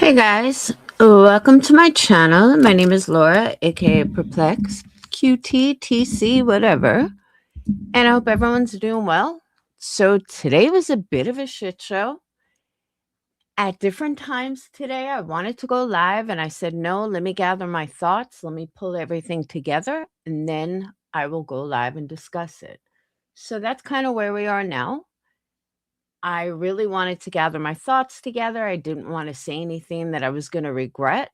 Hey guys, welcome to my channel. My name is Laura, aka Perplex, QTTC, whatever, and I hope everyone's doing well. So, today was a bit of a shit show. At different times today, I wanted to go live, and I said, no, let me gather my thoughts, let me pull everything together, and then I will go live and discuss it. So, that's kind of where we are now. I really wanted to gather my thoughts together. I didn't want to say anything that I was going to regret.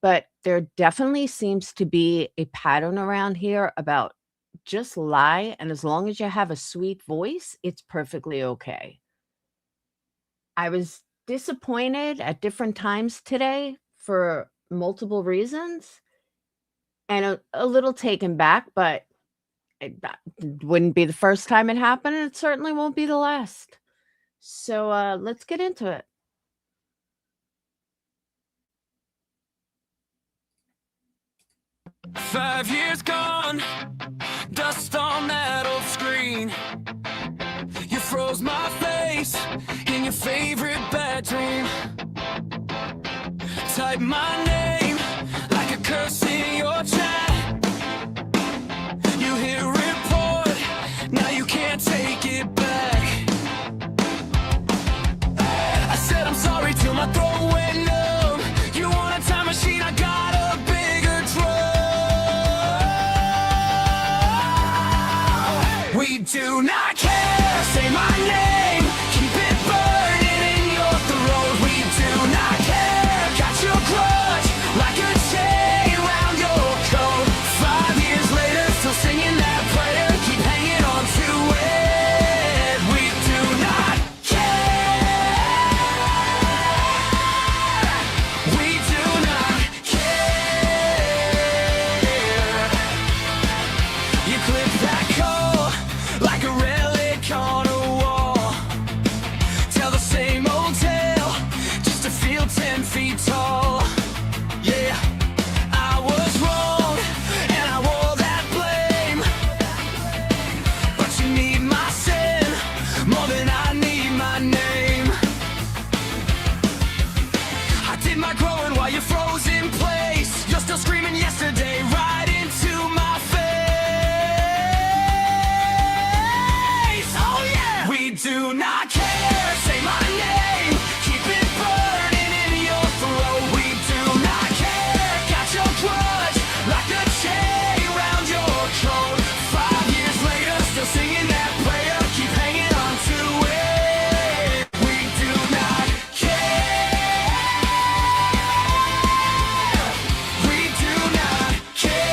But there definitely seems to be a pattern around here about just lie, and as long as you have a sweet voice, it's perfectly okay. I was disappointed at different times today for multiple reasons and a little taken back, but that wouldn't be the first time it happened, and it certainly won't be the last. So let's get into it. 5 years gone, dust on that old screen. You froze my face in your favorite bedroom. Type my name like a curse in your chat. You hit report, now you can't take it back. I said I'm sorry till my throat went numb. You want a time machine, I got a bigger drum. We do not care, say my name, keep it burning in your throat. We do not care, got your grudge like a chain around your coat. 5 years later, still singing that prayer, keep hanging on to it. We do not care. We do not care. You clip that call like a relic on a wall. Tell the same old tale just to feel 10 feet tall. Yeah, I was wrong and I wore that blame, but you need my sin more than I need my name. I did my growing while you froze in place. You're still screaming yesterday right into my face. Oh yeah, we do not care, say my name, keep it burning in your throat. We do not care, got your grudge like a chain around your coat. 5 years later, still singing that prayer, keep hanging on to it. We do not care. We do not care.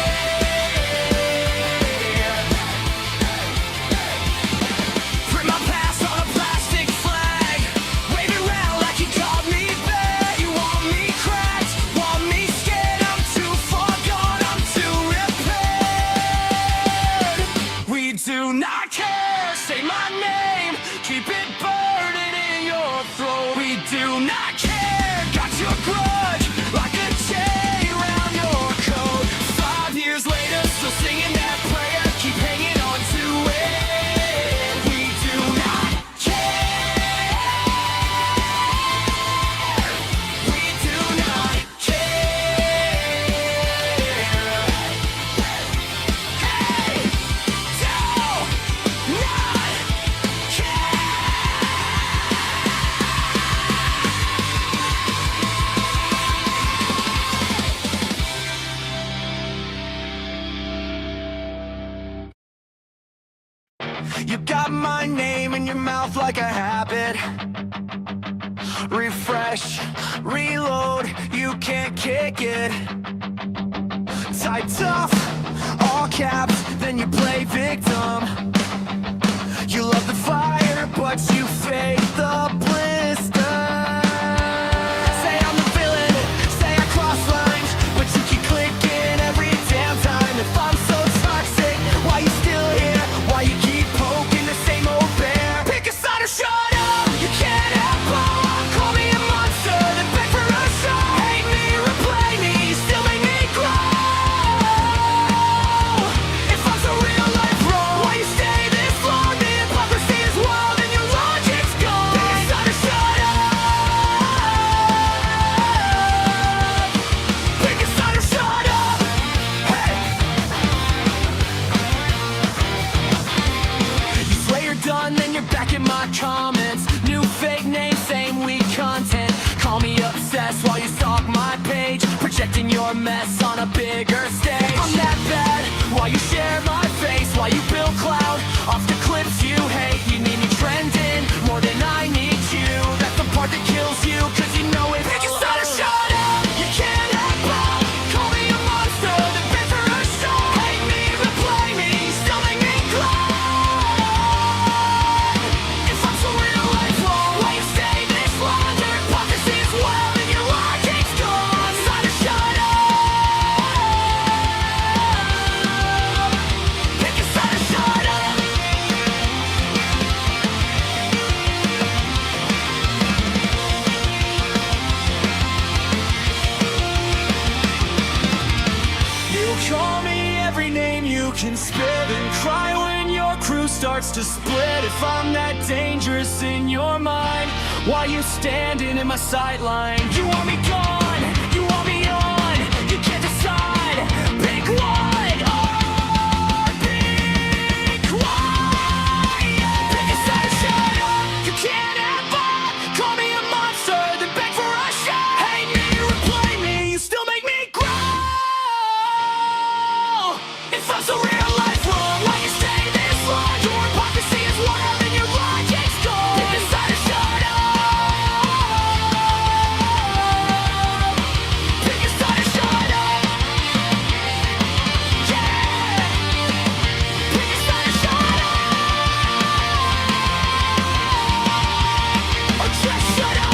Print my past on a plastic flag, wave it round like you called me back. You want me cracked, want me scared, I'm too far gone, I'm too repaired. We do not care, say my name, keep it burning in your throat. We do not care, got your grudge like a chain around your coat. 5 years later, still singing that prayer, keep hanging on to it. We do not care. We do not care. Hey, do not care. You got my name in your mouth like a habit. Refresh, reload, you can't kick it. Type tough, all caps, then you play victim. You love the fire, but you fake the blister. Say I'm the villain, say I cross lines, but you keep clicking every damn time. If I'm so toxic, why you still here? Why you keep poking the same old bear? Pick a side or shut up, you can't have both. Call me a monster, then beg for a show. Hate me, replay me, you still make me grow. If I'm so real life wrong, why you stay this long? The hypocrisy is wild and your logic's gone. Pick a side stress while you stalk my page, projecting your mess on a bigger stage. I'm that bad while you share my face, while you build cloud off the clips you hate. You need me trending more than I need you. That's the part that kills you, cause you know it. You gotta shut up, you can't act up. Call me a monster, the bit for a show. Hate me, replay me, still make me cry. If I'm so real life long, why you stay this long? Your hypocrisy is wild and your logic's gone. It's time to shut up. Pick a side and shut up. You call me every name you can spit and cry when your crew starts to split. If I'm that dangerous in your mind, why you standing in my sideline? You want me gone, you want me on, you can't decide. Pick one or be quiet. Pick a side and shut up. You can't ever call me a monster, then beg for a shot. Hate me, replay me, you still make me grow. If I'm so real life wrong, why you stay this long? Your hypocrisy is wild and your logic's gone. Pick a side and shut up. Pick a side and shut up. Yeah. Pick a side and shut up. Or just shut up.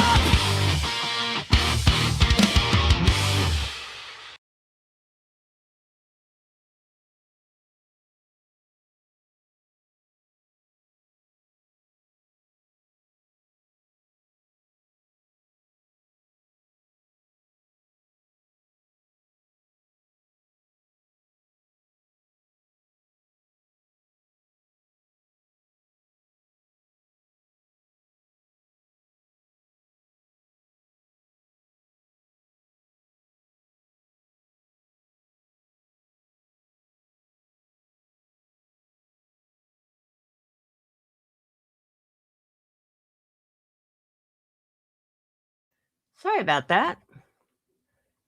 Sorry about that.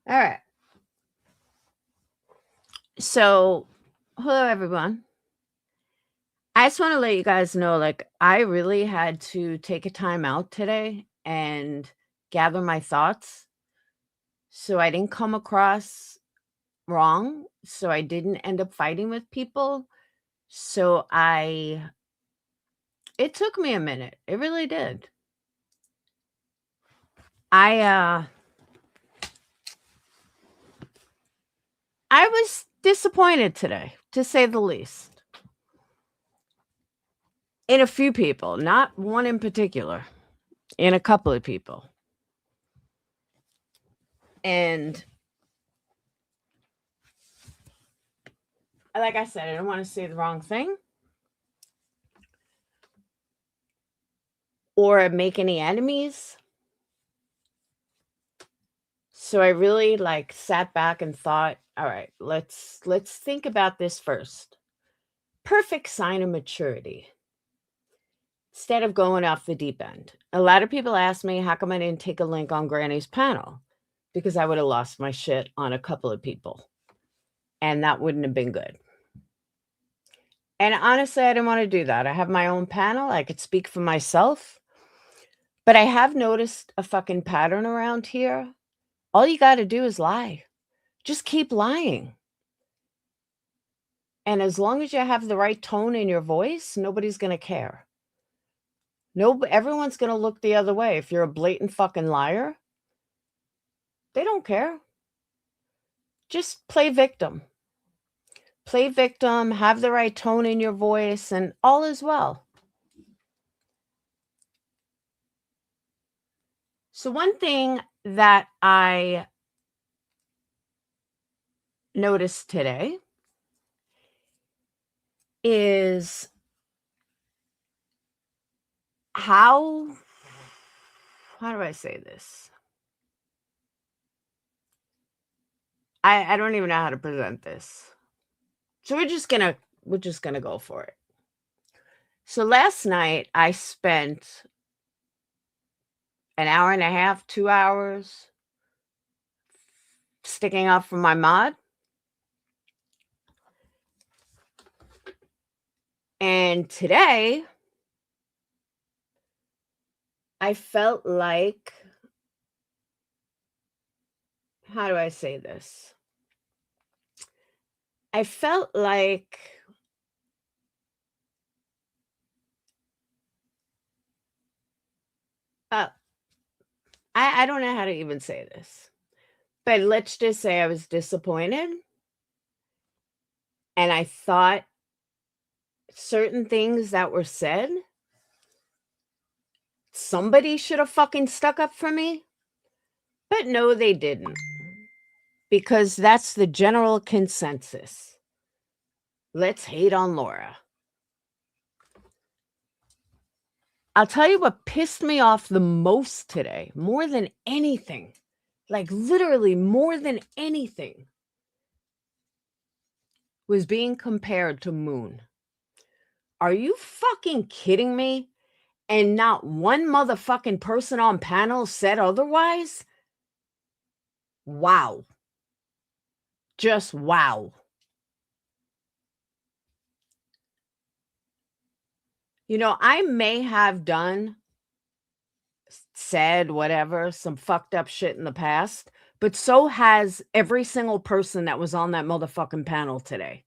All right. So, hello everyone. I just want to let you guys know, like, I really had to take a time out today and gather my thoughts so I didn't come across wrong, so I didn't end up fighting with people. So it took me a minute. It really did. I was disappointed today, to say the least. In a few people, not one in particular, in a couple of people. And like I said, I don't want to say the wrong thing or make any enemies. So I really like sat back and thought, all right, let's think about this first. Perfect sign of maturity. Instead of going off the deep end. A lot of people ask me, how come I didn't take a link on Granny's panel? Because I would have lost my shit on a couple of people. And that wouldn't have been good. And honestly, I didn't want to do that. I have my own panel. I could speak for myself. But I have noticed a fucking pattern around here. All you got to do is lie. Just keep lying. And as long as you have the right tone in your voice, nobody's going to care. Everyone's going to look the other way. If you're a blatant fucking liar, they don't care. Just play victim. Play victim, have the right tone in your voice, and all is well. So one thing that I noticed today is how do I say this? I don't even know how to present this. So we're just gonna go for it. So last night I spent an hour and a half, 2 hours sticking out from my mod. And today, I felt like, how do I say this? I felt like I don't know how to even say this, but let's just say I was disappointed and I thought certain things that were said, somebody should have fucking stuck up for me. But no, they didn't. Because that's the general consensus. Let's hate on Laura. I'll tell you what pissed me off the most today, more than anything, like literally more than anything, was being compared to Moon. Are you fucking kidding me? And not one motherfucking person on panel said otherwise? Wow. Just wow. You know, I may have said whatever, some fucked up shit in the past, but so has every single person that was on that motherfucking panel today.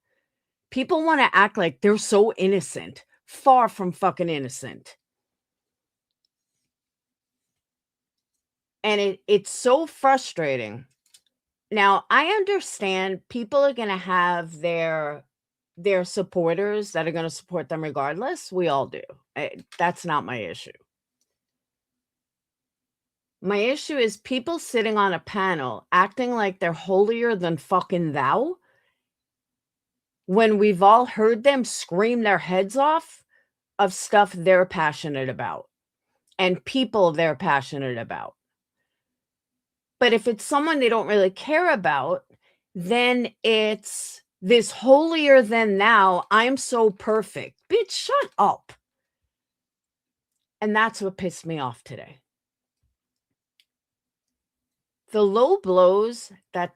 People want to act like they're so innocent, far from fucking innocent. And it's so frustrating. Now, I understand people are going to have their supporters that are going to support them regardless. We all do. That's not my issue. My issue is people sitting on a panel acting like they're holier than fucking thou when we've all heard them scream their heads off of stuff they're passionate about and people they're passionate about. But if it's someone they don't really care about, then it's this holier than thou, I'm so perfect. Bitch, shut up. And that's what pissed me off today. The low blows that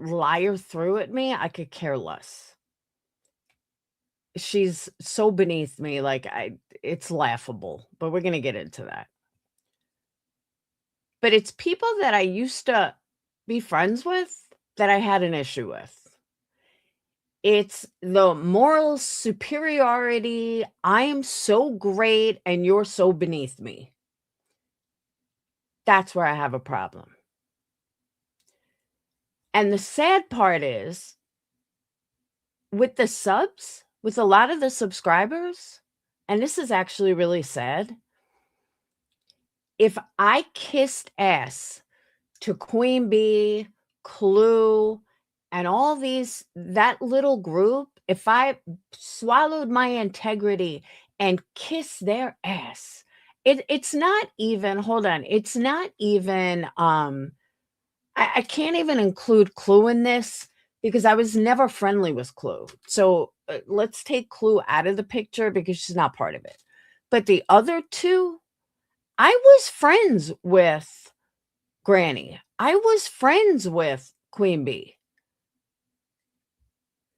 liar threw at me, I could care less. She's so beneath me, like it's laughable, but we're going to get into that. But it's people that I used to be friends with that I had an issue with. It's the moral superiority. I am so great and you're so beneath me. That's where I have a problem. And the sad part is, with the subs, with a lot of the subscribers, and this is actually really sad, if I kissed ass to Queen Bee, Clue, and all that little group, if I swallowed my integrity and kissed their ass, it's not even, hold on, it's not even, I can't even include Clue in this because I was never friendly with Clue. So let's take Clue out of the picture because she's not part of it. But the other two, I was friends with Granny. I was friends with Queen Bee.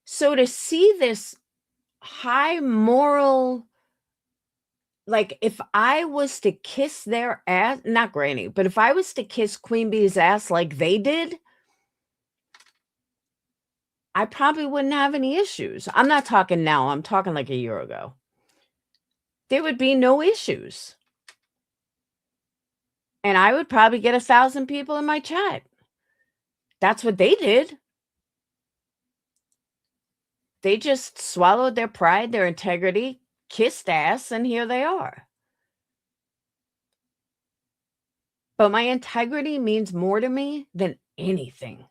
So to see this high moral, like if I was to kiss their ass, not Granny, but if I was to kiss Queen Bee's ass like they did, I probably wouldn't have any issues. I'm not talking now. I'm talking like a year ago. There would be no issues. And I would probably get 1,000 people in my chat. That's what they did. They just swallowed their pride, their integrity, kissed ass, and here they are. But my integrity means more to me than anything.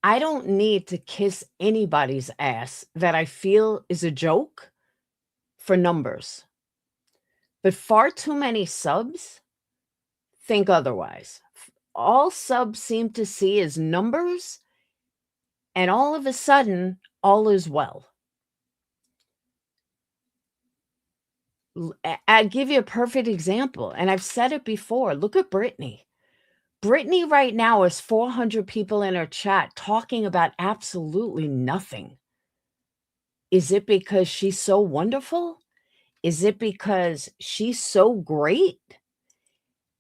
I don't need to kiss anybody's ass that I feel is a joke for numbers. But far too many subs think otherwise. All subs seem to see is numbers, and all of a sudden, all is well. I'll give you a perfect example, and I've said it before. Look at Britney. Brittany right now has 400 people in her chat talking about absolutely nothing. Is it because she's so wonderful? Is it because she's so great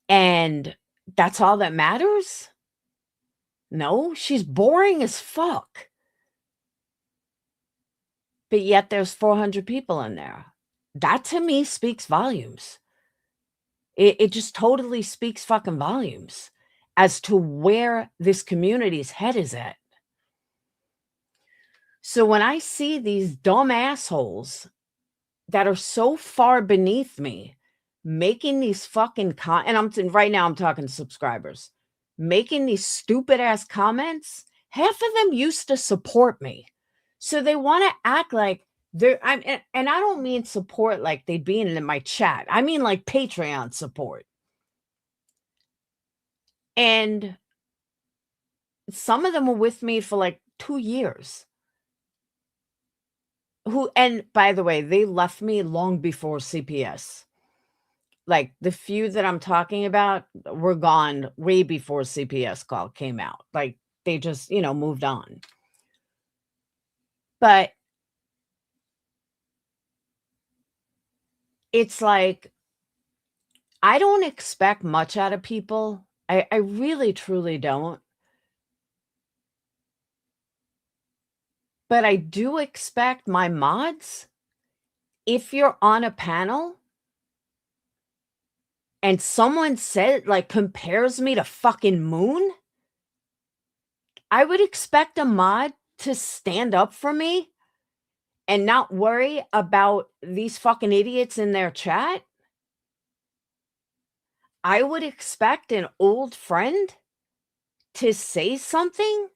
and that's all that matters? No, she's boring as fuck. But yet there's 400 people in there. That to me speaks volumes. It just totally speaks fucking volumes as to where this community's head is at. So when I see these dumb assholes that are so far beneath me making these fucking and right now I'm talking to subscribers, making these stupid ass comments, half of them used to support me. So they want to act like and I don't mean support like they'd be in my chat. I mean like Patreon support. And some of them were with me for like 2 years. And by the way, they left me long before CPS. Like the few that I'm talking about were gone way before CPS call came out. Like they just, moved on. But it's like, I don't expect much out of people. I really, truly don't. But I do expect my mods, if you're on a panel and someone compares me to fucking Moon, I would expect a mod to stand up for me and not worry about these fucking idiots in their chat. I would expect an old friend to say something,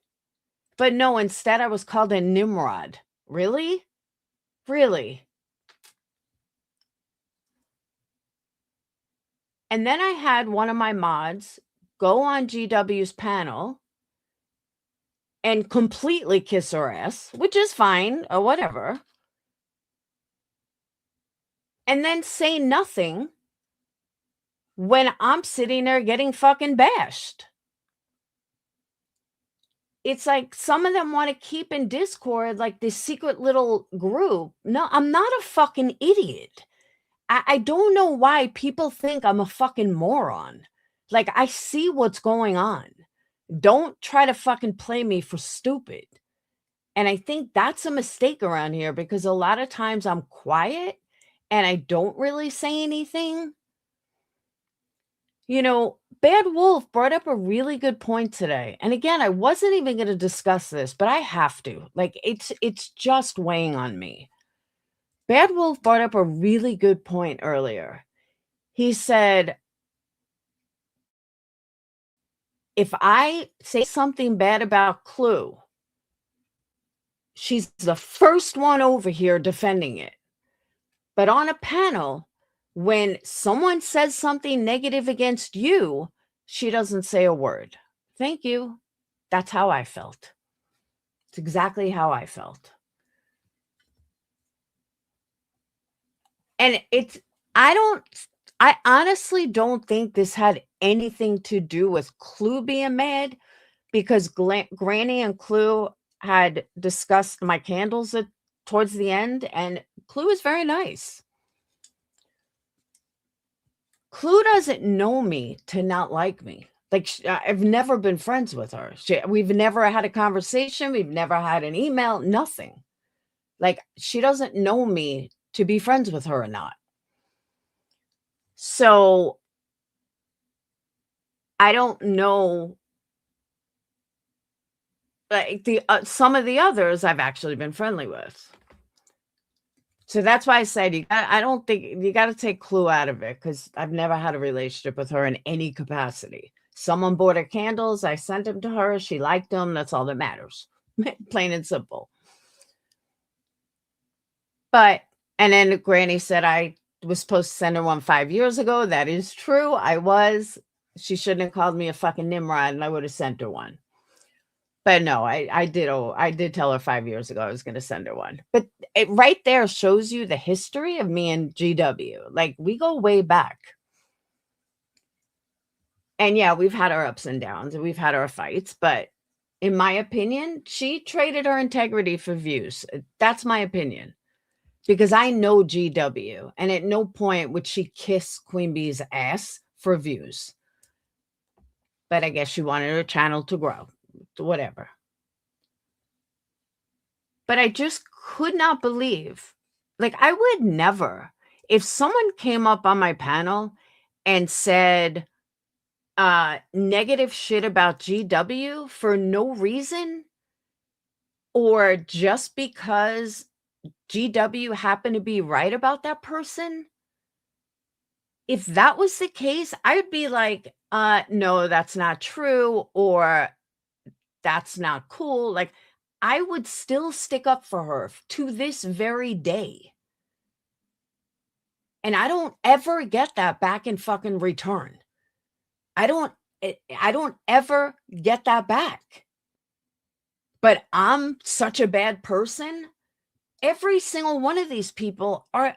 but no, instead I was called a Nimrod. Really? Really? And then I had one of my mods go on GW's panel and completely kiss her ass, which is fine or whatever, and then say nothing when I'm sitting there getting fucking bashed. It's like some of them want to keep in Discord like this secret little group. No, I'm not a fucking idiot. I don't know why people think I'm a fucking moron. Like, I see what's going on. Don't try to fucking play me for stupid. And I think that's a mistake around here because a lot of times I'm quiet and I don't really say anything. Bad Wolf brought up a really good point today. And again, I wasn't even going to discuss this, but I have to. Like, it's just weighing on me. Bad Wolf brought up a really good point earlier. He said, if I say something bad about Clue, she's the first one over here defending it. But on a panel, when someone says something negative against you, she doesn't say a word. Thank you. That's how I felt. It's exactly how I felt. And I honestly don't think this had anything to do with Clue being mad because Granny and Clue had discussed my candles towards the end, and Clue is very nice. Clue doesn't know me to not like me. Like, I've never been friends with her. We've never had a conversation. We've never had an email, nothing. Like, she doesn't know me to be friends with her or not. So I don't know. Like some of the others I've actually been friendly with. So that's why I said I don't think you got to take Clue out of it because I've never had a relationship with her in any capacity. Someone bought her candles. I sent them to her. She liked them. That's all that matters. Plain and simple. And then Granny said I was supposed to send her one 5 years ago. That is true. I was. She shouldn't have called me a fucking Nimrod and I would have sent her one. But no, I did tell her 5 years ago I was going to send her one. But it right there shows you the history of me and GW. Like, we go way back. And yeah, we've had our ups and downs and we've had our fights, but in my opinion, she traded her integrity for views. That's my opinion. Because I know GW, and at no point would she kiss Queen Bee's ass for views. But I guess she wanted her channel to grow. Whatever. But I just could not believe, like, I would never, if someone came up on my panel and said negative shit about GW for no reason, or just because GW happened to be right about that person, if that was the case, I would be like, no, that's not true, or that's not cool. Like, I would still stick up for her to this very day. And I don't ever get that back in fucking return. I don't ever get that back. But I'm such a bad person. Every single one of these people have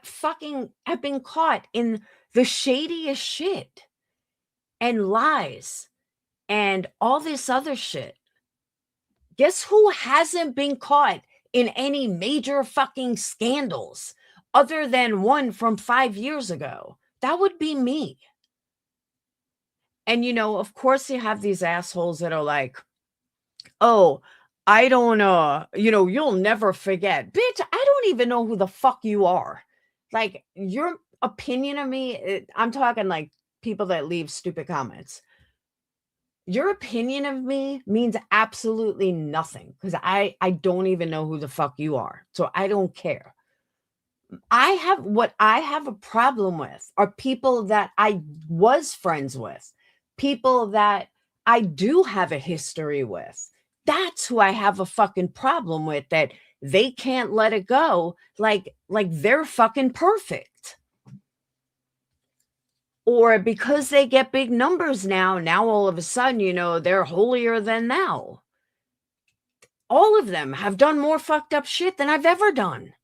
been caught in the shadiest shit and lies and all this other shit. Guess who hasn't been caught in any major fucking scandals other than one from 5 years ago? That would be me. And, of course you have these assholes that are like, oh, I don't, you'll never forget. Bitch, I don't even know who the fuck you are. Like, your opinion of me, I'm talking like people that leave stupid comments. Your opinion of me means absolutely nothing because I don't even know who the fuck you are. So I don't care. What I have a problem with are people that I was friends with, people that I do have a history with. That's who I have a fucking problem with, that they can't let it go like they're fucking perfect. Or because they get big numbers now all of a sudden, they're holier than thou. All of them have done more fucked up shit than I've ever done.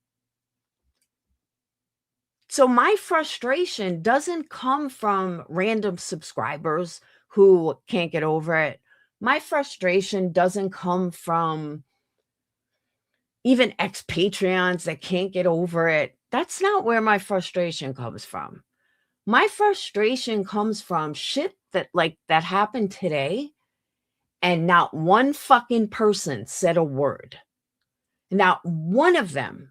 So my frustration doesn't come from random subscribers who can't get over it. My frustration doesn't come from even ex-Patreons that can't get over it. That's not where my frustration comes from. My frustration comes from shit that happened today, and not one fucking person said a word. Not one of them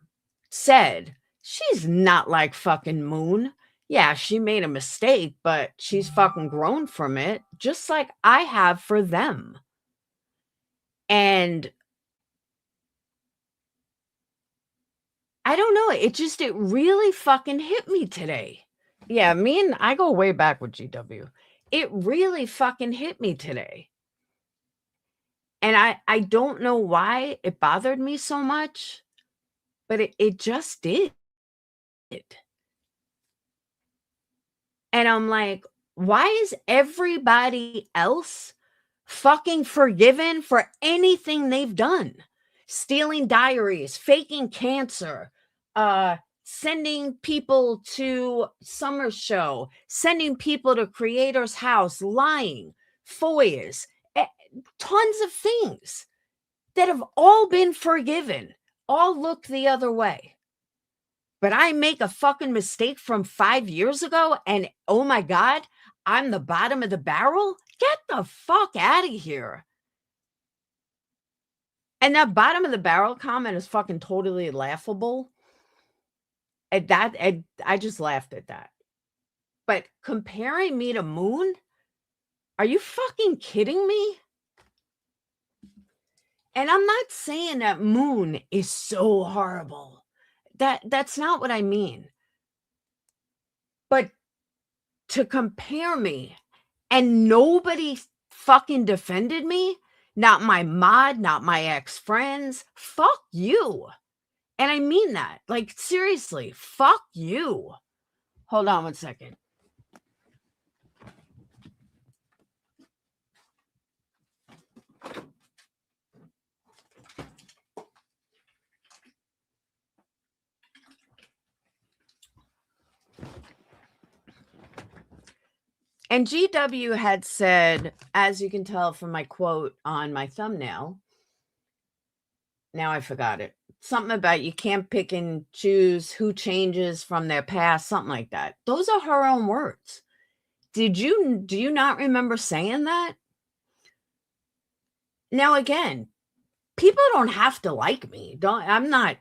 said, she's not like fucking Moon. Yeah, she made a mistake, but she's fucking grown from it, just like I have for them. And I don't know, it really fucking hit me today. Yeah, I go way back with GW. It really fucking hit me today. And I don't know why it bothered me so much, but it just did. And I'm like, why is everybody else fucking forgiven for anything they've done? Stealing diaries, faking cancer, sending people to summer show, sending people to creator's house, lying, FOIAs, tons of things that have all been forgiven, all look the other way. But I make a fucking mistake from 5 years ago and oh my God, I'm the bottom of the barrel? Get the fuck out of here. And that bottom of the barrel comment is fucking totally laughable. I just laughed at that. But comparing me to Moon? Are you fucking kidding me? And I'm not saying that Moon is so horrible. That's not what I mean. But to compare me and nobody fucking defended me, not my mod, not my ex-friends, fuck you. And I mean that. Like, seriously, fuck you. Hold on 1 second. And GW had said, as you can tell from my quote on my thumbnail, now I forgot it. Something about you can't pick and choose who changes from their past, something like that. Those are her own words. Do you not remember saying that? Now again, people don't have to like me. I'm not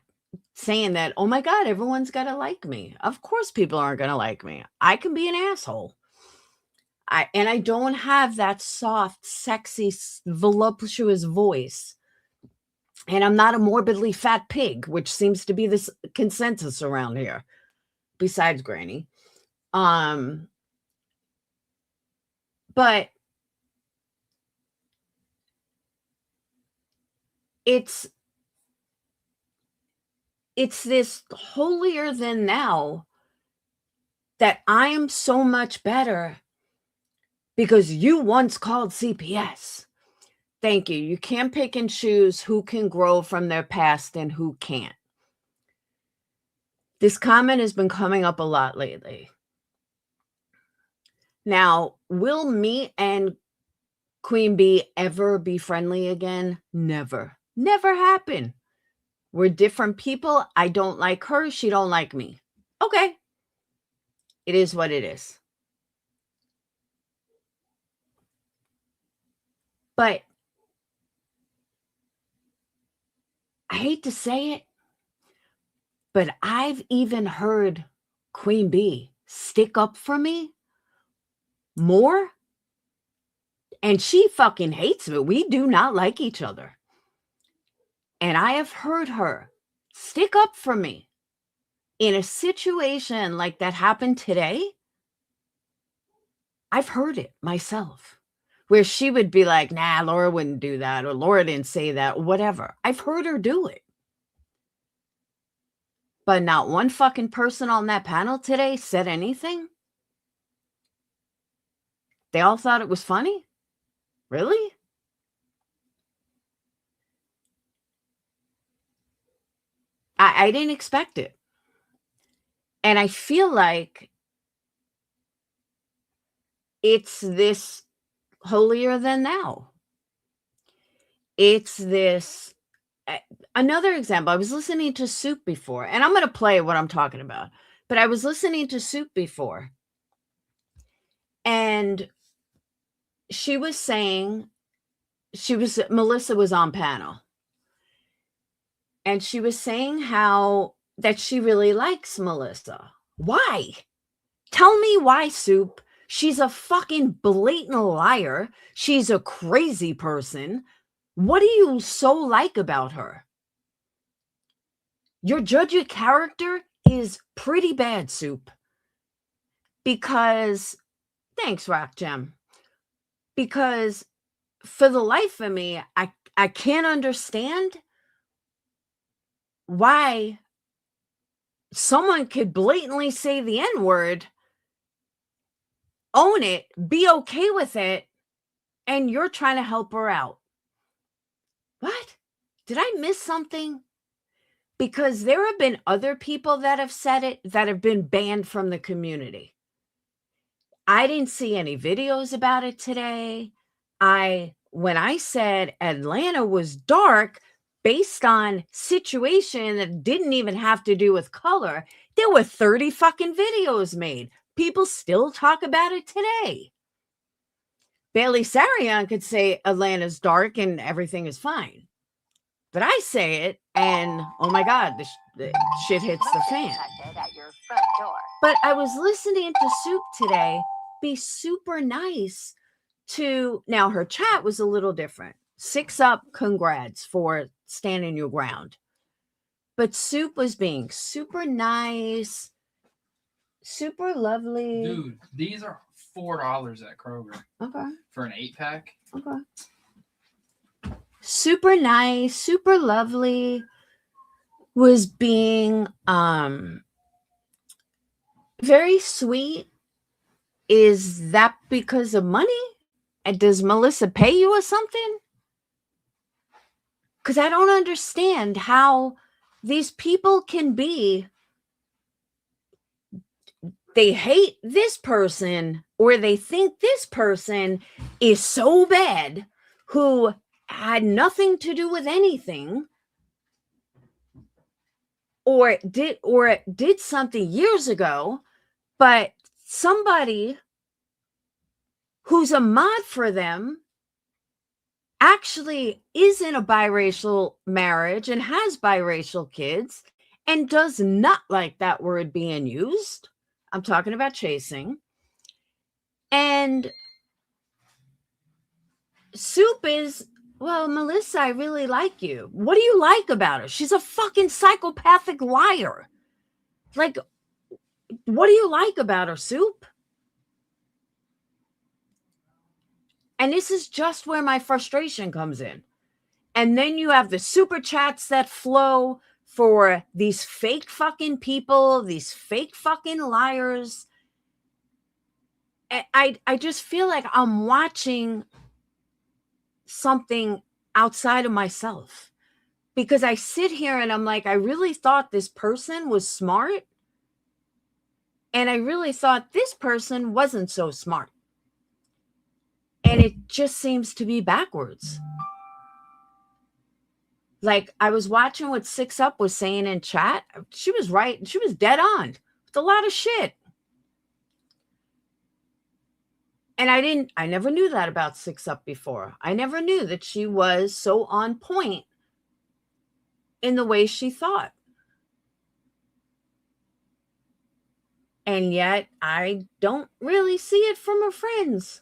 saying that, oh my God, everyone's got to like me. Of course people aren't going to like me. I can be an asshole. I don't have that soft, sexy, voluptuous voice. And I'm not a morbidly fat pig, which seems to be this consensus around here, besides Granny. But it's this holier than thou that I am so much better because you once called CPS. Thank you. You can't pick and choose who can grow from their past and who can't. This comment has been coming up a lot lately. Now, will me and Queen Bee ever be friendly again? Never. Never happen. We're different people. I don't like her. She don't like me. Okay. It is what it is. But I hate to say it, but I've even heard Queen Bee stick up for me more. And she fucking hates me. We do not like each other. And I have heard her stick up for me in a situation like that happened today. I've heard it myself, where she would be like, nah, Laura wouldn't do that, or Laura didn't say that, whatever. I've heard her do it. But not one fucking person on that panel today said anything. They all thought it was funny? Really? I didn't expect it. And I feel like it's this holier than thou. It's this. Another example, I was listening to Soup before, and I'm going to play what I'm talking about, but I was listening to Soup before, and she was saying, Melissa was on panel, and she was saying how that she really likes Melissa. Why? Tell me why, Soup. She's a fucking blatant liar. She's a crazy person. What do you so like about her? Your judge of character is pretty bad, Soup. Because, thanks, Rock Gem. Because for the life of me, I can't understand why someone could blatantly say the N-word, own it, be okay with it, and you're trying to help her out. What? Did I miss something? Because there have been other people that have said it that have been banned from the community. I didn't see any videos about it today. When I said Atlanta was dark based on situation that didn't even have to do with color, there were 30 fucking videos made. People still talk about it today. Bailey Sarian could say Atlanta's dark and everything is fine. But I say it, and oh my God, the shit hits the fan. But I was listening to Soup today be super nice to, now her chat was a little different. 6 up, congrats for standing your ground. But Soup was being super nice, super lovely. Dude, these are $4 at Kroger. Okay. For an 8-pack. Okay. Super nice, super lovely, was being very sweet. Is that because of money? And does Melissa pay you or something? Because I don't understand how these people can be, they hate this person, or they think this person is so bad who had nothing to do with anything, or did something years ago, but somebody who's a mod for them actually is in a biracial marriage and has biracial kids and does not like that word being used. I'm talking about chasing. And Soup is, well, Melissa, I really like you. What do you like about her? She's a fucking psychopathic liar. Like, what do you like about her, Soup? And this is just where my frustration comes in. And then you have the super chats that flow for these fake fucking people, these fake fucking liars. I just feel like I'm watching something outside of myself, because I sit here and I'm like, I really thought this person was smart. And I really thought this person wasn't so smart. And it just seems to be backwards. Like, I was watching what Six Up was saying in chat. She was right. She was dead on with a lot of shit. And I never knew that about Six Up before. I never knew that she was so on point in the way she thought. And yet I don't really see it from her friends.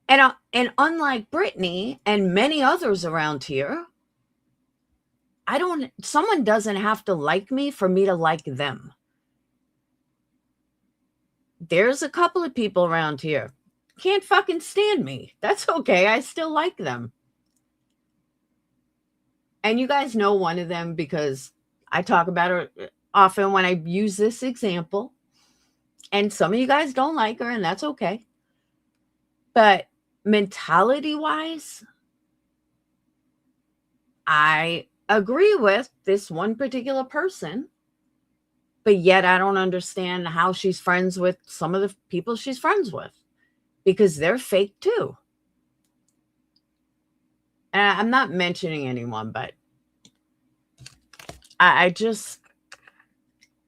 And unlike Brittany and many others around here, someone doesn't have to like me for me to like them. There's a couple of people around here can't fucking stand me. That's okay. I still like them. And you guys know one of them because I talk about her often when I use this example. And some of you guys don't like her, and that's okay. But mentality-wise, I agree with this one particular person, but yet I don't understand how she's friends with some of the people she's friends with, because they're fake too. And I'm not mentioning anyone, but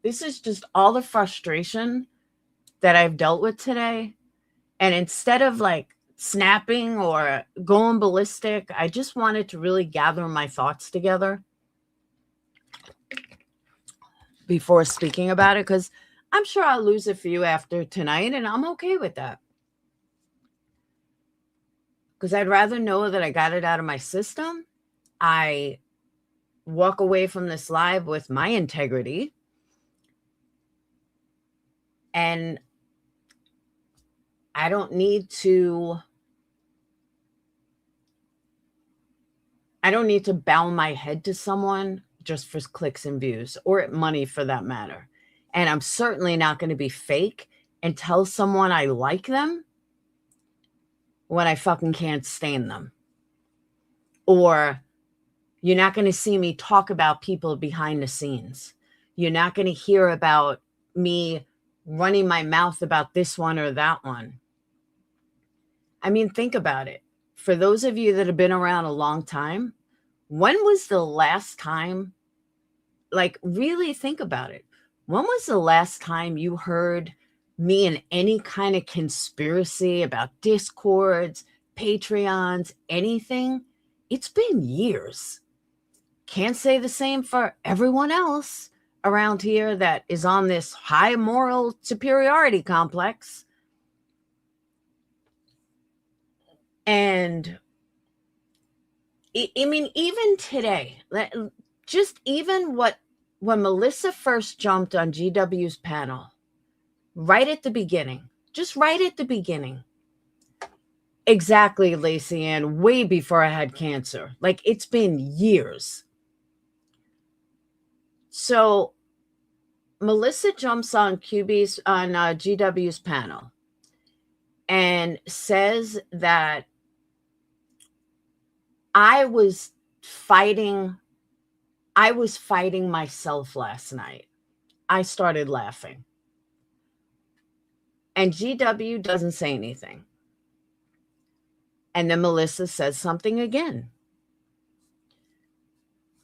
this is just all the frustration that I've dealt with today. And instead of like snapping or going ballistic, I just wanted to really gather my thoughts together before speaking about it, because I'm sure I'll lose a few after tonight, and I'm okay with that. Because I'd rather know that I got it out of my system. I walk away from this live with my integrity. And I don't need to bow my head to someone just for clicks and views, or money for that matter. And I'm certainly not going to be fake and tell someone I like them when I fucking can't stand them. Or you're not going to see me talk about people behind the scenes. You're not going to hear about me running my mouth about this one or that one. I mean, think about it. For those of you that have been around a long time, when was the last time, like really think about it. When was the last time you heard me in any kind of conspiracy about Discords, Patreons, anything? It's been years. Can't say the same for everyone else around here that is on this high moral superiority complex. And I mean, even today, just even when Melissa first jumped on GW's panel, right at the beginning, exactly, Lacey Ann, way before I had cancer. Like, it's been years. So Melissa jumps on GW's panel and says that I was fighting myself last night. I started laughing. And GW doesn't say anything. And then Melissa says something again.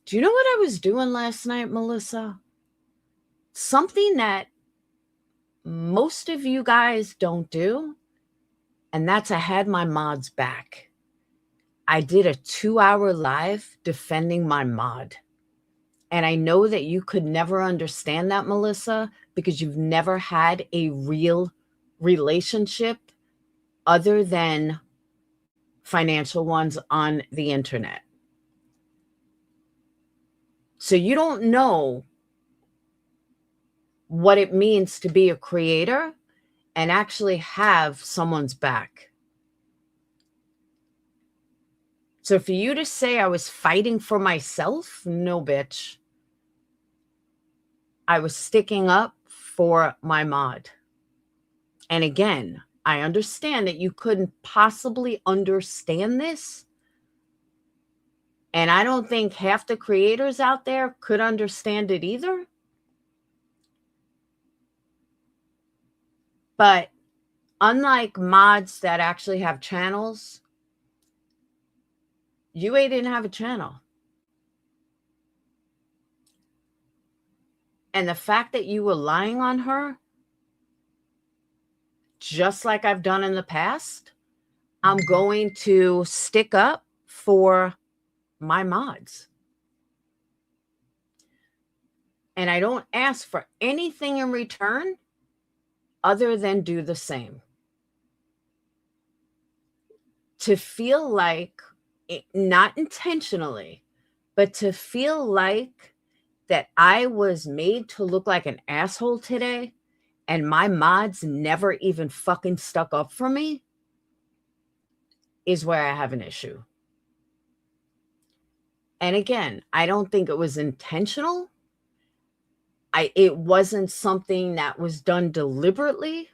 Do you know what I was doing last night, Melissa? Something that most of you guys don't do, and that's I had my mods back. I did a 2-hour live defending my mod. And I know that you could never understand that, Melissa, because you've never had a real relationship other than financial ones on the internet. So you don't know what it means to be a creator and actually have someone's back. So for you to say I was fighting for myself, no, bitch. I was sticking up for my mod. And again, I understand that you couldn't possibly understand this. And I don't think half the creators out there could understand it either. But unlike mods that actually have channels, UA didn't have a channel. And the fact that you were lying on her, just like I've done in the past, I'm going to stick up for my mods. And I don't ask for anything in return other than do the same. To feel like, not intentionally, but to feel like that I was made to look like an asshole today and my mods never even fucking stuck up for me is where I have an issue. And again, I don't think it was intentional. It wasn't something that was done deliberately.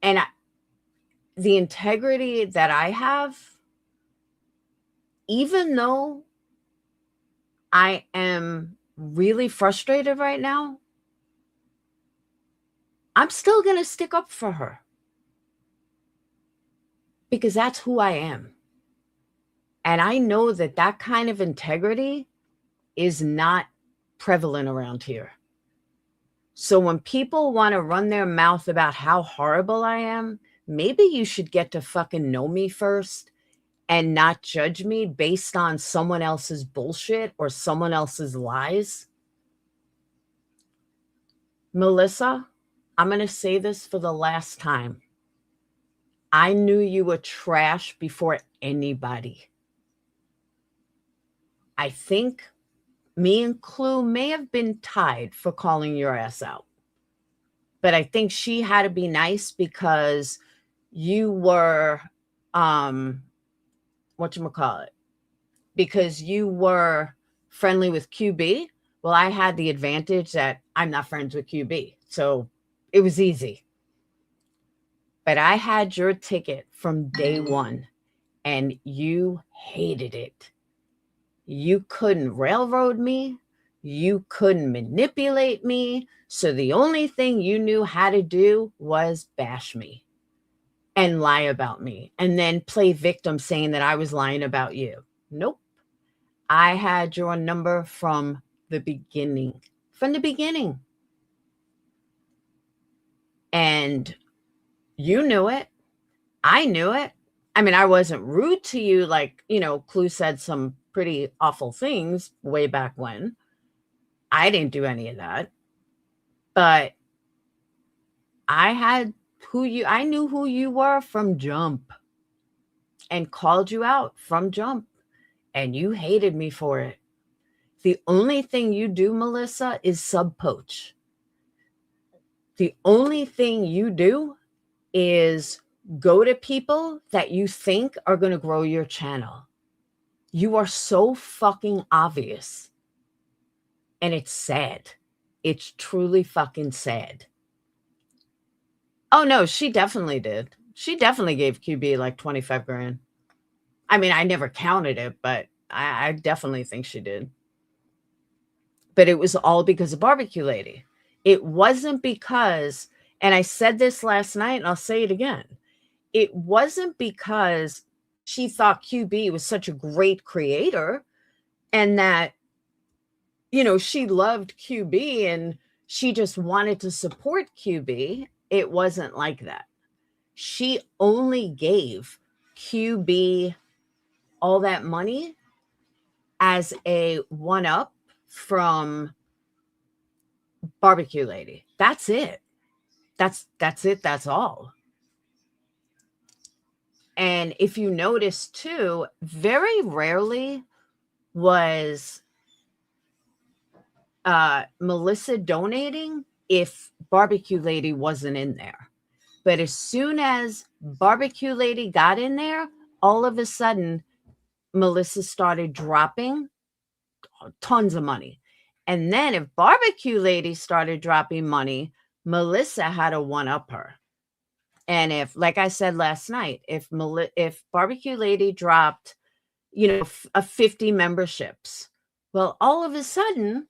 And the integrity that I have, even though I am really frustrated right now, I'm still going to stick up for her. Because that's who I am. And I know that that kind of integrity is not prevalent around here. So when people want to run their mouth about how horrible I am, maybe you should get to fucking know me first and not judge me based on someone else's bullshit or someone else's lies. Melissa, I'm going to say this for the last time. I knew you were trash before anybody. I think me and Clue may have been tied for calling your ass out. But I think she had to be nice because you were, whatchamacallit, because you were friendly with QB. Well, I had the advantage that I'm not friends with QB. So it was easy. But I had your ticket from day one and you hated it. You couldn't railroad me. You couldn't manipulate me. So the only thing you knew how to do was bash me and lie about me and then play victim saying that I was lying about you. Nope. I had your number from the beginning. From the beginning. And you knew it. I knew it. I mean, I wasn't rude to you like, Clue said some pretty awful things way back when. I didn't do any of that. But I knew who you were from jump and called you out from jump. And you hated me for it. The only thing you do, Melissa, is sub-poach. The only thing you do is go to people that you think are going to grow your channel. You are so fucking obvious. And it's sad. It's truly fucking sad. Oh, no, she definitely did. She definitely gave QB like 25 grand. I mean, I never counted it, but I definitely think she did. But it was all because of Barbecue Lady. It wasn't because, and I said this last night and I'll say it again, it wasn't because she thought QB was such a great creator and that, she loved QB and she just wanted to support QB. It wasn't like that. She only gave QB all that money as a one up from Barbecue Lady. That's it. That's it. That's all. And if you notice too, very rarely was Melissa donating if Barbecue Lady wasn't in there. But as soon as Barbecue Lady got in there, all of a sudden, Melissa started dropping tons of money. And then if Barbecue Lady started dropping money, Melissa had to one up her. And if, like I said last night, if Barbecue Lady dropped, 50 memberships, well, all of a sudden,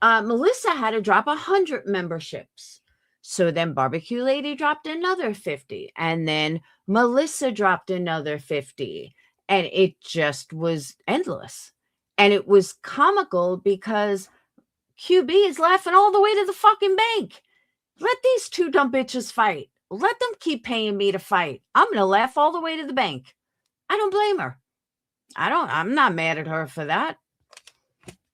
Melissa had to drop 100 memberships. So then Barbecue Lady dropped another 50, and then Melissa dropped another 50, and it just was endless. And it was comical because QB is laughing all the way to the fucking bank. Let these two dumb bitches fight. Let them keep paying me to fight. I'm going to laugh all the way to the bank. I don't blame her. I'm not mad at her for that.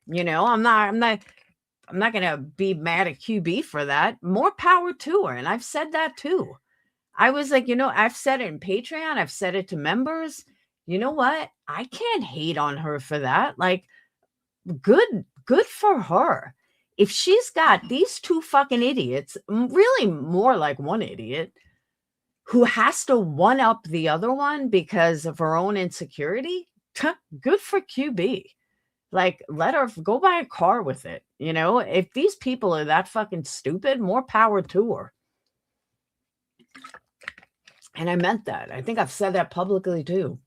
I'm not going to be mad at QB for that. More power to her. And I've said that too. I was like, I've said it in Patreon. I've said it to members. You know what? I can't hate on her for that. Like, good for her. If she's got these two fucking idiots, really more like one idiot, who has to one up the other one because of her own insecurity, good for QB. Like, let her go buy a car with it. If these people are that fucking stupid, more power to her. And I meant that. I think I've said that publicly too.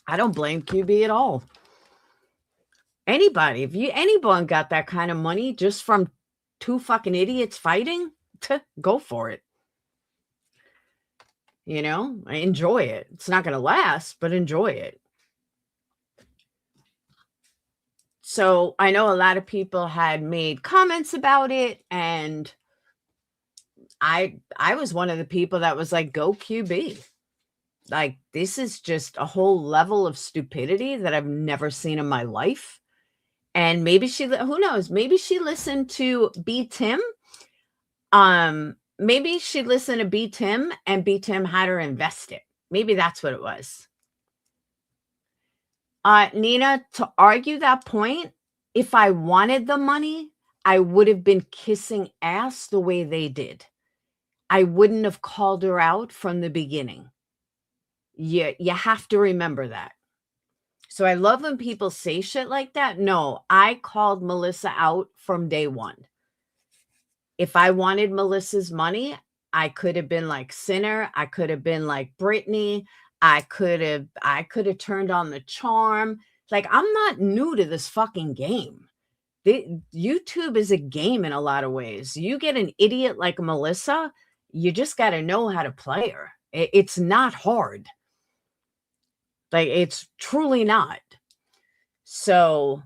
I don't blame QB at all. Anybody, if anyone got that kind of money just from two fucking idiots fighting, go for it. Enjoy it. It's not going to last, but enjoy it. So I know a lot of people had made comments about it, and I was one of the people that was like, go QB. Like, this is just a whole level of stupidity that I've never seen in my life. And maybe who knows, maybe she listened to B Tim. Maybe she listened to B Tim and B Tim had her invest it. Maybe that's what it was. Nina, to argue that point, if I wanted the money, I would have been kissing ass the way they did. I wouldn't have called her out from the beginning. You have to remember that. So I love when people say shit like that. No, I called Melissa out from day one. If I wanted Melissa's money, I could have been like Sinner. I could have been like Brittany. I could have turned on the charm. Like, I'm not new to this fucking game. YouTube is a game in a lot of ways. You get an idiot like Melissa, you just got to know how to play her. It's not hard. Like, it's truly not. So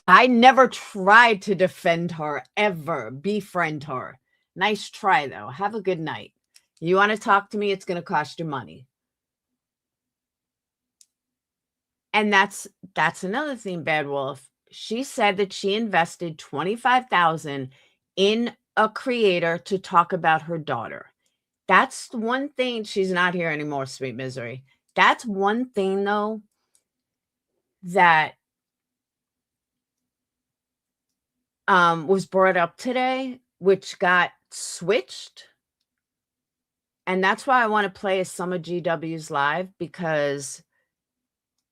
I never tried to defend her, ever befriend her. Nice try, though. Have a good night. You want to talk to me, it's going to cost you money. And that's another thing, Bad Wolf. She said that she invested $25,000 in a creator to talk about her daughter. That's one thing. She's not here anymore, sweet misery. That's one thing, though, that was brought up today, which got switched. And that's why I want to play some of GW's live, because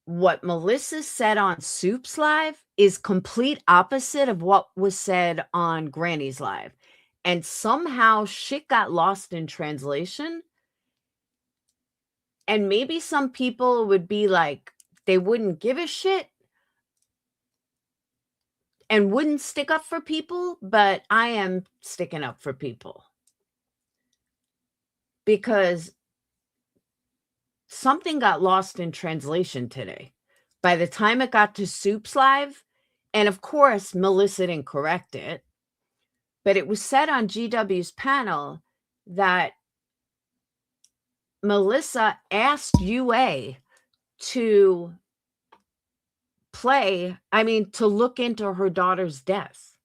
what Melissa said on Soup's live is complete opposite of what was said on Granny's live. And somehow shit got lost in translation. And maybe some people would be like, they wouldn't give a shit. and wouldn't stick up for people, but I am sticking up for people. Because something got lost in translation today. By the time it got to Soup's Live, and of course, Melissa didn't correct it, but it was said on GW's panel that Melissa asked UA to to look into her daughter's death.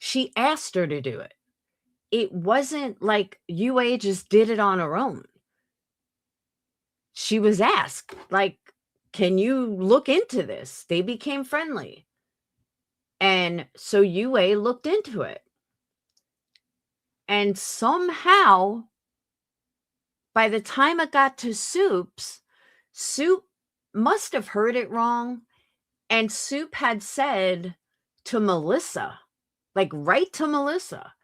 She asked her to do it. It wasn't like UA just did it on her own. She was asked, like, can you look into this? They became friendly. And so UA looked into it. And somehow, by the time it got to Soup's, Soup must have heard it wrong. And Soup had said to Melissa, like right to Melissa,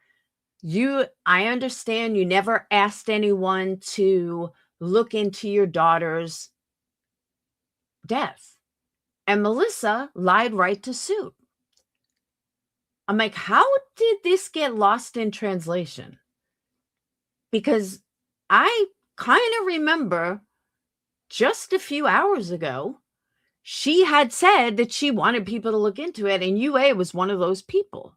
I understand you never asked anyone to look into your daughter's death. And Melissa lied right to Soup. I'm like, how did this get lost in translation? Because I kind of remember just a few hours ago, she had said that she wanted people to look into it, and UA was one of those people.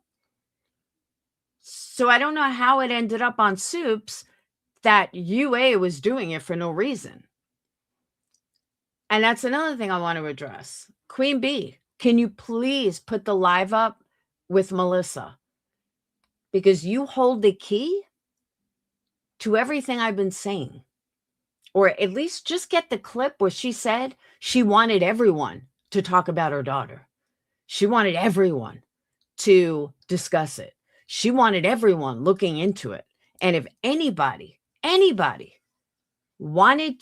So I don't know how it ended up on Soup's that UA was doing it for no reason. And that's another thing I want to address. Queen Bee, can you please put the live up with Melissa? Because you hold the key to everything I've been saying. Or at least just get the clip where she said she wanted everyone to talk about her daughter. She wanted everyone to discuss it. She wanted everyone looking into it. And if anybody wanted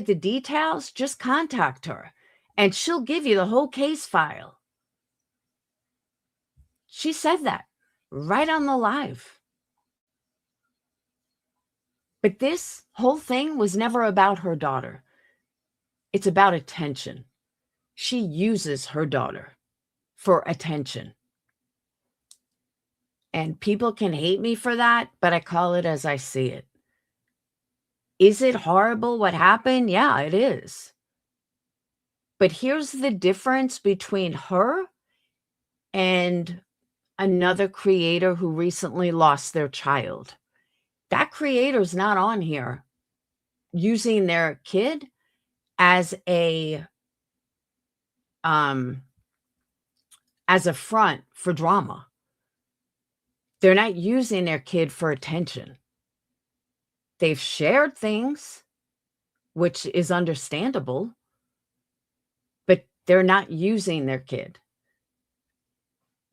the details, just contact her and she'll give you the whole case file. She said that right on the live. But this whole thing was never about her daughter. It's about attention. She uses her daughter for attention. And people can hate me for that, but I call it as I see it. Is it horrible what happened? Yeah, it is. But here's the difference between her and another creator who recently lost their child. That creator's not on here using their kid as a front for drama. They're not using their kid for attention. They've shared things, which is understandable, but they're not using their kid.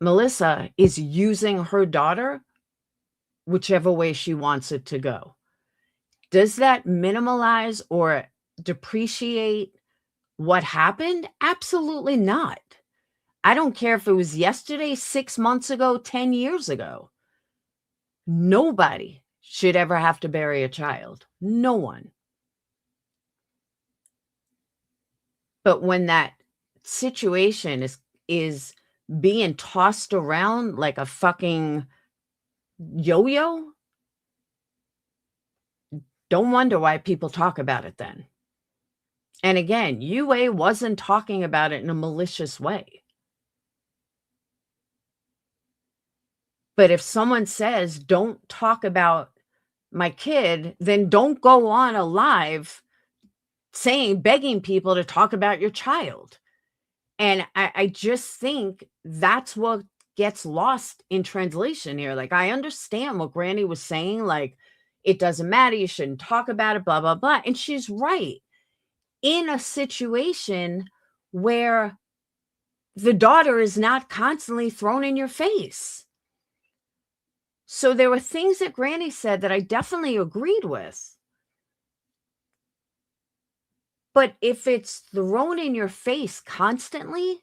Melissa is using her daughter whichever way she wants it to go. Does that minimalize or depreciate what happened? Absolutely not. I don't care if it was yesterday, 6 months ago, 10 years ago. Nobody should ever have to bury a child. No one. But when that situation is being tossed around like a fucking yo-yo, don't wonder why people talk about it then. And again, UA wasn't talking about it in a malicious way. But if someone says, don't talk about my kid, then don't go on a live begging people to talk about your child. And I just think that's what gets lost in translation here. Like, I understand what Granny was saying, like, it doesn't matter, you shouldn't talk about it, blah, blah, blah. And she's right. In a situation where the daughter is not constantly thrown in your face. So there were things that Granny said that I definitely agreed with. But if it's thrown in your face constantly,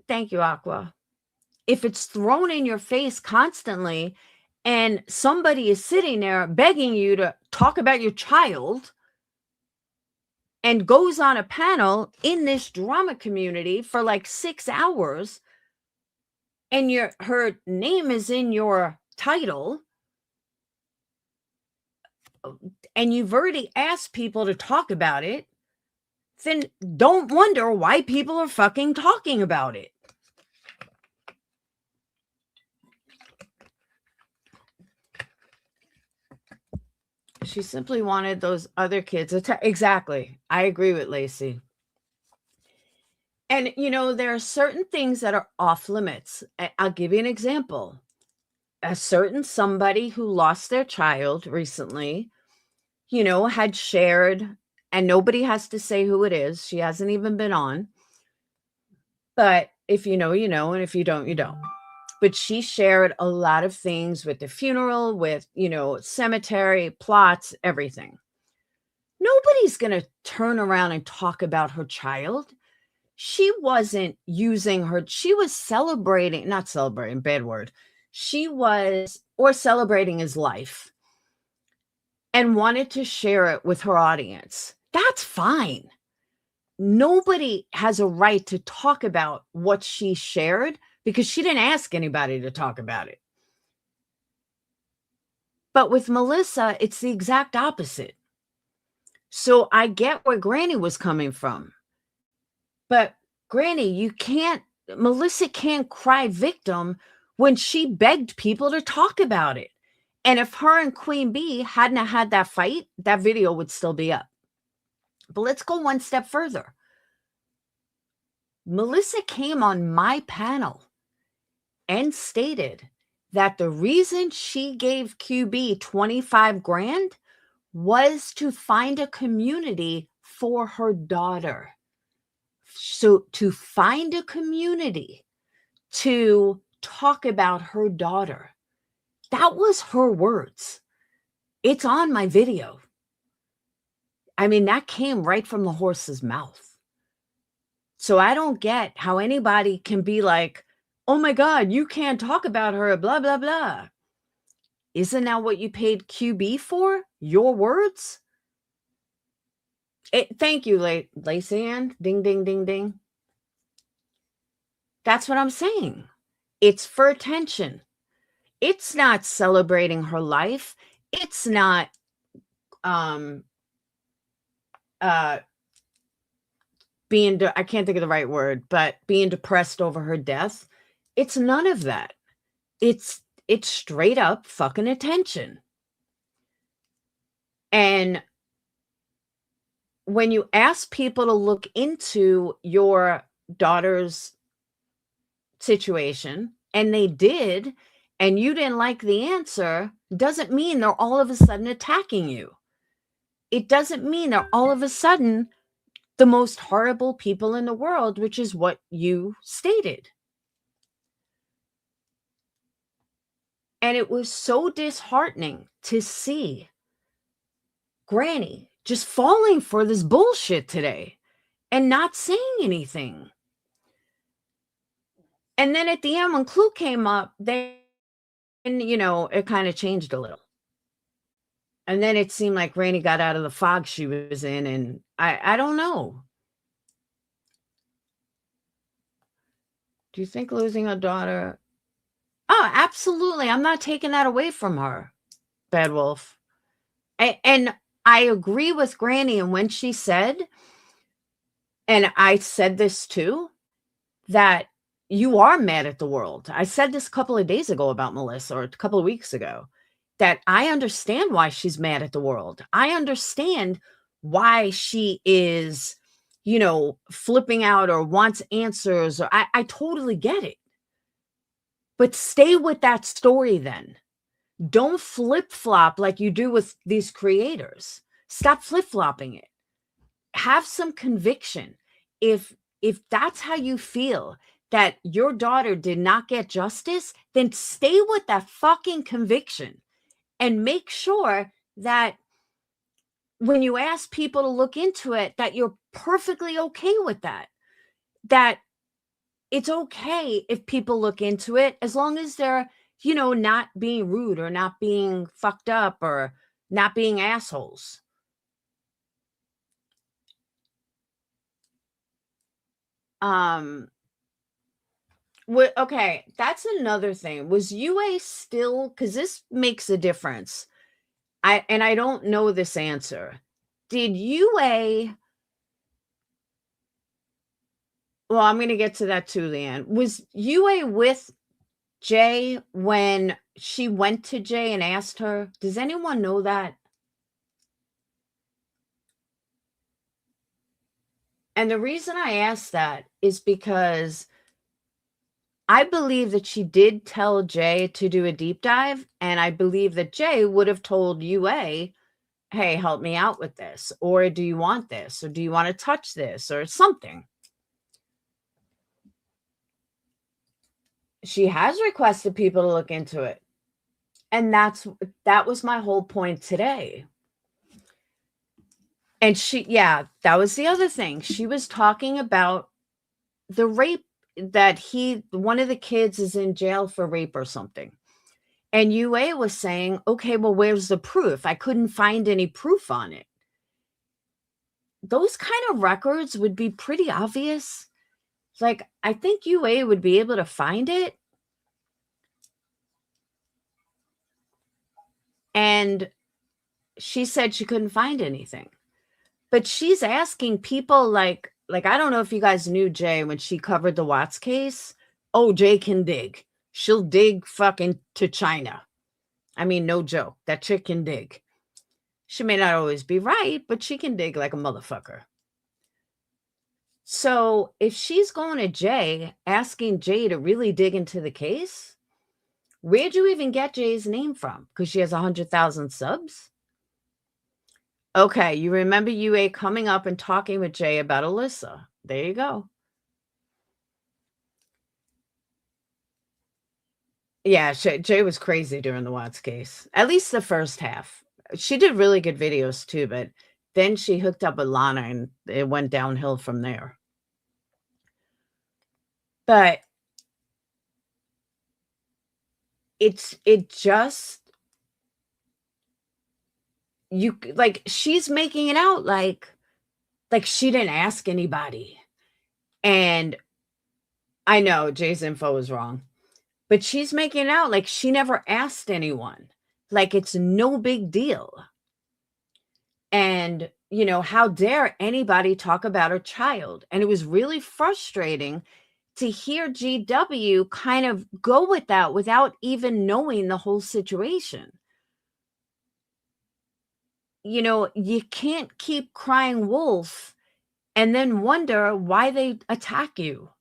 thank you, Aqua. If it's thrown in your face constantly and somebody is sitting there begging you to talk about your child and goes on a panel in this drama community for like 6 hours, and her name is in your title, and you've already asked people to talk about it, then don't wonder why people are fucking talking about it. She simply wanted those other kids. Exactly. I agree with Lacey. And, there are certain things that are off limits. I'll give you an example. A certain somebody who lost their child recently, had shared, and nobody has to say who it is. She hasn't even been on. But if you know, you know, and if you don't, you don't. But she shared a lot of things with the funeral, with, cemetery, plots, everything. Nobody's going to turn around and talk about her child. She wasn't using she was celebrating, not celebrating, bad word. Or celebrating his life and wanted to share it with her audience. That's fine. Nobody has a right to talk about what she shared because she didn't ask anybody to talk about it. But with Melissa, it's the exact opposite. So I get where Granny was coming from. But Granny, Melissa can't cry victim when she begged people to talk about it. And if her and Queen Bee hadn't had that fight, that video would still be up. But let's go one step further. Melissa came on my panel and stated that the reason she gave QB 25 grand was to find a community for her daughter. So to find a community to talk about her daughter. That was her words. It's on my video. I mean, that came right from the horse's mouth. So I don't get how anybody can be like, oh my God, you can't talk about her, blah, blah, blah. Isn't that what you paid QB for? Your words? Thank you, Lacey Ann. Ding, ding, ding, ding. That's what I'm saying. It's for attention. It's not celebrating her life. It's not being, I can't think of the right word, but being depressed over her death. It's none of that. It's straight up fucking attention. And when you ask people to look into your daughter's situation, and they did, and you didn't like the answer, doesn't mean they're all of a sudden attacking you. It doesn't mean they're all of a sudden the most horrible people in the world, which is what you stated. And it was so disheartening to see Granny just falling for this bullshit today and not saying anything. And then at the end, when Clue came up, then, it kind of changed a little. And then it seemed like Granny got out of the fog she was in, and I don't know. Do you think losing a daughter? Oh, absolutely. I'm not taking that away from her, Bad Wolf. And I agree with Granny. And when she said, and I said this too, that you are mad at the world. I said this a couple of days ago about Melissa, or a couple of weeks ago, that I understand why she's mad at the world. I understand why she is, flipping out or wants answers. Or I totally get it. But stay with that story then. Don't flip-flop like you do with these creators. Stop flip-flopping it. Have some conviction. If that's how you feel, that your daughter did not get justice, then stay with that fucking conviction and make sure that when you ask people to look into it, that you're perfectly okay with that. That it's okay if people look into it as long as they're, not being rude or not being fucked up or not being assholes. Okay, that's another thing. Was UA still, because this makes a difference. I don't know this answer. Did UA, well, I'm gonna get to that too, Leanne. Was UA with Jay when she went to Jay and asked her? Does anyone know that? And the reason I ask that is because I believe that she did tell Jay to do a deep dive, and I believe that Jay would have told UA, hey, help me out with this, or do you want this, or do you want to touch this, or something. She has requested people to look into it. And that was my whole point today. And that was the other thing. She was talking about the rape that one of the kids is in jail for rape or something. And UA was saying, okay, well, where's the proof? I couldn't find any proof on it. Those kind of records would be pretty obvious. Like, I think UA would be able to find it. And she said she couldn't find anything. But she's asking people like I don't know if you guys knew Jay when she covered the Watts case. Oh, Jay can dig. She'll dig fucking to China. I mean, no joke. That chick can dig. She may not always be right, but she can dig like a motherfucker. So if she's going to Jay, asking Jay to really dig into the case, where'd you even get Jay's name from? Because she has 100,000 subs? Okay, you remember UA coming up and talking with Jay about Alyssa. There you go. Yeah, Jay was crazy during the Watts case. At least the first half. She did really good videos too, but then she hooked up with Lana and it went downhill from there. But it just, you like, she's making it out like she didn't ask anybody. And I know Jay's info was wrong, but she's making it out like she never asked anyone. Like it's no big deal. And, how dare anybody talk about her child? And it was really frustrating to hear GW kind of go with that without even knowing the whole situation. You can't keep crying wolf and then wonder why they attack you.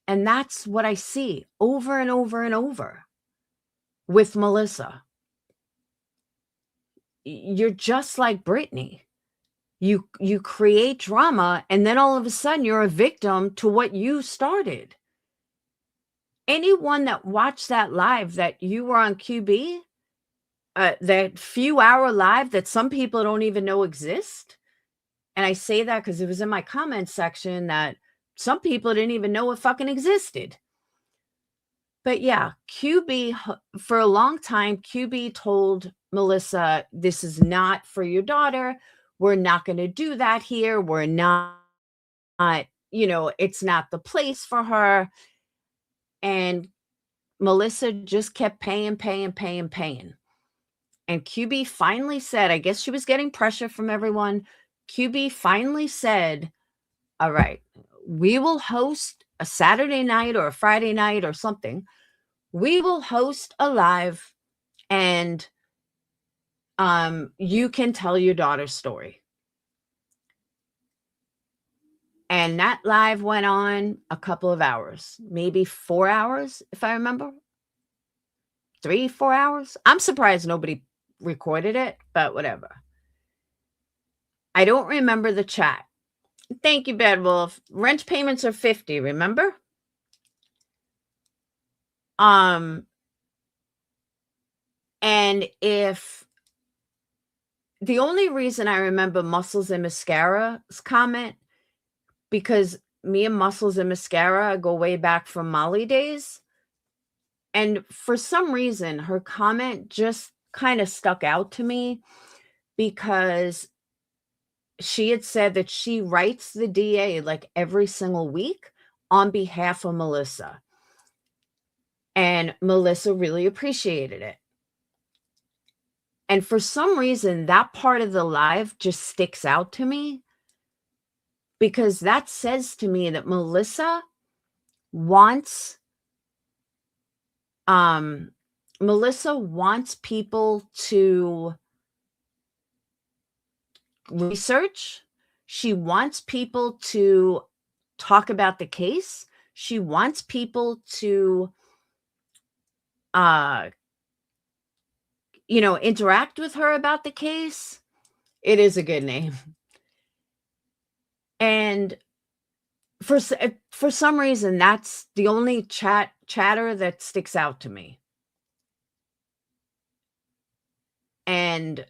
And that's what I see over and over and over with Melissa. You're just like Britney. You create drama and then all of a sudden you're a victim to what you started. Anyone that watched that live that you were on QB, that few hour live that some people don't even know exist. And I say that because it was in my comment section that some people didn't even know it fucking existed. But yeah, QB, for a long time, QB told Melissa, this is not for your daughter. We're not going to do that here. We're not, it's not the place for her. And Melissa just kept paying. And QB finally said, I guess she was getting pressure from everyone. QB finally said, all right, we will host a Saturday night or a Friday night or something. We will host a live and you can tell your daughter's story. And that live went on a couple of hours, maybe 4 hours, if I remember. 3-4 hours. I'm surprised nobody recorded it, but whatever. I don't remember the chat. Thank you, Bad Wolf. Rent payments are 50, remember? And if the only reason I remember Muscles and Mascara's comment, because me and Muscles and Mascara go way back from Molly days. And for some reason, her comment just kind of stuck out to me because she had said that she writes the DA like every single week on behalf of Melissa. And Melissa really appreciated it. And for some reason, that part of the live just sticks out to me, because that says to me that Melissa wants people to research. She wants people to talk about the case. She wants people to interact with her about the case. It is a good name. And for some reason, that's the only chatter that sticks out to me. And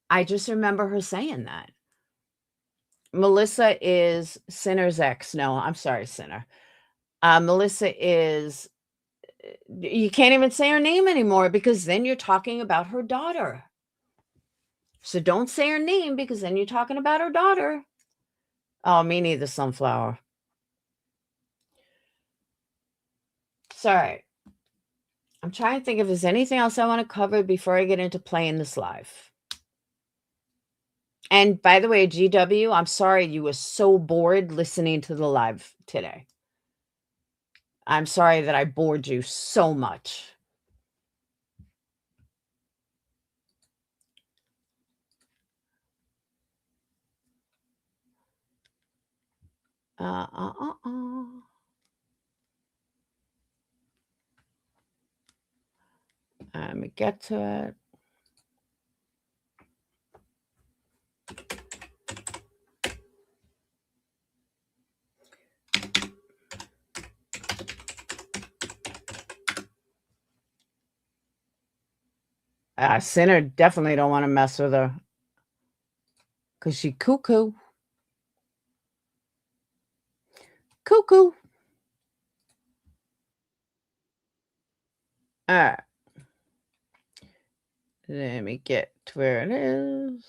I just remember her saying that. Melissa is Sinner's ex. No, I'm sorry, Sinner. Melissa is, you can't even say her name anymore, because then you're talking about her daughter. So don't say her name, because then you're talking about her daughter. Oh, me neither, Sunflower. Sorry. I'm trying to think if there's anything else I want to cover before I get into playing this live. And by the way, GW, I'm sorry you were so bored listening to the live today. I'm sorry that I bored you so much. Let me get to it. Sinner definitely don't want to mess with her, because she cuckoo. Cuckoo. All right. Let me get to where it is.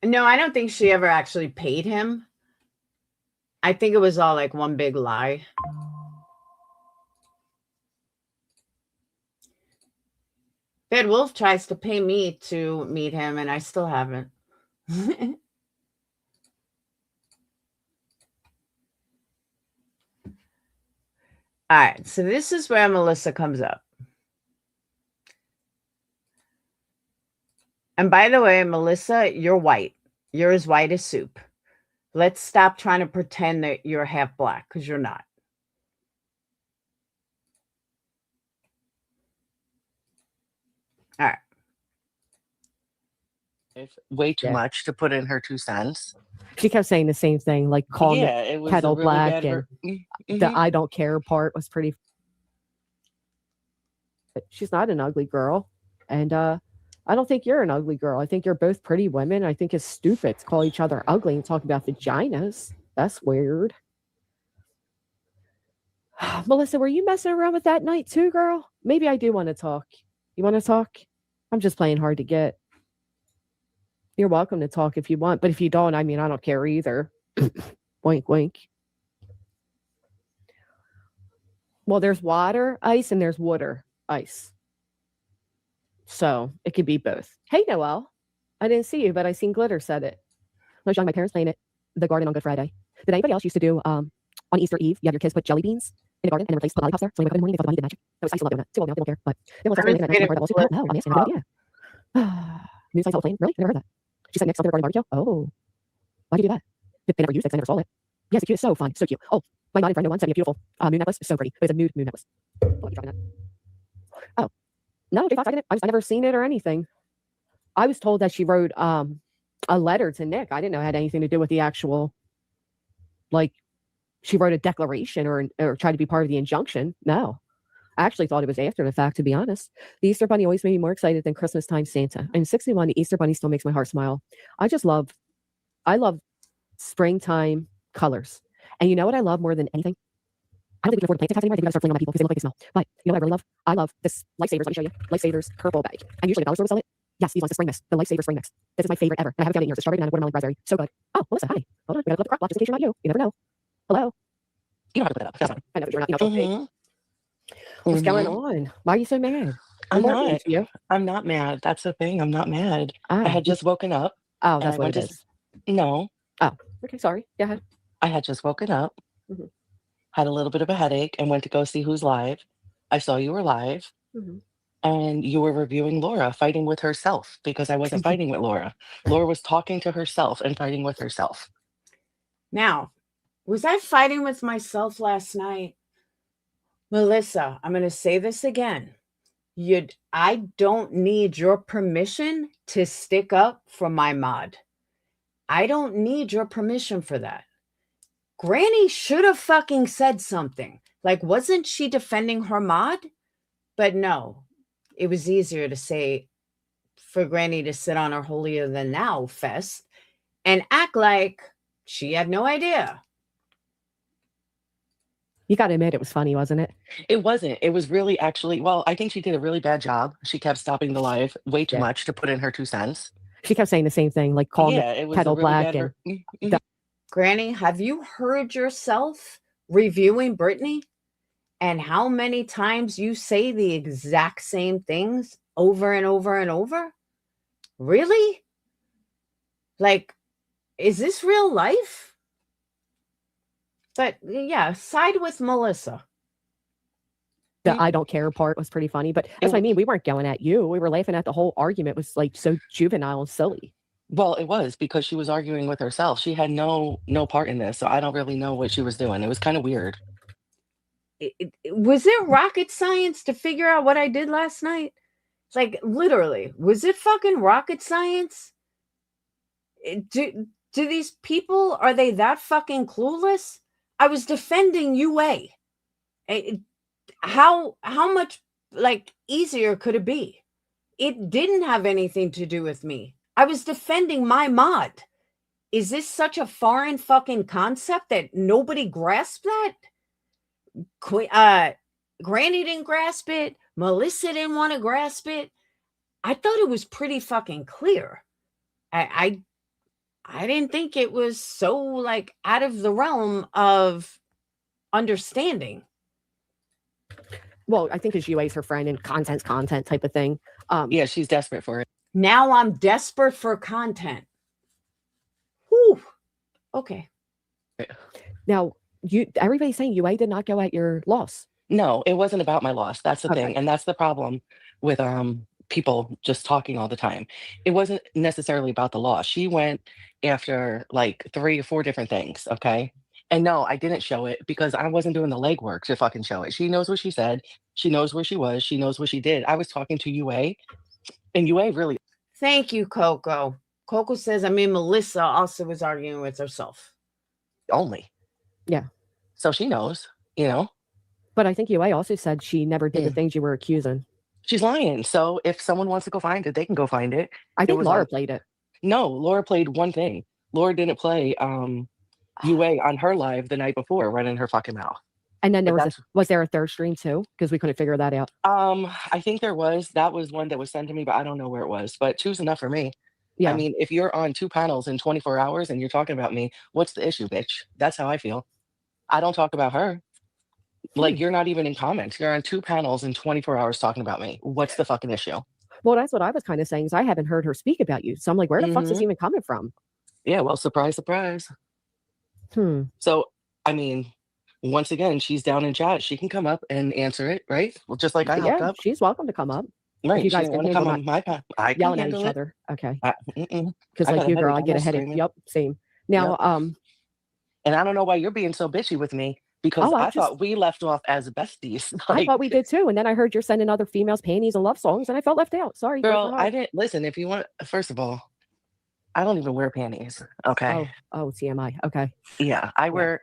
No, I don't think she ever actually paid him. I think it was all like one big lie. Bad Wolf tries to pay me to meet him, and I still haven't. All right, so this is where Melissa comes up. And by the way, Melissa, you're white. You're as white as soup. Let's stop trying to pretend that you're half black, because you're not. All right. It's way too much to put in her 2 cents. She kept saying the same thing, like calling It was kettle a really black, bad and the I don't care part was pretty. She's not an ugly girl, and I don't think you're an ugly girl. I think you're both pretty women. I think it's stupid to call each other ugly and talk about vaginas. That's weird. Melissa, were you messing around with that night too, girl? Maybe I do want to talk. You want to talk? I'm just playing hard to get. You're welcome to talk if you want, but if you don't, I mean, I don't care either. Wink, wink. Well, there's water ice and there's water ice. So it could be both. Hey, Noelle. I didn't see you, but I seen Glitter said it. When I was young, my parents playing it, the garden on Good Friday. Did anybody else used to do on Easter Eve, you have your kids put jelly beans in the garden and replace put lollipops there? So when they wake up in the morning, they thought the bunny did magic. That was, I used to love doing that. Too old now, they don't care. But they will start looking at that also. No, I'm asking a good idea. Moon size plane? Really? Never heard that. She said next something regarding barbecue. Oh. Why'd you do that? They never used it, I never sold it. Yes, it's cute. It's so fun. So cute. Oh, my modern friend, no one sent me a beautiful moon necklace. It's so pretty. It was a nude moon necklace. Oh, oh. No, J Fox, I never seen it or anything. I was told that she wrote a letter to Nick. I didn't know it had anything to do with the actual, like, she wrote a declaration or tried to be part of the injunction. No. I actually thought it was after the fact, to be honest. The Easter Bunny always made me more excited than Christmas time Santa. I'm 61. The Easter Bunny still makes my heart smile. I love springtime colors. And you know what I love more than anything? I don't think we can afford to plant anymore. I think we gotta start flinging them at people because they look like they smell. But you know what I really love? I love this Lifesavers. Let me show you. Lifesavers purple bag. And usually the dollar store will sell it. Yes, these ones, the spring mix. The Lifesaver spring mix. This is my favorite ever. And I haven't found it in years. The strawberry banana, watermelon, raspberry. So good. Oh, Melissa, hi. Hold on. We gotta look up the crop block just in case you're not you. You never know. Hello. You don't have to put it up. That's fine. I know, but you're not, you know, what's going on? Why are you so mad? I'm more not. into you. I'm not mad. That's the thing. I'm not mad. I Oh, had just woken up. oh, and that's I what went it to is. No, Okay, sorry. Go ahead. I had just woken up, Mhm. had a little bit of a headache, and went to go see who's live. I saw you were live, Mhm. and you were reviewing Laura fighting with herself because I wasn't fighting with Laura. Laura was talking to herself and fighting with herself. Now, was I fighting with myself last night? Melissa, I'm going to say this again. I don't need your permission to stick up for my mod. I don't need your permission for that. Granny should have fucking said something. Like, wasn't she defending her mod? But no, it was easier to say for Granny to sit on her holier than thou fest and act like she had no idea. You got to admit, it was funny, wasn't it? It wasn't. It was really actually, well, I think she did a really bad job. She kept stopping the live way too Yeah. much to put in her 2 cents. She kept saying the same thing, like calling Yeah, the it was a kettle really black. bad. And Granny, have you heard yourself reviewing Brittany and how many times you say the exact same things over and over and over? Really? Like, is this real life? But yeah, side with Melissa. the I don't care part was pretty funny. But that's what I mean. We weren't going at you. We were laughing at the whole argument. It was like so juvenile and silly. Well, it was because she was arguing with herself. She had no part in this, so I don't really know what she was doing. It was kind of weird. Was it rocket science to figure out what I did last night? Like, literally, was it fucking rocket science? Do these people, are they that fucking clueless? I was defending UA. How much like easier could it be? It didn't have anything to do with me. I was defending my mod. Is this such a foreign fucking concept that nobody grasped that? Granny didn't grasp it. Melissa didn't want to grasp it. I thought it was pretty fucking clear. I didn't think it was so like out of the realm of understanding. Well, I think because UA's her friend and content's content type of thing. Yeah, she's desperate for it. Now I'm desperate for content. Whew. Okay. Now everybody's saying UA did not go at your loss. No, it wasn't about my loss. That's the Okay. thing, and that's the problem with people just talking all the time. It wasn't necessarily about the loss. She went after like 3 or 4 different things. Okay. And no, I didn't show it because I wasn't doing the legwork to fucking show it. She knows what she said. She knows where she was. She knows what she did. I was talking to UA, and UA really Thank you, Coco. Coco says, I mean, Melissa also was arguing with herself. only. Yeah. So she knows, you know. But I think UA also said she never did the things you were accusing. She's lying. So if someone wants to go find it, they can go find it. I think was Laura like- played it. No, Laura played one thing. Laura didn't play UA on her live the night before, running her fucking mouth. And then But was there a third stream too? Because we couldn't figure that out. I think there was. That was one that was sent to me, but I don't know where it was. But 2's enough for me. Yeah. I mean, if you're on 2 panels in 24 hours and you're talking about me, what's the issue, bitch? That's how I feel. I don't talk about her. Like, you're not even in comments. You're on 2 panels in 24 hours talking about me. What's the fucking issue? Well, that's what I was kind of saying is I haven't heard her speak about you. So I'm like, where the fuck's this even coming from? Yeah, well, surprise, surprise. So, I mean, once again, she's down in chat. She can come up and answer it, right? Well, just like I hopped Yeah, up. she's welcome to come up. Right. you She guys didn't can want to come handle on my path. I can Yelling at handle each it. other. Okay. I Because got like a you, girl, headache. I I'm get a not headache. screaming. Yep, same. Now, And I don't know why you're being so bitchy with me because I thought we left off as besties. I thought we did too. And then I heard you're sending other females panties and love songs, and I felt left out. Sorry. girl, I didn't listen. If you want, first of all, I don't even wear panties. Okay. Oh, TMI. Okay. Yeah, I wear.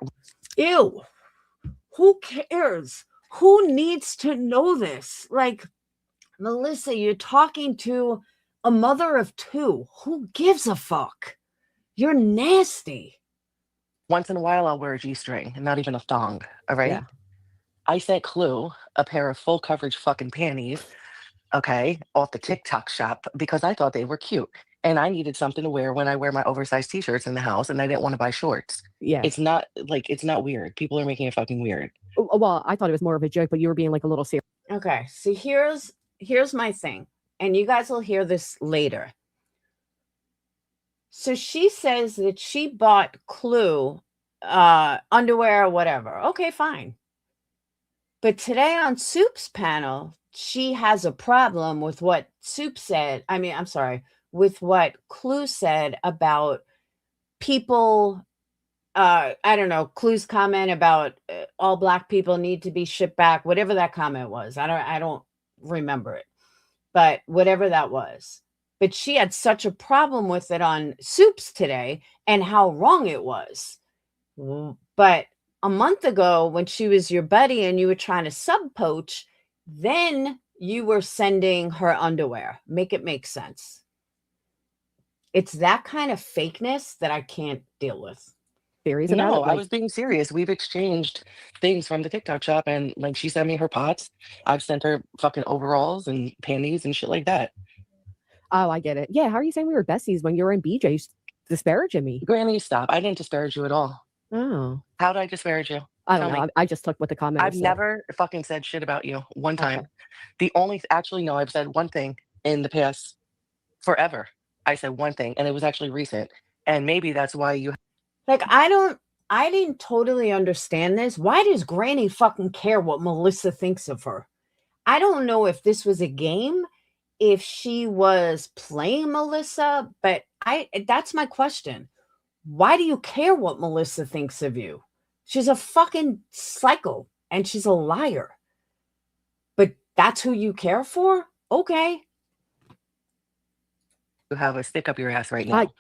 Ew. Who cares Who needs to know this? Like, Melissa, you're talking to a mother of 2. Who gives a fuck? You're nasty. Once in a while, I'll wear a G-string and not even a thong. All right. Yeah. I sent Clue a pair of full coverage fucking panties, okay, off the TikTok shop because I thought they were cute. And I needed something to wear when I wear my oversized t-shirts in the house and I didn't want to buy shorts. Yeah. It's not weird. People are making it fucking weird. Well, I thought it was more of a joke, but you were being like a little serious. Okay, so here's my thing, and you guys will hear this later. So she says that she bought Clue underwear or whatever. Okay, fine. But today on Soup's panel, she has a problem with what Soup said. I mean, I'm sorry, with what Clue said about people. I don't know, Clue's comment about all Black people need to be shipped back, whatever that comment was. I don't remember it, but whatever that was. But she had such a problem with it on Soups today and how wrong it was. But a month ago, when she was your buddy and you were trying to sub poach, then you were sending her underwear. Make it make sense. It's that kind of fakeness that I can't deal with. Theories about No, it. I was being serious. We've exchanged things from the TikTok shop and like she sent me her pots. I've sent her fucking overalls and panties and shit like that. Oh, I get it. Yeah, how are you saying we were besties when you were in BJ's disparaging me? Granny, stop. I didn't disparage you at all. Oh. How did I disparage you? I don't Tell know. me. I just took what the comment I've said. never fucking said shit about you one time. Okay. The only actually no, I've said one thing in the past forever. I said one thing and it was actually recent. And maybe that's why you Like, I didn't totally understand this. Why does Granny fucking care what Melissa thinks of her? I don't know if this was a game, if she was playing Melissa, but that's my question. Why do you care what Melissa thinks of you? She's a fucking psycho and she's a liar. But that's who you care for? Okay. have a stick up your ass right now.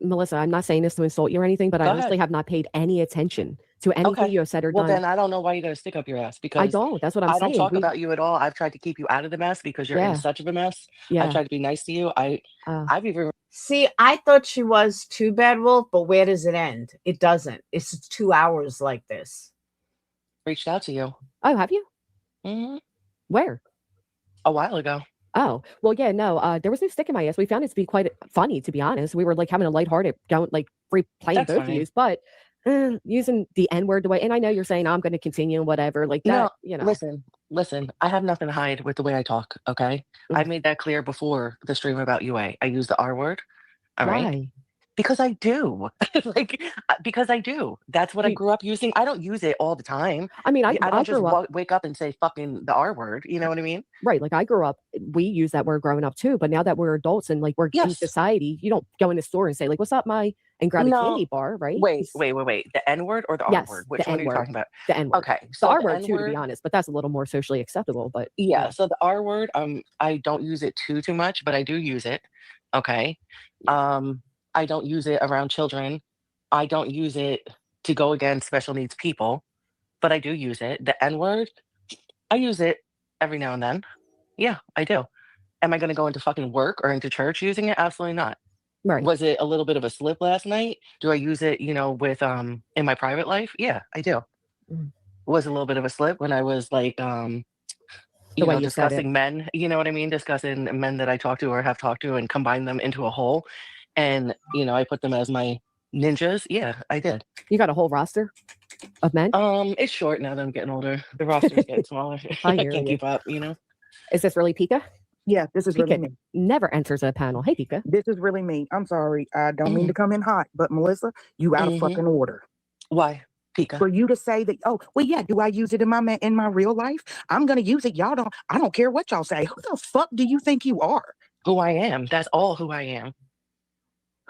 Melissa, I'm not saying this to insult you or anything, but I Go honestly ahead. have not paid any attention to anything Okay. you have said or Well, done. then I don't know why you got to stick up your ass I because don't. That's what I'm I saying. don't talk about you at all. I've tried to keep you out of the mess because you're Yeah. in such of a mess. Yeah. I've tried to be nice to you. I've even See, I thought she was too bad, Wolf, but where does it end? It doesn't. It's 2 hours like this. reached out to you Oh, have you? hmm Where? a while ago. Oh, well, yeah, no, there was no stick in my ass. We found it to be quite funny, to be honest. We were like having a lighthearted, replaying That's both of fine. yous, but using the N word the way, and I know you're saying I'm going to continue and whatever, like that, Listen, I have nothing to hide with the way I talk, okay? I made that clear before the stream about UA. I use the R word, all right? Why? Because I do. Because I do. That's what I grew up using. I don't use it all the time. I mean, I don't just grew up, wake up and say fucking the R word. You know what I mean? right, like I grew up, we use that word growing up too, but now that we're adults and like we're in Yes. society, you don't go in the store and say like, what's up, and grab a No. candy bar, right? Wait. The N word or the R Yes, word? the Which one are you N-word. talking about? The N word. Okay. The So R the word too, to N-word, be honest, but that's a little more socially acceptable, but yeah. So the R word, I don't use it too much, but I do use it. Okay. I don't use it around children. I don't use it to go against special needs people, but I do use it. The N word, I use it every now and then. Yeah, I do. Am I going to go into fucking work or into church using it? Absolutely not. right. Was it a little bit of a slip last night? Do I use it, with in my private life? Yeah, I do. Mm. Was a little bit of a slip when I was like The way you said it. discussing men, you know what I mean? Discussing men that I talk to or have talked to and combine them into a whole. And, I put them as my ninjas. Yeah, I did. You got a whole roster of men? It's short now that I'm getting older. The roster's getting smaller. I I hear can't you. keep up, Is this really Pika? Yeah, this is really Pika me. never enters a panel. Hey, Pika. This is really me. I'm sorry. I don't mean to come in hot, but Melissa, you out of fucking order. Why? Pika. For you to say that, oh, well, yeah, do I use it in my real life? I'm gonna use it. I don't care what y'all say. Who the fuck do you think you are? Who I am. That's all who I am.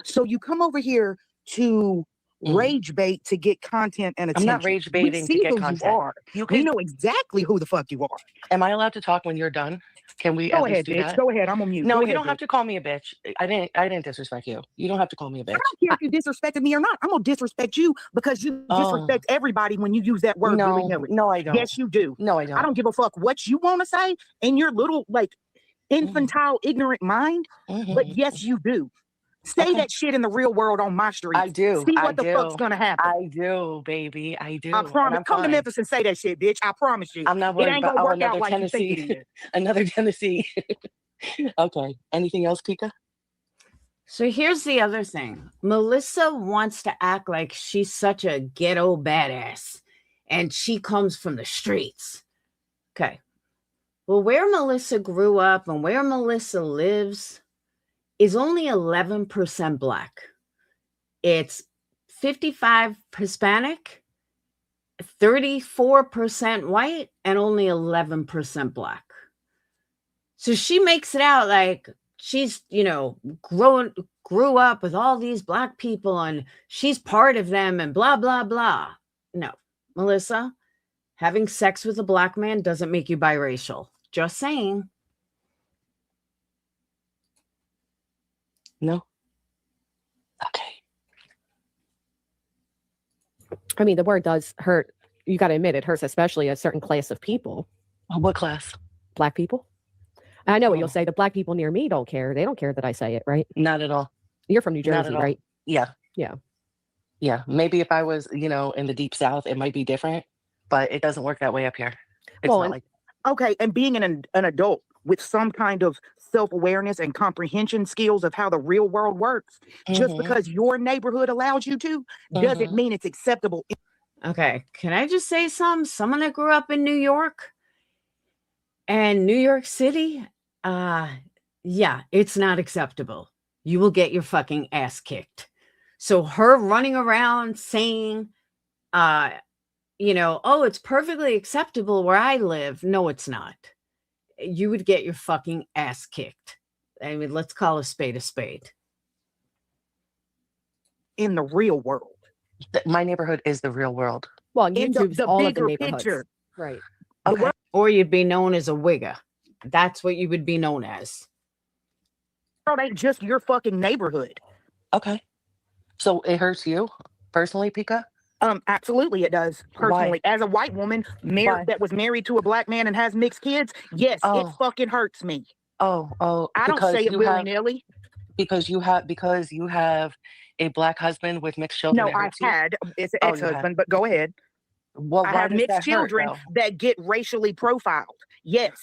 So you come over here to rage bait to get content and I'm attention. not rage baiting we see to get who content. you are. We know exactly who the fuck you are. Am I allowed to talk when you're done? Can we Go at least ahead, do bitch. that? Go ahead. I'm on mute. No, Go you ahead, don't have bitch. to call me a bitch. I didn't disrespect you. You don't have to call me a I bitch. don't care if you disrespected me or not. I'm gonna disrespect you because you Oh, disrespect everybody when you use that word no, willy-nilly. no, I don't. Yes, you do. No, I I don't. don't give a fuck what you want to say in your little like Mhm, infantile, ignorant mind, but mhm. yes, you do. Say Okay. that shit in the real world on my I streets. do. See I what the fuck's do. gonna happen. I do, baby. I I do. And promise. I'm Come to fine. Memphis and say that shit, bitch. I promise you. I'm not It worried ain't about gonna work out another like you think it Tennessee. is. Another Tennessee. Okay. Anything else, Pika? So here's the other thing. Melissa wants to act like she's such a ghetto badass and she comes from the streets. Okay. Well, where Melissa grew up and where Melissa lives is only 11% Black. It's 55 Hispanic, 34% white, and only 11% Black. So she makes it out like she's, grew up with all these Black people and she's part of them and blah, blah, blah. No, Melissa, having sex with a Black man doesn't make you biracial. Just saying. No? Okay. I mean, the word does hurt. You got to admit it hurts, especially a certain class of people, What class? Black people. And I know what you'll Oh, say. The Black people near me don't care. They don't care that I say it, right? not at all. You're from New Not at Jersey, all. right? Yeah. Yeah. Yeah. Maybe if I was, in the deep south, it might be different, but it doesn't work that way up here. It's Well, not and like Okay, and being an adult with some kind of self-awareness and comprehension skills of how the real world works, just hmm because your neighborhood allows you to, doesn't hmm mean it's acceptable. Okay, can I just say something? Someone that grew up in New York and New York City, yeah, it's not acceptable. You will get your fucking ass kicked. So her running around saying, oh, it's perfectly acceptable where I live. No, it's not. You would get your fucking ass kicked. I mean, let's call a spade a spade. In the real world. My neighborhood is the real world. well, In YouTube's the all of the bigger neighborhoods. picture. Right. The Okay. Or you'd be known as a wigger. That's what you would be known as. world ain't just your fucking neighborhood. Okay. So it hurts you personally, Pika? Absolutely it does. Why? Personally, as a white woman Why? that was married to a Black man and has mixed kids, yes, it Oh, fucking hurts me. oh, I don't say because it you have willy-nilly. because you have a Black husband with mixed children, No, it I hurts you? had, it's an Oh, you have. ex-husband, but go ahead. Well, I why have does mixed that hurt children though? that get racially profiled. Yes,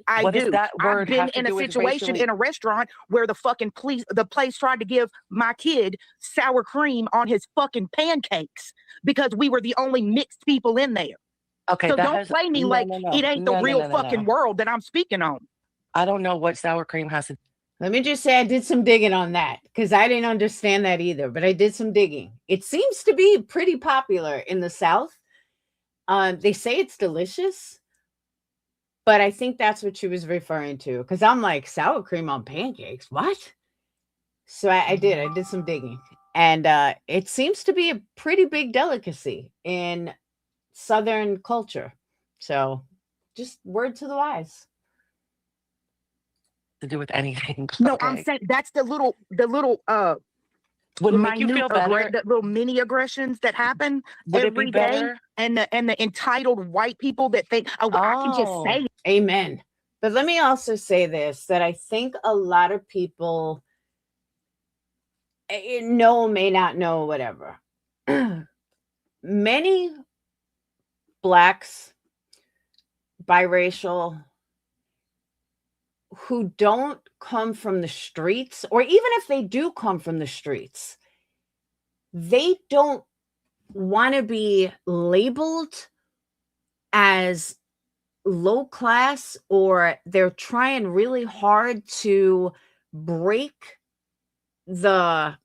I What does do. that I've word been have to in a do with situation racially? in a restaurant where the place tried to give my kid sour cream on his fucking pancakes because we were the only mixed people in there. Okay, So that don't has play me no, like no, no, it ain't the no, no, real no, no, fucking no. world that I'm speaking on. I don't know what sour cream has to. Let me just say I did some digging on that because I didn't understand that either, but I did some digging. It seems to be pretty popular in the South. They say it's delicious, but I think that's what she was referring to because I'm like, sour cream on pancakes? What? So I did some digging. And it seems to be a pretty big delicacy in Southern culture. So just word to the wise. To do with anything. No, I'm Okay. saying that's the little Would it make you feel better? the little mini aggressions that happen Would it be every day, better? and the entitled white people that think, oh, well, I can just Oh, say Amen. But let me also say this, that I think a lot of people know, may not know, whatever. Many Blacks, biracial, who don't come from the streets, or even if they do come from the streets, they don't want to be labeled as low class, or they're trying really hard to break the,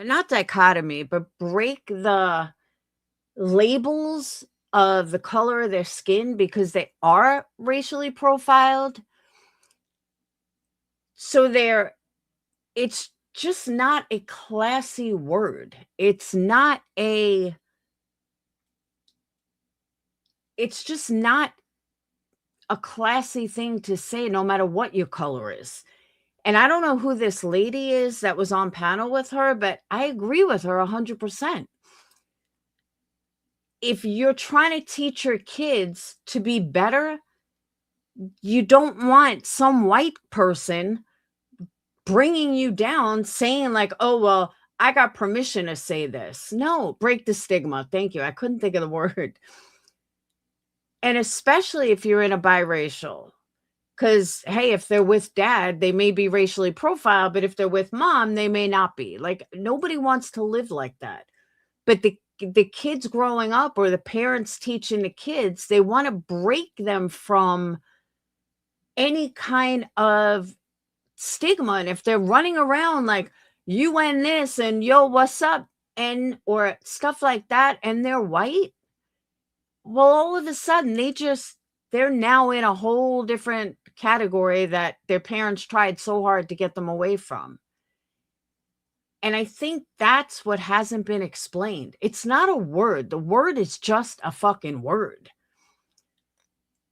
not dichotomy, but break the labels of the color of their skin because they are racially profiled. So it's just not a classy word. It's just not a classy thing to say no matter what your color is. And I don't know who this lady is that was on panel with her, but I agree with her 100%. If you're trying to teach your kids to be better, you don't want some white person bringing you down saying like, oh, well, I got permission to say this. No, break the stigma. Thank you. I couldn't think of the word. And especially if you're in a biracial, because, hey, if they're with dad, they may be racially profiled, but if they're with mom, they may not be. Like, nobody wants to live like that. But the kids growing up or the parents teaching the kids, they want to break them from any kind of stigma. And if they're running around like you and this and yo, what's up? And or stuff like that, and they're white, well, all of a sudden they're now in a whole different category that their parents tried so hard to get them away from. And I think that's what hasn't been explained. It's not a word. The word is just a fucking word.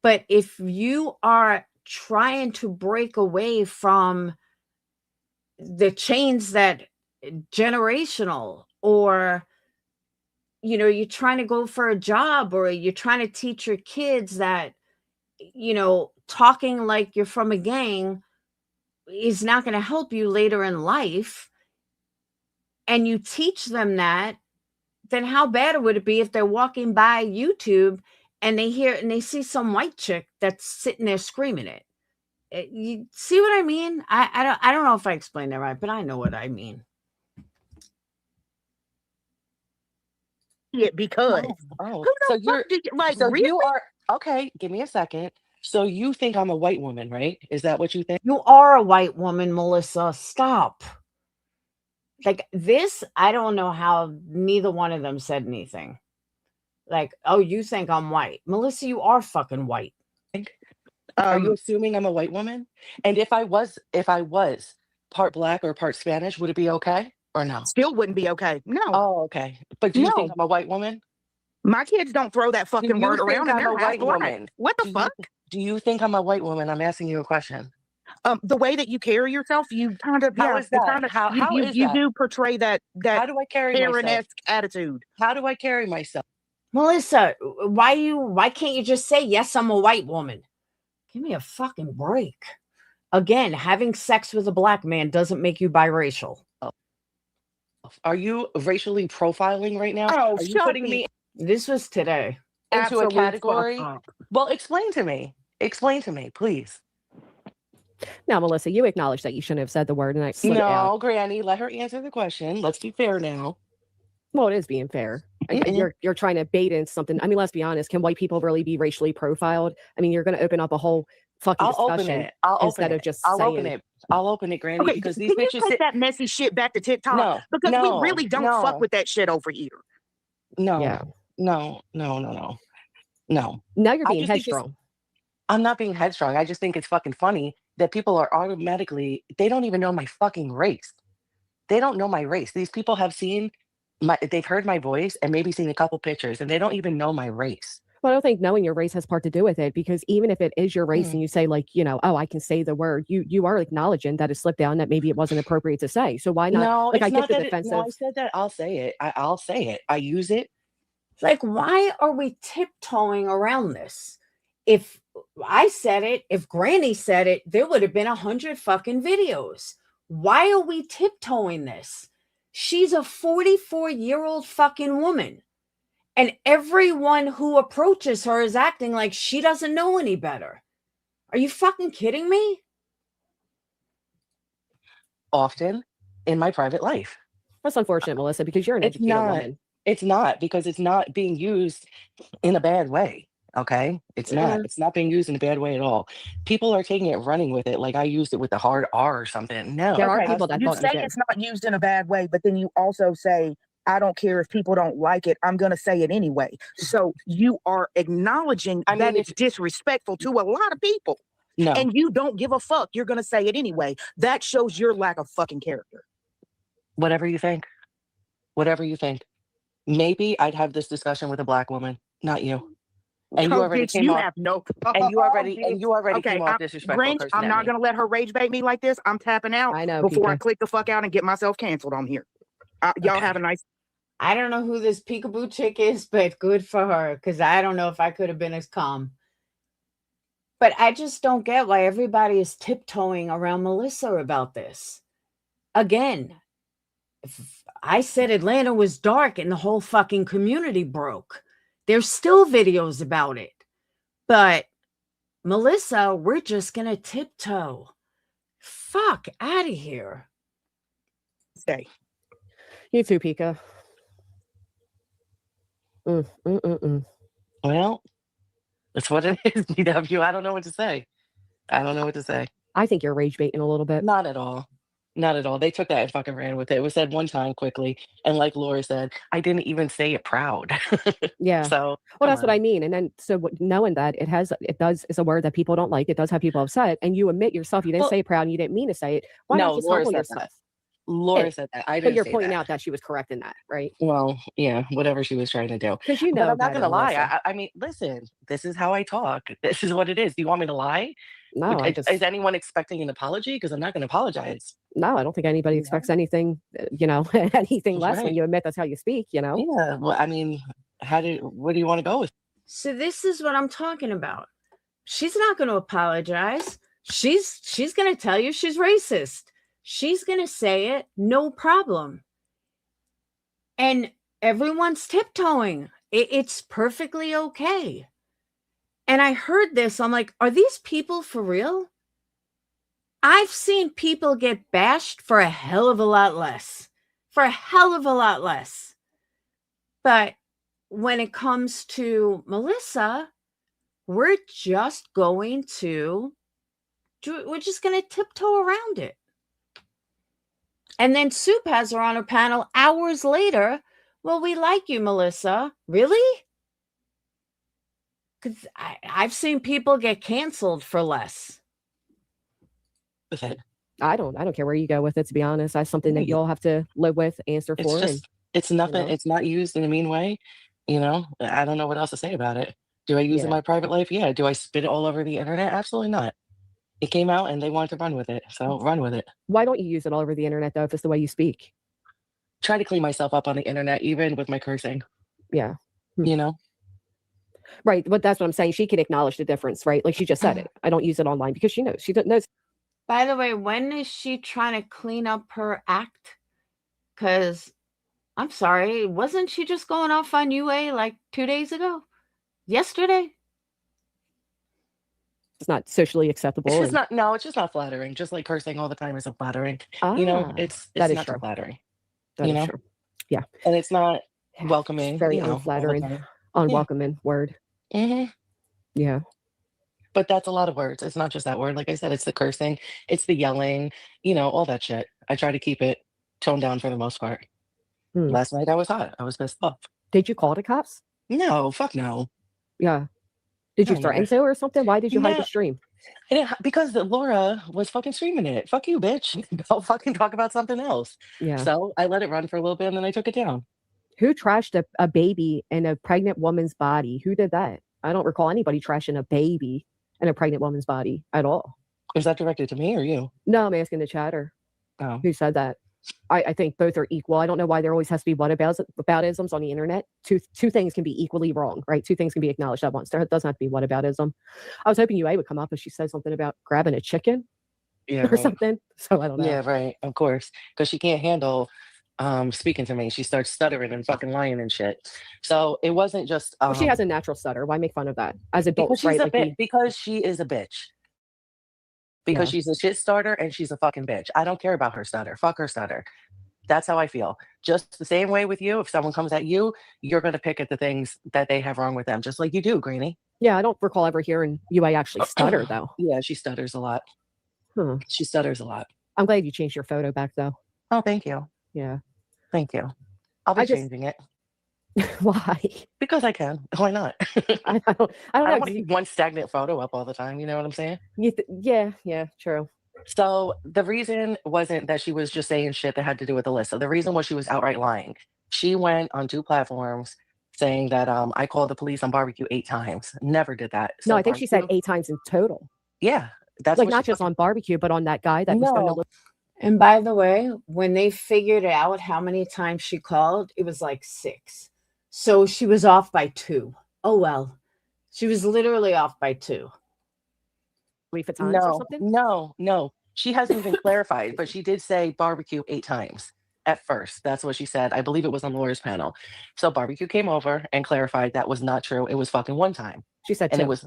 But if you are trying to break away from the chains that generational, or you're trying to go for a job, or you're trying to teach your kids that talking like you're from a gang is not going to help you later in life, and you teach them that, then how bad would it be if they're walking by YouTube and they see some white chick that's sitting there screaming it? You see what I mean? I don't know if I explained that right, but I know what I mean. Yeah, because Oh, who so the fuck do you like? so Really? you are okay. Give me a second. So you think I'm a white woman, right? Is that what you think? You are a white woman, Melissa. Stop. Like this, I don't know how neither one of them said anything. Like, oh, you think I'm white. Melissa, you are fucking white. Are you assuming I'm a white woman? And if I was part black or part Spanish, would it be okay or no? Still wouldn't be okay. No, Oh, okay. But do you think no. I'm a white woman? My kids don't throw that Do fucking you word think around, and I'm a they're half white black. woman? What the Do you fuck? do you think I'm a white woman? I'm asking you a question. The way that you carry yourself, you kind of How is it that? kind of How is you that? do portray that How do I carry myself? Karen-esque attitude. How do I carry myself? Melissa, why can't you just say, yes, I'm a white woman? Give me a fucking break. Again, having sex with a black man doesn't make you biracial. Are you racially profiling right now? Oh, Are you shut putting the me This was today. into a absolute fuck category? up. Well, explain to me. Explain to me, please. Now, Melissa, you acknowledge that you shouldn't have said the word, and I slid it out. No, Granny, let her answer the question. Let's be fair now. Well, it is being fair. Mm-mm. You're trying to bait in something. I mean, let's be honest. Can white people really be racially profiled? I mean, you're going to open up a whole fucking I'll open discussion it. I'll open instead of it. just I'll open saying, it. I'll open it, Granny, Okay, because can these you bitches take sit. that messy shit back to TikTok? No, Because we really don't fuck no, with that shit over here. yeah. no. No. Now you're I being just think it's. headstrong. I'm not being headstrong. I just think it's fucking funny that people are automatically. They don't even know my fucking race. They don't know my race. These people have seen they've heard my voice and maybe seen a couple pictures, and they don't even know my race. Well, I don't think knowing your race has part to do with it, because even if it is your race Mm. and you say like, oh, I can say the word, you are acknowledging that it slipped down, that maybe it wasn't appropriate to say. So why not? No, Like, it's I get not the that. defensive. No, I said that. I'll say it. I'll say it. I use it. Like, why are we tiptoeing around this? If I said it, if Granny said it, there would have been 100 fucking videos. Why are we tiptoeing this? She's a 44-year-old fucking woman. And everyone who approaches her is acting like she doesn't know any better. Are you fucking kidding me? Often in my private life. That's unfortunate, Melissa, because you're an It's educated not. woman. It's not, because it's not being used in a bad way. Okay? It's not. It's not being used in a bad way at all. People are taking it, running with it like I used it with the hard R or something. No. There are Okay, people that you thought you say did. it's not used in a bad way, but then you also say, I don't care if people don't like it, I'm going to say it anyway. So you are acknowledging I that mean, it's disrespectful to a lot of people, no. and you don't give a fuck. You're going to say it anyway. That shows your lack of fucking character. Whatever you think. Whatever you think. Maybe I'd have this discussion with a black woman, not you. And you Oh, already bitch, came you off have no. and you already Bitch. came off disrespectful Grinch, cursing I'm at not me. gonna let her rage bait me like this. I'm tapping out I know, before I Pika. click the fuck out and get myself canceled on here. Y'all Okay. have a nice. I don't know who this peekaboo chick is, but good for her, because I don't know if I could have been as calm. But I just don't get why everybody is tiptoeing around Melissa about this. Again, if I said Atlanta was dark and the whole fucking community broke. There's still videos about it. But Melissa, we're just going to tiptoe. Fuck out of here. Day. You too, Pika. Well, that's what it is, DW. I don't know what to say. I don't know what to say. I think you're rage baiting a little bit. Not at all. Not at all. They took that and fucking ran with it. It was said one time quickly. And like Laura said, I didn't even say it proud. Yeah. So, Well, come that's what on. I mean. And then, so knowing that it's a word that people don't like, it does have people upset, and you admit yourself, you didn't Well, say it proud and you didn't mean to say it. Why no, not just Laura humble said yourself? that. Laura Hey, said that. I but didn't you're say pointing that. out that she was correct in that, right? Well, yeah, whatever she was trying to do. Because you But know I'm not better, gonna lie. Melissa. I mean, listen, this is how I talk. This is what it is. Do you want me to lie? No, Is anyone expecting an apology? Because I'm not gonna apologize. no, I don't think anybody You know? expects anything, anything less when Right. you admit that's how you speak, Yeah. Well, I mean, what do you want to go with? So this is what I'm talking about. She's not going to apologize. She's going to tell you she's racist. She's going to say it, no problem. And everyone's tiptoeing. It's perfectly okay. And I heard this. I'm like, are these people for real? I've seen people get bashed for a hell of a lot less. For a hell of a lot less. But when it comes to Melissa, we're just going to tiptoe around it. And then Soup has her on her panel hours later. Well, we like you, Melissa. Really? Because I've seen people get canceled for less. With it? I don't care where you go with it, to be honest. That's something that Right. you'll have to live with, answer It's for. just, it's nothing. know. It's not used in a mean way. I don't know what else to say about it. Do I use it in Yeah. my private life? Yeah. Do I spit it all over the internet? Absolutely not. It came out and they wanted to run with it. So run with it. Why don't you use it all over the internet, though, if it's the way you speak? Try to clean myself up on the internet, even with my cursing, Yeah. you know? Right. But that's what I'm saying. She can acknowledge the difference, right? Like she just said it. I don't use it online because she knows. She knows. By the way, when is she trying to clean up her act? Because I'm sorry, wasn't she just going off on UA like 2 days ago? Yesterday? It's not socially acceptable. It's just not, no, it's just not flattering. Just like cursing all the time isn't flattering. It's that is not true. flattering. That is true. Yeah. And it's not It's welcoming, very all the unflattering, time. unwelcoming word. hmm Yeah. But that's a lot of words. It's not just that word. Like I said, it's the cursing, it's the yelling, all that shit. I try to keep it toned down for the most part. Last night I was hot. I was pissed off. Did you call the cops? No, fuck no. Yeah. Did you No, threaten never. to or something? Why did you hide No. the stream? Because Laura was fucking streaming it. Fuck you, bitch. Go fucking talk about something else. Yeah. So I let it run for a little bit and then I took it down. Who trashed a baby in a pregnant woman's body? Who did that? I don't recall anybody trashing a baby in a pregnant woman's body at all. Was that directed to me or you? No, I'm asking the chatter. Oh. Who said that? I think both are equal. I don't know why there always has to be whataboutisms on the internet. Two things can be equally wrong, right? Two things can be acknowledged at once. There doesn't have to be whataboutism. I was hoping UA would come up if she said something about grabbing a chicken or something. So I don't know. Yeah, right. Of course. Because she can't handle speaking to me. She starts stuttering and fucking lying and shit. So it wasn't just Well, she has a natural stutter. Why make fun of that? As adults, because she's right? because she is a bitch. Because she's a shit starter and she's a fucking bitch. I don't care about her stutter. Fuck her stutter. That's how I feel. Just the same way with you. If someone comes at you, you're going to pick at the things that they have wrong with them, just like you do, Greenie. Yeah, I don't recall ever hearing UA actually stutter, though. Yeah, she stutters a lot. She stutters a lot. I'm glad you changed your photo back, though. Oh, thank you. Yeah. Thank you. I'll be changing it. Why? Because I can. Why not? I don't know. I don't want to keep one stagnant photo up all the time. You know what I'm saying? Yeah, true. So the reason wasn't that she was just saying shit that had to do with Alyssa. The reason was she was outright lying. She went on 2 platforms saying that I called the police on barbecue 8 times. Never did that. No, So I think she said barbecue, 8 times in total. yeah, that's Like what not she just on barbecue, but on that guy that was going to No, look. And by the way, when they figured out how many times she called, it was like 6. So she was off by 2. Oh, well. She was literally off by 2. 3 times or no, something. no. She hasn't even clarified, but she did say barbecue 8 times at first. That's what she said. I believe it was on Laura's panel. So barbecue came over and clarified that was not true. It was fucking 1 time. She said And it 2. was,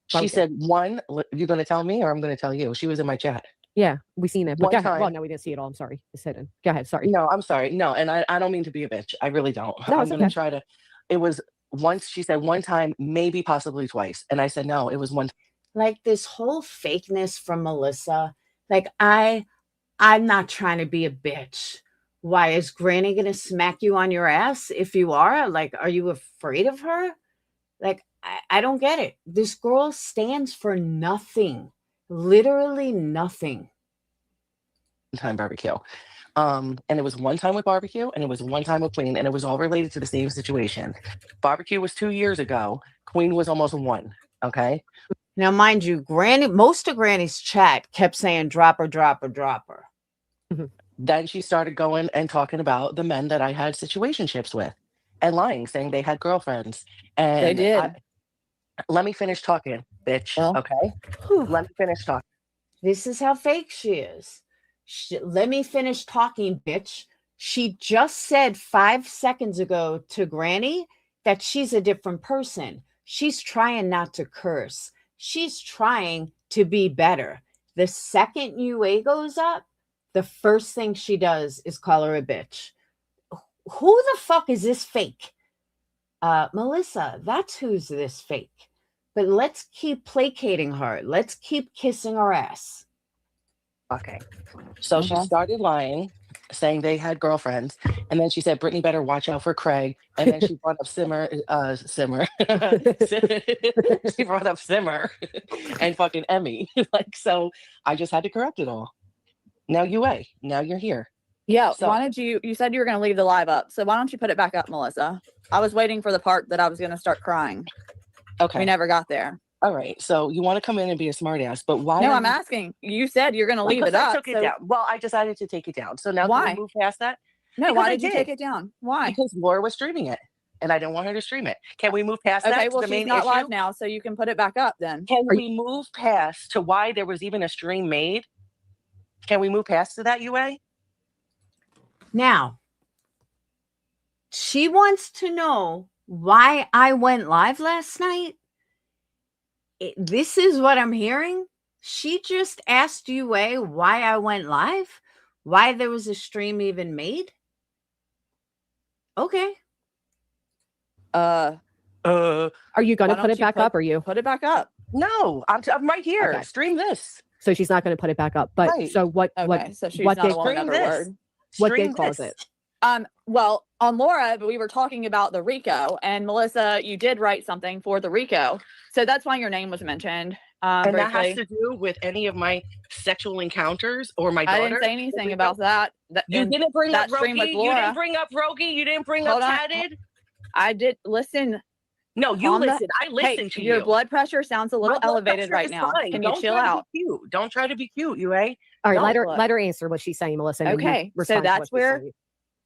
she Barbecue. said 1. You're going to tell me or I'm going to tell you? She was in my chat. Yeah, we seen it. But 1 go ahead. Well, time. no, we didn't see it all. I'm sorry. It's hidden. Go ahead. Sorry. No, I'm sorry. No, and I don't mean to be a bitch. I really don't. No, I'm it's going to okay. try to. It was once, she said 1 time, maybe possibly twice. And I said, no, it was 1 time. Like this whole fakeness from Melissa. Like I'm not trying to be a bitch. Why is Granny going to smack you on your ass if you are? Like, are you afraid of her? Like, I don't get it. This girl stands for nothing. Literally nothing. Time barbecue. And it was 1 time with barbecue and it was 1 time with Queen, and it was all related to the same situation. Barbecue was 2 years ago. Queen was almost 1. Okay. Now, mind you, Granny, most of Granny's chat kept saying drop her, drop her, drop her. Then she started going and talking about the men that I had situationships with and lying, saying they had girlfriends. And They did. let me finish talking, bitch. Well. Okay. Whew. Let me finish talking. This is how fake she is. Let me finish talking, bitch. She just said 5 seconds ago to Granny that she's a different person. She's trying not to curse. She's trying to be better. The second UA goes up, the first thing she does is call her a bitch. Who the fuck is this fake? Melissa, that's who's this fake. But let's keep placating her. Let's keep kissing her ass. Okay. So she started lying, saying they had girlfriends, and then she said Brittany better watch out for Craig, and then she brought up Simmer. She brought up Simmer and fucking Emmy. Like, so I just had to correct it all. Now UA. Now you're here. Yeah. So- Why don't you said you were going to leave the live up. So why don't you put it back up, Melissa? I was waiting for the part that I was going to start crying. Okay. We never got there. All right. So you want to come in and be a smartass, but why? No, are I'm you- asking. You said you're going to leave Because it I up. took it so- down. Well, I decided to take it down. So now Why? can we move past that? No, Because why I did you take did. it down? Why? Because Laura was streaming it, and I didn't want her to stream it. Can we move past that? Okay, to well, the she's main not issue? live now, so you can put it back up then. Can we move past to why there was even a stream made? Can we move past to that, UA? Now, she wants to know why I went live last night. This is what I'm hearing. She just asked UA why I went live, why there was a stream even made. Okay. Are you going Why to put don't it you back up? Or you? Put it back up. No, I'm right here. Okay. Stream this. So she's not going to put it back up. But Right. so what? Okay, What? so she's what not did- a woman of her Stream this. word. What Stream did cause this. it? Well, on Laura, but we were talking about the RICO, and Melissa, you did write something for the RICO, so that's why your name was mentioned. And that has briefly. to do with any of my sexual encounters or my I daughter. didn't say anything about that. You and didn't bring up that stream with Rogi. You Laura. didn't bring up Rogi. You didn't bring Hold up on. Tatted. I did listen. No, you Calm down. listen. I listen to your you. blood pressure sounds a My little blood elevated pressure right is now. fine. Can you Don't chill try to out? be cute. Don't try to be cute, UA. All right, Don't let look. her answer what she's saying, Melissa. and then you Okay, so respond to that's what she's where- saying.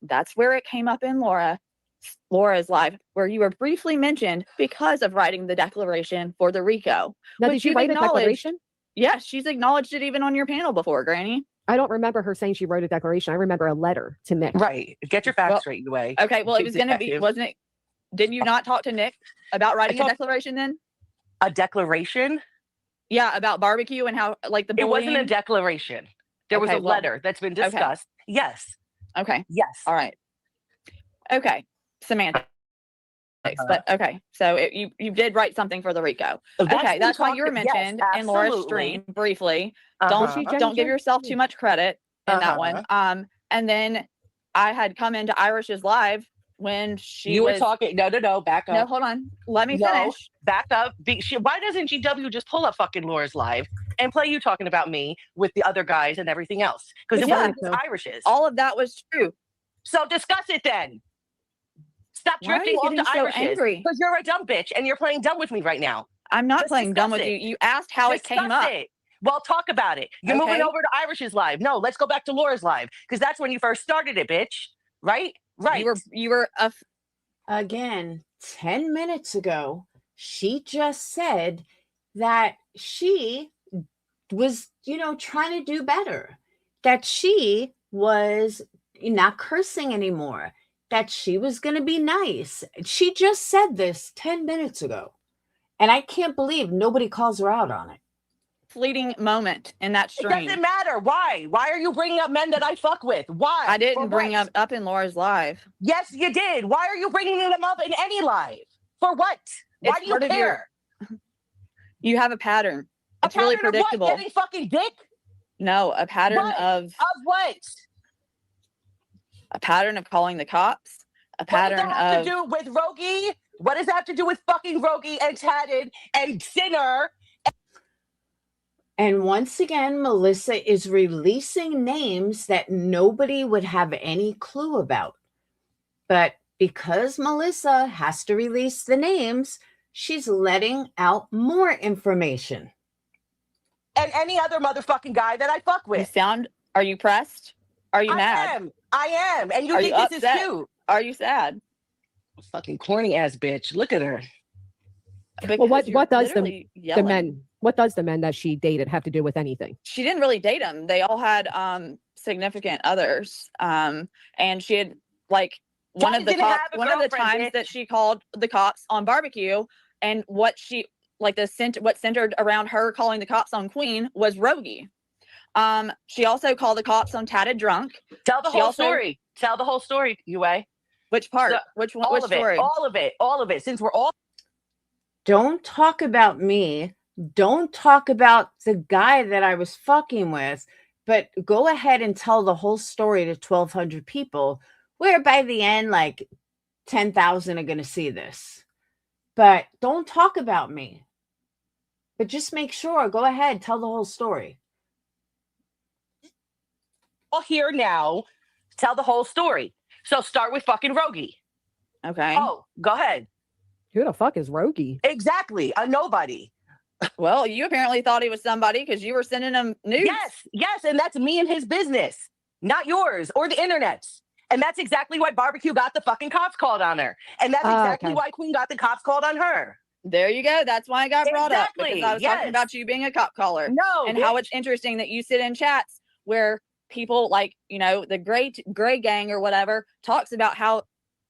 That's where it came up in Laura's live, where you were briefly mentioned because of writing the declaration for the RICO. Now, which did you you've write a acknowledged. declaration? Yes, she's acknowledged it even on your panel before, Granny. I don't remember her saying she wrote a declaration. I remember a letter to Nick. Right. Get your facts Well, straight, UA. Okay, well, it Big was going to be, detective. wasn't it? Didn't you not talk to Nick about writing a talked- declaration then? A declaration? Yeah, about barbecue and how, like, the It wasn't a bullying? declaration. There was Okay, a well- letter that's been discussed. Yes. Okay, Yes. all right. Okay, semantics. But okay, so you did write something for the RICO. Okay, that's why you were mentioned in Laura's stream briefly. Don't give yourself too much credit in that one. And then I had come into Irish's live when she You was were talking. No, back up. No, hold on. Let me No. finish. Back up. Why doesn't GW just pull up fucking Laura's live and play you talking about me with the other guys and everything else? Because it Yeah. wasn't just Irish's. All of that was true. So discuss it then. Stop Why are drifting you off getting to so Irishes. angry? Because you're a dumb bitch and you're playing dumb with me right now. I'm not Let's playing dumb with discuss you. it. You asked how it came Discuss up. it. Well, talk about it. You're moving Okay. over to Irish's live. No, let's go back to Laura's live because that's when you first started it, bitch. Right? Right. You were Again, 10 minutes ago, she just said that she was, trying to do better, that she was not cursing anymore, that she was going to be nice. She just said this 10 minutes ago. And I can't believe nobody calls her out on it. fleeting moment in that It stream. doesn't matter. Why? Why are you bringing up men that I fuck with? Why? I didn't For bring what? up in Laura's live. Yes, you did. Why are you bringing them up in any live? For what? Why It's do you part of your- care? You have a pattern. A It's really pattern of what? predictable. Getting fucking dick? No, a pattern What? of what? A pattern of calling the cops. A pattern What does that have of to do with Rogie? What does that have to do with fucking Rogie and Tatted and Sinner? And once again, Melissa is releasing names that nobody would have any clue about. But because Melissa has to release the names, she's letting out more information. And any other motherfucking guy that I fuck with. Are you pressed? Are you mad? I am. And you Are think you this upset? is cute. Are you sad? Fucking corny ass bitch. Look at her. Well, what Because does you're the literally yelling. men that she dated have to do with anything? She didn't really date them. They all had significant others. And she had like one of the times bitch. that she called the cops on barbecue, and what centered around her calling the cops on Queen was Rogie. She also called the cops on Tatted Drunk. Tell the whole story. Tell the whole story, UA. Which part? So, which one? All Which of story? it. All of it. All of it. Since we're all Don't talk about me. Don't talk about the guy that I was fucking with, but go ahead and tell the whole story to 1,200 people, where by the end, like 10,000 are going to see this. But don't talk about me. But just make sure, go ahead, tell the whole story. here now. Tell the whole story. So start with fucking Rogie. Okay. Oh, go ahead. Who the fuck is Rogie? Exactly. A nobody. Well, you apparently thought he was somebody because you were sending him news. Yes. And that's me and his business, not yours or the internet's. And that's exactly why Barbecue got the fucking cops called on her. And that's exactly why Queen got the cops called on her. There you go. That's why I got brought up. Exactly, Because I was talking about you being a cop caller. No. And how it's interesting that you sit in chats where people like, the gray gang or whatever talks about how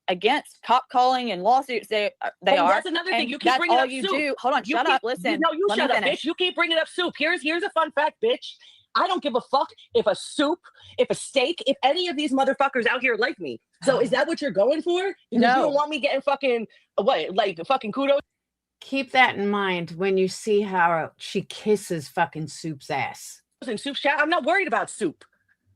against cop calling and lawsuits they are. That's another thing. You keep bringing up soup. Do. Hold on. Shut up. Listen. No, you shut up, bitch. You keep bringing up soup. Here's a fun fact, bitch. I don't give a fuck if a soup, if a steak, if any of these motherfuckers out here like me. So is that what you're going for? Because No. you don't want me getting fucking, fucking kudos? Keep that in mind when you see how she kisses fucking Soup's ass. In Soup's chat, I'm not worried about Soup.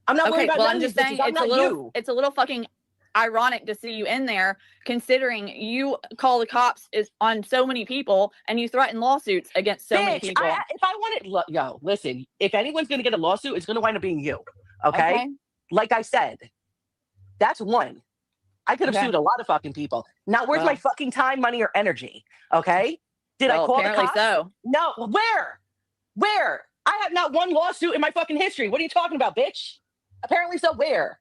I'm not worried about well, none I'm of just these saying bitches. it's a little fucking ironic to see you in there, considering you call the cops on so many people and you threaten lawsuits against so many people. If I wanted, listen, if anyone's going to get a lawsuit, it's going to wind up being you. Okay? Like I said, that's one. I could have sued a lot of fucking people. Not worth my fucking time, money, or energy. Okay? Did I call the cops? So. No. Where? I have not one lawsuit in my fucking history. What are you talking about, bitch? Apparently so. Where?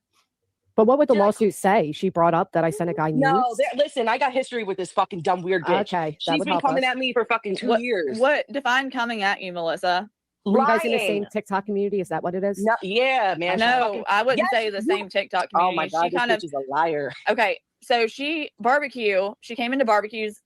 But what would the lawsuit say? She brought up that I sent a guy nudes? No, listen, I got history with this fucking dumb weird bitch. Okay, she's been coming at me for fucking 2 years. What define coming at you, Melissa? Were you guys in the same TikTok community? Is that what it is? No, yeah, man. No, I wouldn't say the same TikTok community. Oh my god, this bitch is a liar. Okay, so she came into barbecues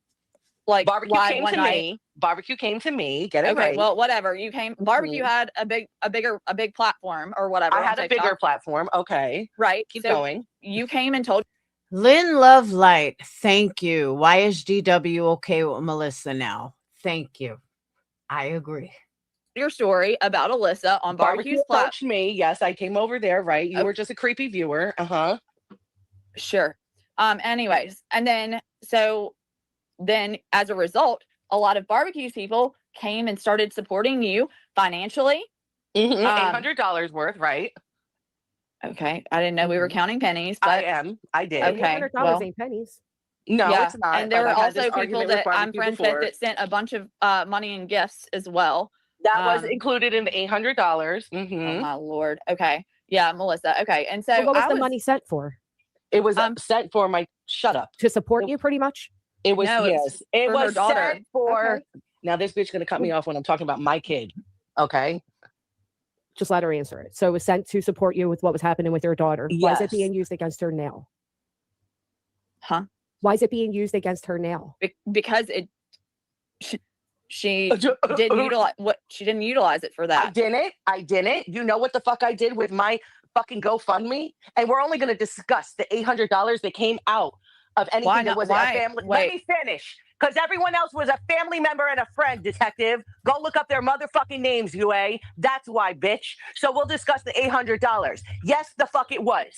like barbecue live came one to night. me. Barbecue came to me. Get it okay, right. well, whatever. You came. Barbecue had a big platform or whatever. I had a bigger platform. Okay, right. Keep going. You came and told. Lynn Love Light, thank you. Why is GW okay with Melissa now? Thank you. I agree. Your story about Alyssa on barbecue's approached me. Yes, I came over there. Right, you were just a creepy viewer. Sure. Anyways, and then as a result, a lot of barbecues people came and started supporting you financially. $800 worth, right? Okay, I didn't know we were counting pennies. But I did. Okay, $800 ain't pennies. No, Yeah, it's not. and there but were I've had this also people argument with that I'm barbecue friends before. with that sent a bunch of money and gifts as well. That was Um, included in the $800. Oh my Lord. Okay. Yeah, Melissa. Okay. And so Well, what was I the money sent for? It was sent for my shut up. To support you, pretty much. It was No, it was yes. It for her was daughter. sent for. Okay. Now this bitch gonna cut me off when I'm talking about my kid. Okay. Just let her answer it. So it was sent to support you with what was happening with your daughter. Why is it Yes. being used against her now? Huh? Why is it being used against her now? Because she didn't utilize it for that. I didn't. You know what the fuck I did with my fucking GoFundMe? And we're only gonna discuss the $800 that came out of anything that was a family. Let me finish. Because everyone else was a family member and a friend, detective. Go look up their motherfucking names, UA. That's why, bitch. So we'll discuss the $800. Yes, the fuck it was.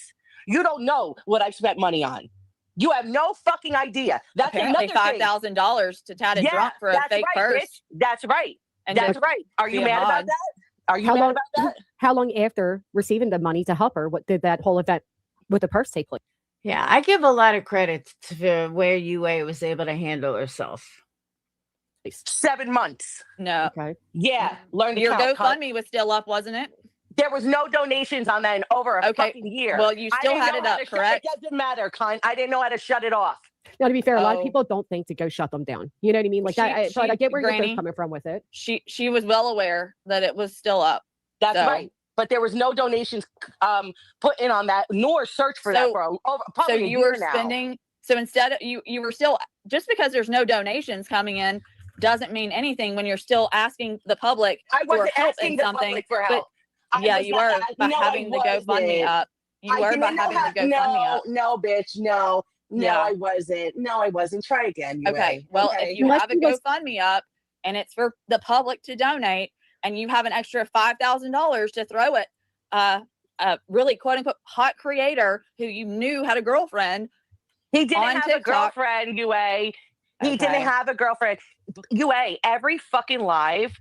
You don't know what I've spent money on. You have no fucking idea. That's Apparently another $5,000 to Tatted Drunk for a fake purse. Bitch. That's right. And that's right. Are you mad about that? Are you mad about that? How long after receiving the money to help her, what did that whole event with the purse take place? Yeah, I give a lot of credit to where UA was able to handle herself. 7 months. No. Okay. Yeah. Learn to Your count. GoFundMe was still up, wasn't it? There was no donations on that in over a fucking year. Well, you still had it up, correct? It doesn't matter, cunt. I didn't know how to shut it off. Now, to be fair, a lot of people don't think to go shut them down. You know what I mean? Like but I get where you're coming from with it. She was well aware that it was still up. That's right. But there was no donations put in on that, nor search for that for probably a year now. Spending. So instead of you were still, just because there's no donations coming in doesn't mean anything when you're still asking the public for help in something. For help. Yeah, you are by having the GoFundMe up. You were by having the GoFundMe up. No, bitch, no. No, Yeah. I wasn't. No, I wasn't. Try again. Okay. Well, if you have a GoFundMe up and it's for the public to donate, and you have an extra $5,000 to throw at a really quote unquote hot creator who you knew had a girlfriend. He didn't have a girlfriend, UA. He didn't have a girlfriend. UA, every fucking live,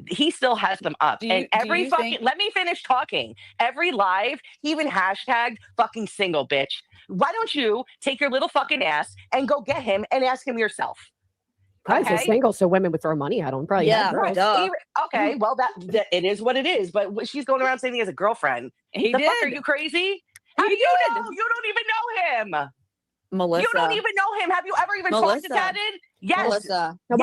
he still has them up. And every fucking, let me finish talking. Every live, he even hashtagged fucking single, bitch. Why don't you take your little fucking ass and go get him and ask him yourself? Probably so single, so women would throw money at him. Probably. Yeah. Okay. Well, that it is what it is. But she's going around saying he has a girlfriend. He the did. Fuck, are you crazy? How do you know? You don't even know him. Melissa. You don't even know him. Have you ever even talked to Tatted? Yes. Melissa. Now,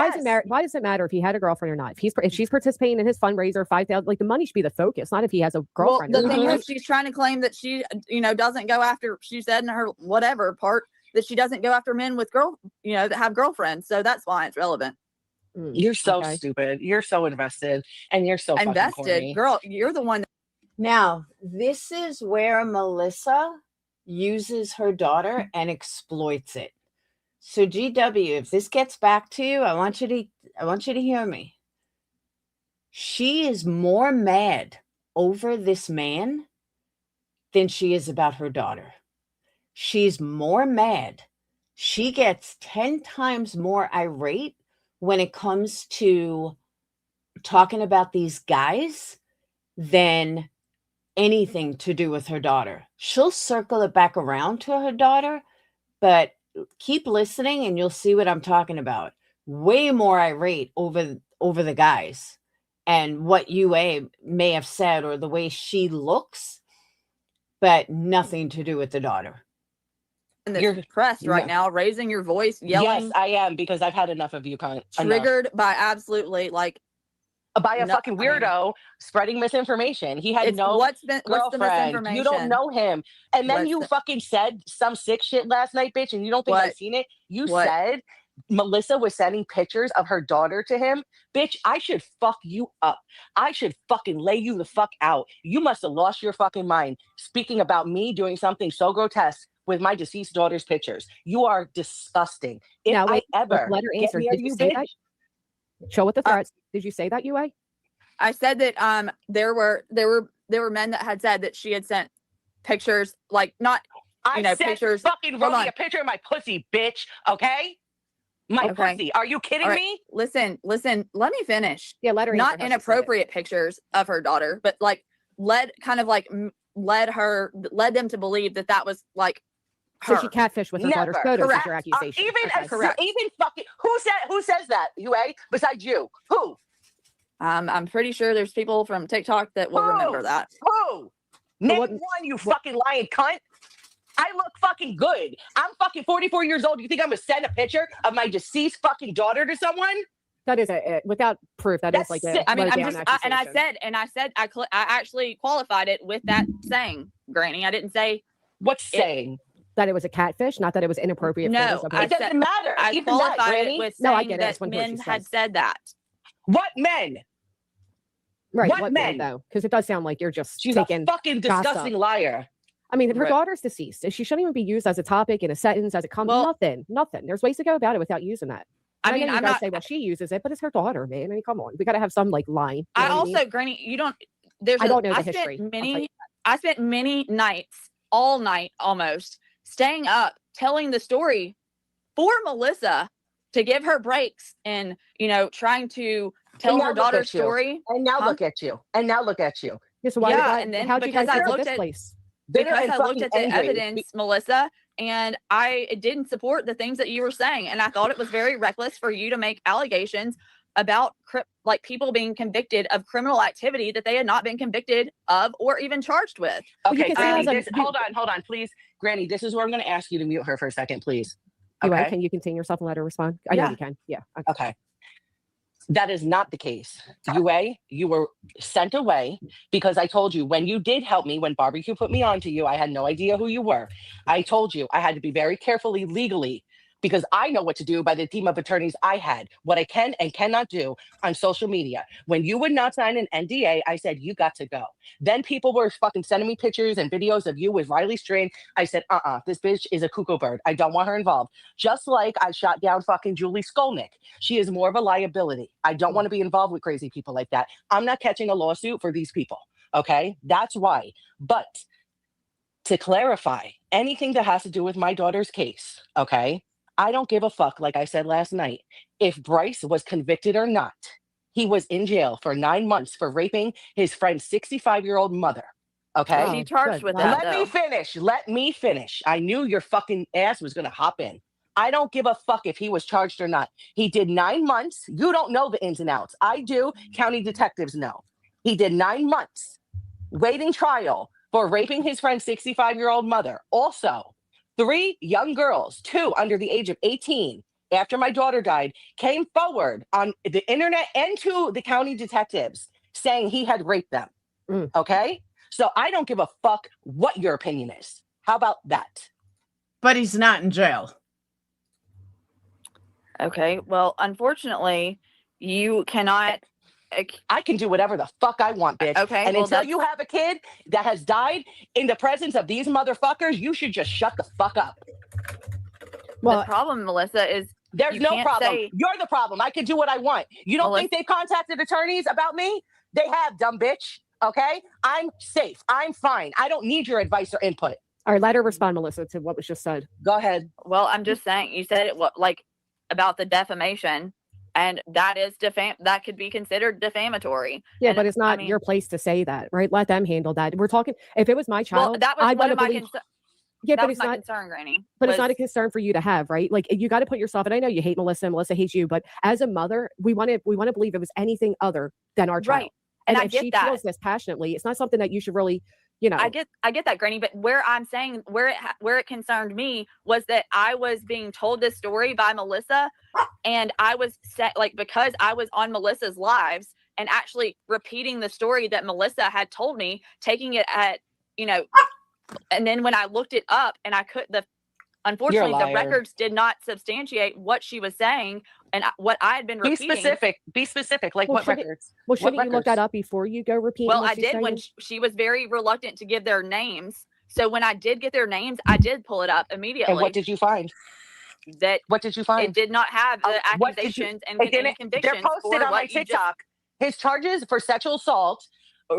why does it matter if he had a girlfriend or not? If she's participating in his fundraiser, 5,000, like the money should be the focus, not if he has a girlfriend. Well, the thing is, she's trying to claim that she, doesn't go after. She said in her whatever part that she doesn't go after men with that have girlfriends. So that's why it's relevant. You're so stupid. You're so invested, and you're so invested, girl. You're the one. Now, this is where Melissa uses her daughter and exploits it. So GW, if this gets back to you, I want you to hear me. She is more mad over this man than she is about her daughter. She's more mad. She gets 10 times more irate when it comes to talking about these guys than anything to do with her daughter. She'll circle it back around to her daughter, but keep listening and you'll see what I'm talking about. Way more irate over the guys and what UA may have said or the way she looks, but nothing to do with the daughter. You're depressed right now, raising your voice, yelling. Yes, I am, because I've had enough of you, cunt. Triggered by absolutely by a fucking weirdo spreading misinformation. He had what's the misinformation? You don't know him. And then you fucking said some sick shit last night, bitch, and you don't think I've seen it. You said Melissa was sending pictures of her daughter to him. Bitch, I should fuck you up. I should fucking lay you the fuck out. You must have lost your fucking mind speaking about me doing something so grotesque with my deceased daughter's pictures. You are disgusting. If now, wait, I ever let her answer. get near you say that? Show what the threats. Did you say that, UA? I said that there were men that had said that she had sent pictures, pictures. Fucking wrote me a picture of my pussy, bitch. Okay, my pussy. Are you kidding me? Listen. Let me finish. Yeah, let her. Not inappropriate pictures of her daughter, but led them to believe that was So she catfished with her daughter's photos. Is your Correct. accusation? Even fucking who says that? UA besides you? Who? I'm pretty sure there's people from TikTok that will remember that. Who? Name one, you fucking lying cunt. I look fucking good. I'm fucking 44 years old. You think I'm gonna send a picture of my deceased fucking daughter to someone? That is without proof. That's like a I mean, low down accusation. I actually qualified it with that saying, Granny. I didn't say what's saying that it was a catfish, not that it was inappropriate. No, it doesn't matter. I Even qualified that, it with no, I saying get it. that That's what men she had says. said that. What men? Right. What men? Though? Because it does sound like you're just She's taking a fucking disgusting liar. I mean, her daughter's deceased. She shouldn't even be used as a topic in a sentence, as a comment. Nothing. There's ways to go about it without using that. I mean, I'm not say, well, she uses it, but it's her daughter, man. I mean, come on. We got to have some like line. I also, Granny, you don't. I don't know the history. I spent many nights, all night almost, staying up, telling the story for Melissa to give her breaks and, trying to tell her daughter's story. And now look at you. And now look at you. Yeah, so and then how'd you guys get to this place? Because I looked at the evidence, Melissa, and it didn't support the things that you were saying. And I thought it was very reckless for you to make allegations about people being convicted of criminal activity that they had not been convicted of or even charged with. Okay, Granny, hold on, please. Granny, this is where I'm going to ask you to mute her for a second, please. Okay. Can you contain yourself and let her respond? I know you can. Yeah. Okay. That is not the case. UA, you were sent away because I told you when you did help me, when Barbecue put me on to you, I had no idea who you were. I told you I had to be very carefully legally because I know what to do by the team of attorneys I had, what I can and cannot do on social media. When you would not sign an NDA, I said, you got to go. Then people were fucking sending me pictures and videos of you with Riley Strain. I said, this bitch is a cuckoo bird. I don't want her involved. Just like I shot down fucking Julie Skolnick. She is more of a liability. I don't want to be involved with crazy people like that. I'm not catching a lawsuit for these people. Okay, that's why. But to clarify, anything that has to do with my daughter's case, okay, I don't give a fuck, like I said last night. If Bryce was convicted or not, he was in jail for 9 months for raping his friend's 65-year-old mother. Okay? She charged with that. Let me finish. I knew your fucking ass was going to hop in. I don't give a fuck if he was charged or not. He did 9 months. You don't know the ins and outs. I do. County detectives know. He did 9 months waiting trial for raping his friend's 65-year-old mother. Also, 3 young girls, 2 under the age of 18, after my daughter died, came forward on the internet and to the county detectives saying he had raped them. Okay? So I don't give a fuck what your opinion is. How about that? But he's not in jail. Okay. Well, unfortunately, you cannot. I can do whatever the fuck I want, bitch. Okay. And until you have a kid that has died in the presence of these motherfuckers, you should just shut the fuck up. Well, the problem, Melissa, is there's no problem. You're the problem. I can do what I want. You don't think they've contacted attorneys about me? They have, dumb bitch. Okay? I'm safe. I'm fine. I don't need your advice or input. All right, let her respond, Melissa, to what was just said. Go ahead. Well, I'm just saying, you said it about the defamation. And that is that could be considered defamatory. Yeah, and but it's not your place to say that, right? Let them handle that. We're talking, if it was my child, that was one of my concerns. Yeah, but it's was my not concern, Granny. But it's not a concern for you to have, right? Like you got to put yourself. And I know you hate Melissa, and Melissa hates you, but as a mother, we want to believe it was anything other than our child. Right. And if she feels this passionately, it's not something that you should really, I get that, Granny. But where I'm saying where it concerned me was that I was being told this story by Melissa, and I was because I was on Melissa's lives and actually repeating the story that Melissa had told me, taking it at and then when I looked it up and unfortunately the records did not substantiate what she was saying and what I had been repeating. Be specific. Like what records? Well, shouldn't you look that up before you go repeat? Well, I did when she was very reluctant to give their names. So when I did get their names, I did pull it up immediately. And what did you find? What did you find? It did not have the accusations and convictions. They're posted on my TikTok. His charges for sexual assault,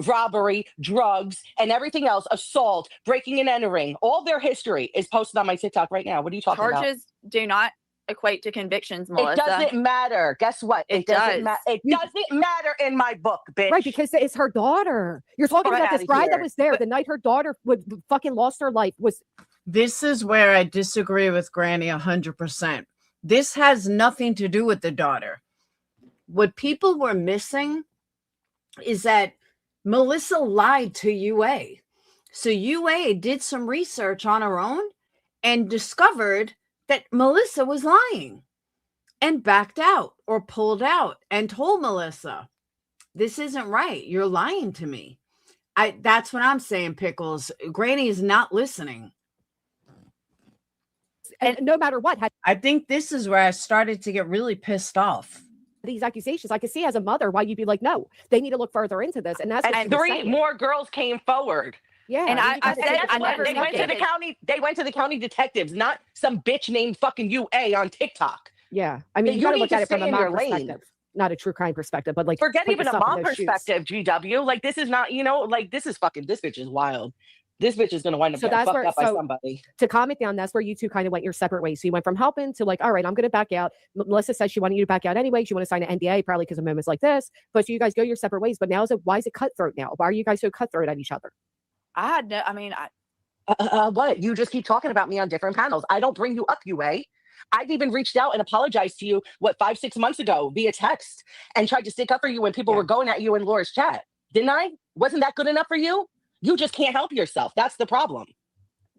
robbery, drugs, and everything else, assault, breaking and entering, all their history is posted on my TikTok right now. What are you talking about? Charges do not equate to convictions, Melissa. It doesn't matter. Guess what? It doesn't matter. It doesn't matter in my book, bitch. Right, because it's her daughter. You're talking about this bride that was there the night her daughter would fucking lost her life. Was This is where I disagree with Granny 100%. This has nothing to do with the daughter. What people were missing is that Melissa lied to UA. So UA did some research on her own and discovered that Melissa was lying and backed out or pulled out and told Melissa, this isn't right. You're lying to me. That's what I'm saying, Pickles. Granny is not listening. And no matter what, I think this is where I started to get really pissed off. These accusations, I could see as a mother why you'd be like, no, they need to look further into this. And that's what And 3 more girls came forward. Yeah. And I said I never they went to the county. They went to the county detectives, not some bitch named fucking UA on TikTok. Yeah. I mean, you You gotta need look to at it from stay a in your mom lane. perspective, not a true crime perspective, but like Forget put even a yourself in mom those shoes. perspective, GW. Like, this is not, like, this is fucking, this bitch is wild. This bitch is gonna wind up So getting that's fucked where- up by so- somebody. To comment down, that's where you two kind of went your separate ways. So you went from helping to like, all right, I'm going to back out. Melissa says she wanted you to back out anyway. She want to sign an NDA probably because of moments like this. But so you guys go your separate ways. But now why is it cutthroat now? Why are you guys so cutthroat at each other? What? You just keep talking about me on different panels. I don't bring you up, UA. I've even reached out and apologized to you, 5-6 months ago via text and tried to stick up for you when people were going at you in Laura's chat. Didn't I? Wasn't that good enough for you? You just can't help yourself. That's the problem.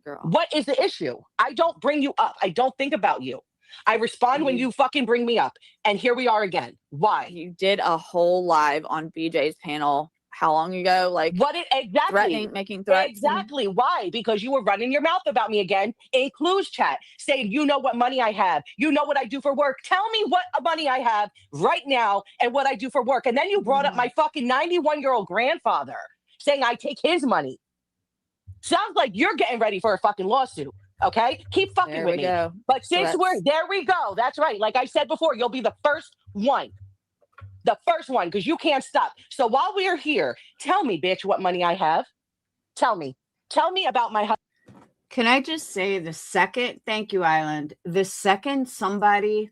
Girl. What is the issue? I don't bring you up. I don't think about you. I respond when you fucking bring me up. And here we are again. Why? You did a whole live on BJ's panel how long ago? Like What it exactly? making threats. Exactly. Why? Because you were running your mouth about me again in Clues chat, saying, you know what money I have. You know what I do for work. Tell me what money I have right now and what I do for work. And then you brought up my fucking 91-year-old grandfather saying I take his money. Sounds like you're getting ready for a fucking lawsuit. Okay? Keep fucking There with we me. go. But So since there we go. That's right. Like I said before, you'll be the first one. The first one, because you can't stop. So while we're here, tell me, bitch, what money I have. Tell me. Tell me about my husband. Can I just say thank you, Island. The second somebody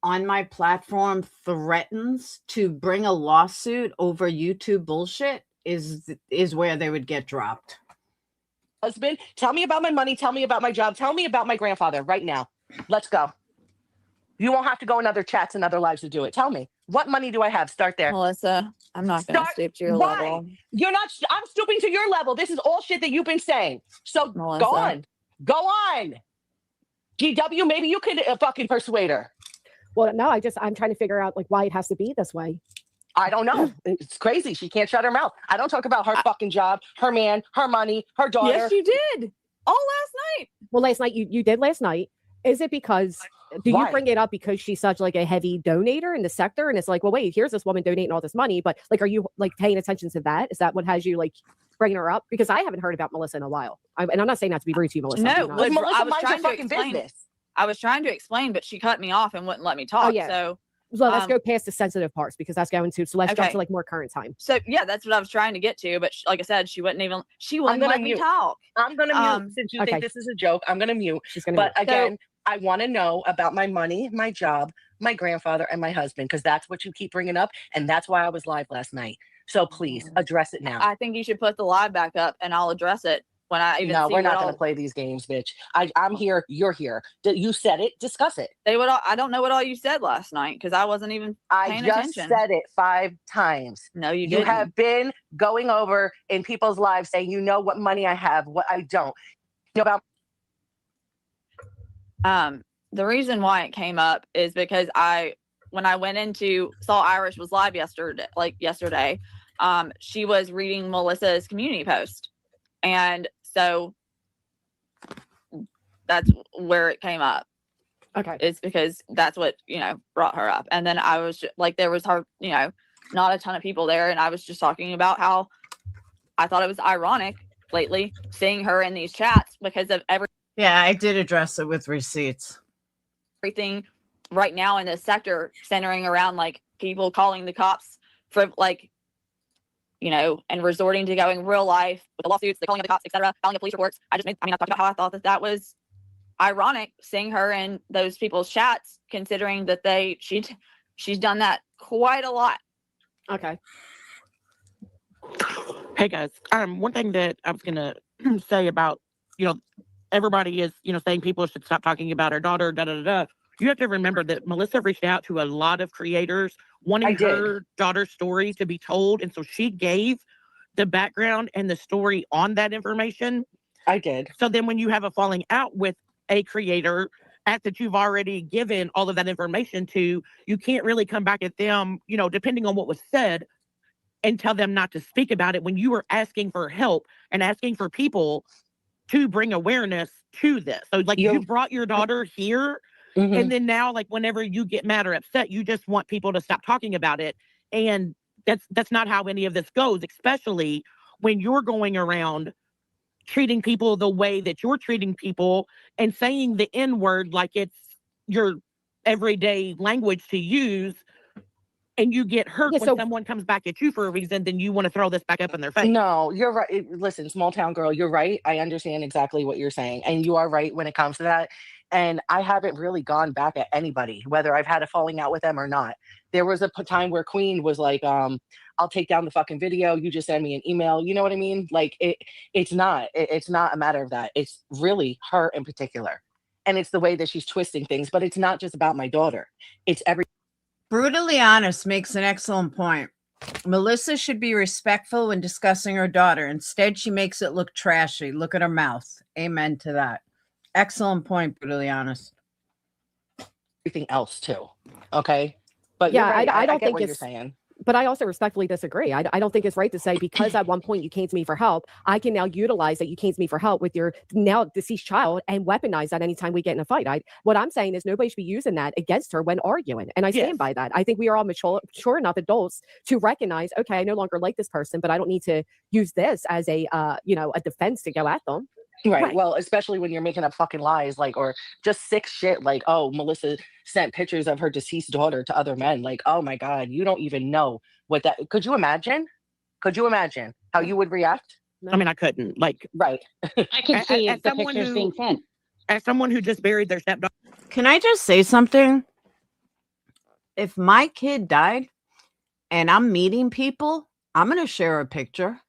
on my platform threatens to bring a lawsuit over YouTube bullshit is where they would get dropped. Husband, tell me about my money. Tell me about my job. Tell me about my grandfather right now. Let's go. You won't have to go in other chats and other lives to do it. Tell me, what money do I have? Start there. Melissa, I'm not going to stoop to your Why? level. You're not. I'm stooping to your level. This is all shit that you've been saying. So Melissa. go on. Go on. GW, maybe you could fucking persuade her. Well, no, I'm trying to figure out like why it has to be this way. I don't know. It's crazy. She can't shut her mouth. I don't talk about her fucking job, her man, her money, her daughter. Yes, you did. All last night. Well, last night you did last night. Is it because you bring it up because she's such like a heavy donator in the sector? And it's like, well, wait, here's this woman donating all this money. But like, are you like paying attention to that? Is that what has you like bringing her up? Because I haven't heard about Melissa in a while. And I'm not saying that to be rude to you, Melissa. No, Melissa I was minds trying her to fucking explain. business. I was trying to explain, but she cut me off and wouldn't let me talk. Oh, yeah. So let's go past the sensitive parts because that's going to. So let's jump to like more current time. So yeah, that's what I was trying to get to. But like I said, she wouldn't let me talk. I'm gonna mute since you think this is a joke. I'm gonna mute. She's gonna. But again, I want to know about my money, my job, my grandfather, and my husband because that's what you keep bringing up, and that's why I was live last night. So please address it now. I think you should put the live back up, and I'll address it when I even. No, see we're not going to play these games, bitch. I'm here. You're here. You said it. Discuss it. I don't know what all you said last night because I wasn't even paying attention. I just said it 5 times. No, you didn't. You have been going over in people's lives saying, you know what money I have, what I don't. You know about. The reason why it came up is because when I went saw Irish was live yesterday, she was reading Melissa's community post. And so that's where it came up. Okay. It's because that's what, brought her up. And then I was like, there was her, not a ton of people there. And I was just talking about how I thought it was ironic lately seeing her in these chats because of Yeah, I did address it with receipts. Everything right now in this sector centering around like people calling the cops for like, and resorting to going real life with the lawsuits, the calling of the cops, etc., filing of police reports. I talked about how I thought that was ironic seeing her in those people's chats, considering that she's done that quite a lot. Okay. Hey guys, one thing that I was gonna say about everybody is, saying people should stop talking about her daughter, da da da da. You have to remember that Melissa reached out to a lot of creators wanting her daughter's story to be told. And so she gave the background and the story on that information. I did. So then when you have a falling out with a creator that you've already given all of that information to, you can't really come back at them, depending on what was said, and tell them not to speak about it when you were asking for help and asking for people to bring awareness to this. So like you brought your daughter here, and then now like whenever you get mad or upset, you just want people to stop talking about it. And that's not how any of this goes, especially when you're going around treating people the way that you're treating people and saying the N-word like it's your everyday language to use, and you get hurt when someone comes back at you for a reason, then you want to throw this back up in their face. No, you're right. Listen, small town girl, you're right. I understand exactly what you're saying. And you are right when it comes to that. And I haven't really gone back at anybody, whether I've had a falling out with them or not. There was a time where Queen was like, I'll take down the fucking video. You just send me an email. You know what I mean? Like it's not a matter of that. It's really her in particular. And it's the way that she's twisting things, but it's not just about my daughter. It's every. Brutally Honest makes an excellent point. Melissa should be respectful when discussing her daughter. Instead, she makes it look trashy. Look at her mouth. Amen to that. Excellent point, Brutally Honest. Everything else too. Okay. But yeah, right. I don't get think what it's you're saying. But I also respectfully disagree. I don't think it's right to say because at one point you came to me for help, I can now utilize that you came to me for help with your now deceased child and weaponize that anytime we get in a fight. What I'm saying is nobody should be using that against her when arguing. And I stand by that. I think we are all mature enough adults to recognize, okay, I no longer like this person, but I don't need to use this as a defense to go at them. Right. Well, especially when you're making up fucking lies, like, or just sick shit, like, oh, Melissa sent pictures of her deceased daughter to other men. Like, oh my God, you don't even know what that. Could you imagine? How you would react? I mean, I couldn't. Like, right. I can see the pictures being sent. As someone who just buried their stepdaughter. Can I just say something? If my kid died and I'm meeting people, I'm going to share a picture.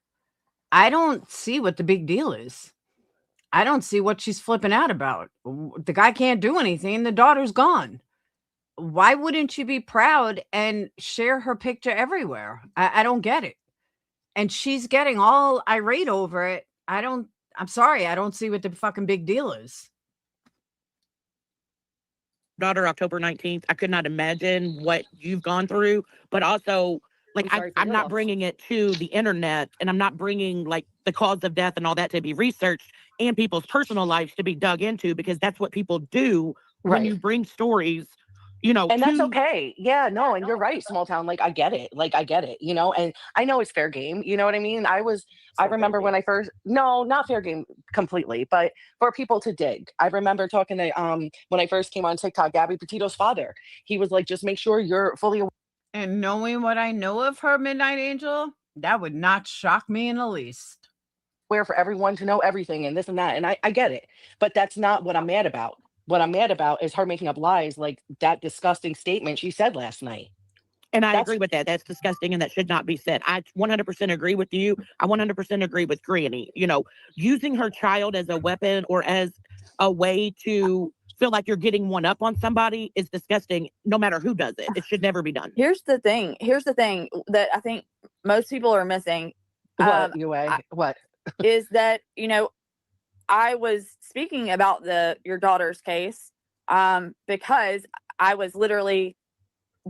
I don't see what the big deal is. I don't see what she's flipping out about. The guy can't do anything. The daughter's gone. Why wouldn't you be proud and share her picture everywhere? I don't get it. And she's getting all irate over it. I'm sorry. I don't see what the fucking big deal is. Daughter, October 19th. I could not imagine what you've gone through, but also like I'm not bringing it to the internet, and I'm not bringing like the cause of death and all that to be researched and people's personal lives to be dug into, because that's what people do when you bring stories, and that's okay. Yeah, no, and you're right, small town. Like, I get it. And I know it's fair game. You know what I mean? I remember when I first, no, not fair game completely, but for people to dig. I remember talking to, when I first came on TikTok, Gabby Petito's father, he was like, just make sure you're fully aware. And knowing what I know of her, Midnight Angel, that would not shock me in the least. Where for everyone to know everything and this and that. And I get it, but that's not what I'm mad about. What I'm mad about is her making up lies like that disgusting statement she said last night. And I agree with that. That's disgusting and that should not be said. I 100% agree with you. I 100% agree with Granny. Using her child as a weapon or as a way to feel like you're getting one up on somebody is disgusting, no matter who does it. It should never be done. Here's the thing that I think most people are missing. What? Is that, I was speaking about your daughter's case because I was literally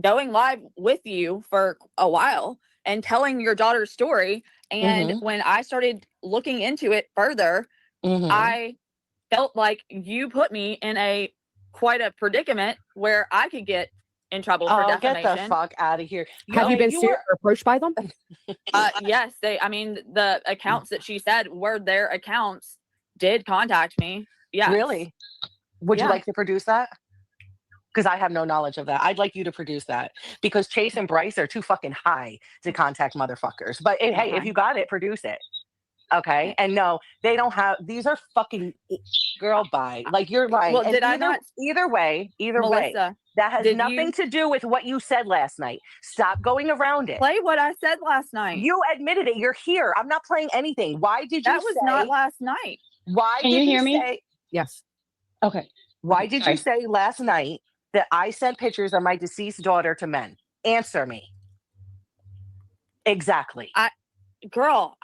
going live with you for a while and telling your daughter's story. And when I started looking into it further, I felt like you put me in quite a predicament where I could get in trouble for defamation. Get the fuck out of here. Have you been sued or approached by them? Yes, the accounts that she said were their accounts did contact me. Yeah. Really? Would you like to produce that? Because I have no knowledge of that. I'd like you to produce that, because Chase and Bryce are too fucking high to contact motherfuckers. But hey, if you got it, produce it. Okay. And no, they don't have, these are fucking girl bye. Like, you're lying. Well, did I not? Either way, Melissa, that has nothing to do with what you said last night. Stop going around it. Play what I said last night. You admitted it. You're here. I'm not playing anything. Why did you say? That was not last night. Why Can did you hear me? Say, Yes. Okay. Why did you say last night that I sent pictures of my deceased daughter to men? Answer me. Exactly. Girl,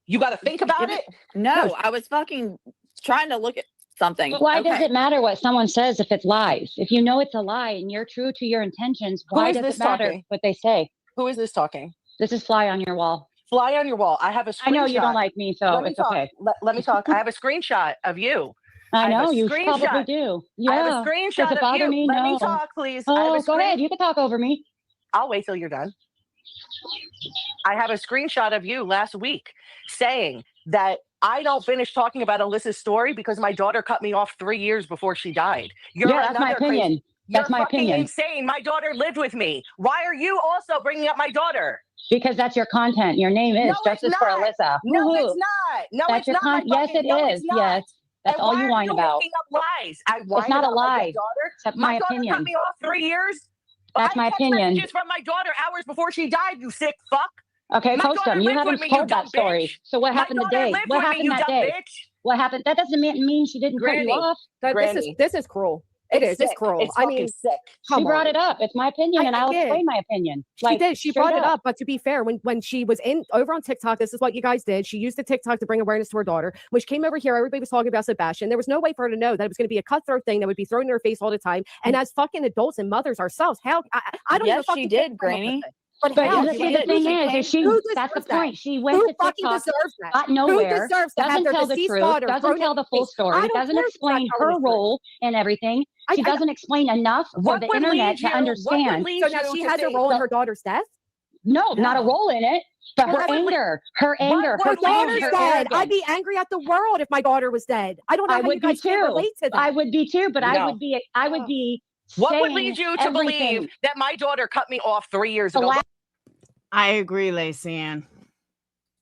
You got to think about it? No, I was fucking trying to look at something. Why does it matter what someone says if it's lies? If you know it's a lie and you're true to your intentions, why does it matter what they say? Who is this talking? This is fly on your wall. Fly on your wall. I have a screenshot. I know you don't like me, so it's okay. Let me talk. I have a screenshot of you. I know you probably do. Yeah. I have a screenshot Does it bother of me? you. Let No. me talk, please. Oh, go ahead. You can talk over me. I'll wait till you're done. I have a screenshot of you last week saying that I don't finish talking about Alyssa's story because my daughter cut me off 3 years before she died. That's my opinion. That's my opinion. Insane. My daughter lived with me. Why are you also bringing up my daughter? Because that's your content. Your name is Justice for Alyssa. No, it's not. No, that's it's not. Yes, it is. Yes. That's all you whine about. Making up lies. I whine it's not a lie. Daughter. My opinion. Cut me off 3 years. That's my opinion. Just from my daughter hours before she died. You sick fuck. Okay, post them. You haven't told that story. So what happened today? What happened that day? What happened? That doesn't mean she didn't cut you off. This is cruel. It's cruel. It's sick. She brought it up. It's my opinion, and I'll explain my opinion. She did. She brought it up. But to be fair, when she was over on TikTok, this is what you guys did. She used the TikTok to bring awareness to her daughter. When she came over here, everybody was talking about Sebastian. There was no way for her to know that it was going to be a cutthroat thing that would be thrown in her face all the time. And as fucking adults and mothers ourselves, how I don't know. Yes, she did, Granny. But the thing is that's the point. She went to TikTok, got nowhere, doesn't tell the truth, doesn't tell the full story, doesn't explain her role in everything. She doesn't explain enough for the internet to understand. So now she has a role in her daughter's death? No, not a role in it. But her anger, her daughter's dead. I'd be angry at the world if my daughter was dead. I don't know how you guys can relate to that. I would be too, but I would be. What would lead you to believe that my daughter cut me off 3 years ago? I agree, Lacey Ann.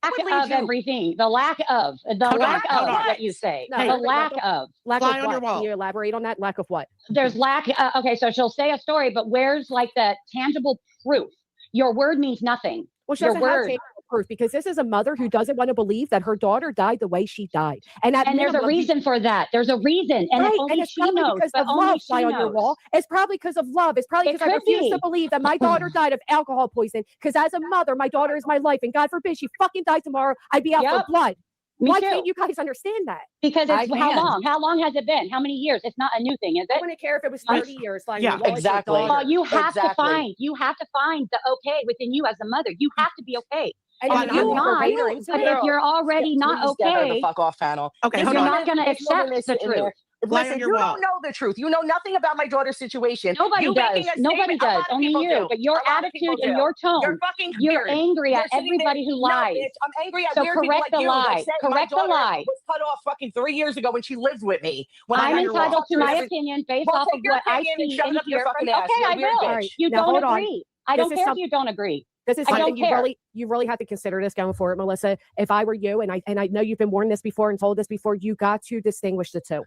Of everything. The lack of what you say. No, the lack of. Lack of what? Can you elaborate on that? Lack of what? There's lack. Okay, so she'll say a story, but where's like the tangible proof? Your word means nothing. Well, she doesn't have tangible proof because this is a mother who doesn't want to believe that her daughter died the way she died. And there's a reason for that. There's a reason. And it's she knows. Because of love, fly on your wall. It's probably because of love. It's probably because I refuse to believe that my daughter died of alcohol poisoning. Because as a mother, my daughter is my life. And God forbid she fucking died tomorrow, I'd be out for blood. Why can't you guys understand that? Because it's how long? How long has it been? How many years? It's not a new thing, is it? I wouldn't care if it was 30 years. Yeah, exactly. Well, you have to find the okay within you as a mother. You have to be okay. And if you're not, but if you're already not okay, the fuck off panel. Okay, you're not going to accept the truth. Listen, you don't know the truth. You know nothing about my daughter's situation. Nobody does. Nobody does. Only you. But your attitude and your tone. You're fucking You're angry at everybody who lies. No, bitch, I'm angry at so weird people like you. Lie. Correct the lie. Was cut off fucking 3 years ago when she lived with me. I'm entitled to my opinion based off of what I see and hear. Okay, I will. You don't agree. I don't care if you don't agree. This is something you really have to consider this going forward, Melissa. If I were you, and I know you've been warned this before and told this before, you got to distinguish the two.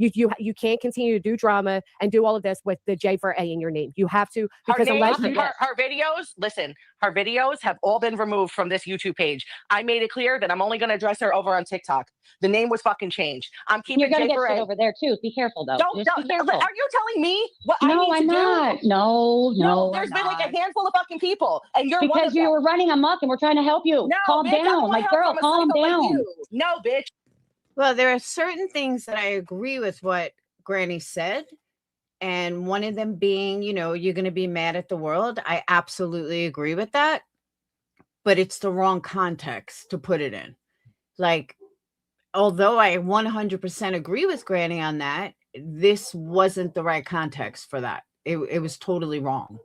You can't continue to do drama and do all of this with the J for A in your name. You have to, because her videos, listen, her videos have all been removed from this YouTube page. I made it clear that I'm only going to address her over on TikTok. The name was fucking changed. I'm keeping You're going to get shit over there too. Be careful though. Be careful. Are you telling me what I need I'm to not. do? No. There's been like a handful of fucking people, and you're because you were running amok, and we're trying to help you. No, calm down, like girl, calm down. Like no, bitch. Well, there are certain things that I agree with what Granny said, and one of them being, you're going to be mad at the world. I absolutely agree with that, but it's the wrong context to put it in. Like, although I 100% agree with Granny on that, this wasn't the right context for that. It was totally wrong.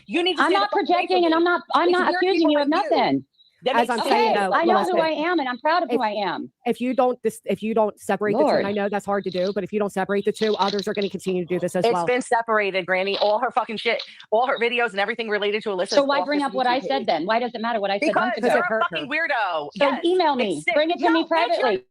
You need to I'm not projecting, and I'm not accusing you of nothing. As I'm saying, I know who I am, and I'm proud of who I am. If you don't separate the two, and I know that's hard to do, but if you don't separate the two, others are going to continue to do this as well. It's been separated, Granny. All her fucking shit, all her videos and everything related to Alyssa. So why bring up what I said then? Why does it matter what I said months ago? Because you're a fucking weirdo. So email me. Bring it to me privately.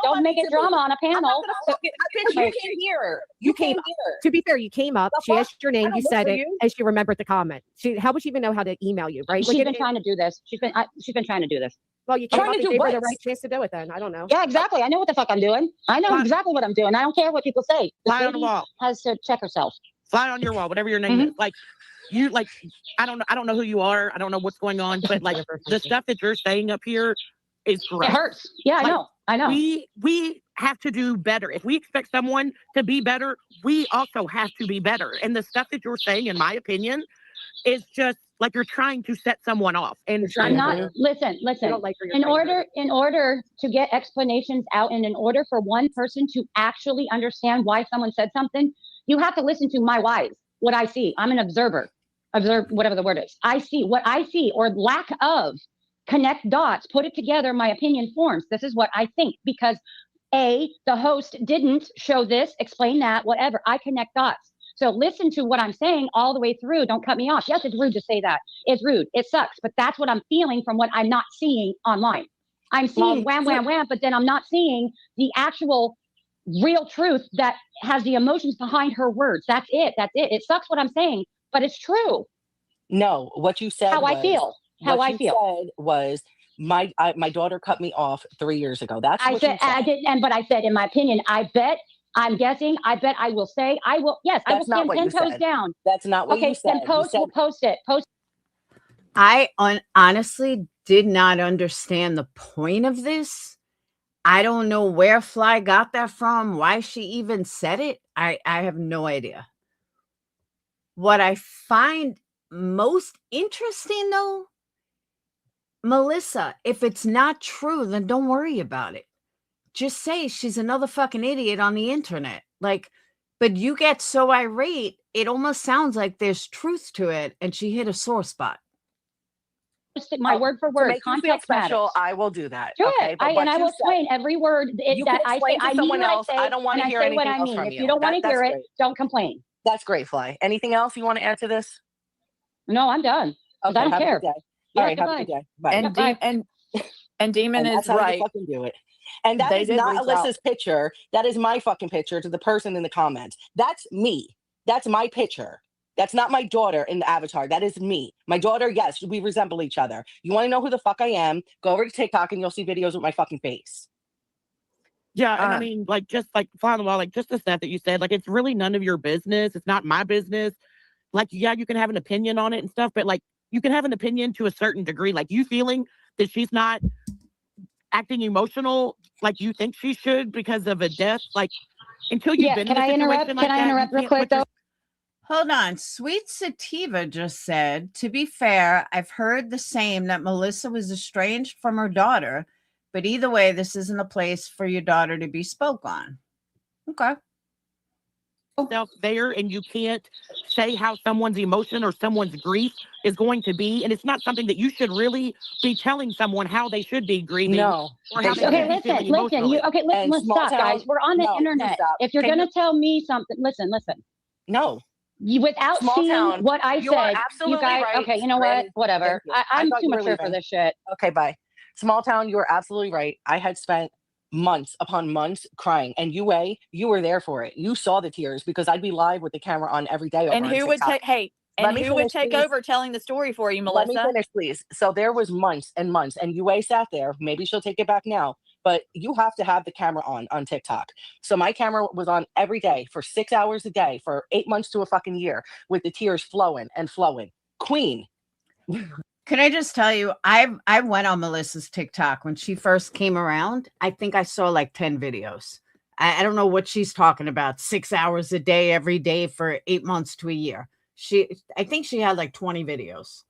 Don't make it drama on a panel. You came here. You came here. To be fair, you came up. She asked your name. You said it, and she remembered the comment. How would she even know how to email you? Right? She's been trying to do this. She's been trying to do this. Well, you can't give her the right chance to do it then. I don't know. Yeah, exactly. I know what the fuck I'm doing. I know exactly what I'm doing. I don't care what people say. Fly on the wall. Has to check herself. Fly on your wall, whatever your name is. Like, you like, I don't know who you are. I don't know what's going on, but like the stuff that you're saying up here is great. It hurts. Yeah, like, I know. We have to do better. If we expect someone to be better, we also have to be better. And the stuff that you're saying, in my opinion, is just like you're trying to set someone off. And I'm not. Listen. In order to get explanations out, and in order for one person to actually understand why someone said something, you have to listen to my whys. What I see. I'm an observer. Observe whatever the word is. I see what I see, or lack of. Connect dots, put it together, my opinion forms. This is what I think, because A, the host didn't show this, explain that, whatever. I connect dots. So listen to what I'm saying all the way through. Don't cut me off. Yes, it's rude to say that. It's rude. It sucks. But that's what I'm feeling from what I'm not seeing online. I'm seeing wham, wham, wham, but then I'm not seeing the actual real truth that has the emotions behind her words. That's it. It sucks what I'm saying, but it's true. No, what you said I feel. Said was my daughter cut me off 3 years ago. That's what you said. I didn't, but I said, in my opinion, I bet I will say, I will. Yes, I will stand 10 toes down. That's not what you said. Then we'll post it. I honestly did not understand the point of this. I don't know where Fly got that from, why she even said it. I have no idea. What I find most interesting, though, Melissa, if it's not true, then don't worry about it. Just say she's another fucking idiot on the internet. Like, but you get so irate, it almost sounds like there's truth to it, and she hit a sore spot. My word for word. To make you feel special, I will do that. Do okay? it. And I will explain every word that I say. I mean what I say. I don't want to hear anything else from you. If you don't want to hear it, don't complain. That's great, Fly. Anything else you want to add to this? No, I'm done. Okay, I don't care. All right, have a good day. Bye. And Demon is how right. You fucking do it. And that is not Alyssa's picture. That is my fucking picture to the person in the comments. That's me. That's my picture. That's not my daughter in the avatar. That is me. My daughter, yes, we resemble each other. You want to know who the fuck I am? Go over to TikTok and you'll see videos with my fucking face. Yeah, and I mean, like, just like, fly on the wall, like, just the stuff that you said, like, it's really none of your business. It's not my business. Like, yeah, you can have an opinion on it and stuff, but, like, you can have an opinion to a certain degree. Like, you feeling that she's not acting emotional like you think she should because of a death, like, until you've been in a situation like that. Can I interrupt real quick, though? Hold on. Sweet Sativa just said, to be fair, I've heard the same, that Melissa was estranged from her daughter, but either way, this isn't a place for your daughter to be spoke on. Okay. There, and you can't say how someone's emotion or someone's grief is going to be, and it's not something that you should really be telling someone how they should be grieving. No. Okay, listen. Let's stop, guys. We're on the internet. If you're gonna tell me something, listen. No. Without seeing what I said, you guys. Right. Okay, you know what? Whatever. I'm too mature for this shit. Okay, bye. Small town, you are absolutely right. I had spent months upon months crying, and you were there for it. You saw the tears because I'd be live with the camera on every day. And who would take? Hey, and who would take over telling the story for you, Melissa? Let me finish, please. So there was months and months, and UA sat there. Maybe she'll take it back now, but you have to have the camera on TikTok. So my camera was on every day for 6 hours a day for 8 months to a fucking year, with the tears flowing and flowing. Queen. Can I just tell you, I went on Melissa's TikTok when she first came around. I think I saw like 10 videos. I don't know what she's talking about. 6 hours a day, every day for 8 months to a year. I think she had like 20 videos.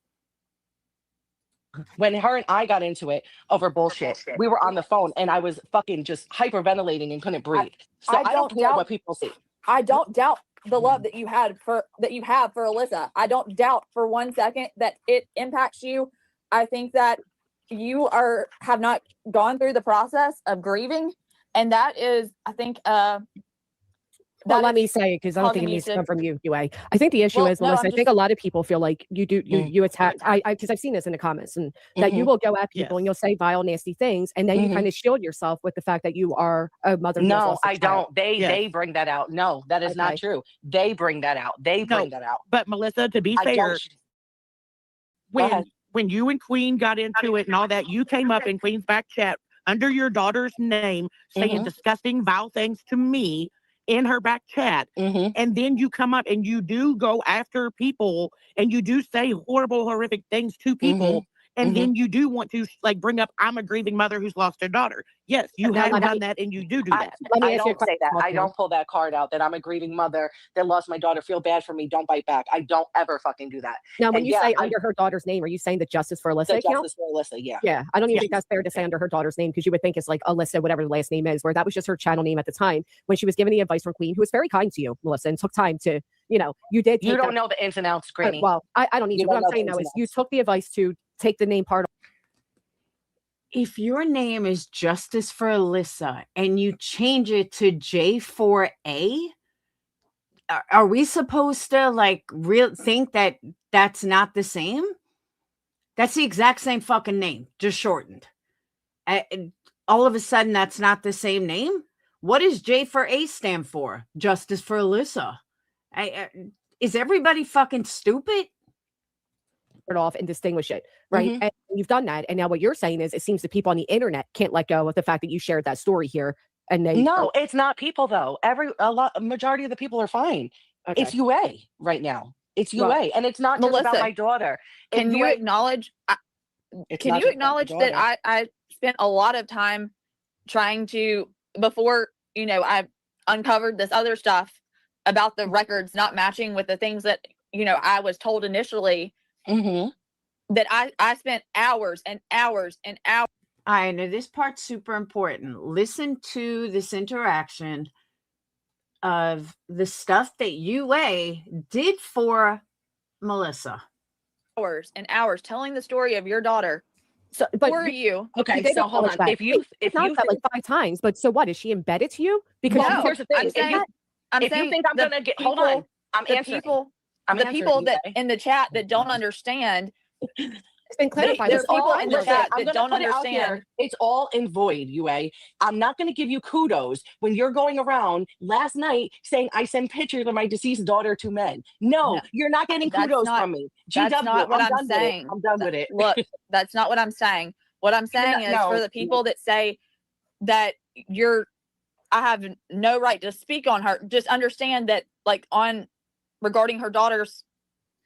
When her and I got into it over bullshit, we were on the phone and I was fucking just hyperventilating and couldn't breathe. So I don't care what people see. I don't doubt the love that you have for Alyssa. I don't doubt for 1 second that it impacts you. I think that you have not gone through the process of grieving, and that is, I think, well, let me say, because I don't think it needs to come from you, UA. I think the issue is, Melissa, I think a lot of people feel like you attack, because I've seen this in the comments, and that you will go at people and you'll say vile, nasty things, and then you kind of shield yourself with the fact that you are a mother. No, I don't. They bring that out. No, that is not true. They bring that out. They bring that out. But Melissa, to be fair, when you and Queen got into it and all that, you came up in Queen's back chat under your daughter's name saying disgusting, vile things to me in her back chat. And then you come up and you do go after people and you do say horrible, horrific things to people. And then you do want to like bring up, I'm a grieving mother who's lost her daughter. Yes, you have done that and you do that. I don't say that. I don't pull that card out that I'm a grieving mother that lost my daughter. Feel bad for me. Don't bite back. I don't ever fucking do that. Now, when you say under her daughter's name, are you saying the Justice for Alyssa account? Justice for Alyssa, yeah. Yeah, I don't even think that's fair to say under her daughter's name because you would think it's like Alyssa, whatever the last name is, where that was just her channel name at the time when she was giving the advice from Queen, who was very kind to you, Melissa, and took time to, you did. You don't know the ins and outs, Granny. Well, I don't need to. What I'm saying now is you took the advice to take the name part. If your name is Justice for Alyssa and you change it to J4A, are we supposed to like think that that's not the same? That's the exact same fucking name, just shortened. All of a sudden, that's not the same name? What does J4A stand for? Justice for Alyssa. Is everybody fucking stupid? Off and distinguish it, right? And you've done that, and now what you're saying is it seems that people on the internet can't let go of the fact that you shared that story here. And they it's not people though. A majority of the people are fine. It's UA right now. It's UA, and it's not just about my daughter. Can you acknowledge? Can you acknowledge that I spent a lot of time trying to before I uncovered this other stuff about the records not matching with the things that I was told initially. That I spent hours and hours and hours. I know this part's super important. Listen to this interaction of the stuff that UA did for Melissa. Hours and hours telling the story of your daughter. So, for you. Okay, so hold on. If you like 5 times, but so what? Is she embedded to you? Because here's the thing. If you think I'm gonna get, hold on. I'm answering. The people that in the chat that don't understand, it's been clarified. There's people in the chat that don't understand. It's all in void, UA. I'm not going to give you kudos when you're going around last night saying I send pictures of my deceased daughter to men. No, you're not getting kudos from me. That's not what I'm saying. I'm done with it. Look, that's not what I'm saying. What I'm saying is for the people that say that I have no right to speak on her, just understand that regarding her daughter's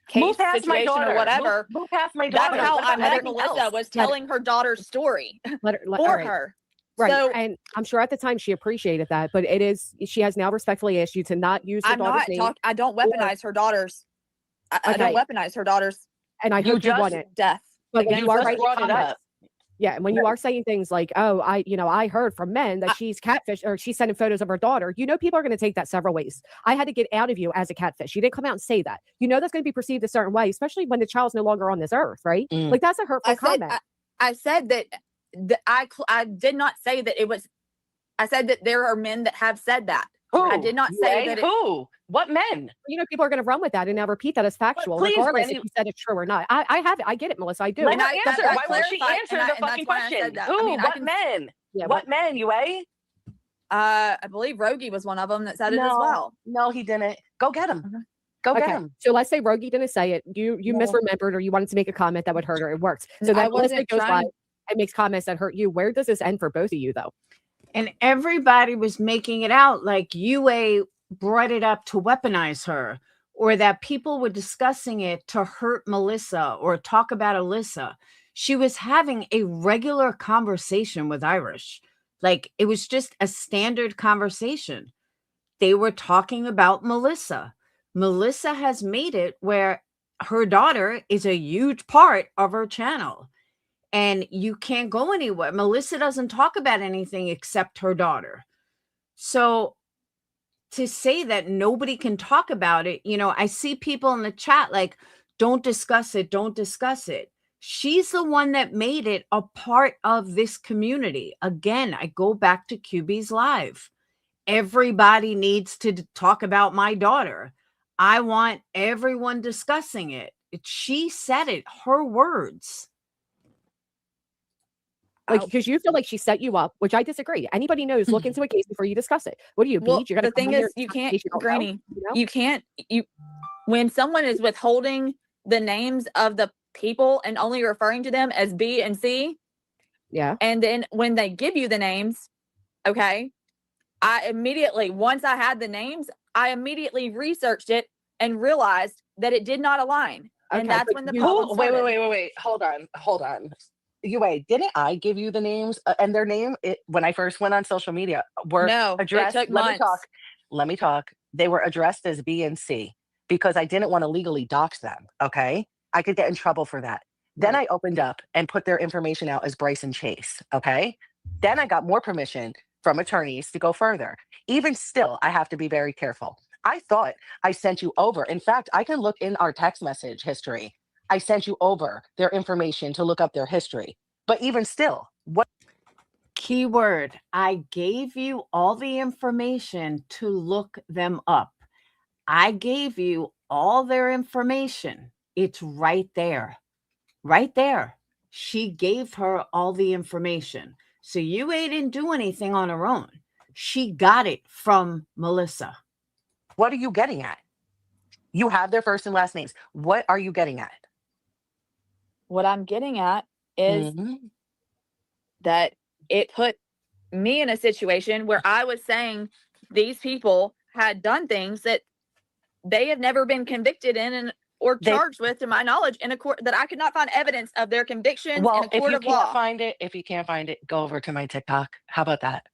case situation or whatever. Move past my daughter. That's how I met Melissa, was telling her daughter's story for her. Right. So, and I'm sure at the time she appreciated that, but she has now respectfully asked you to not use her daughter's name. I don't weaponize her daughter's. I don't weaponize her daughter's. And I hope you want it. Death. But you are brought it up. Yeah, and when you are saying things like, "Oh, I heard from men that she's catfish or she's sending photos of her daughter," people are going to take that several ways. I had to get out of you as a catfish. You didn't come out and say that. That's going to be perceived a certain way, especially when the child's no longer on this earth, right? Like that's a hurtful comment. I said that I did not say that it was. I said that there are men that have said that. Who? I did not say that. Who? What men? People are going to run with that and now repeat that as factual, regardless if you said it's true or not. I have it. I get it, Melissa. I do. Let her answer. Why won't she answer the fucking question? Who? What men? Yeah, what men, UA? I believe Rogie was one of them that said it as well. No, he didn't. Go get him. Go get him. So let's say Rogie didn't say it. You misremembered or you wanted to make a comment that would hurt her. It works. So that Melissa goes by and makes comments that hurt you. Where does this end for both of you, though? And everybody was making it out like UA brought it up to weaponize her, or that people were discussing it to hurt Melissa or talk about Alyssa. She was having a regular conversation with Irish. Like it was just a standard conversation. They were talking about Melissa. Melissa has made it where her daughter is a huge part of her channel. And you can't go anywhere. Melissa doesn't talk about anything except her daughter. So to say that nobody can talk about it, I see people in the chat like, don't discuss it, don't discuss it. She's the one that made it a part of this community. Again, I go back to QB's live. Everybody needs to talk about my daughter. I want everyone discussing it. She said it, her words. Because you feel like she set you up, which I disagree. Anybody knows, look into a case before you discuss it. What do you beat? The thing is, you can't, Granny, you can't, when someone is withholding the names of the people and only referring to them as B and C. Yeah. And then when they give you the names, okay, I immediately, once I had the names, I immediately researched it and realized that it did not align. And Okay, that's but when the Who? problem Wait, started. wait. Hold on. Didn't I give you the names? And their name, when I first went on social media, were No, it addressed. took Let me months. talk. Let me talk. They were addressed as B and C because I didn't want to legally dox them. Okay. I could get in trouble for that. Then I opened up and put their information out as Bryce and Chase. Okay. Then I got more permission from attorneys to go further. Even still, I have to be very careful. I thought I sent you over. In fact, I can look in our text message history. I sent you over their information to look up their history. But even still, what? Keyword, I gave you all the information to look them up. I gave you all their information. It's right there. Right there. She gave her all the information. So Yue didn't do anything on her own. She got it from Melissa. What are you getting at? You have their first and last names. What are you getting at? What I'm getting at is that it put me in a situation where I was saying these people had done things that they have never been convicted in or charged with, to my knowledge, in a court, that I could not find evidence of their convictions in a court of law. If you can't find it, go over to my TikTok. How about that?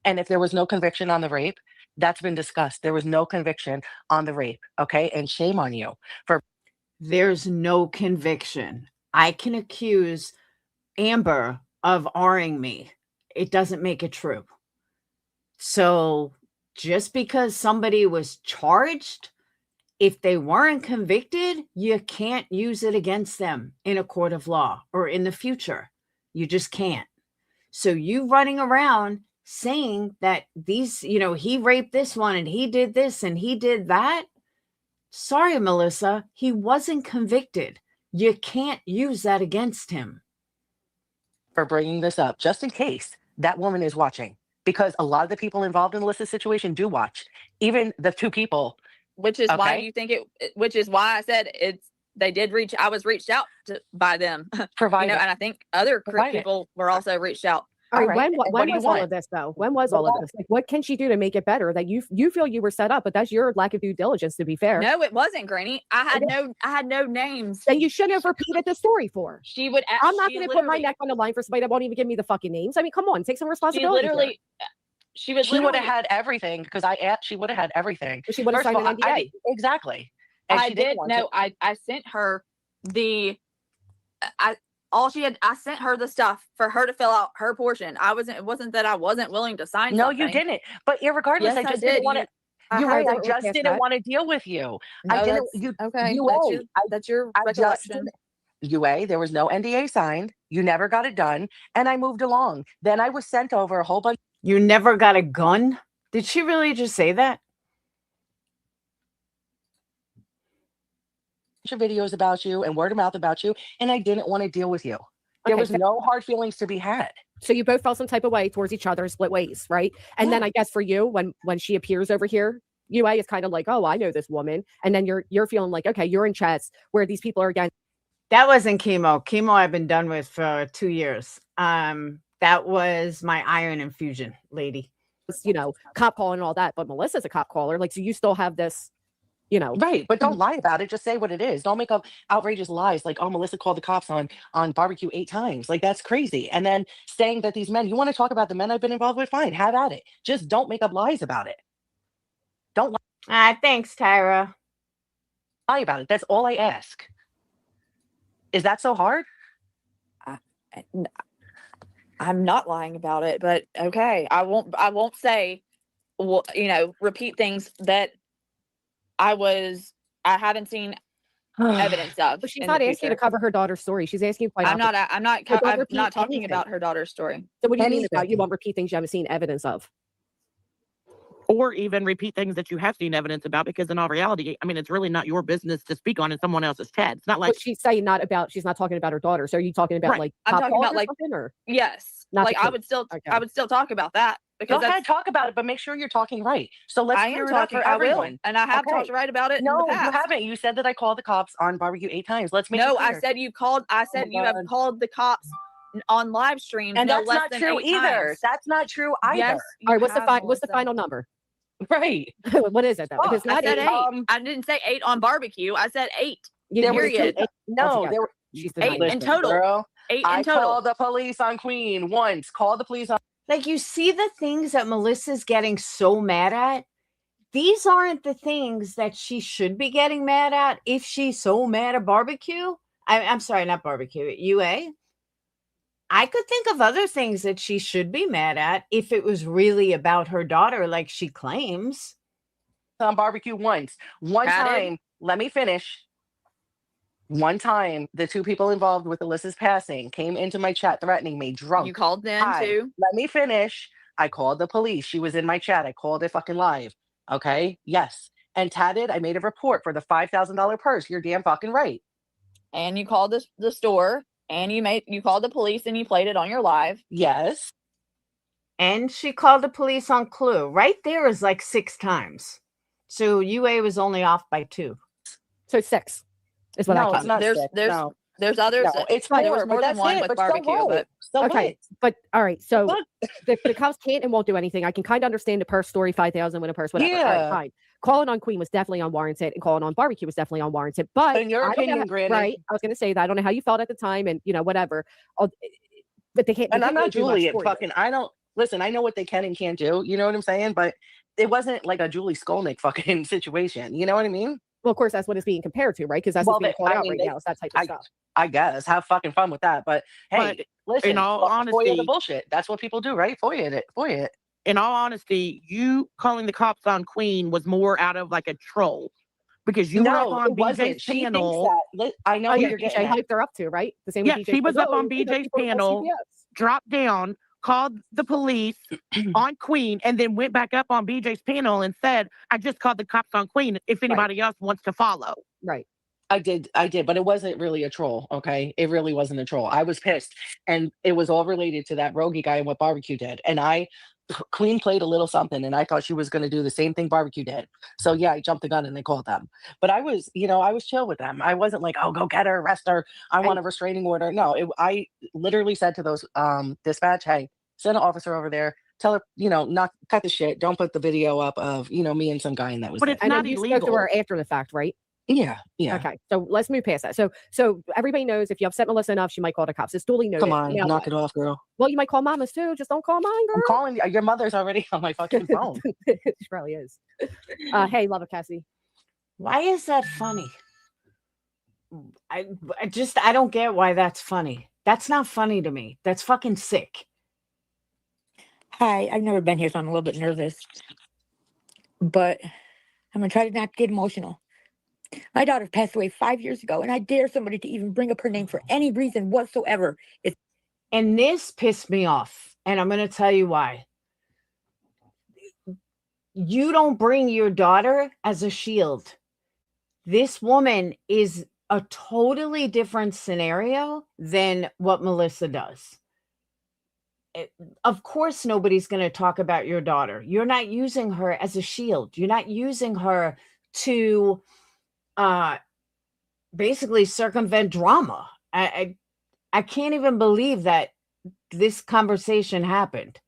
And if there was no conviction on the rape, that's been discussed. There was no conviction on the rape. Okay. And shame on you for. There's no conviction. I can accuse Amber of R-ing me. It doesn't make it true. So just because somebody was charged, if they weren't convicted, you can't use it against them in a court of law or in the future. You just can't. So you running around saying that these, he raped this one and he did this and he did that. Sorry, Melissa, he wasn't convicted. You can't use that against him. For bringing this up, just in case that woman is watching, because a lot of the people involved in Alyssa's situation do watch, even the two people. Which is why you think which is why I said I was reached out to by them. And I think other people were also reached out. All right. When was all of this though? When was all of this? Like, what can she do to make it better? That you feel you were set up, but that's your lack of due diligence, to be fair. No, it wasn't, Granny. I had no names. Then you shouldn't have repeated the story for. I'm not going to put my neck on the line for somebody that won't even give me the fucking names. I mean, come on, take some responsibility. She would have had everything because she would have had everything. She would have signed an NDA. Exactly. And I did. No, I sent her I sent her the stuff for her to fill out her portion. It wasn't that I wasn't willing to sign. No, you didn't. But irregardless, yes, I just didn't want to. I just didn't want to deal with you. No, I didn't. Okay. That's your recollection. UA, there was no NDA signed. You never got it done. And I moved along. Then I was sent over a whole bunch. You never got a gun? Did she really just say that? Of videos about you and word of mouth about you, and I didn't want to deal with you. There was no hard feelings to be had. So you both felt some type of way towards each other, split ways, right? And then I guess for you, when she appears over here, UA is kind of like, oh, I know this woman, and then you're feeling like, okay, you're in chess where these people are again. That wasn't chemo. Chemo I've been done with for 2 years. That was my iron infusion, lady. Cop calling and all that, but Melissa's a cop caller. Like, so you still have this. Right, but don't lie about it. Just say what it is. Don't make up outrageous lies like, oh, Melissa called the cops on barbecue 8 times. Like, that's crazy. And then saying that these men, you want to talk about the men I've been involved with? Fine, have at it. Just don't make up lies about it. Don't lie. Thanks, Tyra. Lie about it. That's all I ask. Is that so hard? I'm not lying about it, but okay. I won't say, repeat things that I haven't seen evidence of. But she's not asking you to cover her daughter's story. She's asking you. I'm not talking about her daughter's story. So what do you mean about you won't repeat things you haven't seen evidence of? or even repeat things that you have seen evidence about, because in all reality, I mean, it's really not your business to speak on in someone else's chat. It's not like But she's saying she's not talking about her daughter. So are you talking about Right. like I'm top talking dog about or like something, or yes, not like the I case? would still Okay. I would still talk about that because Go ahead, talk about it, but make sure you're talking right. So let's I clear am it up talking. for I will, everyone. and I have talked Okay. right about it in the No, you past. haven't. You said that I called the cops on barbecue 8 times. Let's make it No, clear. I said you called. I said you have God. called the cops on live streams And no that's less not than true 8 either. times. That's not true either. Yes. All right. What's the Melissa. final number? Right. What is it though? If it's I not said 8, 8. I didn't say 8 on barbecue. I said 8. There was Period. no, altogether. there were She's 8 denying in it. total. Girl, 8 in I total. called the police on Queen once. Called the police on. Like, you see the things that Melissa's getting so mad at? These aren't the things that she should be getting mad at if she's so mad at barbecue. I'm sorry, not barbecue, UA. I could think of other things that she should be mad at if it was really about her daughter, like she claims. On barbecue once. One time, let me finish. One time, the 2 people involved with Alyssa's passing came into my chat threatening me, drunk. You called them too? Let me finish. I called the police. She was in my chat. I called it fucking live. Okay? Yes. And tatted, I made a report for the $5,000 purse. You're damn fucking right. And you called the store, and you called the police, and you played it on your live. Yes. And she called the police on Clue. Right there is like 6 times. So UA was only off by 2. So 6 is what I No, it's counted. not 6. No. There's others. No, it's there 4, was but more than that's one it. with But barbecue, so what? So Okay, but all right. So what? the cops can't and won't do anything. I can kind of understand the purse story, 5,000 with a purse, whatever. All right, Yeah. fine. Calling on Queen was definitely unwarranted, and calling on barbecue was definitely unwarranted. But In your I don't know opinion, how- Granny. right? I was going to say that I don't know how you felt at the time, and whatever. But they can't. And they I'm can't really not do much Julie. for you. Fucking, I don't listen. I know what they can and can't do. You know what I'm saying? But it wasn't like a Julie Skolnick fucking situation. You know what I mean? Well, of course, that's what it's being compared to, right? Because that's what's being called out right now. Is that type of stuff. I guess have fucking fun with that. But hey, listen. in all FOIA honesty, the bullshit. That's what people do, right? FOIA it. In all honesty, you calling the cops on Queen was more out of like a troll, because you were up on BJ's She panel. thinks that. I know Oh, yeah, you're getting BJ that. hyped her up too, right? The same Yeah, with BJ. she was goes, up on BJ's panel, dropped down, called the police on Queen, and then went back up on BJ's panel and said, "I just called the cops on Queen. If anybody else wants to follow." Right. I did, but it wasn't really a troll, okay? It really wasn't a troll. I was pissed, and it was all related to that Rogie guy and what Barbecue did. And Queen played a little something, and I thought she was going to do the same thing Barbecue did. So yeah, I jumped the gun and they called them. But I was chill with them. I wasn't like, oh, go get her, arrest her. I want a restraining order. No, I literally said to those dispatch, hey, send an officer over there. Tell her, not cut the shit. Don't put the video up of, me and some guy and that was. But it's not illegal. You spoke to her after the fact, right? Yeah. Okay, so let's move past that. So everybody knows if you upset Melissa enough, she might call the cops. It's duly noted. Come on, knock it off, girl. Well, you might call mamas too. Just don't call mine, girl. I'm calling your mother's already on my fucking phone. She probably is. Hey, love it, Cassie. Why is that funny? I don't get why that's funny. That's not funny to me. That's fucking sick. Hi, I've never been here, so I'm a little bit nervous. But I'm going to try to not get emotional. My daughter passed away 5 years ago, and I dare somebody to even bring up her name for any reason whatsoever. And this pissed me off, and I'm going to tell you why. You don't bring your daughter as a shield. This woman is a totally different scenario than what Melissa does. Of course, nobody's going to talk about your daughter. You're not using her as a shield. You're not using her to basically circumvent drama. I can't even believe that this conversation happened.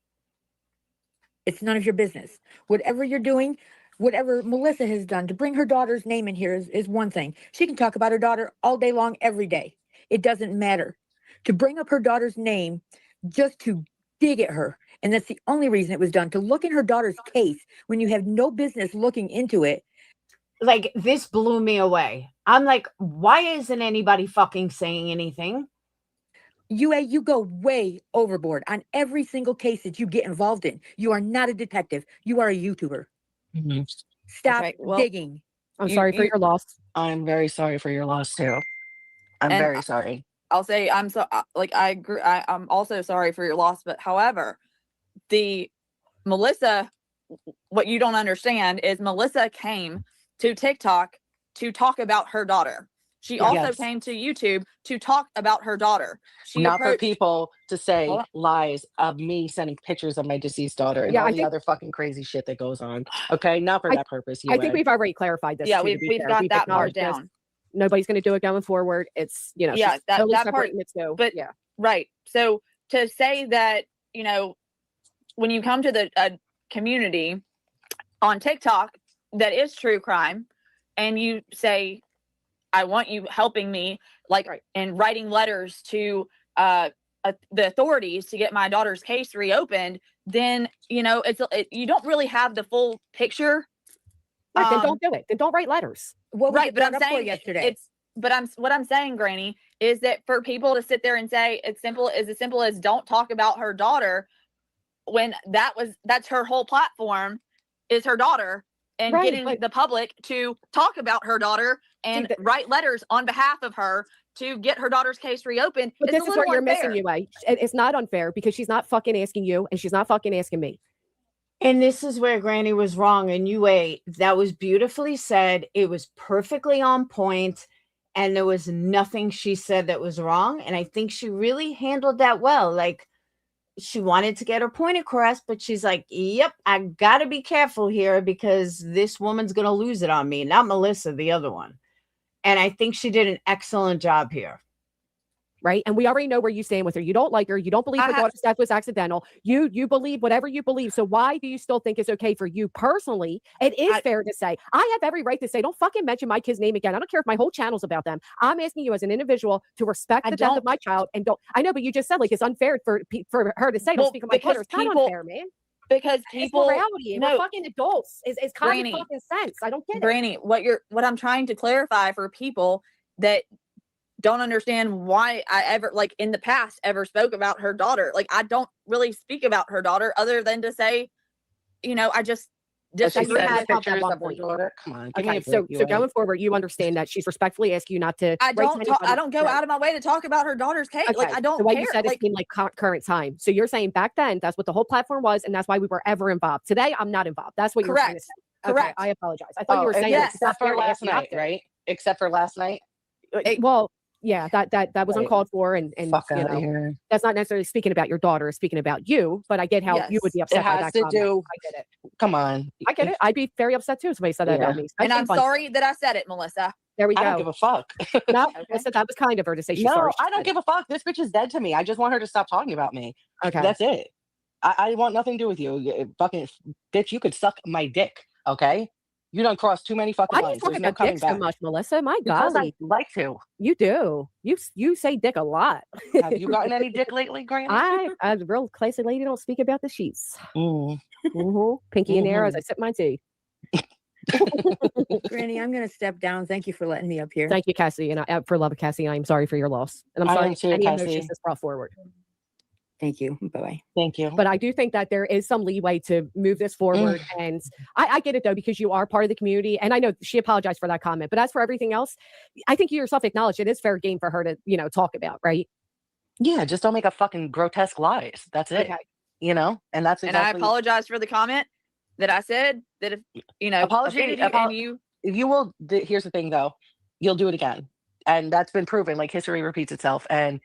It's none of your business. Whatever you're doing, whatever Melissa has done to bring her daughter's name in here is one thing. She can talk about her daughter all day long, every day. It doesn't matter. To bring up her daughter's name just to dig at her, and that's the only reason it was done, to look in her daughter's case when you have no business looking into it. Like, this blew me away. I'm like, why isn't anybody fucking saying anything? You go way overboard on every single case that you get involved in. You are not a detective. You are a YouTuber. Mm-hmm. Stop digging. I'm sorry for your loss. I'm very sorry for your loss too. I'm very sorry. I'll say I agree. I'm also sorry for your loss, but however, the Melissa what you don't understand is Melissa came to TikTok to talk about her daughter. She also came to YouTube to talk about her daughter. She not for people to say lies of me sending pictures of my deceased daughter and all the other fucking crazy shit that goes on. Okay, not for that purpose. I think we've already clarified this. Yeah, too, we've got that part down. Nobody's going to do it going forward. It's, you know, yeah, that part. But yeah, right. So to say that, you know, when you come to the community on TikTok that is true crime, and you say, I want you helping me, like, and writing letters to the authorities to get my daughter's case reopened, then, you know, you don't really have the full picture. Right, then don't do it. Then don't write letters. What right, but I'm saying yesterday. What I'm saying, Granny, is that for people to sit there and say it's as simple as don't talk about her daughter, when that's her whole platform is her daughter, and getting the public to talk about her daughter and write letters on behalf of her to get her daughter's case reopened. But this is what you're missing, UA. It's not unfair because she's not fucking asking you and she's not fucking asking me. And this is where Granny was wrong. And UA, that was beautifully said. It was perfectly on point. And there was nothing she said that was wrong. And I think she really handled that well. Like, she wanted to get her point across, but she's like, yep, I got to be careful here because this woman's going to lose it on me. Not Melissa, the other one. And I think she did an excellent job here. Right. And we already know where you stand with her. You don't like her. You don't believe her daughter's death was accidental. You believe whatever you believe. So why do you still think it's okay for you personally? It is fair to say, I have every right to say, don't fucking mention my kid's name again. I don't care if my whole channel's about them. I'm asking you as an individual to respect the death of my child. And don't, I know, but you just said like it's unfair for her to say, don't speak of my daughter. It's not unfair, man. Because people, it's morality. We're fucking adults. It's common fucking sense. I don't get it. Granny, what I'm trying to clarify for people that don't understand why I ever, like, in the past ever spoke about her daughter. Like, I don't really speak about her daughter other than to say, you know, I just disagree with pictures of her daughter. Come on. Okay, so going forward, you understand that she's respectfully asking you not to. I don't go out of my way to talk about her daughter's case. Okay. Like, I don't the way care. You said it seemed like current time. So you're saying back then that's what the whole platform was, and that's why we were ever involved. Today, I'm not involved. That's what you're trying to say. Okay, I apologize. I thought you were saying except for last night, right? Except for last night. Well. Yeah, that was uncalled for, and you know, that's not necessarily speaking about your daughter, speaking about you. But I get how you would be upset by that comment. I get it. Come on, I get it. I'd be very upset too if somebody said that about me. And I'm sorry that I said it, Melissa. There we go. I don't give a fuck. No, I said that was kind of her to say she's sorry. I don't give a fuck. This bitch is dead to me. I just want her to stop talking about me. Okay, that's it. I want nothing to do with you. Fucking bitch, you could suck my dick. Okay. You don't cross too many fucking lines. Why do you talk about dick so much, Melissa? My God, I like to. You do. You say dick a lot. Have you gotten any dick lately, Granny? I a real classy lady don't speak about the sheets. Pinky in the air as I sip my tea. Granny, I'm going to step down. Thank you for letting me up here. Thank you, Cassie, and for love of Cassie. I'm sorry for your loss, and I'm sorry for any emotions that's brought forward. Thank you. Bye-bye. Thank you. But I do think that there is some leeway to move this forward. And I get it, though, because you are part of the community. And I know she apologized for that comment. But as for everything else, I think you yourself acknowledge it is fair game for her to, you know, talk about, right? Yeah, just don't make a fucking grotesque lies. That's it. Okay. You know? And that's exactly... And I apologize for the comment that I said that if, you know, here's the thing, though. You'll do it again. And that's been proven. Like, history repeats itself. And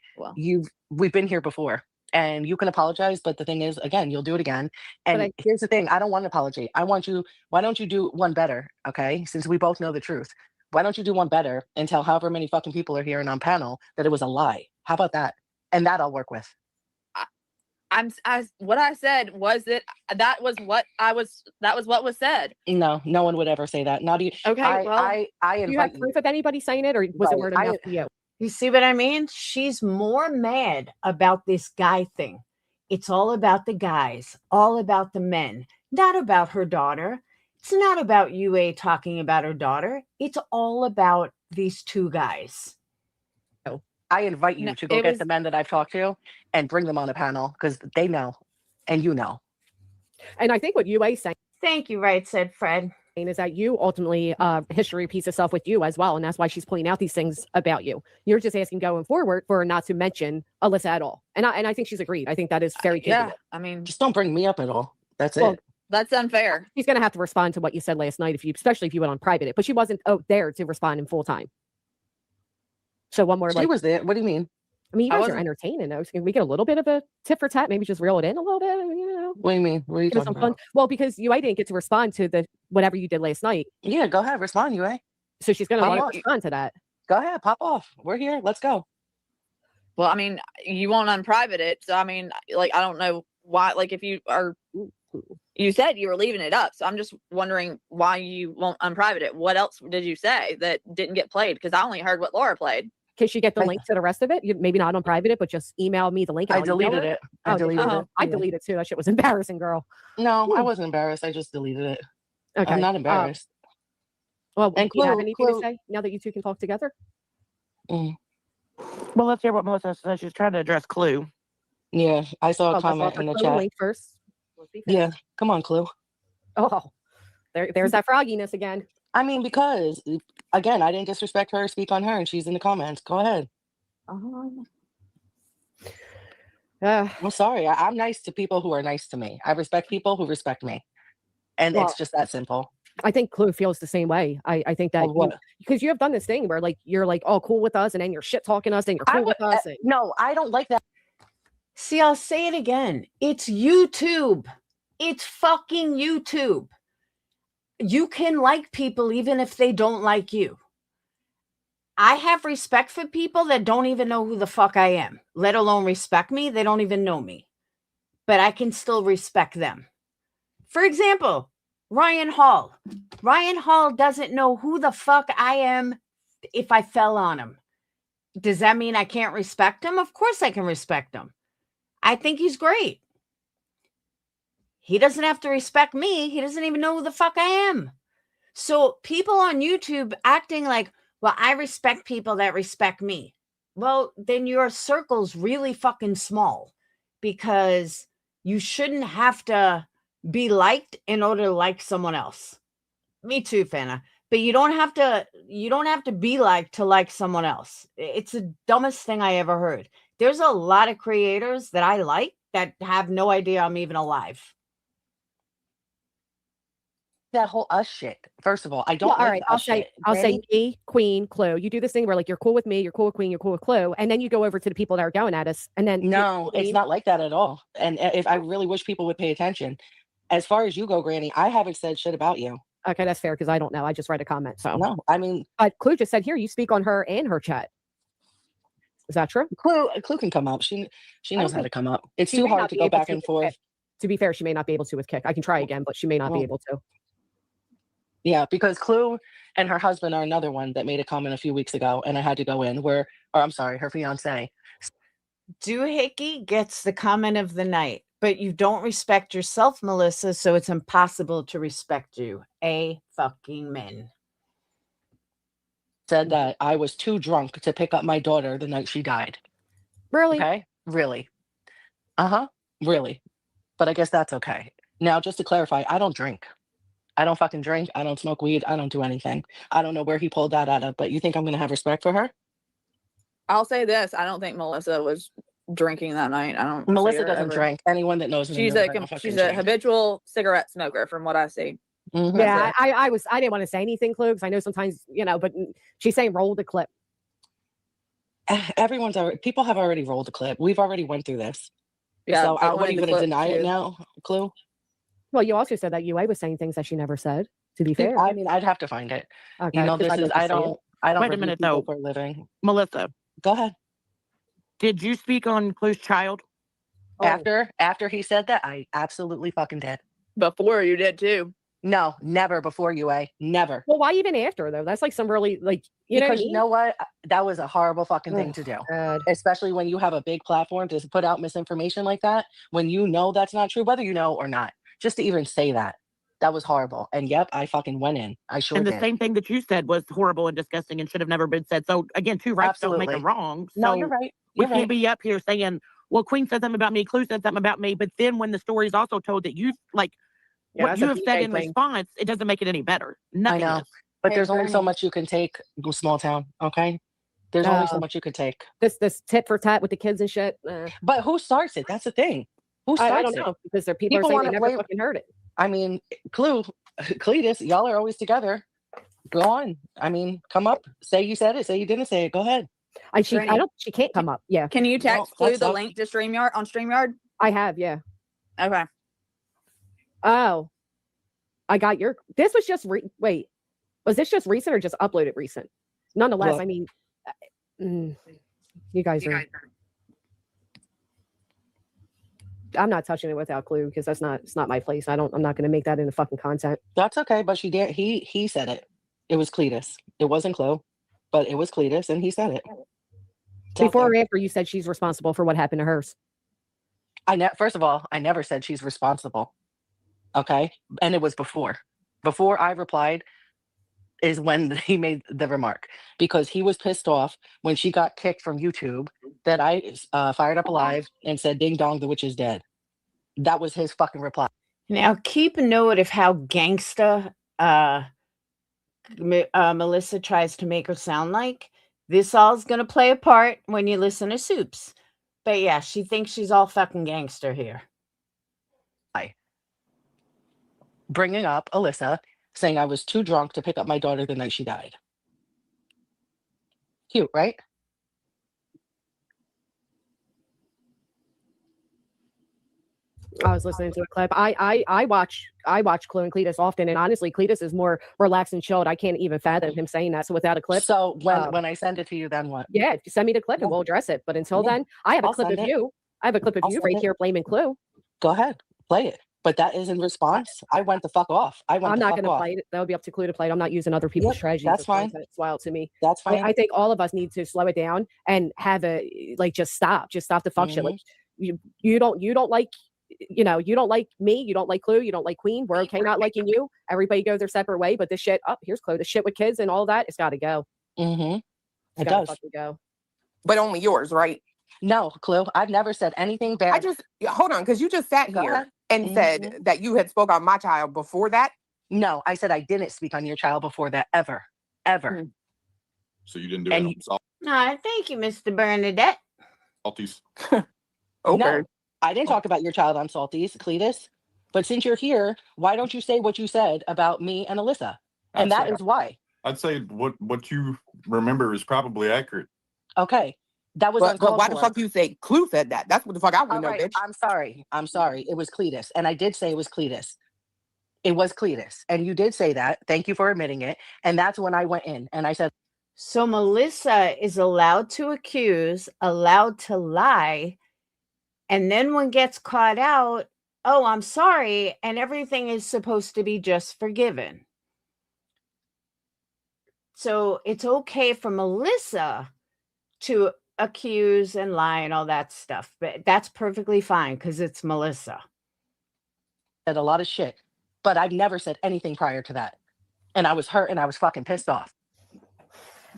we've been here before. And you can apologize, but the thing is, again, you'll do it again. And here's the thing. I don't want an apology. Why don't you do one better, okay? Since we both know the truth. Why don't you do one better and tell however many fucking people are here and on panel that it was a lie? How about that? And that I'll work with. What I said was that was what was said. No one would ever say that. Not you. Okay, I invite you have proof of anybody saying it, or was it word of mouth for you? You see what I mean? She's more mad about this guy thing. It's all about the guys, all about the men, not about her daughter. It's not about UA talking about her daughter. It's all about these two guys. I invite you to go get the men that I've talked to and bring them on a panel because they know and you know. And I think what UA saying. Thank you, right, said Fred. Is that you ultimately history repeats itself with you as well, and that's why she's pointing out these things about you. You're just asking going forward for her not to mention Alyssa at all, and I think she's agreed. I think that is very capable. I mean, just don't bring me up at all. That's it. That's unfair. She's going to have to respond to what you said last night, especially if you went on private it. But she wasn't there to respond in full time. So one more. She was there. What do you mean? I mean, you guys are entertaining. Though. Can we get a little bit of a tit for tat? Maybe just reel it in a little bit. What do you mean? What are you talking about? Well, because I didn't get to respond to whatever you did last night. Yeah, go ahead. Respond, UA. So she's going to respond to that. Go ahead. Pop off. We're here. Let's go. Well, I mean, you won't unprivate it. So, I mean, like, I don't know why. Like, if you said you were leaving it up. So I'm just wondering why you won't unprivate it. What else did you say that didn't get played? Because I only heard what Laura played. Can she get the link to the rest of it? Maybe not on private it, but just email me the link. I deleted it. I deleted it. I deleted it too. That shit was embarrassing, girl. No, I wasn't embarrassed. I just deleted it. Okay. I'm not embarrassed. Well, and do you have anything to say now that you two can talk together? Well, let's hear what Melissa says. She's trying to address Clue. Yeah, I saw a comment in the chat. Link first. Yeah, come on, Clue. Oh, there's that frogginess again. I mean, because again, I didn't disrespect her, speak on her, and she's in the comments. Go ahead. I'm sorry. I'm nice to people who are nice to me. I respect people who respect me, and it's just that simple. I think Clue feels the same way. I think that because you have done this thing where like you're like, oh, cool with us, and then you're shit talking us, and you're cool with us. No, I don't like that. See, I'll say it again. It's YouTube. It's fucking YouTube. You can like people even if they don't like you. I have respect for people that don't even know who the fuck I am, let alone respect me. They don't even know me, but I can still respect them. For example, Ryan Hall. Ryan Hall doesn't know who the fuck I am if I fell on him. Does that mean I can't respect him? Of course I can respect him. I think he's great. He doesn't have to respect me. He doesn't even know who the fuck I am. So people on YouTube acting like, well, I respect people that respect me. Well, then your circle's really fucking small because you shouldn't have to be liked in order to like someone else. Me too, Fana. But you don't have to be liked to like someone else. It's the dumbest thing I ever heard. There's a lot of creators that I like that have no idea I'm even alive. That whole us shit. First of all, I don't. All right, I'll say me, Queen, Clue. You do this thing where like you're cool with me, you're cool with Queen, you're cool with Clue, and then you go over to the people that are going at us, and then no, it's not like that at all. And if I really wish people would pay attention, as far as you go, Granny, I haven't said shit about you. Okay, that's fair because I don't know. I just read a comment. So no, I mean, Clue just said here you speak on her and her chat. Is that true? Clue can come up. She knows how to come up. It's too hard to go back and forth. To be fair, she may not be able to with Kick. I can try again, but she may not be able to. Yeah, because Clue and her husband are another one that made a comment a few weeks ago, and I had to go in her fiance. Doohickey gets the comment of the night, but you don't respect yourself, Melissa, so it's impossible to respect you. A fucking men. Said that I was too drunk to pick up my daughter the night she died. Really? Okay. Really. Really. But I guess that's okay. Now, just to clarify, I don't drink. I don't fucking drink. I don't smoke weed. I don't do anything. I don't know where he pulled that out of, but you think I'm going to have respect for her? I'll say this. I don't think Melissa was drinking that night. Melissa doesn't drink. Anyone that knows me she's a habitual cigarette smoker from what I see. Mm-hmm. Yeah, I didn't want to say anything, Clue, because I know sometimes, but she's saying roll the clip. People have already rolled the clip. We've already went through this. Yeah. So what are you going to deny it now, Clue? Well, you also said that UA was saying things that she never said, to be fair. I mean, I'd have to find it. Okay. I don't wait a minute though. For a living. Melissa. Go ahead. Did you speak on Clue's child? After he said that, I absolutely fucking did. Before you did too. No, never before UA. Never. Well, why even after though? That's like some really you know what? That was a horrible fucking thing to do. God. Especially when you have a big platform to put out misinformation like that, when you know that's not true, whether you know or not. Just to even say that was horrible. And yep, I fucking went in. I sure did. And the same thing that you said was horrible and disgusting and should have never been said. So again, two rights don't make a wrong. So no, you're right. We can't be up here saying, well, Queen said something about me, Clue said something about me, but then when the story is also told that you what you have said in response, it doesn't make it any better. Nothing. I know. But there's only so much you can take, small town, okay? There's only so much you can take. This tit for tat with the kids and shit. But who starts it? That's the thing. Who starts I don't know, because there are people saying they never fucking heard it. I mean, Cletus, y'all are always together. Go on. I mean, come up. Say you said it. Say you didn't say it. Go ahead. I don't. She can't come up. Yeah. Can you text Clue the up. link to StreamYard on StreamYard? I have. Yeah. Okay. Oh, I got your. This was just wait. Was this just recent or just uploaded recent? Nonetheless, Well, I mean, you guys are. I'm not touching it without Clue because it's not my place. I'm not going to make that into fucking content. That's okay, but she did. He said it. It was Cletus. It wasn't Chloe, but it was Cletus, and he said it. Before or after you said she's responsible for what happened to hers? First of all, I never said she's responsible. Okay, and it was before. Before I replied is when he made the remark because he was pissed off when she got kicked from YouTube that I fired up a live and said "Ding dong, the witch is dead." That was his fucking reply. Now keep note of how gangsta Melissa tries to make her sound like. This all's gonna play a part when you listen to Soups. But yeah, she thinks she's all fucking gangster here. Bringing up Alyssa, saying I was too drunk to pick up my daughter the night she died. Cute, right? I was listening to a clip. I watch Chloe and Cletus often, and honestly, Cletus is more relaxed and chilled. I can't even fathom him saying that. So without a clip, so when I send it to you, then what? Yeah, send me the clip and we'll address it. But until then, I have a clip of you. I have a clip of you right here blaming Clue. Go ahead, play it. But that is in response. I went the fuck off. I'm not going to play it. That would be up to Clue to play it. I'm not using other people's strategies. That's fine. It's wild to me. That's fine. I think all of us need to slow it down and have just stop the fuck shit. Like you don't like. You don't like me, you don't like Clue, you don't like Queen. We're okay not liking you. Everybody goes their separate way, but this shit, here's Clue. The shit with kids and all that, it's got to go. It does. Fucking go. But only yours, right? No, Clue. I've never said anything bad. Hold on, because you just sat here and said that you had spoke on my child before that. No, I said I didn't speak on your child before that ever. So you didn't do it on Thank you, Mr. Bernadette. Salties. Okay. No, I didn't talk about your child on Salties, Cletus. But since you're here, why don't you say what you said about me and Alyssa? And that is why. I'd say what you remember is probably accurate. Okay. That was but why the fuck you say Clue said that? That's what the fuck I want to know, bitch. I'm sorry. It was Cletus. And I did say it was Cletus. It was Cletus. And you did say that. Thank you for admitting it. And that's when I went in and I said. So Melissa is allowed to accuse, allowed to lie. And then when gets caught out, oh, I'm sorry. And everything is supposed to be just forgiven. So it's okay for Melissa to accuse and lie and all that stuff. But that's perfectly fine because it's Melissa. Said a lot of shit, but I've never said anything prior to that. And I was hurt and I was fucking pissed off.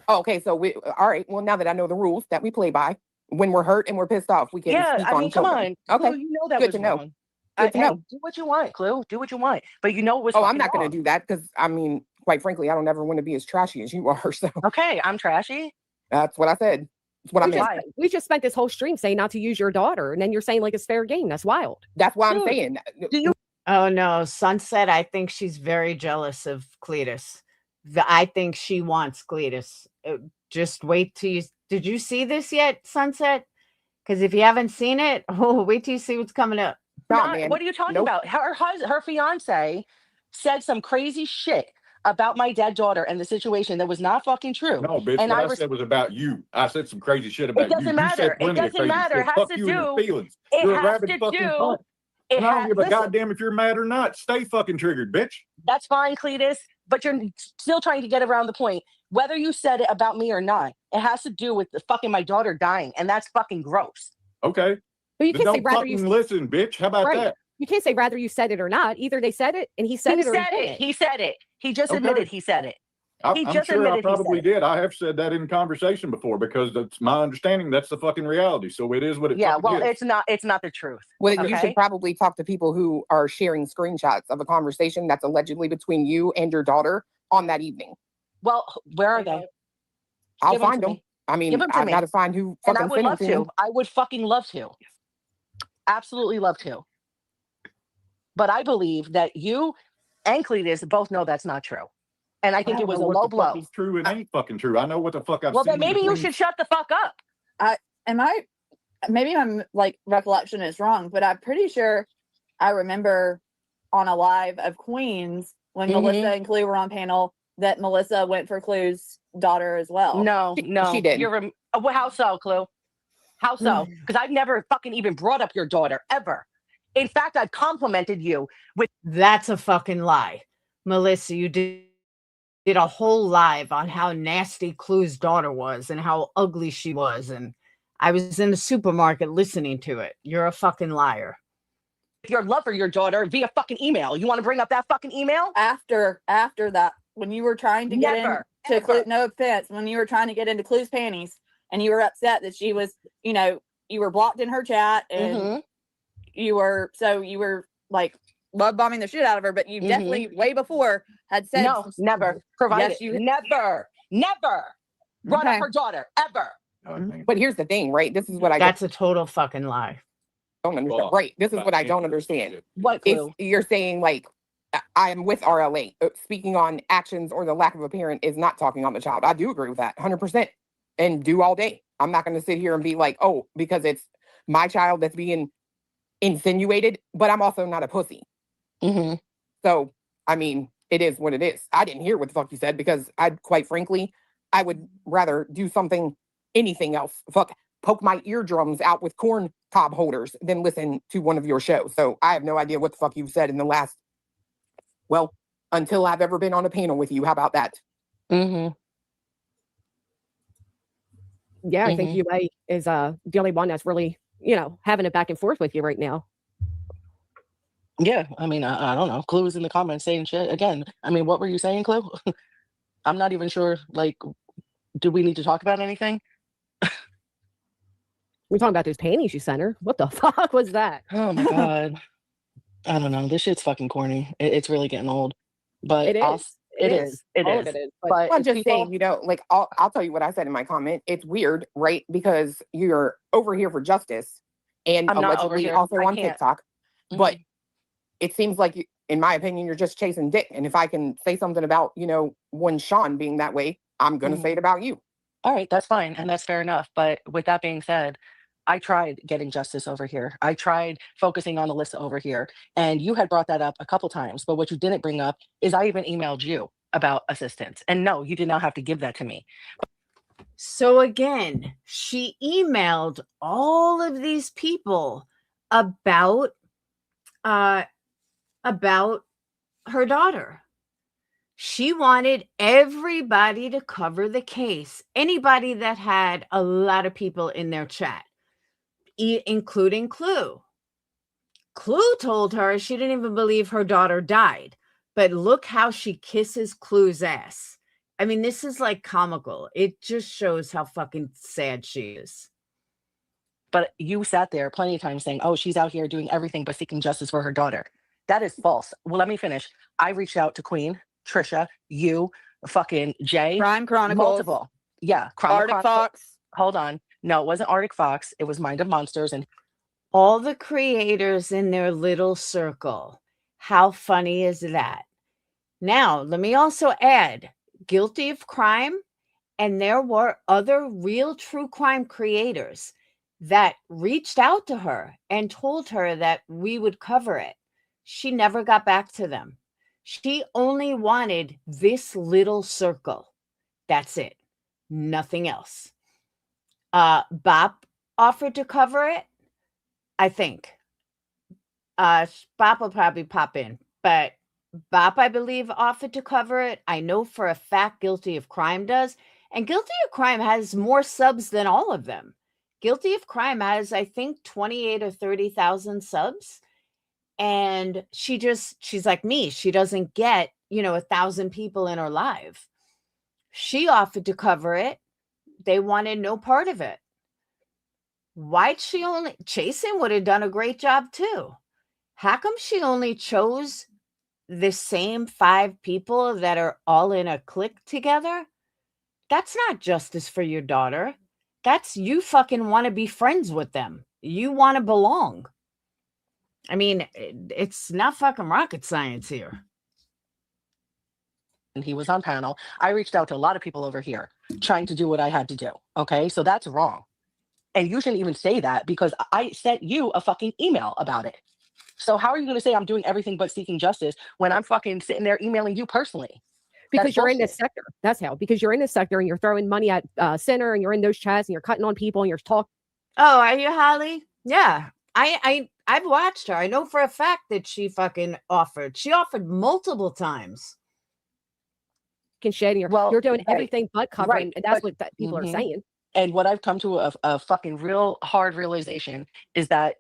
Okay, so all right. Well, now that I know the rules that we play by, when we're hurt and we're pissed off, we can speak on come on. Okay, Clue, you know that good was to know. wrong. Good to know. Do what you want, Clue. Do what you want. But you know it was. Oh, I'm not going to do that because I mean, quite frankly, I don't ever want to be as trashy as you are. So okay, I'm trashy. That's what I said. That's what I meant. We just spent this whole stream saying not to use your daughter, and then you're saying like it's fair game. That's wild. That's why I'm saying. Do you? Oh no, Sunset. I think she's very jealous of Cletus. I think she wants Cletus. Just wait till you. Did you see this yet, Sunset? Because if you haven't seen it, wait till you see what's coming up. What are you talking about? Her fiance said some crazy shit about my dead daughter and the situation that was not fucking true. No, bitch. And what I said was about you. I said some crazy shit about you. It doesn't matter. It doesn't matter. It has to do. Feelings. It You're a has rabid to fucking do. cunt. I don't give a goddamn if you're mad or not. Stay fucking triggered, bitch. That's fine, Cletus. But you're still trying to get around the point. Whether you said it about me or not, it has to do with the fucking my daughter dying, and that's fucking gross. Okay. But you can't say rather you listen, bitch. How about that? You can't say rather you said it or not. Either they said it and he said it or he said it. He just admitted he said it. I'm sure I probably did. I have said that in conversation before because that's my understanding. That's the fucking reality. So it is what it is. It's not the truth. Well, you should probably talk to people who are sharing screenshots of a conversation that's allegedly between you and your daughter on that evening. Well, where are they? I'll find them. I mean, I've got to find who fucking and I would love to. I would fucking love to. Absolutely love to. But I believe that you and Cletus both know that's not true. And I think it was a low blow. It's true. It ain't fucking true. I know what the fuck I've Well, seen. then maybe you should shut the fuck up. Maybe my like recollection is wrong, but I'm pretty sure I remember on a live of Queens when Melissa and Clue were on panel that Melissa went for Clue's daughter as well. No, she did. Well, how so, Clue? How so? Because I've never fucking even brought up your daughter ever. In fact, I've complimented you with. That's a fucking lie. Melissa, you did a whole live on how nasty Clue's daughter was and how ugly she was. And I was in the supermarket listening to it. You're a fucking liar. Your love for your daughter via fucking email. You want to bring up that fucking email? After that, when you were trying to get into Clue, no offense, when you were trying to get into Clue's panties and you were upset that she was, you were blocked in her chat and you were like love bombing the shit out of her, but you definitely way before had said no, never provided. Yes, never brought up her daughter ever. But here's the thing, right? This is what That's a total fucking lie. don't understand. Right. This is what I don't understand. What, Clue? You're saying like I'm with RLA. Speaking on actions or the lack of a parent is not talking on the child. I do agree with that 100% and do all day. I'm not going to sit here and be like, oh, because it's my child that's being insinuated, but I'm also not a pussy. So, I mean, it is what it is. I didn't hear what the fuck you said because quite frankly, I would rather do anything else. Poke my eardrums out with corn cob holders than listen to one of your shows. So I have no idea what the fuck you've said in the last, until I've ever been on a panel with you. How about that? Yeah, I think UA is the only one that's really, having it back and forth with you right now. Yeah, I mean, I don't know. Clue's in the comments saying shit again. I mean, what were you saying, Clue? I'm not even sure. Like, do we need to talk about anything? We're talking about those panties you sent her. What the fuck was that? Oh my god, I don't know. This shit's fucking corny. It's really getting old. But it is. It is. But I'm just saying, I'll tell you what I said in my comment. It's weird, right? Because you're over here for justice and I'm allegedly also on TikTok. But it seems like, in my opinion, you're just chasing dick. And if I can say something about, one Sean being that way, I'm going to say it about you. All right, that's fine. And that's fair enough. But with that being said, I tried getting justice over here. I tried focusing on Alyssa over here. And you had brought that up a couple times. But what you didn't bring up is I even emailed you about assistance. And no, you did not have to give that to me. So again, she emailed all of these people about her daughter. She wanted everybody to cover the case. Anybody that had a lot of people in their chat, including Clue. Clue told her she didn't even believe her daughter died. But look how she kisses Clue's ass. I mean, this is like comical. It just shows how fucking sad she is. But you sat there plenty of times saying, oh, she's out here doing everything but seeking justice for her daughter. That is false. Well, let me finish. I reached out to Queen, Trisha, you, fucking Jay. Crime Chronicles. Multiple. Yeah. Arctic Fox. Hold on. No, it wasn't Arctic Fox. It was Mind of Monsters. And all the creators in their little circle. How funny is that? Now, let me also add, Guilty of Crime, and there were other real true crime creators that reached out to her and told her that we would cover it. She never got back to them. She only wanted this little circle. That's it. Nothing else. Bop offered to cover it, I think. Bop will probably pop in, but Bop, I believe, offered to cover it. I know for a fact Guilty of Crime does. And Guilty of Crime has more subs than all of them. Guilty of Crime has, I think, 28 or 30,000 subs. And she's like me. She doesn't get, 1,000 people in her live. She offered to cover it. They wanted no part of it. Why'd she only... Chasen would have done a great job too. How come she only chose the same 5 people that are all in a clique together? That's not justice for your daughter. That's you fucking want to be friends with them. You want to belong. I mean, it's not fucking rocket science here. And he was on panel. I reached out to a lot of people over here trying to do what I had to do. Okay. So that's wrong. And you shouldn't even say that because I sent you a fucking email about it. So how are you going to say I'm doing everything but seeking justice when I'm fucking sitting there emailing you personally? Because you're in this sector. That's how. Because you're in this sector and you're throwing money at Center and you're in those chats and you're cutting on people and you're talking. Oh, are you, Holly? Yeah. I've watched her. I know for a fact that she fucking offered. She offered multiple times. Shit, you're doing everything but covering, and that's what people are saying. And what I've come to a fucking real hard realization is that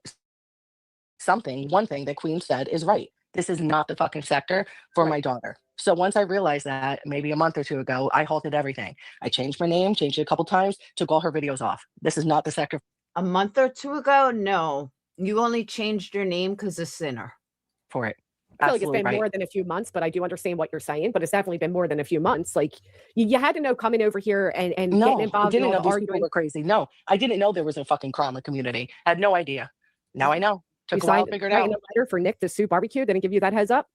one thing that Queen said is right. This is not the fucking sector for my daughter. So once I realized that, maybe a month or two ago, I halted everything. I changed my name, changed it a couple times, took all her videos off. This is not the sector. A month or two ago? No. You only changed your name because of Sinner. For it. I feel like it's been more than a few months, but I do understand what you're saying. But it's definitely been more than a few months. Like you had to know coming over here and getting involved. I didn't know these people were crazy. No, I didn't know there was a fucking trauma community. I had no idea. Now I know. Took a while to figure it out. Writing a letter for Nick to sue barbecue didn't give you that heads up.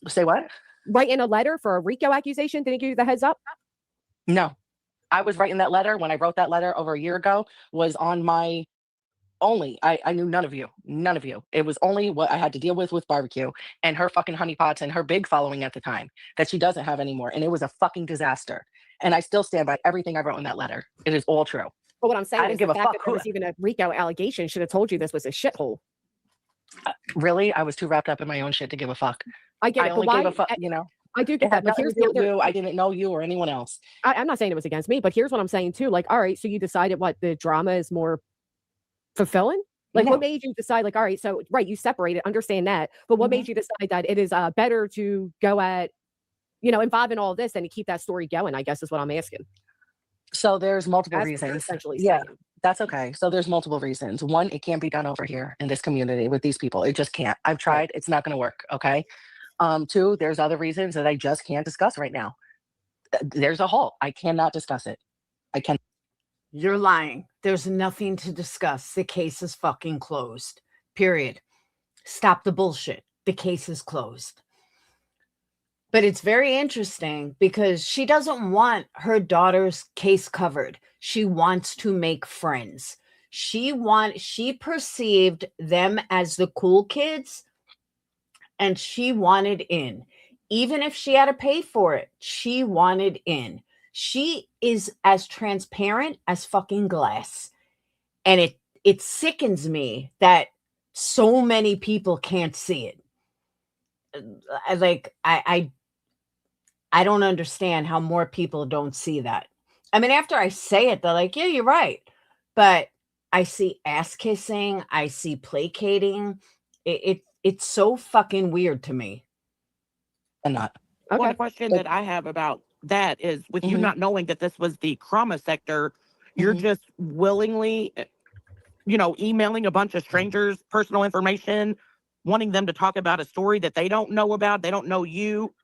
Say what? Writing a letter for a RICO accusation didn't give you the heads up. No, I was writing that letter when I wrote that letter over a year ago. Was on my. Only I knew none of you. It was only what I had to deal with barbecue and her fucking honeypots and her big following at the time that she doesn't have anymore. And it was a fucking disaster. And I still stand by everything I wrote in that letter. It is all true. But what I'm saying is the fact that there was even a RICO allegation should have told you this was a shithole. Really? I was too wrapped up in my own shit to give a fuck. I get it. I only gave a fuck, you know. I do get that. But here's the other. I didn't know you or anyone else. I'm not saying it was against me, but here's what I'm saying too. Like, all right, so you decided what the drama is more fulfilling? Like, what made you decide, like, all right, so, you separated, understand that, but what made you decide that it is better to go at, involve in all of this than to keep that story going, I guess is what I'm asking. So there's multiple reasons. Yeah, that's okay. So there's multiple reasons. One, it can't be done over here in this community with these people. It just can't. I've tried. It's not going to work. Okay. Two, there's other reasons that I just can't discuss right now. There's a halt. I cannot discuss it. I can. You're lying. There's nothing to discuss. The case is fucking closed. Period. Stop the bullshit. The case is closed. But it's very interesting because she doesn't want her daughter's case covered. She wants to make friends. She perceived them as the cool kids and she wanted in. Even if she had to pay for it, she wanted in. She is as transparent as fucking glass. And it sickens me that so many people can't see it. I don't understand how more people don't see that. I mean, after I say it, they're like, yeah, you're right. But I see ass kissing. I see placating. It's so fucking weird to me. I'm not. Okay. One question that I have about that is with you not knowing that this was the trauma sector, you're just willingly, emailing a bunch of strangers personal information, wanting them to talk about a story that they don't know about, they don't know you,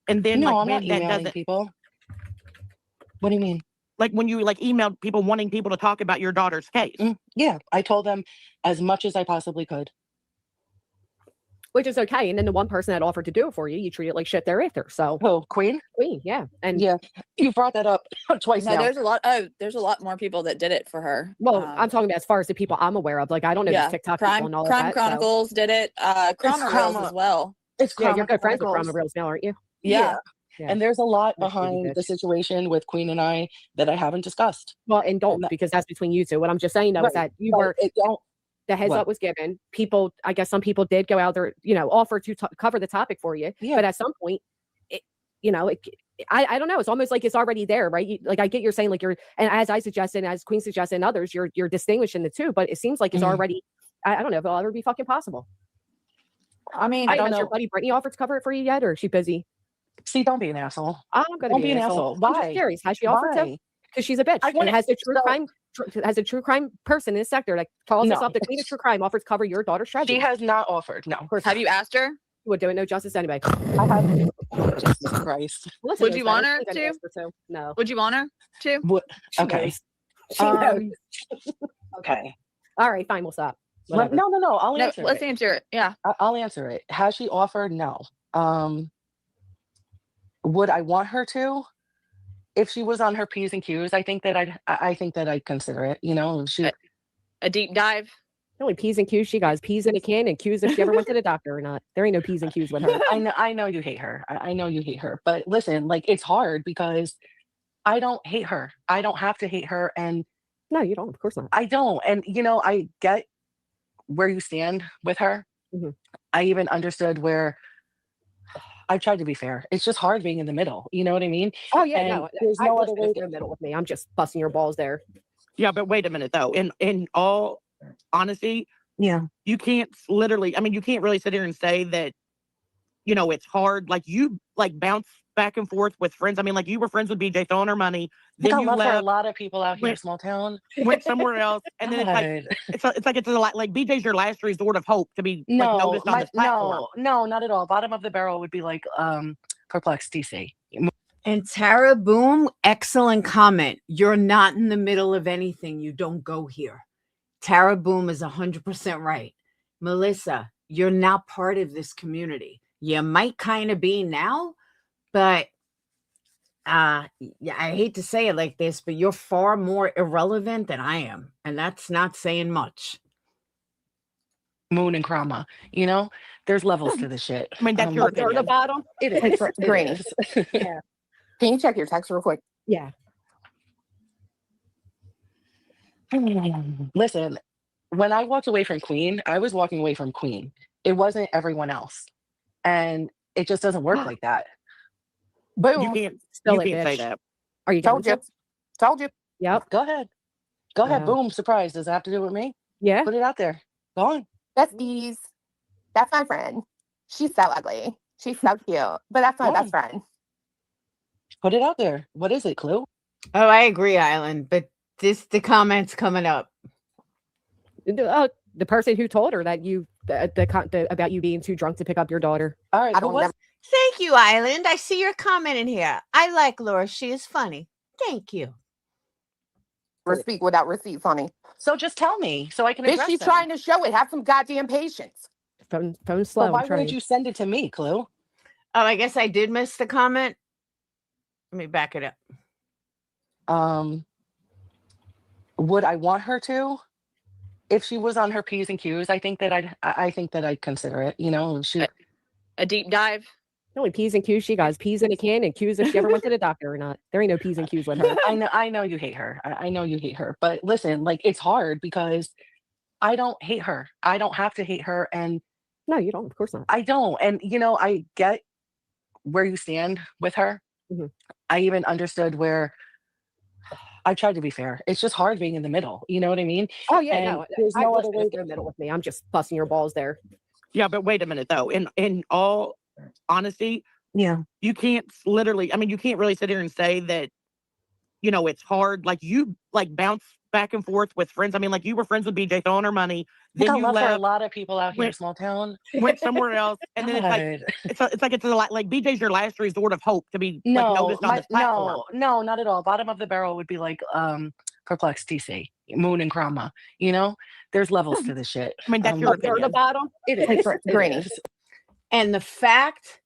and then no, I'm not emailing people. What do you mean? Like when you emailed people wanting people to talk about your daughter's case? Yeah, I told them as much as I possibly could. Which is okay. And then the one person that offered to do it for you, you treat it like shit thereafter. So Queen, yeah. And yeah, you brought that up twice now. There's a lot more people that did it for her. Well, I'm talking about as far as the people I'm aware of. Like, I don't know these TikTok people and all of that. Crime Chronicles did it. Crime Reels as well. You're good friends with Crime Reels now, aren't you? Yeah. And there's a lot behind the situation with Queen and I that I haven't discussed. Well, and don't, because that's between you two. What I'm just saying though is that you were the heads up was given. People, I guess some people did go out there, offer to cover the topic for you. Yeah. But at some point, I don't know. It's almost like it's already there, right? I get you're saying and as I suggested, as Queen suggested, and others, you're distinguishing the two. But it seems like it's already. I don't know if it'll ever be fucking possible. I mean, I don't know. Your buddy Brittany offered to cover it for you yet, or is she busy? See, don't be an asshole. I'm gonna be an asshole. Why? I'm just curious. Has she offered to? Because she's a bitch. And has a true crime person in this sector that calls herself the queen of true crime offers to cover your daughter's tragedy. She has not offered. No. Have you asked her? Would do it no justice anyway. I have. Jesus Christ. Would you want her to? No. Would you want her to? Okay. She knows. Okay. All right, fine. We'll stop. Whatever. No. I'll No, answer let's it. answer it. Yeah. I'll answer it. Has she offered? No. Would I want her to? If she was on her P's and Q's, I think that I'd consider it. You know, if she A deep dive. The only P's and Q's she got is P's in a can and Q's if she ever went to the doctor or not. There ain't no P's and Q's with her. I know you hate her. I know you hate her. But listen, like it's hard because I don't hate her. I don't have to hate her, and No, you don't. Of course not. I don't. And you know, I get where you stand with her. Mhm. I even understood where I tried to be fair. It's just hard being in the middle. You know what I mean? Oh yeah, And no. there's I no wasn't other way in the middle with me. I'm just busting your balls there. Yeah, but wait a minute though. In all honesty, Yeah. you can't literally. I mean, you can't really sit here and say that. You know, it's hard. Like you bounce back and forth with friends. I mean, like you were friends with BJ throwing her money. Then Then I you love for a left, lot of people out here in small town. went somewhere else, and then it's a lot like BJ's your last resort of hope to be like No, noticed on this platform. no, not at all. Bottom of the barrel would be like perplexed TC. And Tara Boom, excellent comment. You're not in the middle of anything. You don't go here. Tara Boom is 100% right. Melissa, you're not part of this community. You might kind of be now, but yeah, I hate to say it like this, but you're far more irrelevant than I am. And that's not saying much. Moon and Krama, you know, there's levels to this shit. I mean, that's your Up there at the opinion. bottom. It is. It Granny. is. Yeah. Can you check your text real quick? Yeah. Listen, when I walked away from Queen, I was walking away from Queen. It wasn't everyone else. And it just doesn't work like that. Boom. You can't. Spill You it, can't say bitch. that. Are you Told going you. to? Told you. Yep. Go ahead. Go ahead. Yeah. Boom. Surprise. Does it have to do with me? Yeah. Put it out there. Go on. That's Bees. That's my friend. She's so ugly. She's so cute. But that's my best friend. Put it out there. What is it, Clue? Oh, I agree, Island, but the comments coming up. The person who told her that about you being too drunk to pick up your daughter. All right. I don't never. Thank you, Island. I see your comment in here. I like Laura. She is funny. Thank you. Speak without receipts, honey. So just tell me so I can Bitch, address she's them. trying to show it. Have some goddamn patience. Phone slow. But why wouldn't you send it to me, Clue? Oh, I guess I did miss the comment. Let me back it up. Would I want her to? If she was on her P's and Q's, I think that I'd consider it. You know, she A deep dive. The only P's and Q's she got is P's in a can and Q's if she ever went to the doctor or not. There ain't no P's and Q's with her. I know you hate her. I know you hate her. But listen, like it's hard because I don't hate her. I don't have to hate her, and No, you don't. Of course not. I don't. And you know, I get where you stand with her. Mhm. I even understood where I tried to be fair. It's just hard being in the middle. You know what I mean? Oh yeah, And no. there's I no wasn't other way in the middle with me. I'm just busting your balls there. Yeah, but wait a minute though. In all honesty, Yeah. you can't literally. I mean, you can't really sit here and say that. You know, it's hard. Like you bounce back and forth with friends. I mean, like you were friends with BJ throwing her money. Then I you love for a left, lot of people out here in small town. went somewhere else, and then it's a lot like BJ's your last resort of hope to be like noticed on this platform. No, not at all. Bottom of the barrel would be like perplexed TC, Moon and Krama. You know, there's levels to this shit. I mean, that's your Up there at the opinion. bottom. It is. It Granny. is. And the fact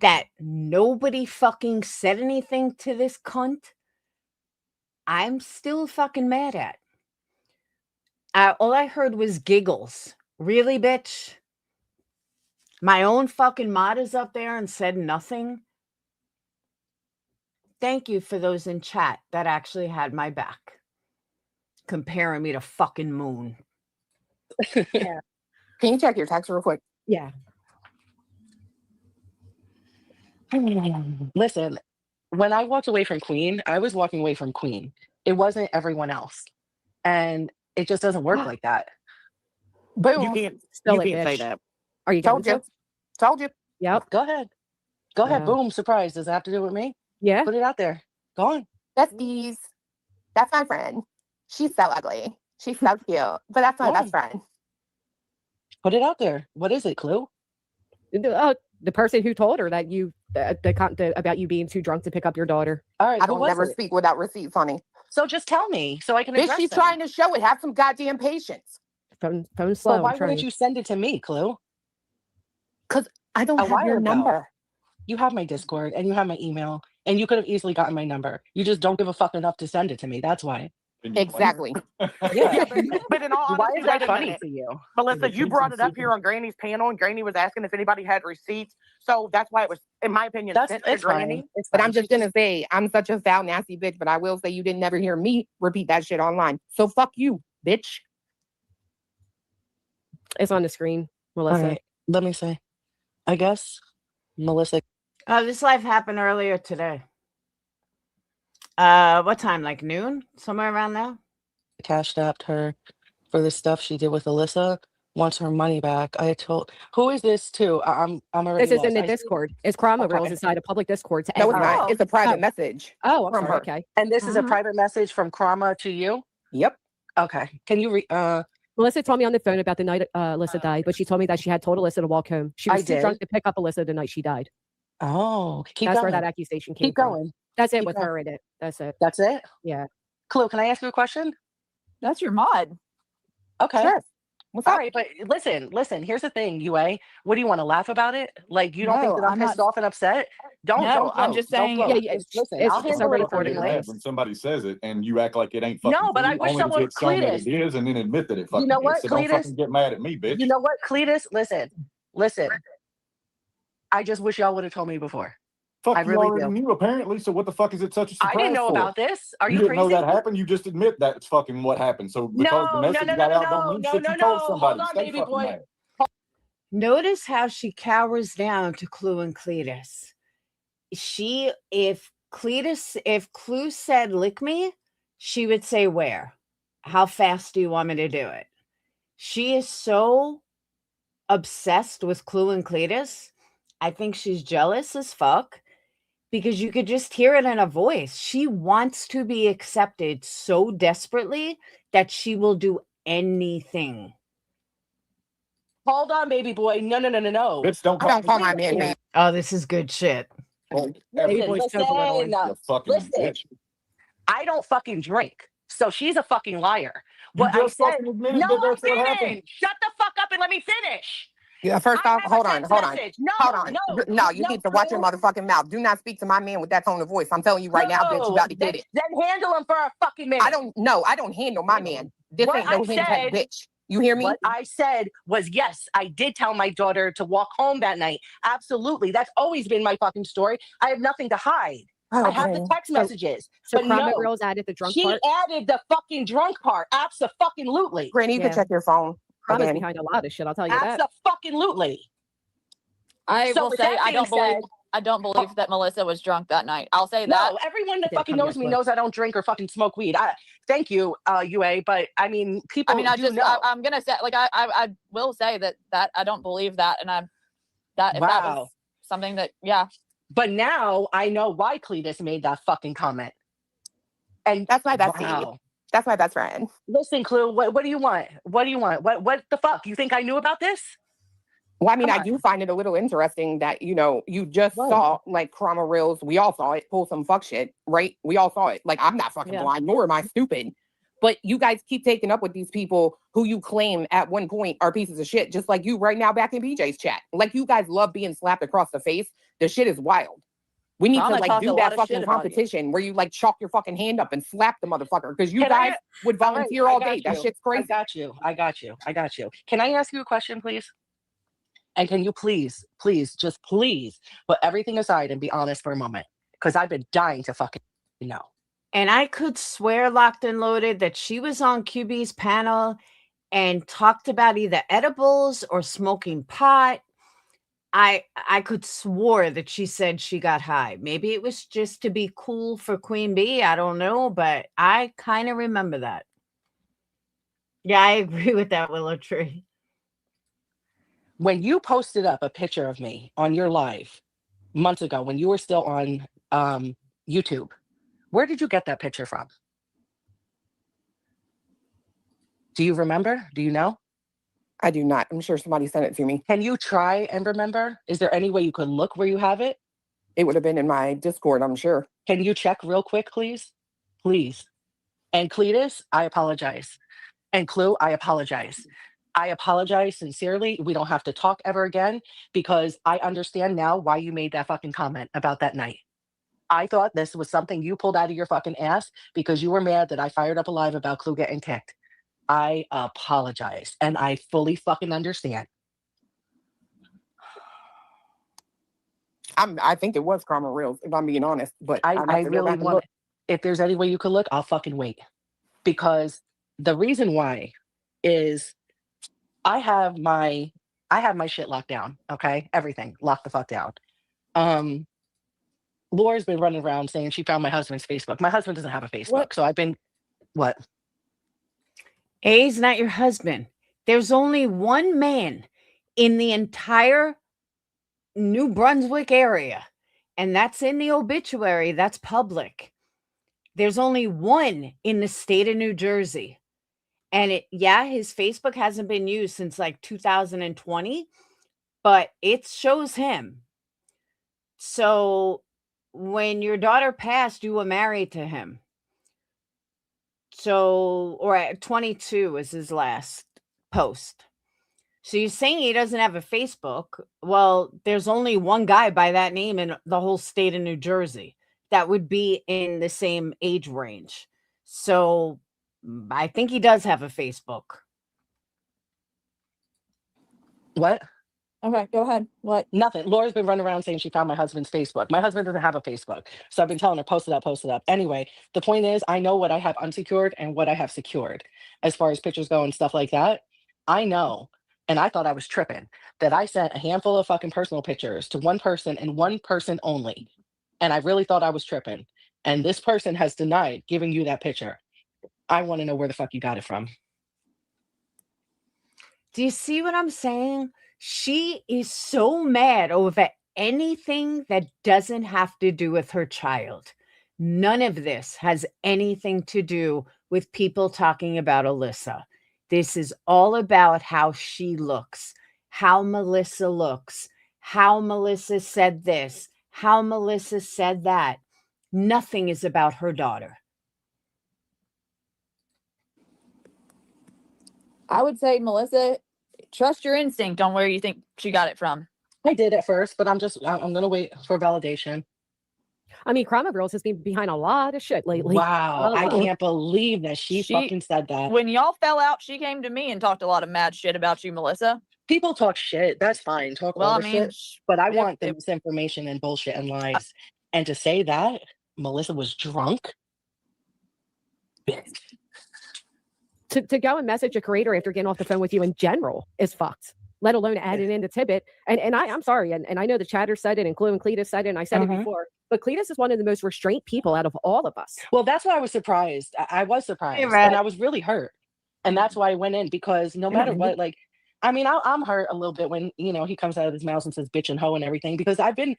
that nobody fucking said anything to this cunt, I'm still fucking mad at. All I heard was giggles. Really, bitch? My own fucking mod is up there and said nothing. Thank you for those in chat that actually had my back. Comparing me to fucking Moon. Can you check your text real quick? Yeah. Listen, when I walked away from Queen, I was walking away from Queen. It wasn't everyone else. And it just doesn't work like that. Boom. You can't. Spill You it, can't say bitch. that. Are you going Told you. to? Told you. Yep. Go ahead. Go ahead. Yeah. Boom. Surprise. Does it have to do with me? Yeah. Put it out there. Go on. That's Bees. That's my friend. She's so ugly. She's so cute. But that's my Why? best friend. Put it out there. What is it, Clue? The person who told her that about you being too drunk to pick up your daughter. All right. I who don't was never it? speak without receipts, honey. So just tell me so I can Bitch, address she's them. trying to show it. Have some goddamn patience. phone slow. Well, why wouldn't you send it to me, Clue? Because I don't A have while your ago. number. You have my Discord and you have my email, and you could have easily gotten my number. You just don't give a fuck enough to send it to me. That's why. Exactly. Yeah. But in all Why honesty, is that wait a funny minute. to you? Melissa, you brought it up here on Granny's panel, and Granny was asking if anybody had receipts. So that's why it was, in my opinion, sent to Granny. But I'm just gonna say, I'm such a foul, nasty bitch. But I will say, you didn't never hear me repeat that shit online. So fuck you, bitch. It's on the screen, Melissa. All right. Let me say. I guess Melissa. Oh, this live happened earlier today. What time? Like noon? Somewhere around now? Cashed apped her for the stuff she did with Alyssa. Wants her money back. I told. Who is this too? I'm already. This is in lost. the Discord. It's Cromwell Rules inside a public Discord to No, it's everyone. not. It's a private message. Oh, I'm from sorry. her. Okay. And this is a private message from Krama to you. Yep. Okay. Can you read? Melissa told me on the phone about the night Alyssa died, but she told me that she had told Alyssa to walk home. She was too drunk to pick up Alyssa the night she died. Oh, That's where that accusation came Keep from. going. That's it Keep with going. her in it. That's it. That's it? Yeah. Clue, can I ask you a question? That's your mod. Okay. Sure. What's All up? right, but listen. Here's the thing, UA. What do you want to laugh about it? Like you don't think No, that I'm I'm pissed not- off and upset? Don't. No, Don't I'm gloat. just Don't saying- gloat. Yeah, yeah, Listen, it's I'll handle already it recorded. accordingly. When somebody says it and you act like it ain't fucking No, but true, I wish only to someone, get shown that Cletus. it is and then admit that it fucking know is. what, So don't Cletus? fucking get mad at me, bitch. You know what, Cletus? Listen. I just wish y'all would have told me before. Fuck, I you really already do. knew apparently, so what the fuck is it such a surprise I didn't know for? about this. Are You you didn't know crazy? that happened? You just admit that's fucking what happened. So because the message got out don't mean shit, you told somebody. Hold on, Stay baby fucking boy. mad. Notice how she cowers down to Clue and Cletus. If Clue said lick me, she would say where? How fast do you want me to do it? She is so obsessed with Clue and Cletus. I think she's jealous as fuck because you could just hear it in her voice. She wants to be accepted so desperately that she will do anything. Hold on, baby boy. No. Bitch, don't call my man. Oh, this is good shit. Listen. You fucking Listen. bitch. I don't fucking drink. So she's a fucking liar. You What I just said, fucking admitted no, that I that's what happened. didn't. Shut the fuck up and let me finish. Yeah, first I off, have a hold on. text message. No, Hold on. No, you need to watch your Clue. motherfucking mouth. Do not speak to my man with that tone of voice. I'm telling you right now, bitch, you about to get it. Then handle him for a fucking minute. I don't handle my man. This What ain't no I hinge head said- bitch. You hear me? What I said was, yes, I did tell my daughter to walk home that night. Absolutely. That's always been my fucking story. I have nothing to hide. I have the text messages. So but Cromwell no, Rules added the drunk she part. added the fucking drunk part. Absolutely. Granny, you can check your phone. Cromwell's again. behind a lot of shit. I'll tell you that. Absolutely. I So will with say that I don't being believe that Melissa was drunk that night. I'll say that. No, everyone that Yeah, fucking come knows here, me Cliff. knows I don't drink or fucking smoke weed. Thank you, UA, but I mean, people. I'm gonna say, like, I will say that I don't believe that, and if that was something that, yeah. But now I know why Cletus made that fucking comment, and that's my bestie. That's my best friend. Listen, Clue, what do you want? What do you want? What the fuck? You think I knew about this? Well, I mean, I do find it a little interesting that, you just saw, like, Cromwell Reels. We all saw it. Pull some fuck shit, right? We all saw it. Like, I'm not fucking blind, nor am I stupid. But you guys keep taking up with these people who you claim at one point are pieces of shit, just like you right now back in BJ's chat. Like, you guys love being slapped across the face. The shit is wild. We need to, like, do that fucking competition where you, like, chalk your fucking hand up and slap the motherfucker. Because you guys would volunteer all day. That shit's crazy. I got you. Can I ask you a question, please? And can you please put everything aside and be honest for a moment? Because I've been dying to fucking know. And I could swear, locked and loaded, that she was on QB's panel and talked about either edibles or smoking pot. I could swore that she said she got high. Maybe it was just to be cool for Queen Bee. I don't know, but I kind of remember that. Yeah, I agree with that, Willow Tree. When you posted up a picture of me on your live months ago, when you were still on YouTube, where did you get that picture from? Do you remember? Do you know? I do not. I'm sure somebody sent it to me. Can you try and remember? Is there any way you could look where you have it? It would have been in my Discord, I'm sure. Can you check real quick, please? Please. And Cletus, I apologize. And Clue, I apologize. I apologize sincerely. We don't have to talk ever again because I understand now why you made that fucking comment about that night. I thought this was something you pulled out of your fucking ass because you were mad that I fired up a live about Clue getting kicked. I apologize and I fully fucking understand. I think it was Karma Reels, if I'm being honest. But I have to go really back and want, look. if there's any way you could look, I'll fucking wait. Because the reason why is I have my shit locked down. Okay. Everything locked the fuck down. Laura's been running around saying she found my husband's Facebook. My husband doesn't have a Facebook. So I've been, what? A's not your husband. There's only one man in the entire New Brunswick area, and that's in the obituary. That's public. There's only one in the state of New Jersey. And his Facebook hasn't been used since like 2020, but it shows him. So when your daughter passed, you were married to him. So, or at 22 was his last post. So you're saying he doesn't have a Facebook? Well, there's only one guy by that name in the whole state of New Jersey that would be in the same age range. So I think he does have a Facebook. What? Okay, go ahead. What? Nothing. Laura's been running around saying she found my husband's Facebook. My husband doesn't have a Facebook. So I've been telling her, post it up, post it up. Anyway, the point is, I know what I have unsecured and what I have secured as far as pictures go and stuff like that. I know. And I thought I was tripping that I sent a handful of fucking personal pictures to one person and one person only. And I really thought I was tripping. And this person has denied giving you that picture. I want to know where the fuck you got it from. Do you see what I'm saying? She is so mad over anything that doesn't have to do with her child. None of this has anything to do with people talking about Alyssa. This is all about how she looks, how Melissa looks, how Melissa said this, how Melissa said that. Nothing is about her daughter. I would say, Melissa, trust your instinct on where you think she got it from. I did at first, but I'm going to wait for validation. I mean, Karma Girls has been behind a lot of shit lately. Wow. I can't believe that she fucking said that. When y'all fell out, she came to me and talked a lot of mad shit about you, Melissa. People talk shit. That's fine. Talk Well, all I the mean, shit. But I want the misinformation and bullshit and lies. And to say that Melissa was drunk? Bitch. To go and message a creator after getting off the phone with you in general is fucked, let alone add it into Tibbet. And I'm sorry, and I know the chatter said it, and Chloe and Cletus said it, and I said it before, but Cletus is one of the most restrained people out of all of us. Well, that's why I was surprised. I was surprised. Right. And I was really hurt. And that's why I went in, because no matter what, like, I mean, I'm hurt a little bit when, he comes out of his mouth and says bitch and hoe and everything, because I've been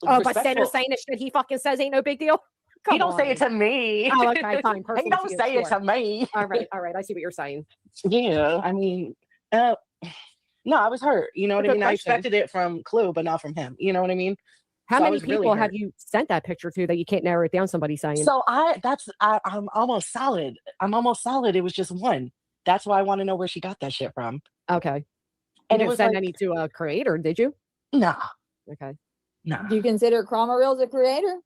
but Sandra saying the shit he fucking says ain't no big deal. He don't say it to me. Oh, okay, fine. He don't say it to me. All right. I see what you're saying. Yeah, I mean, no, I was hurt. You know what I mean? I expected it from Clue, but not from him. You know what I mean? How many people have you sent that picture to that you can't narrow it down? Somebody saying. So I'm almost solid. It was just one. That's why I want to know where she got that shit from. Okay. And you didn't send any to a creator, did you? No. Okay. No. Do you consider Karma Reels a creator?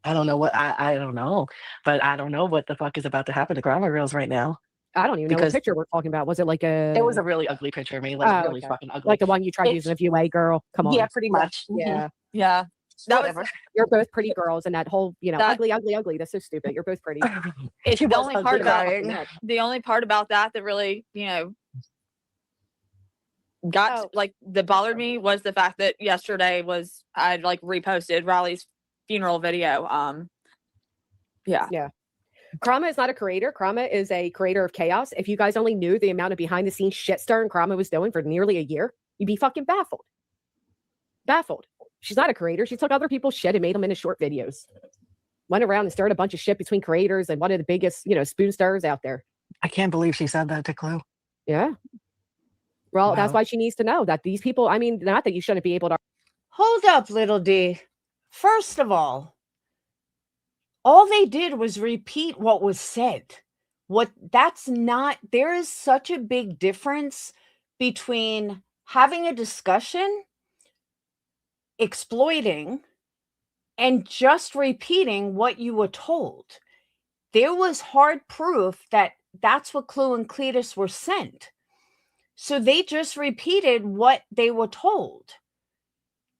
I don't know what I don't know, but I don't know what the fuck is about to happen to Karma Reels right now. I don't even know what picture we're talking about. Was it like a? It was a really ugly picture of me, like really fucking ugly, like the one you tried using a VA girl. Come on. Yeah, pretty much. Yeah, yeah. You're both pretty girls, and that whole ugly. That's so stupid. You're both pretty. It's the only part about that really got that bothered me was the fact that yesterday I reposted Riley's funeral video. Yeah. Krama is not a creator. Krama is a creator of chaos. If you guys only knew the amount of behind the scenes shit stirring Krama was doing for nearly a year, you'd be fucking baffled. She's not a creator. She took other people's shit and made them into short videos. Went around and stirred a bunch of shit between creators and one of the biggest, spoon stirrers out there. I can't believe she said that to Clue. Yeah. Well, that's why she needs to know that these people, I mean, not that you shouldn't be able to. Hold up, little D. First of all they did was repeat what was said. There is such a big difference between having a discussion, exploiting, and just repeating what you were told. There was hard proof that that's what Clue and Cletus were sent. So they just repeated what they were told.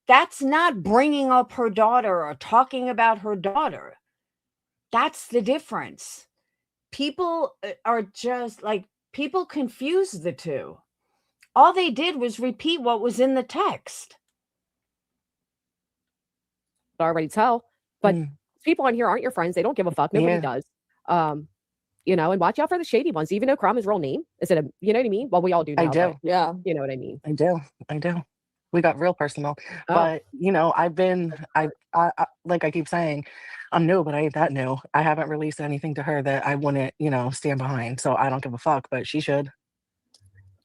That's not bringing up her daughter or talking about her daughter. That's the difference. People are just like, people confuse the two. All they did was repeat what was in the text. I already tell. But people on here aren't your friends. They don't give a fuck. Nobody does. You know, and watch out for the shady ones. Even though Crom's real name, is it a, you know what I mean? Well, we all do now. I do. But, yeah. You know what I mean? I do. We got real personal. But, you know, I like I keep saying, I'm new, but I ain't that new. I haven't released anything to her that I wouldn't, you know, stand behind. So I don't give a fuck, but she should.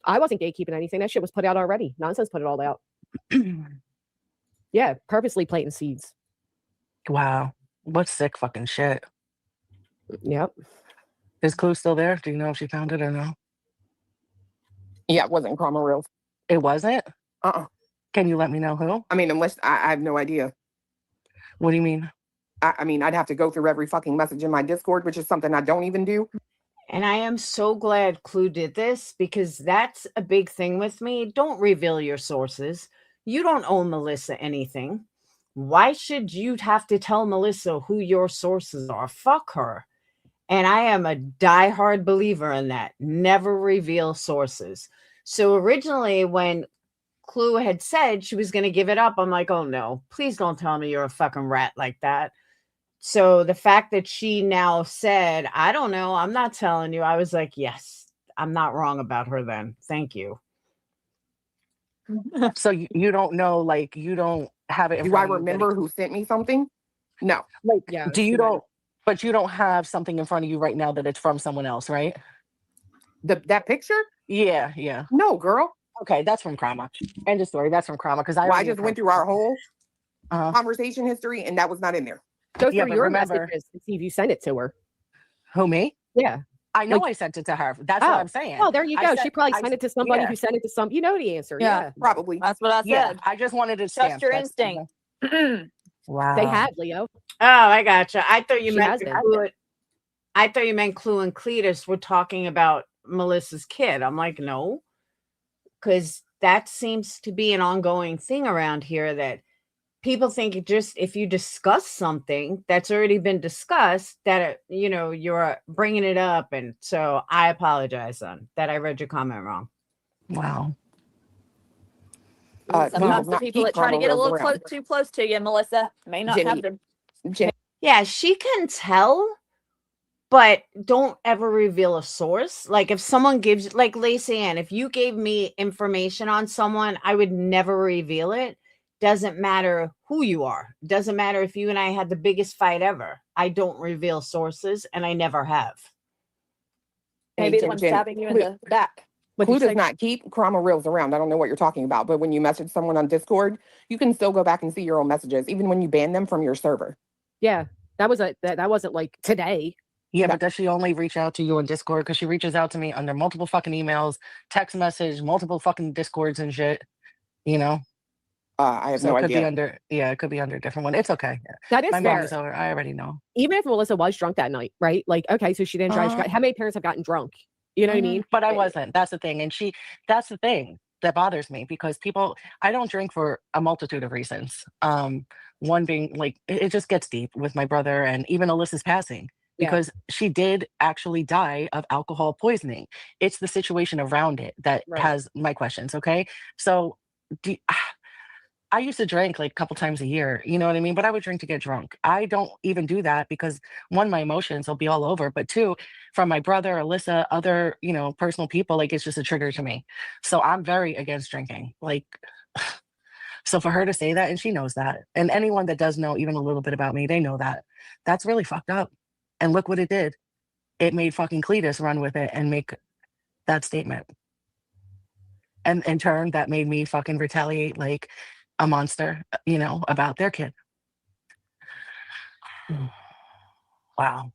I wasn't gatekeeping anything. That shit was put out already. Nonsense put it all out. Yeah, purposely planting seeds. Wow. What sick fucking shit. Yep. Is Clue still there? Do you know if she found it or no? Yeah, it wasn't Cromwell Reels. It wasn't? Uh-uh. Can you let me know who? I mean, unless I have no idea. What do you mean? I mean, I'd have to go through every fucking message in my Discord, which is something I don't even do. And I am so glad Clue did this, because that's a big thing with me. Don't reveal your sources. You don't owe Melissa anything. Why should you have to tell Melissa who your sources are? Fuck her. And I am a diehard believer in that. Never reveal sources. So originally when Clue had said she was going to give it up, I'm like, oh no, please don't tell me you're a fucking rat like that. So the fact that she now said, I don't know, I'm not telling you, I was like, yes, I'm not wrong about her then. Thank you. So you don't know, like, you don't have it in Do I front of you that remember who sent me something? No. Like, Yeah, do you don't, but you don't have something in front of you right now that it's from someone else, right? That picture? Yeah. No, girl. Okay, that's from Krama. End of story. That's from Krama, because I just went through our whole conversation history, and that was not in there. Go through your messages and see if you sent it to her. Who, me? Yeah. I know I sent it to her. That's what I'm saying. Well, there you go. She probably sent it to somebody who sent it to some. You know the answer. Yeah. Probably. That's what I said. I just wanted to trust your instinct. Wow. They had Leo. Oh, I gotcha. I thought you She meant has been. I thought you meant Clue and Cletus were talking about Melissa's kid. I'm like, no, because that seems to be an ongoing thing around here, that people think it just, if you discuss something that's already been discussed, that you know, you're bringing it up. And so I apologize then that I read your comment wrong. Wow. Sometimes the people that try to get a little too close to you, Melissa, may not have them. Yeah, she can tell, but don't ever reveal a source. Like if someone gives, like Lacey Ann, if you gave me information on someone, I would never reveal it. Doesn't matter who you are. Doesn't matter if you and I had the biggest fight ever. I don't reveal sources, and I never have. Maybe the one stabbing you in the back. Clue does not keep Cromwell Reels around. I don't know what you're talking about, but when you message someone on Discord, you can still go back and see your own messages, even when you ban them from your server. Yeah, that wasn't like today. Yeah, but does she only reach out to you on Discord? Because she reaches out to me under multiple fucking emails, text message, multiple fucking Discords and shit. You know. I have no idea. It could be under a different one. It's okay. That is my fair. mom is over. I already know. Even if Melissa was drunk that night, right? Like, okay, so she didn't drive. How many parents have gotten drunk? You know what I mean? But I wasn't. That's the thing. And that's the thing that bothers me, because I don't drink for a multitude of reasons. One being, like, it just gets deep with my brother and even Alyssa's passing, because she did actually die of alcohol poisoning. It's the situation around it that has my questions. Okay. So I used to drink like a couple times a year, you know what I mean? But I would drink to get drunk. I don't even do that because, one, my emotions will be all over. But two, from my brother, Alyssa, other, you know, personal people, like, it's just a trigger to me. So I'm very against drinking. Like, so for her to say that, and she knows that, and anyone that does know even a little bit about me, they know that. That's really fucked up. And look what it did. It made fucking Cletus run with it and make that statement. And in turn, that made me fucking retaliate like a monster, you know, about their kid. Wow.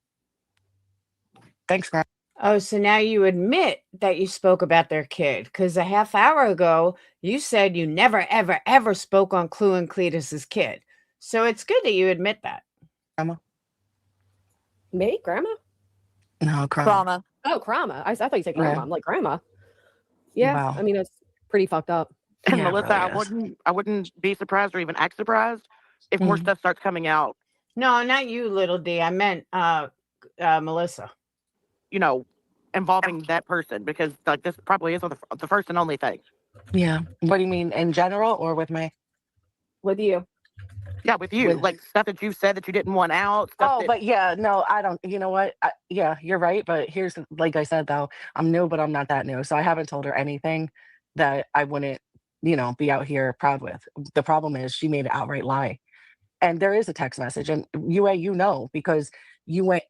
Thanks, Grant. Oh, so now you admit that you spoke about their kid, because a half hour ago you said you never, ever, ever spoke on Clue and Cletus's kid. So it's good that you admit that. Grandma? Me? Grandma? No, grandma. Trauma. Oh, grandma. I thought you said grandma. Yeah. I'm like, grandma. Yeah. Wow. I mean, it's pretty fucked up. And Yeah, it Melissa, really is. I wouldn't be surprised or even act surprised if more Mhm. stuff starts coming out, No, not you, little D. I meant Melissa. you know, involving that person, because like this probably is the first and only thing. Yeah. What do you mean, in general or with me? With you. Yeah, with you, With like stuff that you said that you didn't want out. Stuff Oh, that, but yeah, no, I don't. You know what? Yeah, you're right. But here's, like I said, though, I'm new, but I'm not that new. So I haven't told her anything that I wouldn't, be out here proud with. The problem is she made an outright lie. And there is a text message. And because you went,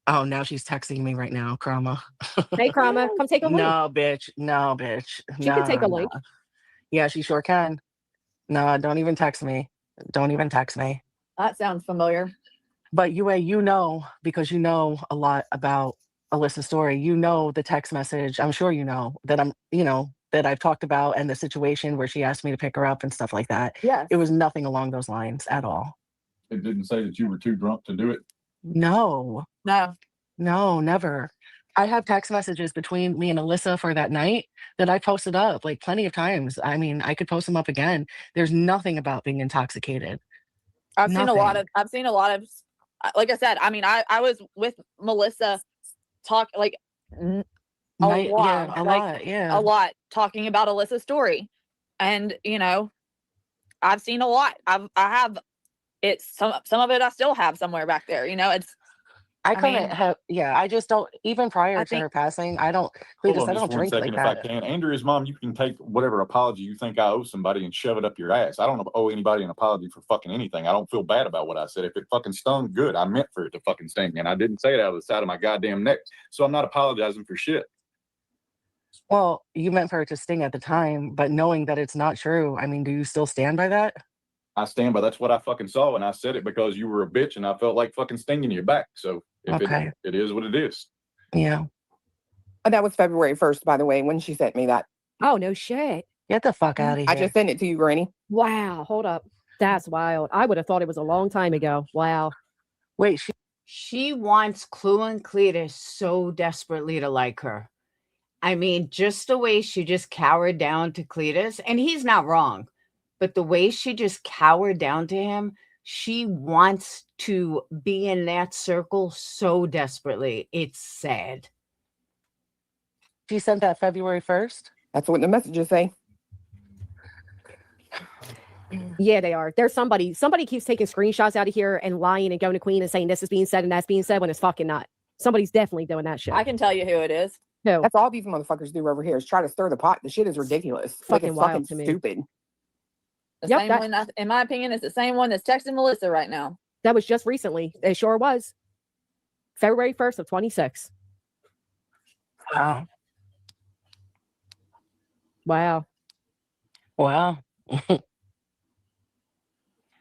oh, now she's texting me right now, Chroma. Hey, Krama, come take a link. No, bitch. No, bitch. She can take a No. link. Yeah, she sure can. No, don't even text me. Don't even text me. That sounds familiar. But because you know a lot about Alyssa's story, the text message. I'm sure that I've talked about, and the situation where she asked me to pick her up and stuff like that. Yes. It was nothing along those lines at all. It didn't say that you were too drunk to do it. No, never. I have text messages between me and Alyssa for that night that I posted up like plenty of times. I mean, I could post them up again. There's nothing about being intoxicated. I've seen a lot of, like I said, I mean, I was with Melissa talk like a lot talking about Alyssa's story. And, I've seen a lot. I have some of it I still have somewhere back there. I just don't, even prior to her passing, I don't drink like if that. I can. Andrea's mom, you can take whatever apology you think I owe somebody and shove it up your ass. I don't owe anybody an apology for fucking anything. I don't feel bad about what I said. If it fucking stung, good. I meant for it to fucking sting, and I didn't say it out of the side of my goddamn neck. So I'm not apologizing for shit. Well, you meant for it to sting at the time, but knowing that it's not true, I mean, do you still stand by that? I stand by that's what I fucking saw, and I said it because you were a bitch, and I felt like fucking stinging you back. So it is what it is. Yeah. That was February 1st, by the way, when she sent me that. Oh, no shit. Get the fuck out of here. I just sent it to you, Granny. Wow. Hold up. That's wild. I would have thought it was a long time ago. Wow. Wait, She wants Clue and Cletus so desperately to like her. I mean, just the way she just cowered down to Cletus, and he's not wrong, but the way she just cowered down to him, she wants to be in that circle so desperately. It's sad. She sent that February 1st? That's what the messages say. Yeah, they are. There's somebody keeps taking screenshots out of here and lying and going to Queen and saying this is being said and that's being said when it's fucking not. Somebody's definitely doing that shit. I can tell you who it is. Who? That's all these motherfuckers do over here is try to stir the pot. The shit is ridiculous. Fucking it's wild fucking to me. stupid. The same one, in my opinion, is the same one that's texting Melissa right now. That was just recently. It sure was. February 1st of 26. Wow. Wow. Wow.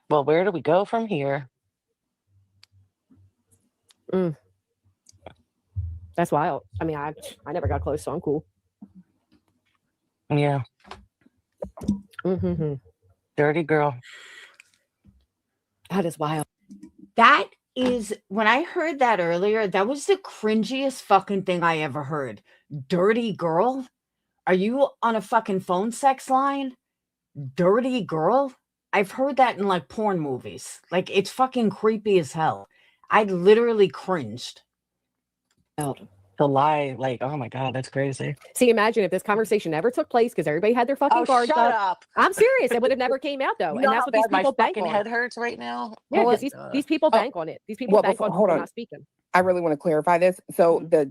Well, where do we go from here? That's wild. I mean, I never got close, so I'm cool. Yeah. Mm-hmm. Dirty girl. That is wild. That is, when I heard that earlier, that was the cringiest fucking thing I ever heard. Dirty girl? Are you on a fucking phone sex line? Dirty girl? I've heard that in like porn movies. Like, it's fucking creepy as hell. I literally cringed. To lie, like, oh my God, that's crazy. See, imagine if this conversation never took place because everybody had their fucking guards shut up. I'm serious. It would have never came out though. You And know that's how what these bad people my bank fucking on. head hurts right now. Yeah, Oh, because these people bank on it. These people bank on people not speaking. I really want to clarify this. So that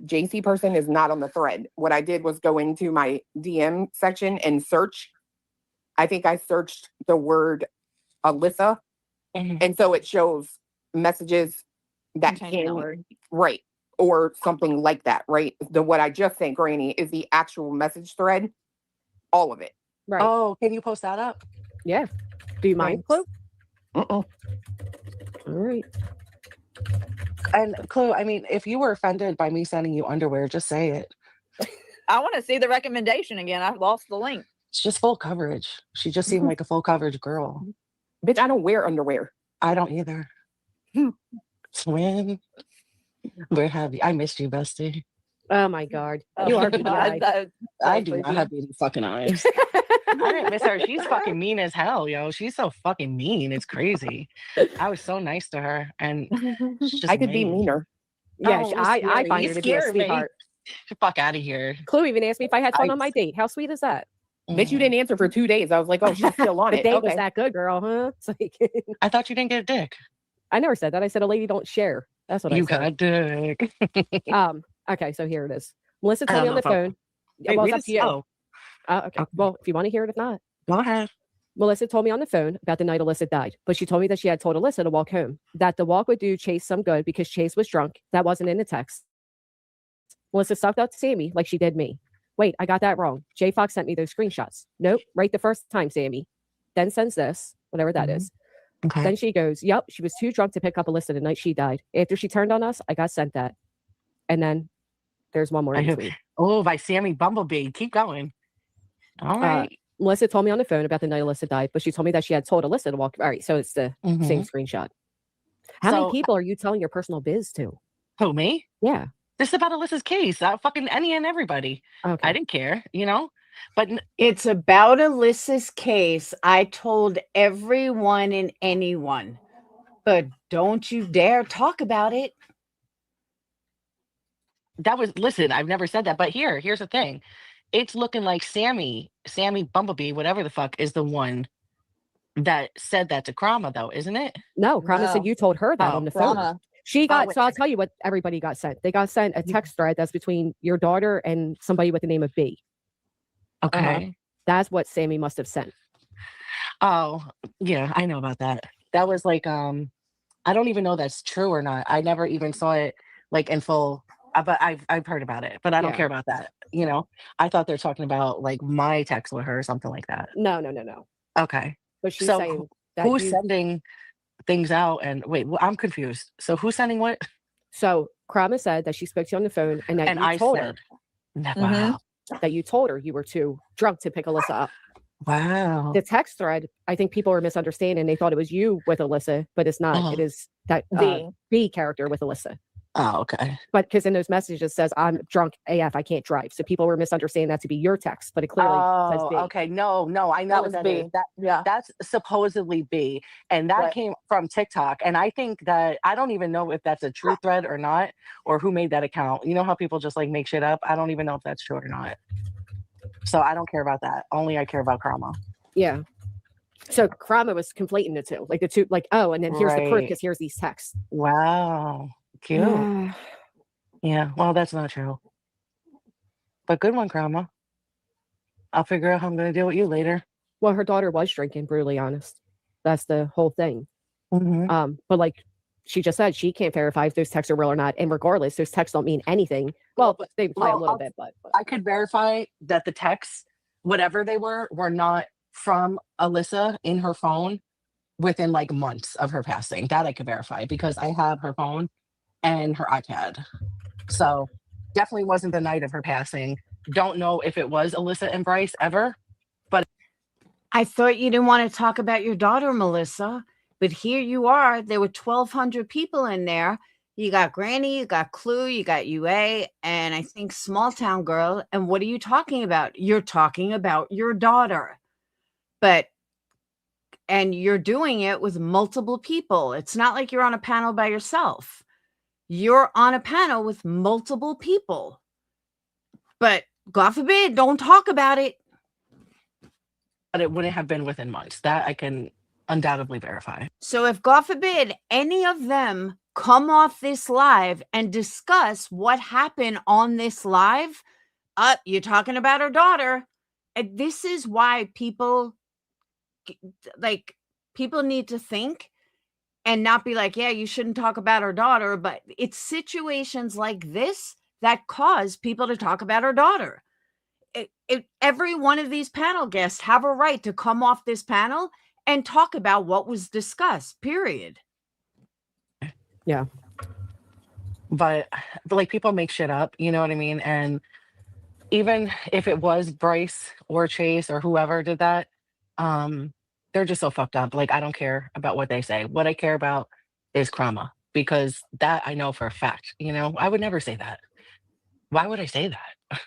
JC person is not on the thread. What I did was go into my DM section and search. I think I searched the word Alyssa, and so it shows messages that can right or something like that. Right. What I just sent Granny is the actual message thread, all of it. Right. Oh, can you post that up? Yeah. Do you mind, Clue? Uh-uh. All right. And Clue, I mean, if you were offended by me sending you underwear, just say it. I want to see the recommendation again. I've lost the link. It's just full coverage. She just seemed like a full coverage girl. Bitch, I don't wear underwear. I don't either. Swim. Where have you? I missed you, bestie. Oh my God. Oh You my are God, beady-eyed. I do not have beady fucking eyes. I didn't miss her. She's fucking mean as hell, yo. She's so fucking mean. It's crazy. I was so nice to her, and she's just I could be mean. meaner. Yeah, Oh, I scary. find You her to be a scared me. sweetheart. Fuck out of here. Clue even asked me if I had fun on my date. How sweet is that? Bitch, you didn't answer for 2 days. I was like, oh, she's still on The it. date Okay. was that good, girl, huh? It's like, I thought you didn't get a dick. I never said that. I said a lady don't share. That's what You I said. got a dick. Okay, so here it is. Melissa I told don't me on know the if phone. Wait, Well, read it's up it to you. slow. Okay. Well, if you want to hear it, if not. Go ahead. Melissa told me on the phone about the night Alyssa died, but she told me that she had told Alyssa to walk home, that the walk would do Chase some good because Chase was drunk. That wasn't in the text. Melissa sucked up to Sammy like she did me. Wait, I got that wrong. J Fox sent me those screenshots. Nope, right the first time, Sammy. Then sends this, whatever that is. Okay. Then she goes, yep, she was too drunk to pick up Alyssa the night she died. After she turned on us, I got sent that. And then there's one more in between. Oh, by Sammy Bumblebee. Keep going. All right. Melissa told me on the phone about the night Alyssa died, but she told me that she had told Alyssa to walk. All right, so it's the same screenshot. How many people are you telling your personal biz to? Who, me? Yeah. This is about Alyssa's case. Fucking any and everybody. Okay. I didn't care, you know? But it's about Alyssa's case. I told everyone and anyone, but don't you dare talk about it. Listen, I've never said that, but here's the thing. It's looking like Sammy Bumblebee, whatever the fuck, is the one that said that to Krama, though, isn't it? No, Krama said you told her that on the phone. She got, so I'll tell you what everybody got sent. They got sent a text thread that's between your daughter and somebody with the name of B. Okay. That's what Sammy must have sent. Oh, yeah, I know about that. That was like, I don't even know that's true or not. I never even saw it like in full, but I've heard about it, but I don't care about that. You know, I thought they're talking about like my text with her or something like that. No. Okay. But she's so saying that who's sending things out? And wait, well, I'm confused. So who's sending what? So Krama said that she spoke to you on the phone and that you told her. Wow. That you told her you were too drunk to pick Alyssa up. Wow. The text thread, I think people were misunderstanding. They thought it was you with Alyssa, but it's not. It is that B character with Alyssa. Oh, okay. But because in those messages it says, I'm drunk AF, I can't drive. So people were misunderstanding that to be your text, but it clearly says B. Okay. No, I know was that B. is. That's supposedly B. And that came from TikTok. And I think that I don't even know if that's a true thread or not, or who made that account. You know how people just like make shit up? I don't even know if that's true or not. So I don't care about that. Only I care about Krama. Yeah. So Krama was conflating the two. Like the two, like, oh, and then here's the proof because here's these texts. Wow. Cute. Yeah. Well, that's not true. But good one, Krama. I'll figure out how I'm going to deal with you later. Well, her daughter was drinking, brutally honest. That's the whole thing. Mm-hmm. But like she just said, she can't verify if those texts are real or not. And regardless, those texts don't mean anything. Well, they imply a little bit, but I could verify that the texts, whatever they were not from Alyssa in her phone within like months of her passing. That I could verify because I have her phone and her iPad. So definitely wasn't the night of her passing. Don't know if it was Alyssa and Bryce ever, but I thought you didn't want to talk about your daughter, Melissa, but here you are. There were 1,200 people in there. You got Granny, you got Clue, you got UA, and I think Small Town Girl. And what are you talking about? You're talking about your daughter. And you're doing it with multiple people. It's not like you're on a panel by yourself. You're on a panel with multiple people. But God forbid, don't talk about it. But it wouldn't have been within months. That I can undoubtedly verify. So if God forbid any of them come off this live and discuss what happened on this live, you're talking about her daughter. And this is why people need to think and not be like, yeah, you shouldn't talk about her daughter. But it's situations like this that cause people to talk about her daughter. Every one of these panel guests have a right to come off this panel and talk about what was discussed, period. Yeah. but like people make shit up, you know what I mean? And even if it was Bryce or Chase or whoever did that, they're just so fucked up. Like I don't care about what they say. What I care about is Krama, because that I know for a fact. You know, I would never say that. Why would I say that?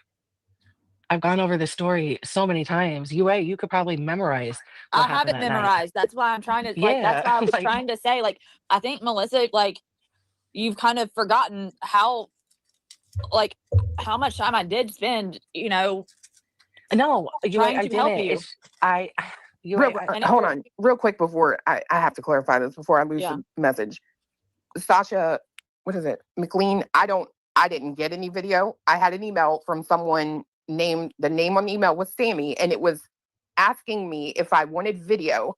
I've gone over this story so many times. You could probably memorize what I have happened it that night. memorized. That's why I'm trying to like. That's Yeah, why I was like trying to say like. I think Melissa, like, you've kind of forgotten how, like, how much time I did spend. You know, no, trying I to help didn't. you. It's I. Real, And it hold was- on, real quick before I have to clarify this before I lose Yeah. the message. Sasha, what is it? McLean. I didn't get any video. I had an email from someone named, the name on the email was Sammy, and it was asking me if I wanted video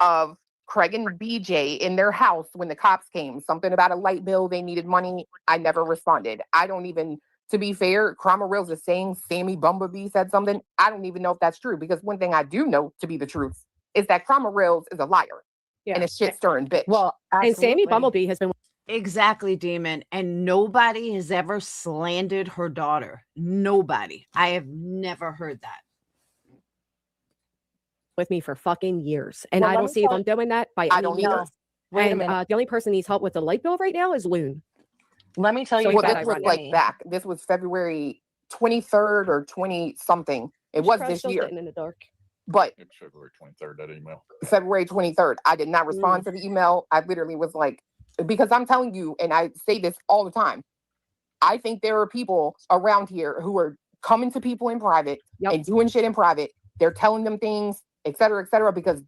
of Craig and BJ in their house when the cops came. Something about a light bill, they needed money. I never responded. I don't even, to be fair, Krama Reels is saying Sammy Bumblebee said something. I don't even know if that's true, because one thing I do know to be the truth is that Krama Reels is a liar and a shit stirring bitch. Well, and Sammy Bumblebee has been Exactly, Demon. And nobody has ever slandered her daughter. Nobody. I have never heard that. with me for fucking years, and Well, I let don't me see tell- them doing that by I any don't means. either. Wait a And minute. the only person needs help with the light bill right now is Loon. Let me tell you. So Well, glad this I was run like Sammy. back. This was February 23rd or 20 something. It She's was probably this still year, sitting in the dark. but It was February 23rd, that email. February 23rd, I did not respond to the email. I literally was like, because I'm telling you, and I say this all the time, I think there are people around here who are coming to people in private and doing shit in private. They're telling them things, et cetera, because,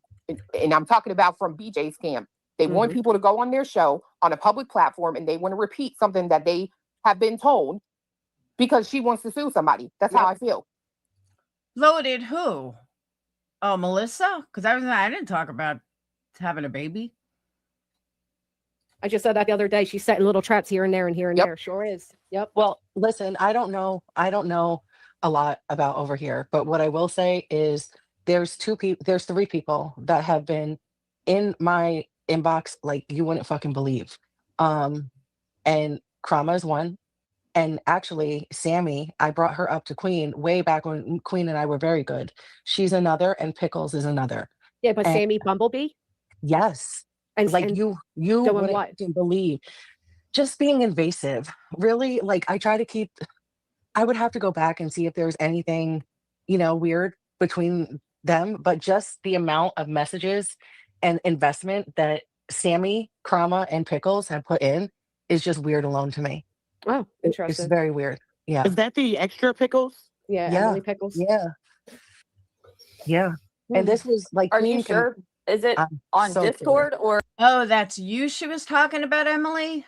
and I'm talking about from BJ's camp. They want people to go on their show on a public platform, and they want to repeat something that they have been told because she wants to sue somebody. That's how I feel. Loaded who? Oh, Melissa? Because I didn't talk about having a baby. I just said that the other day. She's setting little traps here and there and here and there. Sure is. Yep. Well, listen, I don't know a lot about over here, but what I will say is there's three people that have been in my inbox like you wouldn't fucking believe. And Krama is one. And actually, Sammy, I brought her up to Queen way back when Queen and I were very good. She's another, and Pickles is another. Yeah, but And Sammy Bumblebee? yes. And Like and you doing wouldn't what? fucking believe. Just being invasive. Really, like I would have to go back and see if there's anything, weird between them, but just the amount of messages and investment that Sammy, Krama, and Pickles have put in is just weird alone to me. Oh, It's interesting. very weird. Yeah. Is that the extra pickles? Yeah, Yeah. Emily Pickles. Yeah. Yeah. And this was like Are you Queen can- sure? Is it I'm on so Discord or? Oh, that's you she was talking about, Emily?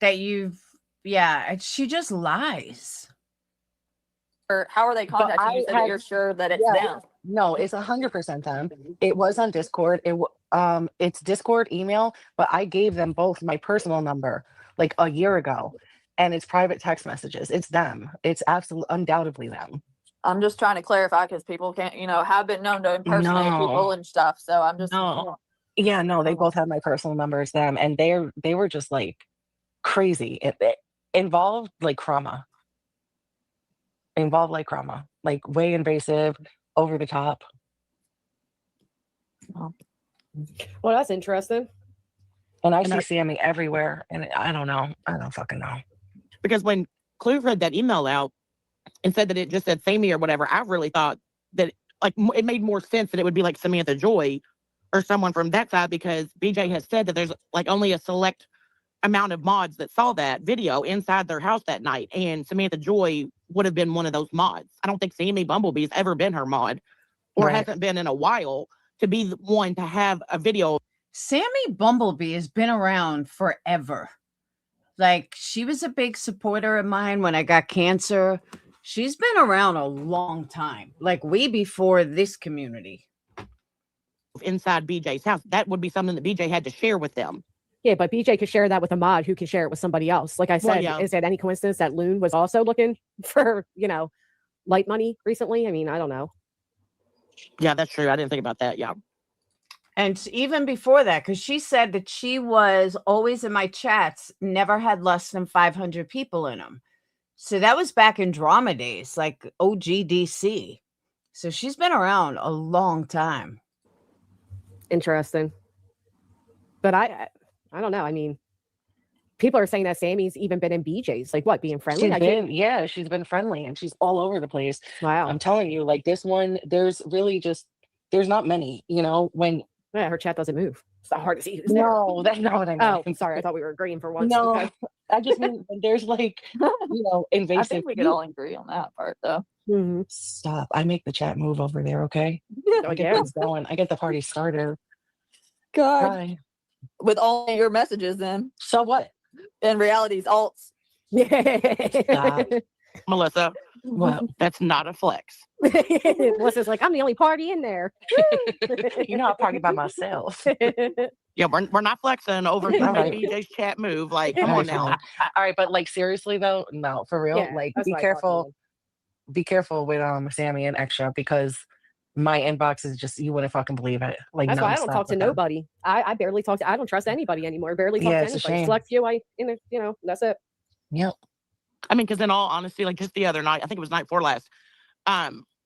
That she just lies. Or how are they contacting you so that you're sure that it's them? No, it's 100% them. It was on Discord. It's Discord email, but I gave them both my personal number like a year ago, and it's private text messages. It's them. It's undoubtedly them. I'm just trying to clarify because people can't, have been known to impersonate people and stuff. So I'm just. No. Yeah, no, they both have my personal numbers, them, and they were just like crazy. It involved like Krama. Like way invasive, over the top. Well, that's interesting. And I see Sammy everywhere, and I don't know. I don't fucking know. Because when Clue read that email out and said that it just said Sammy or whatever, I really thought that it made more sense that it would be like Samantha Joy or someone from that side, because BJ has said that there's like only a select amount of mods that saw that video inside their house that night, and Samantha Joy would have been one of those mods. I don't think Sammy Bumblebee's ever been her mod or hasn't been in a while to be the one to have a video. Sammy Bumblebee has been around forever. Like, she was a big supporter of mine when I got cancer. She's been around a long time, like way before this community. Inside BJ's house, that would be something that BJ had to share with them. Yeah, but BJ could share that with a mod who can share it with somebody else. Like I said, Is it any coincidence that Loon was also looking for, light money recently? I mean, I don't know. Yeah, that's true. I didn't think about that. Yeah. And even before that, because she said that she was always in my chats, never had less than 500 people in them. So that was back in drama days, like OGDC. So she's been around a long time. Interesting. But I don't know. I mean, people are saying that Sammy's even been in BJ's. Like what, being friendly? She's been friendly and she's all over the place. Wow. I'm telling you, like this one, there's really just, there's not many, you know, when. Yeah, her chat doesn't move. It's not hard to see who's No, that's not what I meant. Oh, sorry. I thought we were agreeing for once. No, Okay. I just mean when there's like, you know, invasive. I think we could all agree on that part, though. Mm-hmm. Stop. I make the chat move over there, okay? I get Yeah. things going. I get the party started. God. Hi. With all your messages, then. So what? In reality's alts. Stop. Melissa, What? that's not a flex. Melissa's like, I'm the only party in there. You know, I party by myself. Yeah, we're not flexing over All right. BJ's chat move. Like, come on now. All right, but like seriously though, no, for real. Yeah, like that's be what I thought careful. Be careful with Sammy and Extra because my inbox is just you wouldn't fucking believe it. Like That's why I don't nonstop talk to with them. nobody. I barely talk to. I don't trust anybody anymore. Barely talk Yeah, to it's a anybody. shame. Select few. You know, that's it. Yep. I mean, because in all honesty, like just the other night, I think it was night before last,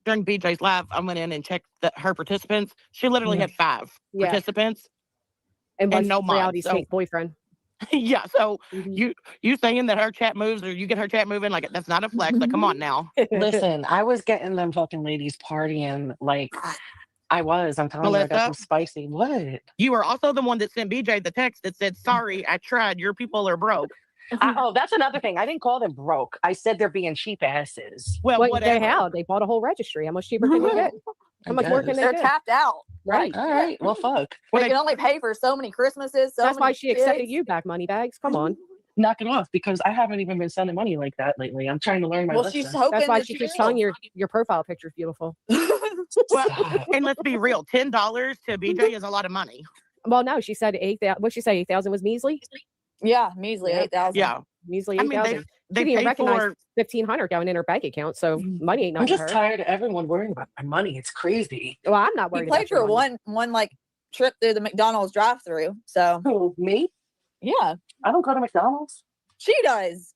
during BJ's live, I went in and checked her participants. She literally had 5 participants And no reality's mods. fake boyfriend. Yeah, so you saying that her chat moves or you get her chat moving, like that's not a flex. Like, come on now. Listen, I was getting them fucking ladies partying like I'm telling you, I got Melissa? some spicy. What? You were also the one that sent BJ the text that said, "Sorry, I tried. Your people are broke." Oh, that's another thing. I didn't call them broke. I said they're being cheap asses. Well, whatever. They bought a whole registry. How much cheaper can you get? How much more can they They're get? tapped out. Right. All right. Well, fuck. They can only pay for so many Christmases. That's why many she accepted kids. you back, money bags. Come on. Knock it off because I haven't even been sending money like that lately. I'm trying to learn my Well, lesson. she's hoping That's why that she you keeps will. telling your profile picture's beautiful. Well, and let's be real, $10 to BJ is a lot of money. Well, no, she said 8,000. What'd she say? 8,000 was measly. Yeah, measly 8,000. Yeah, Measly I mean 8,000. they She didn't even pay recognize for. 1,500 going in her bank account. So money ain't I'm nothing to just her. tired of everyone worrying about my money. It's crazy. Well, I'm not You worried. played about your for money. one like trip through the McDonald's drive-through. So Who, me? yeah, I don't go to McDonald's. she does.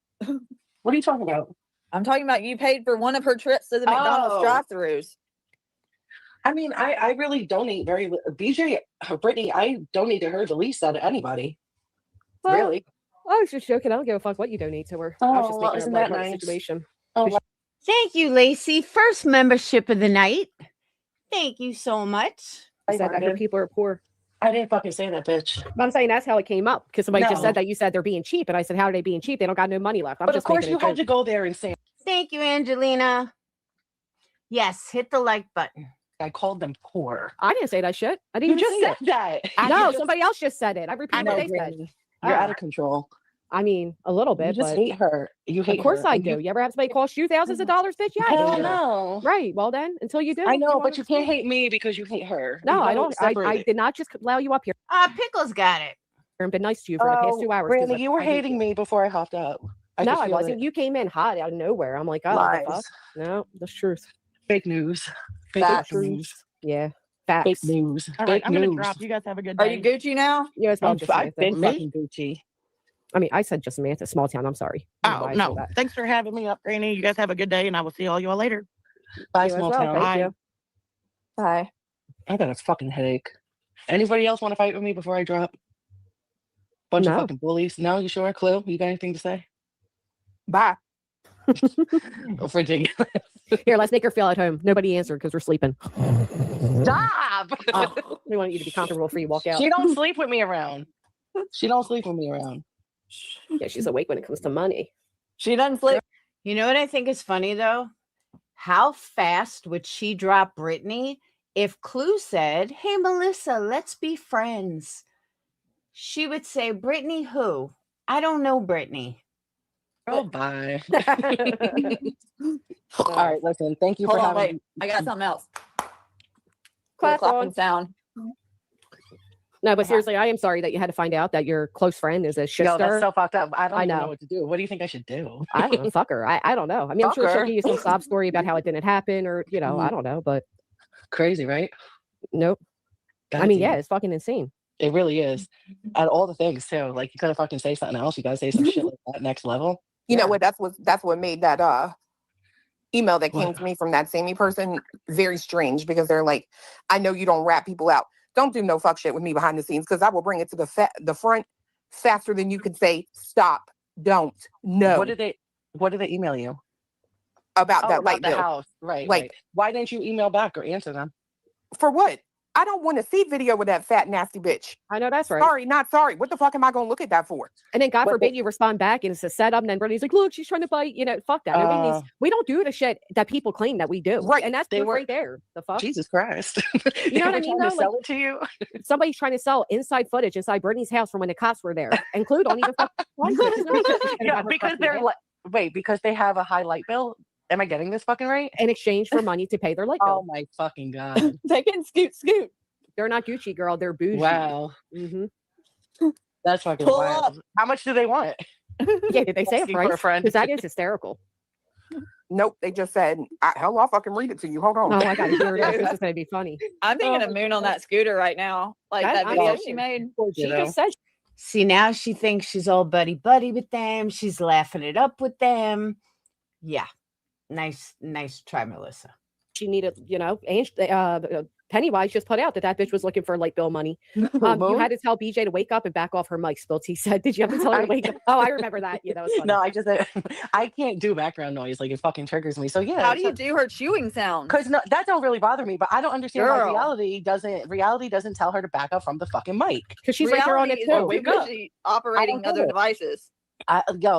What are you talking about? I'm talking about you paid for one of her trips to the McDonald's Oh. drive-throughs. I mean, I really donate very BJ, Brittany, I donate to her the least out of anybody. Well, Really? I was just joking. I don't give a fuck what you donate to her. I was just Oh, making her isn't light that of the nice? situation. Oh, wow. Thank you, Lacey. First membership of the night. Thank you so much. I said that her people are poor. I didn't fucking say that, bitch. But I'm saying that's how it came up because somebody just No. said that you said they're being cheap, and I said, how are they being cheap? They don't got no money left. I'm But of just course making you a had joke. to go there and say, Thank you, Angelina. Yes, hit the like button. I called them poor. I didn't say that shit. I You didn't just even say said that. it. No, somebody else just said it. I I repeated know, what they said. Brittany. You're out of control. I mean, a little You bit, just but hate her. You hate of course her. I And do. You ever have somebody cost you thousands of dollars, bitch? Yeah, I Hell do. no. Right. Well, then, until you do. I know, but wanna you can't hate me because you hate her. No, You I gotta don't. separate I it. did not just allow you up here Pickles got it. and been nice to you for the past 2 hours. 'cause Brittany, you were I hate hating you. me before I hopped up. No, could I feel wasn't. it. You came in hot out of nowhere. I'm like, oh, the Lies. fuck? No, that's truth. Fake news. Fake Facts. news. Yeah, Fake facts. news. All right, Fake I'm gonna news. drop. You guys have a good day. Are you Gucci now? Yeah, it's about just I've Samantha. been Me? fucking Gucci. I mean, I said just Samantha, small town. I'm sorry. I don't know Oh why I said no! that. Thanks for having me up, Granny. You guys have a good day, and I will see all y'all later. Bye, You as small well. town. Thank Bye. you. Hi. I got a fucking headache. Anybody else want to fight with me before I drop? Bunch of No. fucking bullies. No, you sure? Clue? You got anything to say? Bye. Oh, ridiculous. Here, let's make her feel at home. Nobody answered because we're sleeping. Stop. Oh, we want you to be comfortable before you walk out. She don't sleep with me around. She don't sleep with me around. Yeah, she's awake when it comes to money. She doesn't sleep. You know what I think is funny though? How fast would she drop Brittany if Clue said, "Hey Melissa, let's be friends"? She would say, "Brittany who? I don't know Brittany." Oh, bye. All right, listen. Thank you Hold for on, having wait. I got something else. Clap Clapping on. sound. No, but seriously, I am sorry that you had to find out that your close friend is a Yo, shitster. that's so fucked up. I don't I even know know. what to do. What do you think I should do? I don't know. Fuck her. I don't know. I mean, I'm Fuck sure she'll her. give you some sob story about how it didn't happen or, I don't know, but Crazy, right? nope. I mean, yeah, it's fucking insane. It really is. At all the things too. Like you gotta fucking say something else. You gotta say some shit like that next level. You know what? That's what made that email that came to me from that Sammy person very strange, because they're like, I know you don't rat people out. Don't do no fuck shit with me behind the scenes, because I will bring it to the front faster than you could say stop. Don't. No. What did they email you? About that about light the bill. house. Right. Like, Right. Why didn't you email back or answer them? for what? I don't want to see video with that fat, nasty bitch. I know that's right. Sorry, not sorry. What the fuck am I going to look at that for? And then God forbid you respond back and it's a setup, and then Brittany's like, look, she's trying to bite. You know, fuck that. Nobody needs, we don't do the shit that people claim that we do. Right. And that's right there. The fuck? Jesus Christ. You know what I mean? Though? Like, Sell it to you? Somebody's trying to sell inside footage inside Brittany's house from when the cops were there. Include on even Yeah, because they're like, wait, because they have a high light bill? Am I getting this fucking right? In exchange for money to pay their light bill. Oh my fucking God. They can scoot. They're not Gucci, girl. They're bougie. Wow. Mm-hmm. That's fucking Pull wild. up. How much do they want? Yeah, did they say a Asking for a price? friend. Because that is hysterical. Nope. They just said, hell, I'll fucking read it to you. Hold on. Oh, I got to hear it. This is going to be funny. I'm thinking of Moon on that scooter right now. Like that video she made. She just said, see, now she thinks she's all buddy with them. She's laughing it up with them. Yeah. Nice try, Melissa. she needed, you know, and Pennywise just put out that bitch was looking for light bill money. You had to tell BJ to wake up and back off her mic, Spilts. He said, did you have to tell her to wake up? Oh, I remember that. Yeah, that was funny. No, I can't do background noise. Like it fucking triggers me. So yeah. How do you do her chewing sound? Because no, that don't really bother me, but I don't understand why reality doesn't tell her to back up from the fucking mic. Because she's right there on it too. Wake up. Operating other devices.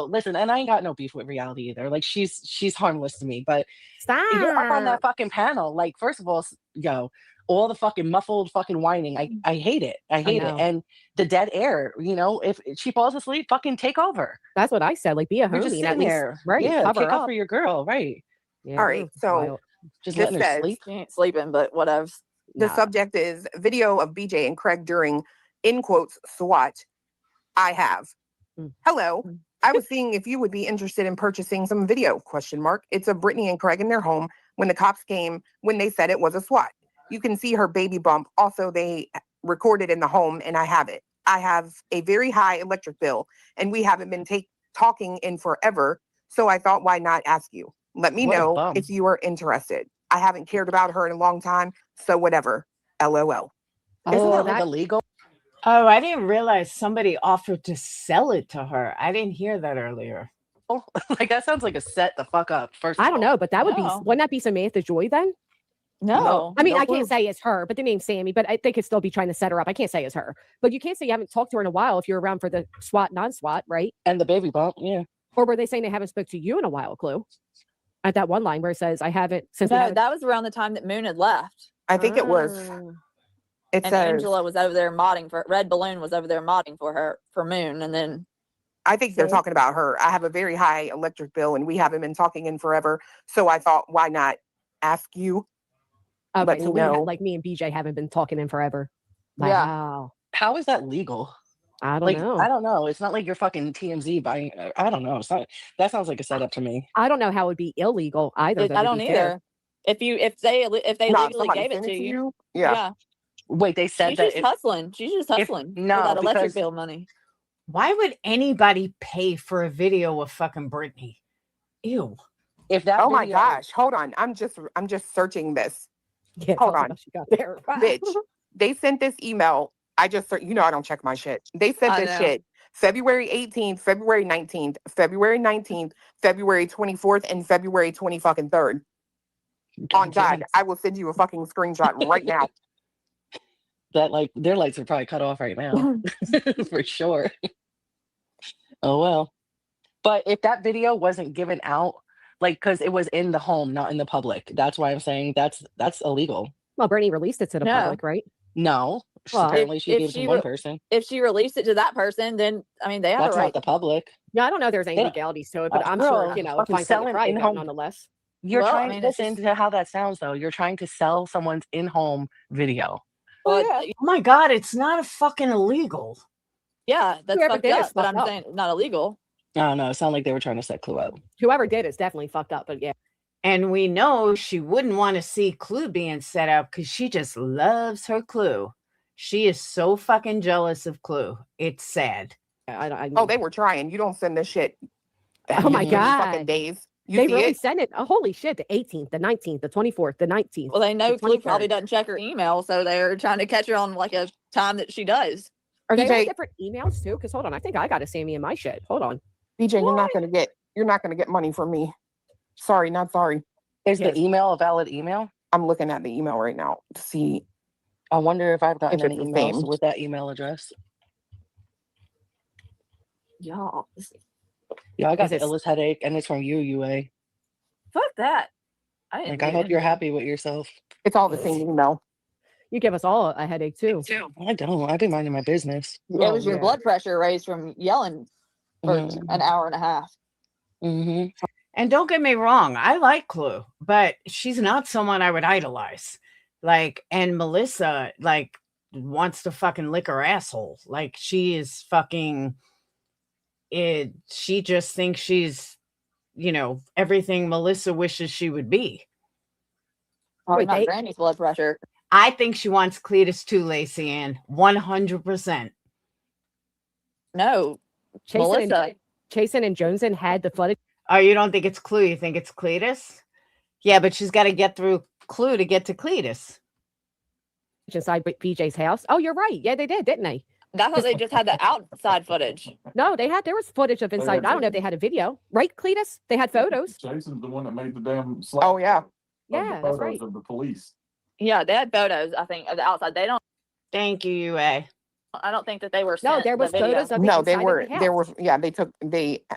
Listen, and I ain't got no beef with reality either. Like she's harmless to me, but stop. You're up on that fucking panel. Like, first of all, all the fucking muffled fucking whining. I hate it. I hate it. And the dead air, you know, if she falls asleep, fucking take over. That's what I said. Like, be a homie. Just sitting there. Right. Yeah, cover kick up up for your girl. Right. Yeah, all right. So just letting her sleep. She ain't sleeping, but whatever. The subject is video of BJ and Craig during, in quotes, SWAT. I have. Hello. I was seeing if you would be interested in purchasing some video, ? It's of Brittany and Craig in their home when the cops came, when they said it was a SWAT. You can see her baby bump. Also, they recorded in the home, and I have it. I have a very high electric bill, and we haven't been talking in forever, so I thought, why not ask you? Let me know if you are interested. I haven't cared about her in a long time, so whatever. LOL. Isn't that like illegal? Oh, I didn't realize somebody offered to sell it to her. I didn't hear that earlier. Oh, like that sounds like a set the fuck up. First, I don't know, but that would be, wouldn't that be Samantha Joy then? No. I mean, I can't say it's her, but the name's Sammy, but they could still be trying to set her up. I can't say it's her, but you can't say you haven't talked to her in a while if you're around for the SWAT, non-SWAT, right? And the baby bump, yeah. Or were they saying they haven't spoke to you in a while, Clue? At that one line where it says, I haven't, since no, that was around the time that Moon had left. I think it was. And Angela was over there modding for Red Balloon was over there modding for her for Moon, and then I think they're talking about her. I have a very high electric bill, and we haven't been talking in forever. So I thought, why not ask you? Okay, so like me and BJ haven't been talking in forever. Wow. How is that legal? I don't know. I don't know. It's not like you're fucking TMZ buying. I don't know. It's not. That sounds like a setup to me. I don't know how it would be illegal either. I don't either. If they legally gave it to you, yeah. Wait, they said she's just hustling. She's just hustling for that electric bill money. Why would anybody pay for a video of fucking Brittany? Ew. If that. Oh my gosh! Hold on. I'm just searching this. Yeah, hold on. She got there. Bitch. They sent this email. I don't check my shit. They sent this shit February 18th, February 19th, February 19th, February 24th, and February 23rd. On God, I will send you a fucking screenshot right now. That their lights are probably cut off right now. For sure. Oh well. But if that video wasn't given out, because it was in the home, not in the public, that's why I'm saying that's illegal. Well, Bernie released it to the public, right? No. Well, apparently she gave it to one person. If she released it to that person, then I mean they have that's a right. not the public. Yeah, I don't know if there's any legalities to it, but I'm sure if I'm selling private nonetheless. You're trying to listen to how that sounds though. You're trying to sell someone's in-home video. Oh my God, it's not a fucking illegal. Yeah, that's fucked up, but I'm saying not illegal. No, it sounded like they were trying to set Clue up. Whoever did it's definitely fucked up, but yeah. And we know she wouldn't want to see Clue being set up because she just loves her Clue. She is so fucking jealous of Clue. It's sad. Oh, they were trying. You don't send this shit. Oh my God. Fucking days. They really sent it. Oh, holy shit. The 18th, the 19th, the 24th, the 19th. Well, they know the Clue 23rd. probably doesn't check her email, so they're trying to catch her on like a time that she does. Are they BJ on different emails too? Because hold on, I think I got a Sammy in my shit. Hold on. BJ, you're not gonna get money from me. Sorry, not sorry. Is the email a valid email? I'm looking at the email right now to see. I wonder if I've gotten If any it's the emails same. with that email address. Y'all, Yeah, I got Is the it- illest headache, and it's from you, UA. fuck that. I didn't Like, I do hope you're anything. happy with yourself. It's all the same email. You give us all a headache too. I don't. I've been minding my business. It was your blood pressure raised from yelling for an hour and a half. Mm-hmm. And don't get me wrong, I like Clue, but she's not someone I would idolize. Like, and Melissa, like, wants to fucking lick her asshole. Like, she is fucking it. She just thinks she's, everything Melissa wishes she would be. Probably not Granny's blood pressure. I think she wants Cletus too, Lacey Ann. 100%. No, Melissa. Chasen and Joneson had the footage. Oh, you don't think it's Clue? You think it's Cletus? Yeah, but she's got to get through Clue to get to Cletus. Inside BJ's house. Oh, you're right. Yeah, they did, didn't they? I thought they just had the outside footage. No, there was footage of inside. I don't know if they had a video. Right, Cletus? They had photos. Jason's the one that made the damn slide. Oh yeah. Yeah, that's right. Of the police. Yeah, they had photos, I think, of the outside. They don't. Thank you, UA. I don't think that they were. No, there was photos of. No, they were. There were. Yeah,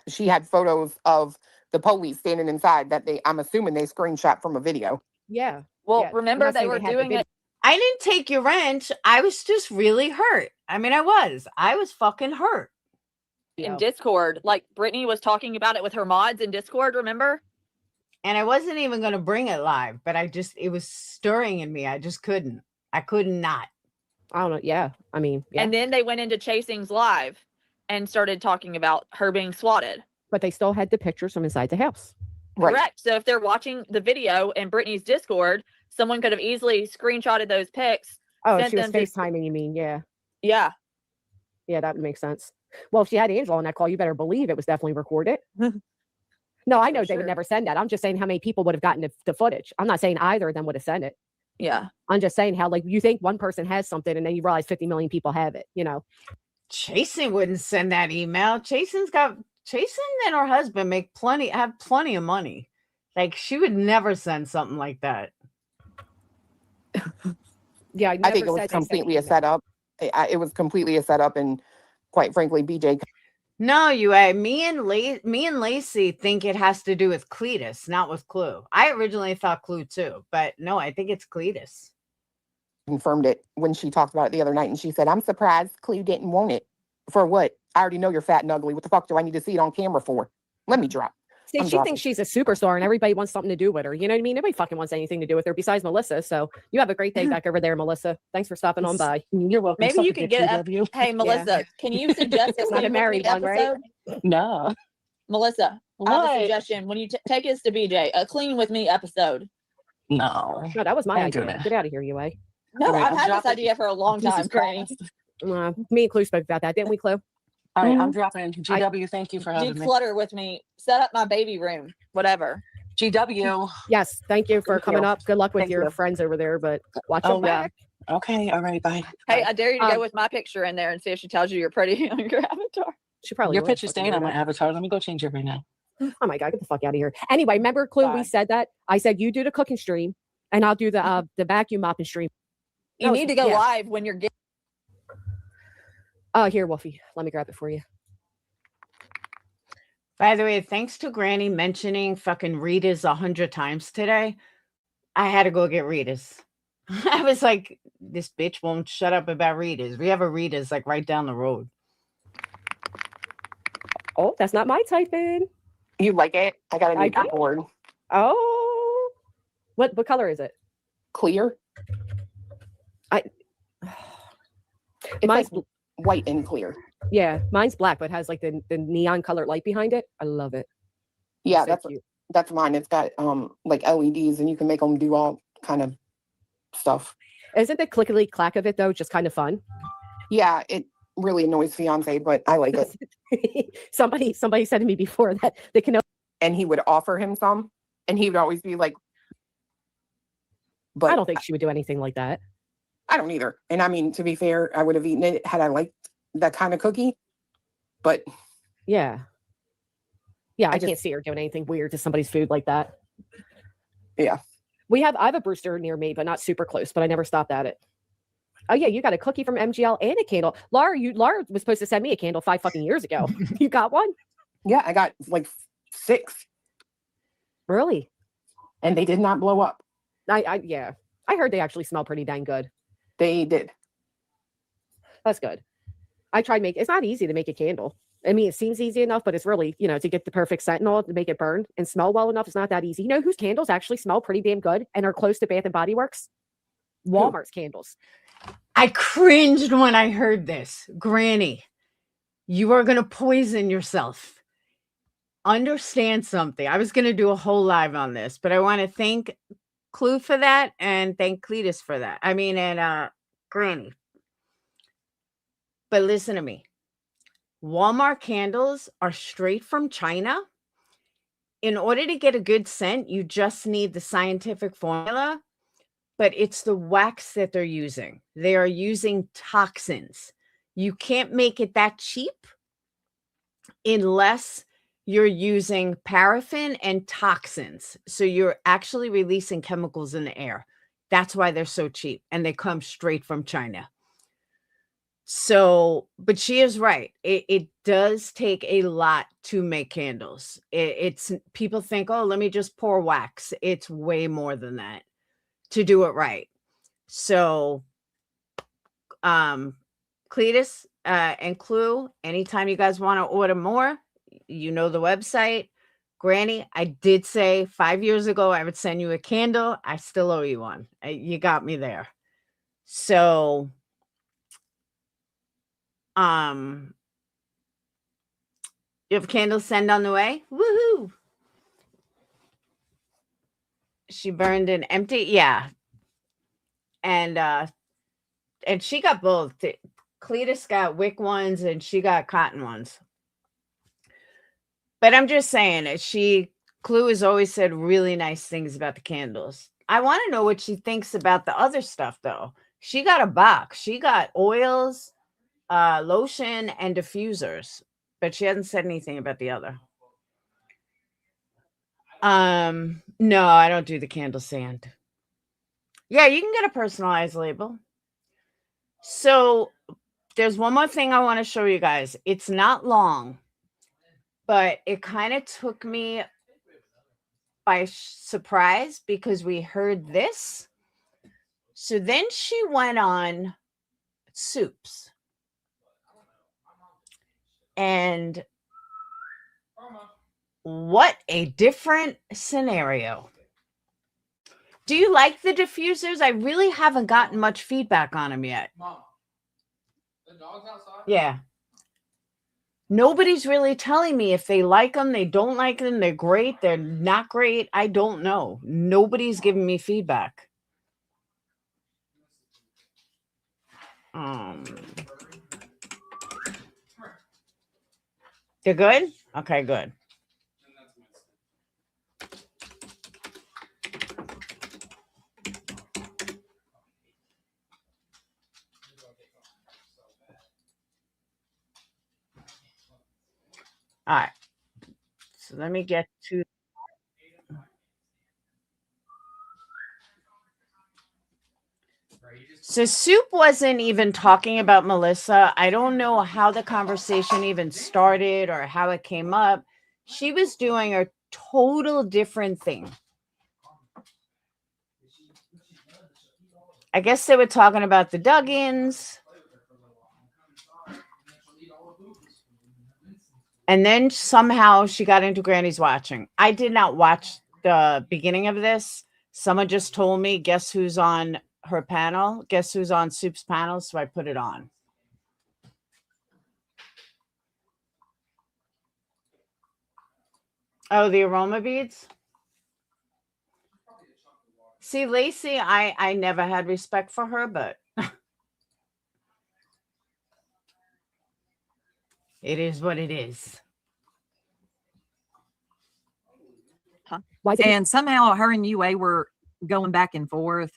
she had photos of the police standing inside. I'm assuming they screenshot from a video. Yeah. Well, yeah. remember they were doing it. I didn't take your wrench. I was just really hurt. I mean, I was fucking hurt. In Discord, like Brittany was talking about it with her mods in Discord, remember? And I wasn't even going to bring it live, but it was stirring in me. I just couldn't. I could not. I don't know. Yeah. I mean, yeah. And then they went into Chasing's live and started talking about her being swatted. But they still had the pictures from inside the house. Right. Correct. So if they're watching the video in Brittany's Discord, someone could have easily screenshotted those pics. Oh, she was FaceTiming, you mean? Yeah. Yeah. Yeah, that would make sense. Well, if she had Angela on that call, you better believe it was definitely recorded. No, I know they would never send that. I'm just saying how many people would have gotten the footage. I'm not saying either of them would have sent it. Yeah. I'm just saying how, like, you think one person has something and then you realize 50 million people have it, Chasen wouldn't send that email. Chasen and her husband have plenty of money. Like, she would never send something like that. Yeah, I think it was completely a setup. It was completely a setup, and quite frankly, BJ. No, me and Lacey think it has to do with Cletus, not with Clue. I originally thought Clue too, but no, I think it's Cletus. Confirmed it when she talked about it the other night, and she said, "I'm surprised Clue didn't want it. For what? I already know you're fat and ugly. What the fuck do I need to see it on camera for? Let me drop." See, she thinks she's a superstar and everybody wants something to do with her. You know what I mean? Nobody fucking wants anything to do with her besides Melissa. So you have a great day back over there, Melissa. Thanks for stopping on by. You're welcome. Maybe you could get Hey, Melissa, can you suggest It's not a married one, right? No. Melissa, I have a suggestion. When you take us to BJ, a clean with me episode. No. No, that was my Don't do idea. that. Get out of here, UA. No, Right, I've had this idea for a long time, Granny. Me and Clue spoke about that, didn't we, Clue? All right, I'm dropping. GW, thank you for having me. Declutter with me. Set up my baby room. Whatever. GW. Yes, thank you for Thank coming you. up. Good luck with Thank your you. friends over there, but watch your back. Okay, all right, bye. Hey, I dare you to go with my picture in there and see if she tells you you're pretty on your avatar. She probably Your would. picture's staying on my avatar. Let me go change it right now. Oh my God, get the fuck out of here. Anyway, remember, Clue, we said that? I said you do the cooking stream and I'll do the vacuum mopping stream. You need to go live when you're getting. Here, Wolfie. Let me grab it for you. By the way, thanks to Granny mentioning fucking Rita's 100 times today, I had to go get Rita's. I was like, this bitch won't shut up about Rita's. We have a Rita's like right down the road. Oh, that's not my typing. You like it? I got a new keyboard. Oh, what color is it? Clear. It's mine's like white and clear. Yeah, mine's black, but has like the neon colored light behind it. I love it. Yeah, So cute. that's mine. It's got like LEDs, and you can make them do all kind of stuff. Isn't the clickety clack of it though just kind of fun? Yeah, it really annoys fiance, but I like it. somebody said to me before that they can. And he would offer him some, and he would always be like, "But I don't think she would do anything like that." I don't either. And I mean, to be fair, I would have eaten it had I liked that kind of cookie. But yeah, I can't see her doing anything weird to somebody's food like that. Yeah, I have a Brewster near me, but not super close. But I never stopped at it. Oh yeah, you got a cookie from MGL and a candle. Laura was supposed to send me a candle 5 fucking years ago. You got one? Yeah, I got like 6. Really? And they did not blow up. I heard they actually smell pretty dang good. They did. That's good. I tried it's not easy to make a candle. I mean, it seems easy enough, but it's really, to get the perfect scent and all to make it burn and smell well enough. It's not that easy. You know whose candles actually smell pretty damn good and are close to Bath and Body Works? Walmart's candles. I cringed when I heard this. Granny, you are going to poison yourself. Understand something. I was going to do a whole live on this, but I want to thank Clue for that and thank Cletus for that. I mean, and Granny. But listen to me. Walmart candles are straight from China. In order to get a good scent, you just need the scientific formula. But it's the wax that they're using. They are using toxins. You can't make it that cheap unless you're using paraffin and toxins. So you're actually releasing chemicals in the air. That's why they're so cheap. And they come straight from China. So, but she is right. It does take a lot to make candles. It's people think, oh, let me just pour wax. It's way more than that to do it right. So Cletus and Clue, anytime you guys want to order more, you know the website. Granny, I did say 5 years ago I would send you a candle. I still owe you one. You got me there. So you have candles send on the way. Woohoo! She burned an empty, yeah. And she got both. Cletus got wick ones and she got cotton ones. But I'm just saying, Clue has always said really nice things about the candles. I want to know what she thinks about the other stuff, though. She got a box. She got oils, lotion, and diffusers. But she hasn't said anything about the other. No, I don't do the candle sand. Yeah, you can get a personalized label. So there's one more thing I want to show you guys. It's not long, but it kind of took me by surprise because we heard this. So then she went on Soups. And what a different scenario. Do you like the diffusers? I really haven't gotten much feedback on them yet. Mom, the dog's outside? Yeah. Nobody's really telling me if they like them, they don't like them, they're great, they're not great. I don't know. Nobody's giving me feedback. They're good? Okay, good. All right. So let me get to. So Soup wasn't even talking about Melissa. I don't know how the conversation even started or how it came up. She was doing a total different thing. I guess they were talking about the Duggins. And then somehow she got into Granny's watching. I did not watch the beginning of this. Someone just told me, guess who's on her panel? Guess who's on Soup's panel? So I put it on. Oh, the aroma beads? See, Lacey, I never had respect for her, but it is what it is. Huh? And somehow her and UA were going back and forth.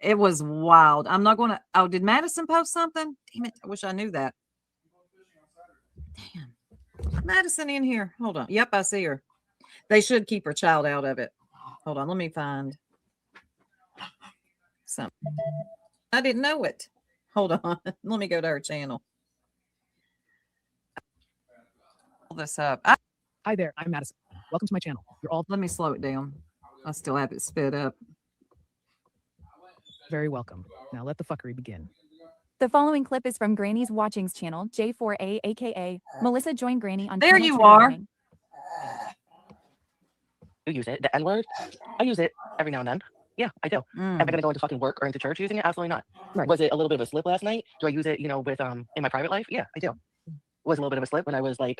It was wild. I'm not going to. Oh, did Madison post something? Damn it. I wish I knew that. Damn. Madison in here. Hold on. Yep, I see her. They should keep her child out of it. Hold on. Let me find something. I didn't know it. Hold on. Let me go to her channel. Pull this up. Hi there, I'm Madison. Welcome to my channel. You're all Let me slow it down. I still have it sped up. very welcome. Now let the fuckery begin. The following clip is from Granny's Watchings channel, J4A, aka Melissa joined Granny on There channel you trigger are. warning. You use it, the N-word. I use it every now and then. Yeah, I do. Am I gonna go into fucking work or into church using it? Absolutely not. Right. Was it a little bit of a slip last night? Do I use it, with in my private life? Yeah, I do. Was a little bit of a slip when I was like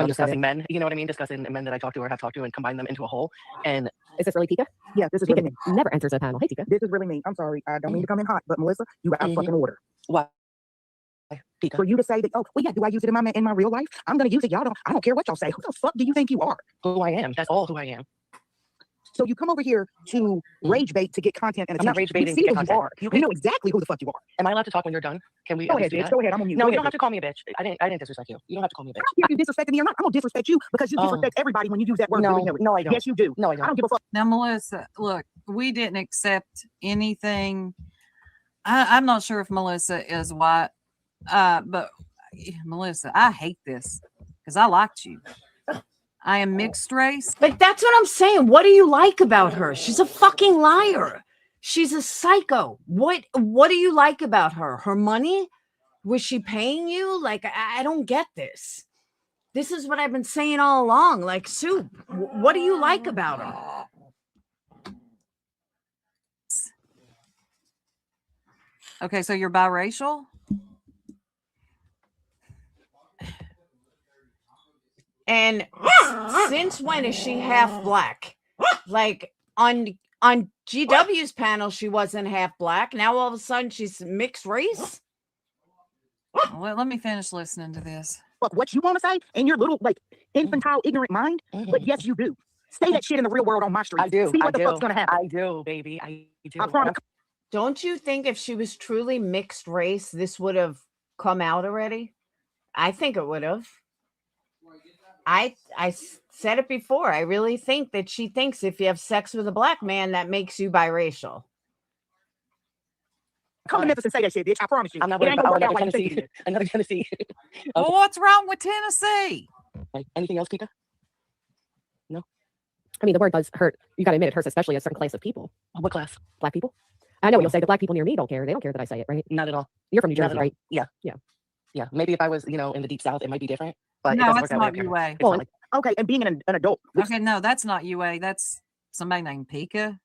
discussing men, you know what I mean? Discussing men that I talk to or have talked to and combine them into a whole. And Is this really Tika? Yeah, this is Tika really me. never enters a panel. Hey, Tika. This is really me. I'm sorry. I don't mean to come in hot, but Melissa, you out of fucking order. Why? Pika. For you to say that, oh, well, yeah, do I use it in my real life? I'm gonna use it. I don't care what y'all say. Who the fuck do you think you are? Who I am. That's all who I am. So you come over here to rage bait to get content and I'm attention. not rage baiting We to see get who content. you are. You know exactly who the fuck you are. Am I allowed to talk when you're done? Can we Go at ahead, least do bitch. that? Go ahead. I'm on mute. No, Go you don't ahead, have to call me a bitch. I didn't disrespect you. You don't have to call me a bitch. I don't care if you disrespecting me or not. I'm gonna disrespect you because you disrespect everybody when you use that word. No, willy-nilly. no, I don't. Yes, you do. No, I I don't. don't give a fuck. Now, Melissa, look, we didn't accept anything. I'm not sure if Melissa is white, but Melissa, I hate this because I liked you. I am mixed race. But that's what I'm saying. What do you like about her? She's a fucking liar. She's a psycho. What do you like about her? Her money? Was she paying you? Like, I don't get this. This is what I've been saying all along. Like, Soup, what do you like about her? Okay, so you're biracial? And since when is she half black? Like on GW's panel, she wasn't half black. Now all of a sudden she's mixed race. Well, let me finish listening to this. Fuck what you want to say in your little infantile ignorant mind. But yes, you do. Say that shit in the real world on my street. I do. See what the fuck's gonna happen. I do, baby. I do. I promise. Don't you think if she was truly mixed race, this would have come out already? I think it would have. I said it before. I really think that she thinks if you have sex with a black man, that makes you biracial. Come to Memphis and say that shit, bitch. I promise you. I'm not It worried ain't gonna about work out like you Tennessee. think it is. Another Tennessee. Well, what's wrong with Tennessee? Okay. Anything else, Pika? No. I mean, the word does hurt. You got to admit, it hurts, especially a certain class of people. What class? Black people. I know what you'll say. The black people near me don't care. They don't care that I say it, right? Not at all. You're from New Not Jersey, at all. right? Yeah. Yeah. Yeah. Maybe if I was, in the deep south, it might be different. But it No, doesn't work it's that way not up here. UA. It's not like- Okay, and being an adult. Okay, no, that's not UA. That's somebody named Pika.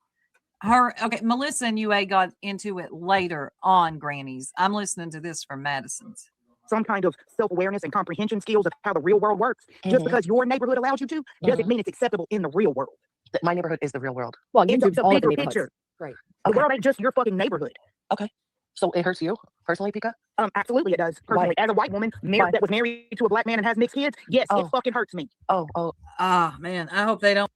Melissa and UA got into it later on Granny's. I'm listening to this from Madison's. Some kind of self-awareness and comprehension skills of how the real world works. Just because your neighborhood allows you to, doesn't mean it's acceptable in the real world. My neighborhood is the real world. Well, It's YouTube's the all of the bigger neighborhoods. picture. Right. The world ain't just your fucking neighborhood. Okay. So it hurts you personally, Pika? Absolutely it does. Personally, as a white woman that was married to a black man and has mixed kids, yes, it fucking hurts me. Ah, man, I hope they don't.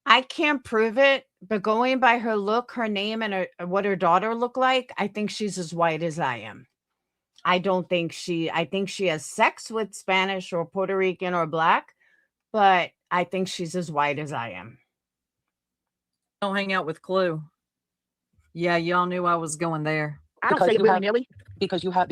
I can't prove it, but going by her look, her name, and what her daughter look like, I think she's as white as I am. I think she has sex with Spanish or Puerto Rican or black, but I think she's as white as I am. Don't hang out with Clue. Yeah, y'all knew I was going there. I don't say it willy-nilly. Because you have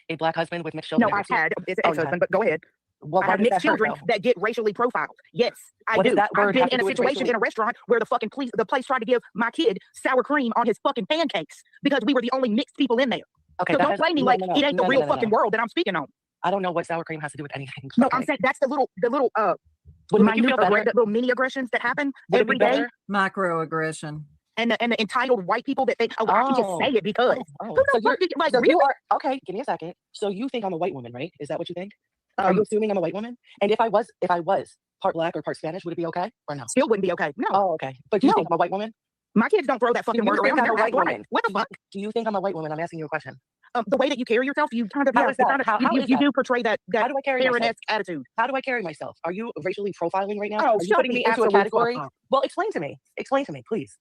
a black husband with mixed children. No, I've had it's an ex-husband, but go ahead. Well, I have mixed children that get racially profiled. Yes, I do. I've been in a situation in a restaurant where the place tried to give my kid sour cream on his fucking pancakes because we were the only mixed people in there. Okay, so don't play me like it ain't the real fucking world that I'm speaking on. I don't know what sour cream has to do with anything. No, I'm saying that's the little little mini aggressions that happen every day. Microaggression. And the entitled white people that think, I can just say it because. Okay, give me a second. So you think I'm a white woman, right? Is that what you think? Are you assuming I'm a white woman? And if I was part black or part Spanish, would it be okay or no? Still wouldn't be okay. No. Oh, okay. But do you No. think I'm a white woman? My kids don't throw that fucking Do you word think around. I'm a They're white black. woman? What the fuck? Do you think I'm a white woman? I'm asking you a question. The way that you carry yourself, you kind of, How yeah, is that? kind of, How is you that? do portray that How do I carry myself? Karen-esque attitude. How do I carry myself? Are you racially profiling right now? Oh, Are you shut putting the me into a absolute fuck category? up. Well, explain to me. Explain to me, please.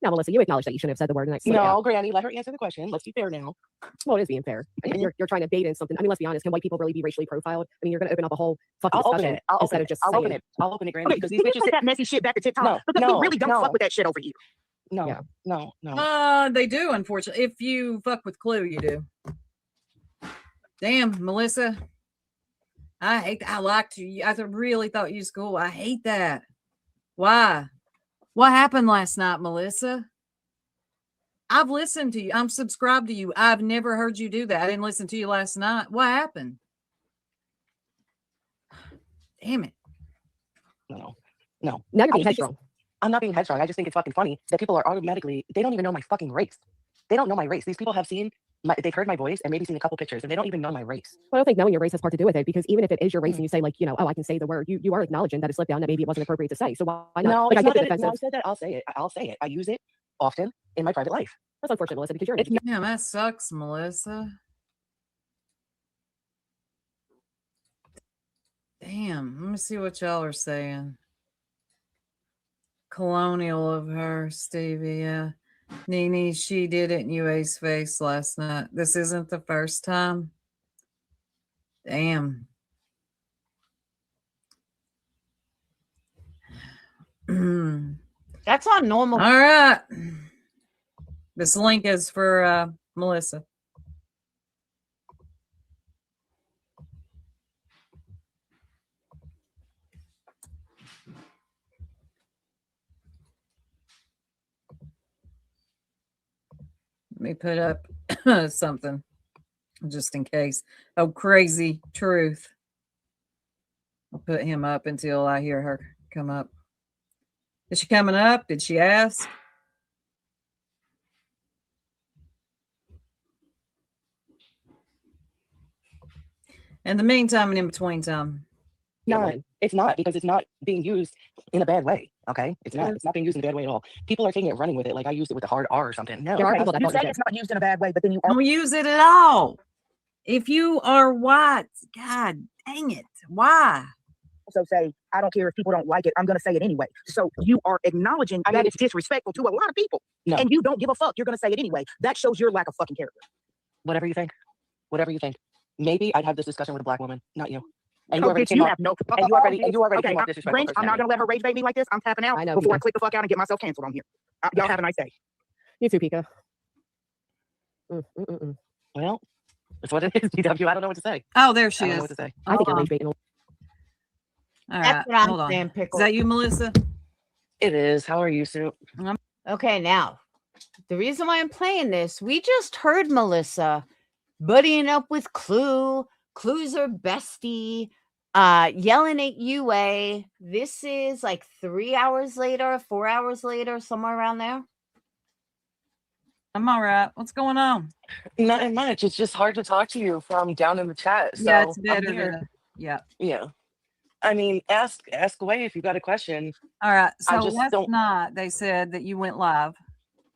Now, Melissa, you acknowledge that you shouldn't have said the word. And I No, Granny, let her answer the question. Let's be fair now. Well, it is being fair. You're trying to bait in something. I mean, let's be honest. Can white people really be racially profiled? I mean, you're going to open up a whole fucking discussion instead of just I'll saying open it. I'll open it, Granny. Okay, Because can these you bitches take that messy shit back to TikTok? No, because no, we really don't no. fuck with that shit over here. No, no. They do, unfortunately. If you fuck with Clue, you do. Damn, Melissa. I hate that. I liked you. I really thought you was cool. I hate that. Why? What happened last night, Melissa? I've listened to you. I'm subscribed to you. I've never heard you do that. I didn't listen to you last night. What happened? Damn it. No. Now you're being headstrong. I'm not being headstrong. I just think it's fucking funny that people are automatically, they don't even know my fucking race. They don't know my race. These people have seen, they've heard my voice and maybe seen a couple pictures and they don't even know my race. Well, I don't think knowing your race has part to do with it, because even if it is your race and you say, like, you know, oh, I can say the word, you are acknowledging that it slipped down, that maybe it wasn't appropriate to say. So why not? No, like, it's not I get the that defensive. I said that. I'll say it. I'll say it. I use it often in my private life. That's unfortunate, Melissa, because you're Damn, that sucks, Melissa. Damn, let me see what y'all are saying. Colonial of her, Stevie. Yeah. Nene, she did it in UA's face last night. This isn't the first time. Damn. That's not normal. All right. This link is for Melissa. Let me put up something just in case. Oh, crazy truth. I'll put him up until I hear her come up. Is she coming up? Did she ask? In the meantime and in between time. No, it's not, because it's not being used in a bad way. Okay, it's not. It's not being used in a bad way at all. People are taking it, running with it, like I used it with a hard R or something. No, There are people that you say it's not used in a bad way, but then you don't use it at all. If you are white, God dang it, why? Also say, I don't care if people don't like it, I'm going to say it anyway. So you are acknowledging that it's disrespectful to a lot of people. No. And you don't give a fuck. You're going to say it anyway. That shows your lack of fucking character. Whatever you think. Whatever you think. Maybe I'd have this discussion with a black woman, not you. And you Oh, already bitch, came you off, have no. and you already Okay, came off disrespectful. Grinch, I'm not going to let her rage bait me like this. I'm tapping out I know, before I Pika. click the fuck out and get myself canceled on here. Y'all have a nice day. You too, Pika. Well, that's what it is, DW. I don't know what to say. Oh, there she I don't is. know what to say. I think you're rage baiting. All That's right, what I'm hold on. saying, Pickle. Is that you, Melissa? It is. How are you, Sue? Okay, now, the reason why I'm playing this, we just heard Melissa buddying up with Clue. Clue's her bestie, yelling at UA. This is like 3 hours later, 4 hours later, somewhere around there. I'm all right. What's going on? Not much. It's just hard to talk to you from down in the chat. So Yeah, it's I'm better here. than yeah. Yeah. I mean, ask away if you got a question. All right. I So just last don't. night they said that you went live.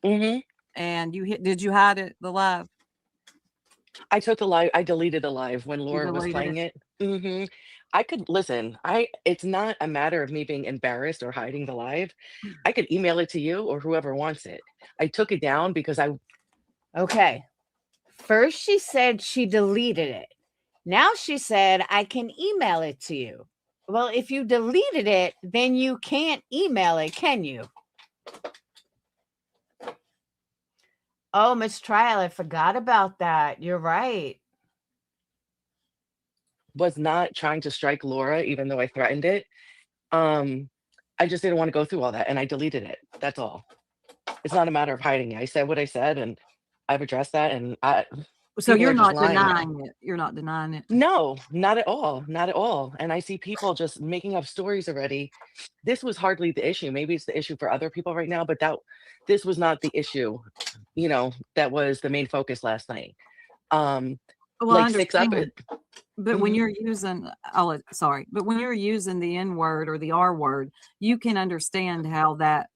Mm-hmm. And you did you hide it the live? I took the live. I deleted the live when Laura was playing it. Mm-hmm. I could listen. It's not a matter of me being embarrassed or hiding the live. I could email it to you or whoever wants it. I took it down because Okay. First, she said she deleted it. Now she said, I can email it to you. Well, if you deleted it, then you can't email it, can you? Oh, Miss Trial, I forgot about that. You're right. was not trying to strike Laura, even though I threatened it. I just didn't want to go through all that, and I deleted it. That's all. It's not a matter of hiding it. I said what I said, and I've addressed that. And So you're not lying now. denying it. You're not denying it. No, not at all. Not at all. And I see people just making up stories already. This was hardly the issue. Maybe it's the issue for other people right now, but this was not the issue, that was the main focus last night. Well, I like 6 up. understand. But when Mhm. you're using, but when you're using the N word or the R word, you can understand how that,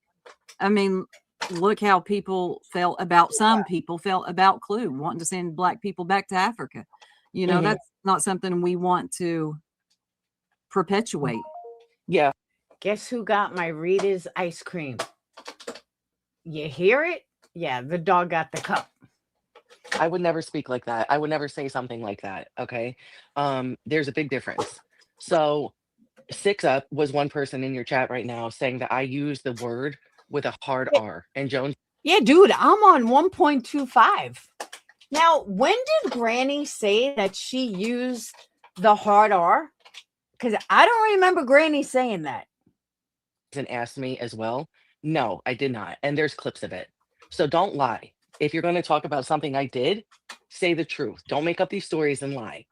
I mean, look how some people felt about Clue, wanting to send black people back to Africa. Mhm. That's not something we want to perpetuate. Yeah. Guess who got my Rita's ice cream? You hear it? Yeah, the dog got the cup. I would never speak like that. I would never say something like that. Okay. There's a big difference. So 6 up was one person in your chat right now saying that I use the word with a hard R. And Joan, Yeah, dude, I'm on 1.25. Now, when did Granny say that she used the hard R? Because I don't remember Granny saying that. and asked me as well. No, I did not. And there's clips of it. So don't lie. If you're going to talk about something I did, say the truth. Don't make up these stories and lie.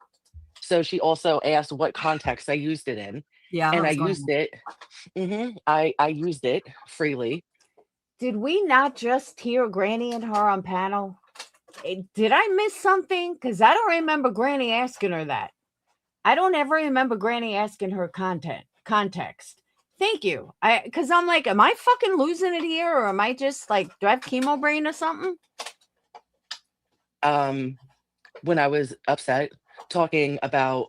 So she also asked what context I used it in. Yeah, And I used it. I used it freely. Did we not just hear Granny and her on panel? Did I miss something? Because I don't remember Granny asking her that. I don't ever remember Granny asking her context. Thank you. Because I'm like, am I fucking losing it here? Or am I just like, do I have chemo brain or something? When I was upset talking about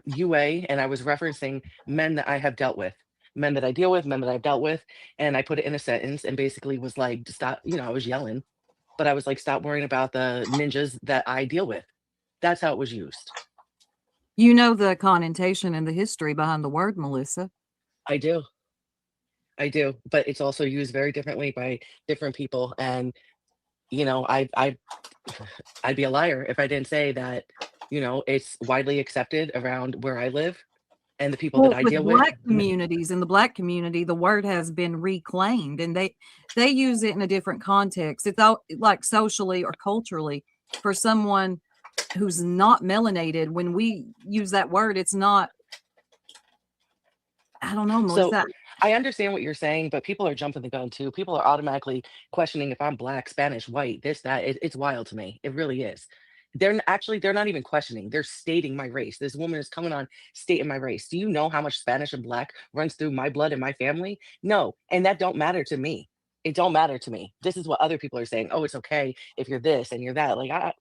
UA, and I was referencing men that I have dealt with, men that I deal with, men that I've dealt with, and I put it in a sentence and basically was like, stop, I was yelling, but I was like, stop worrying about the ninjas that I deal with. That's how it was used. You know the connotation and the history behind the word, Melissa. I do. But it's also used very differently by different people. And, I'd be a liar if I didn't say that, it's widely accepted around where I live and the people that Well, I with deal with. black communities, in the black community, the word has been reclaimed, and they use it in a different context. It's all like socially or culturally for someone who's not melanated. When we use that word, it's not. I don't know, So Melissa. I understand what you're saying, but people are jumping the gun too. People are automatically questioning if I'm black, Spanish, white, this, that. It's wild to me. It really is. They're not even questioning. They're stating my race. This woman is coming on stating my race. Do you know how much Spanish and black runs through my blood and my family? No. And that don't matter to me. It don't matter to me. This is what other people are saying. Oh, it's okay if you're this and you're that. Like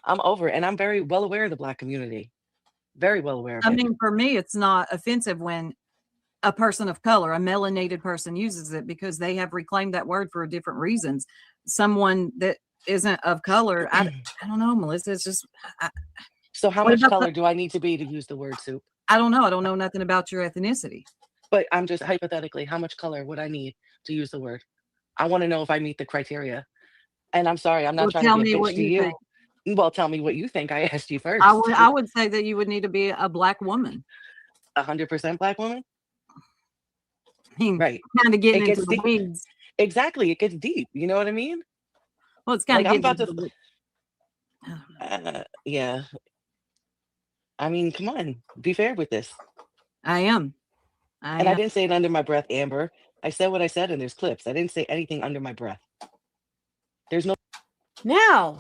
I'm over it. And I'm very well aware of the black community. Very well aware of I it. mean, for me, it's not offensive when a person of color, a melanated person, uses it because they have reclaimed that word for different reasons. Someone that isn't of color, I don't know, Melissa. It's just. So how much color do I need to be to use the word soup? I don't know. I don't know nothing about your ethnicity. But I'm just hypothetically, how much color would I need to use the word? I want to know if I meet the criteria. And I'm sorry, I'm not trying to be a bitch to you. Well, tell me what you think. I asked you first. I would say that you would need to be a black woman. 100% black woman? Right. Kind of getting into the weeds. Exactly. It gets deep. You know what I mean? Well, it's kind like of I'm about to. Yeah. I mean, come on. Be fair with this. I am. I didn't say it under my breath, Amber. I said what I said, and there's clips. I didn't say anything under my breath. There's no. Now,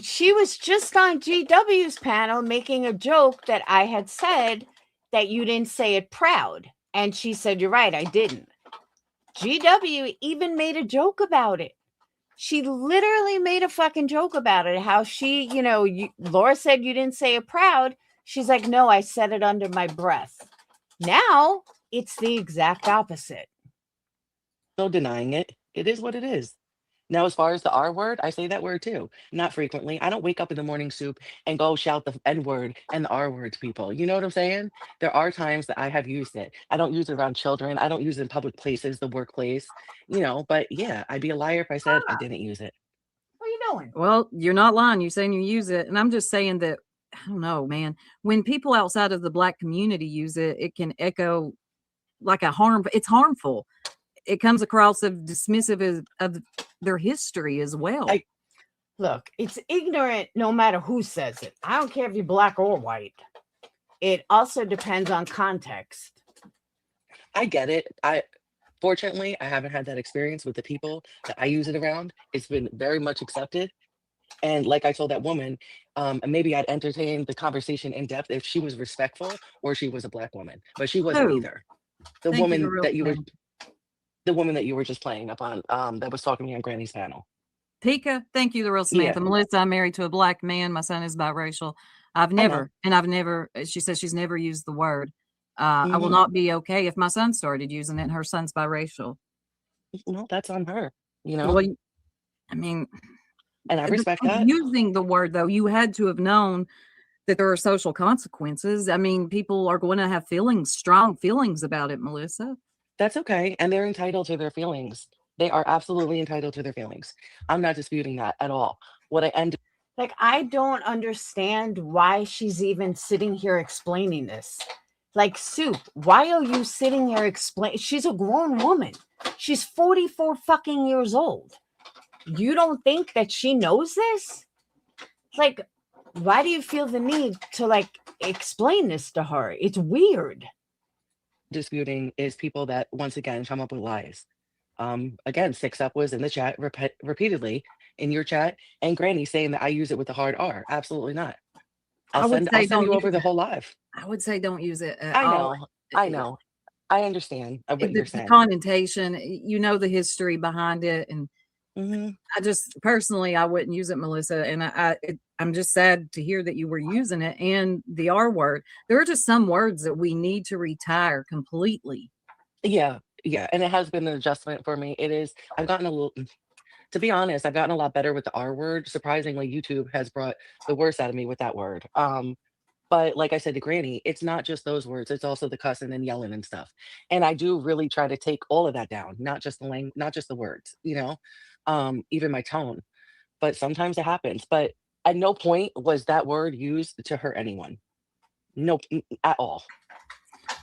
she was just on GW's panel making a joke that I had said that you didn't say it proud. And she said, you're right, I didn't. GW even made a joke about it. She literally made a fucking joke about it. How she, Laura said you didn't say it proud. She's like, no, I said it under my breath. Now it's the exact opposite. No denying it. It is what it is. Now, as far as the R word, I say that word too. Not frequently. I don't wake up in the morning soup and go shout the N word and the R word to people. You know what I'm saying? There are times that I have used it. I don't use it around children. I don't use it in public places, the workplace, but yeah, I'd be a liar if I said I didn't use it. What are you doing? Well, you're not lying. You're saying you use it. And I'm just saying that, I don't know, man, when people outside of the black community use it, it can echo like it's harmful. It comes across as dismissive of their history as well. Look, it's ignorant no matter who says it. I don't care if you're black or white. It also depends on context. I get it. Fortunately, I haven't had that experience with the people that I use it around. It's been very much accepted. And like I told that woman, maybe I'd entertain the conversation in depth if she was respectful or she was a Black woman, but she wasn't Who? either. The Thank you, woman real that you were, man. the woman that you were just playing up on, that was talking to me on Granny's panel. Pika, thank you, the real Samantha. Yeah. Melissa, I'm married to a Black man. My son is biracial. I've never, she says she's never used the word. I will not be okay if my son started using it and her son's biracial. No, that's on her, you know? Well, I mean, and I respect that. Using the word, though, you had to have known that there are social consequences. I mean, people are going to have feelings, strong feelings about it, Melissa. That's okay. And they're entitled to their feelings. They are absolutely entitled to their feelings. I'm not disputing that at all. What I end Like, I don't understand why she's even sitting here explaining this. Like, Soup, why are you sitting here explaining? She's a grown woman. She's 44 fucking years old. You don't think that she knows this? Like, why do you feel the need to, like, explain this to her? It's weird. disputing is people that, once again, come up with lies. Again, Six Up was in the chat repeatedly in your chat, and Granny saying that I use it with the hard R. Absolutely not. I'll send you over the whole live. I would say don't use it at I all. know. I know. I understand what you're saying. The connotation, you know, the history behind it, and I just personally, I wouldn't use it, Melissa. And I'm just sad to hear that you were using it and the R word. There are just some words that we need to retire completely. Yeah, yeah, and it has been an adjustment for me. It is. I've gotten a little. To be honest, I've gotten a lot better with the R word. Surprisingly, YouTube has brought the worst out of me with that word. But like I said to Granny, it's not just those words, it's also the cussing and yelling and stuff. And I do really try to take all of that down, not just the not just the words, you know, even my tone. But sometimes it happens. But at no point was that word used to hurt anyone. No, at all.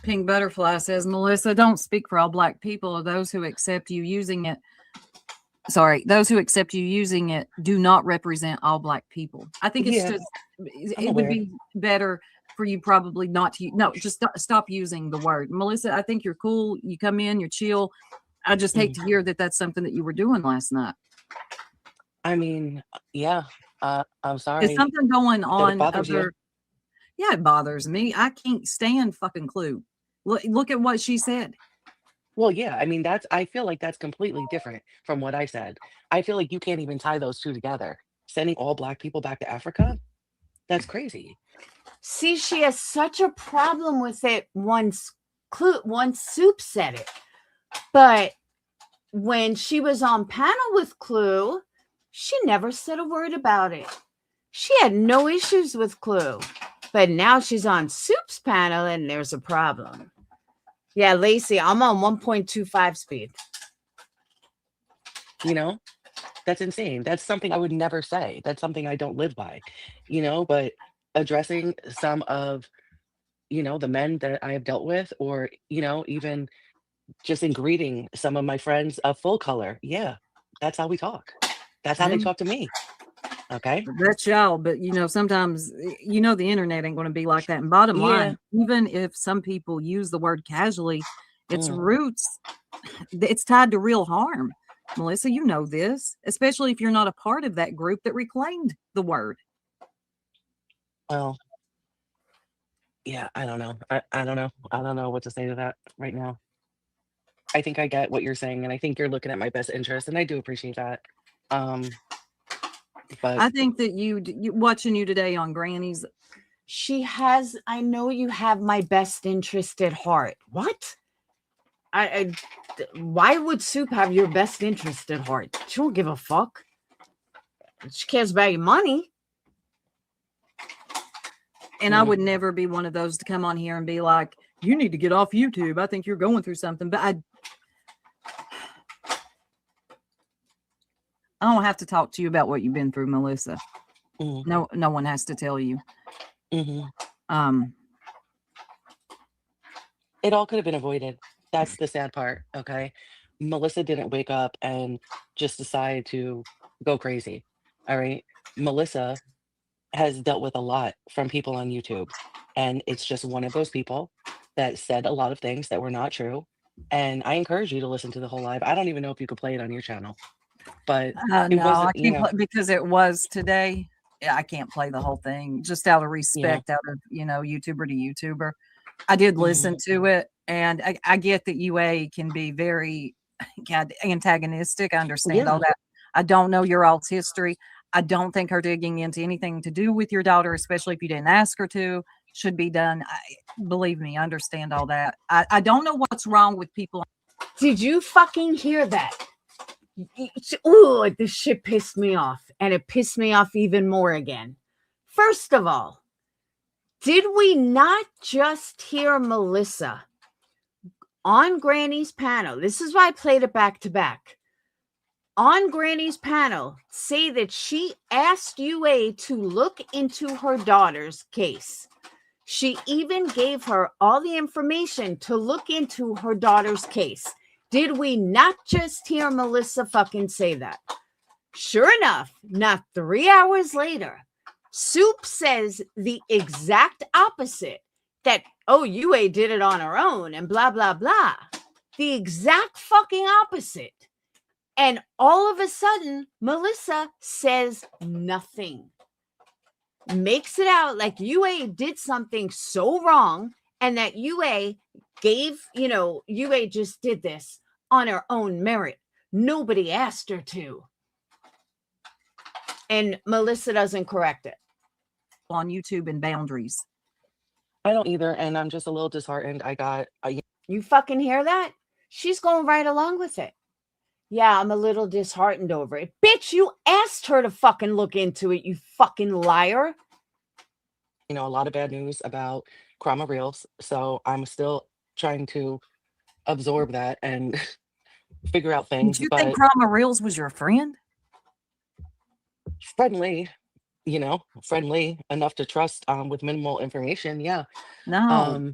Pink Butterfly says, Melissa, don't speak for all Black people or those who accept you using it. Sorry, those who accept you using it do not represent all Black people. I think it's just, it would be better for you probably not to, just stop using the word. Melissa, I think you're cool. You come in, you're chill. I just hate to hear that that's something that you were doing last night. I mean, yeah, I'm sorry. There's something going on. It bothers you. Yeah, it bothers me. I can't stand fucking Clue. Look at what she said. Well, yeah, I mean, I feel like that's completely different from what I said. I feel like you can't even tie those two together. Sending all Black people back to Africa? That's crazy. See, she has such a problem with it once Soup said it. But when she was on panel with Clue, she never said a word about it. She had no issues with Clue. But now she's on Soup's panel and there's a problem. Yeah, Lacey, I'm on 1.25 speed. You know, that's insane. That's something I would never say. That's something I don't live by, you know, but addressing some of, you know, the men that I have dealt with, or, you know, even just in greeting some of my friends of full color. Yeah, that's how we talk. That's how they talk to me. Okay. That's y'all, but you know, sometimes, you know, the internet ain't going to be like that. And bottom line, even if some people use the word casually, its roots, it's tied to real harm. Melissa, you know this, especially if you're not a part of that group that reclaimed the word. Well, yeah, I don't know. I don't know. I don't know what to say to that right now. I think I get what you're saying, and I think you're looking at my best interest, and I do appreciate that. But I think that you watching you today on Granny's, she has, I know you have my best interest at heart. What? Why would Soup have your best interest at heart? She don't give a fuck. She cares about your money. And I would never be one of those to come on here and be like, you need to get off YouTube. I think you're going through something. But I don't have to talk to you about what you've been through, Melissa. No one has to tell you. It all could have been avoided. That's the sad part. Okay. Melissa didn't wake up and just decide to go crazy. All right. Melissa has dealt with a lot from people on YouTube. And it's just one of those people that said a lot of things that were not true. And I encourage you to listen to the whole live. I don't even know if you could play it on your channel. but it no, I wasn't, you can't know. play because it was today. Yeah, I can't play the whole thing just out of respect, out of YouTuber to YouTuber. I did listen to it, and I get that UA can be very antagonistic. I understand all that. I don't know your all's history. I don't think her digging into anything to do with your daughter, especially if you didn't ask her to, should be done. Believe me, I understand all that. I don't know what's wrong with people. Did you fucking hear that? Ooh, this shit pissed me off. And it pissed me off even more again. First of all, did we not just hear Melissa on Granny's panel? This is why I played it back to back. On Granny's panel, say that she asked UA to look into her daughter's case. She even gave her all the information to look into her daughter's case. Did we not just hear Melissa fucking say that? Sure enough, not 3 hours later, Soup says the exact opposite. That, oh, UA did it on her own and blah, blah, blah. The exact fucking opposite. And all of a sudden, Melissa says nothing. Makes it out like UA did something so wrong and that UA UA just did this on her own merit. Nobody asked her to. And Melissa doesn't correct it. On YouTube and boundaries. I don't either, and I'm just a little disheartened. You fucking hear that? She's going right along with it. Yeah, I'm a little disheartened over it. Bitch, you asked her to fucking look into it, you fucking liar. A lot of bad news about Krama Reels, so I'm still trying to absorb that and figure out things. Did you think Krama Reels was your friend? Friendly, friendly enough to trust with minimal information. Yeah. No.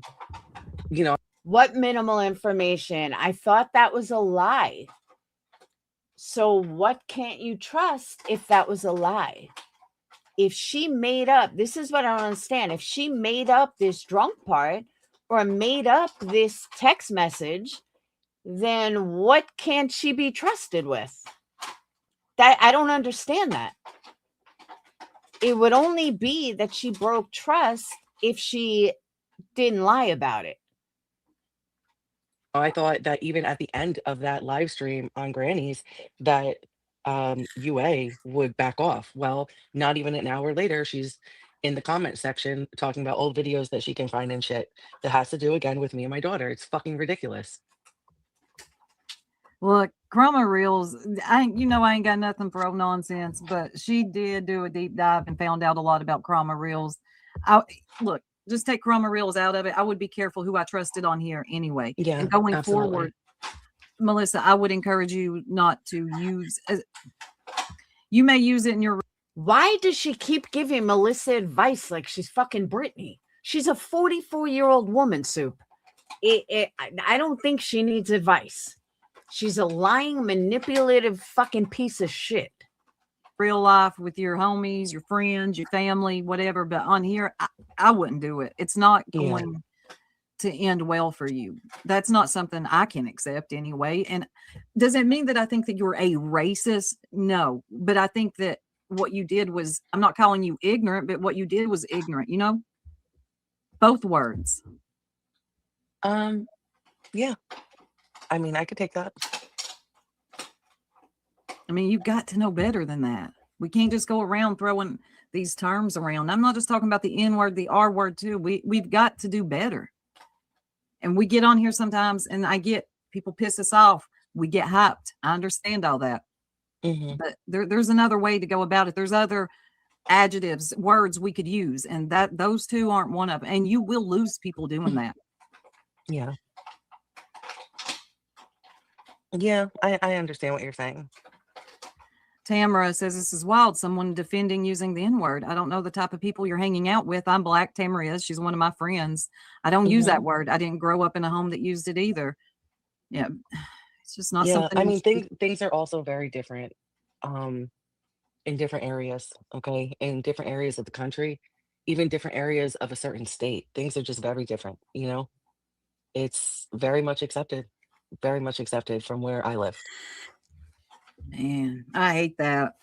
What minimal information? I thought that was a lie. So what can't you trust if that was a lie? If she made up, this is what I don't understand. If she made up this drunk part or made up this text message, then what can't she be trusted with? That I don't understand that. It would only be that she broke trust if she didn't lie about it. I thought that even at the end of that live stream on Granny's that UA would back off. Well, not even an hour later, she's in the comment section talking about old videos that she can find and shit that has to do again with me and my daughter. It's fucking ridiculous. Look, Krama Reels, I ain't got nothing for old nonsense, but she did do a deep dive and found out a lot about Krama Reels. Look, just take Krama Reels out of it. I would be careful who I trusted on here anyway. Yeah, and going absolutely. forward, Melissa, I would encourage you not to use. You may use it in your. Why does she keep giving Melissa advice like she's fucking Britney? She's a 44-year-old woman, Soup. I don't think she needs advice. She's a lying, manipulative fucking piece of shit. Real life with your homies, your friends, your family, whatever. But on here, I wouldn't do it. It's not going to end well for you. That's not something I can accept anyway. And does it mean that I think that you're a racist? No. But I think that what you did was, I'm not calling you ignorant, but what you did was ignorant, Both words. Yeah. I mean, I could take that. I mean, you've got to know better than that. We can't just go around throwing these terms around. I'm not just talking about the N word, the R word too. We've got to do better. And we get on here sometimes, and I get people piss us off. We get hyped. I understand all that. Mm-hmm. But there's another way to go about it. There's other adjectives, words we could use, and those two aren't one of them. And you will lose people doing that. Yeah. Yeah, I understand what you're saying. Tamara says, this is wild. Someone defending using the N-word. I don't know the type of people you're hanging out with. I'm Black. Tamara is. She's one of my friends. I don't use that word. I didn't grow up in a home that used it either. Yeah. It's just not something. I mean, things are also very different in different areas, okay? In different areas of the country, even different areas of a certain state. Things are just very different, It's very much accepted from where I live. Man, I hate that.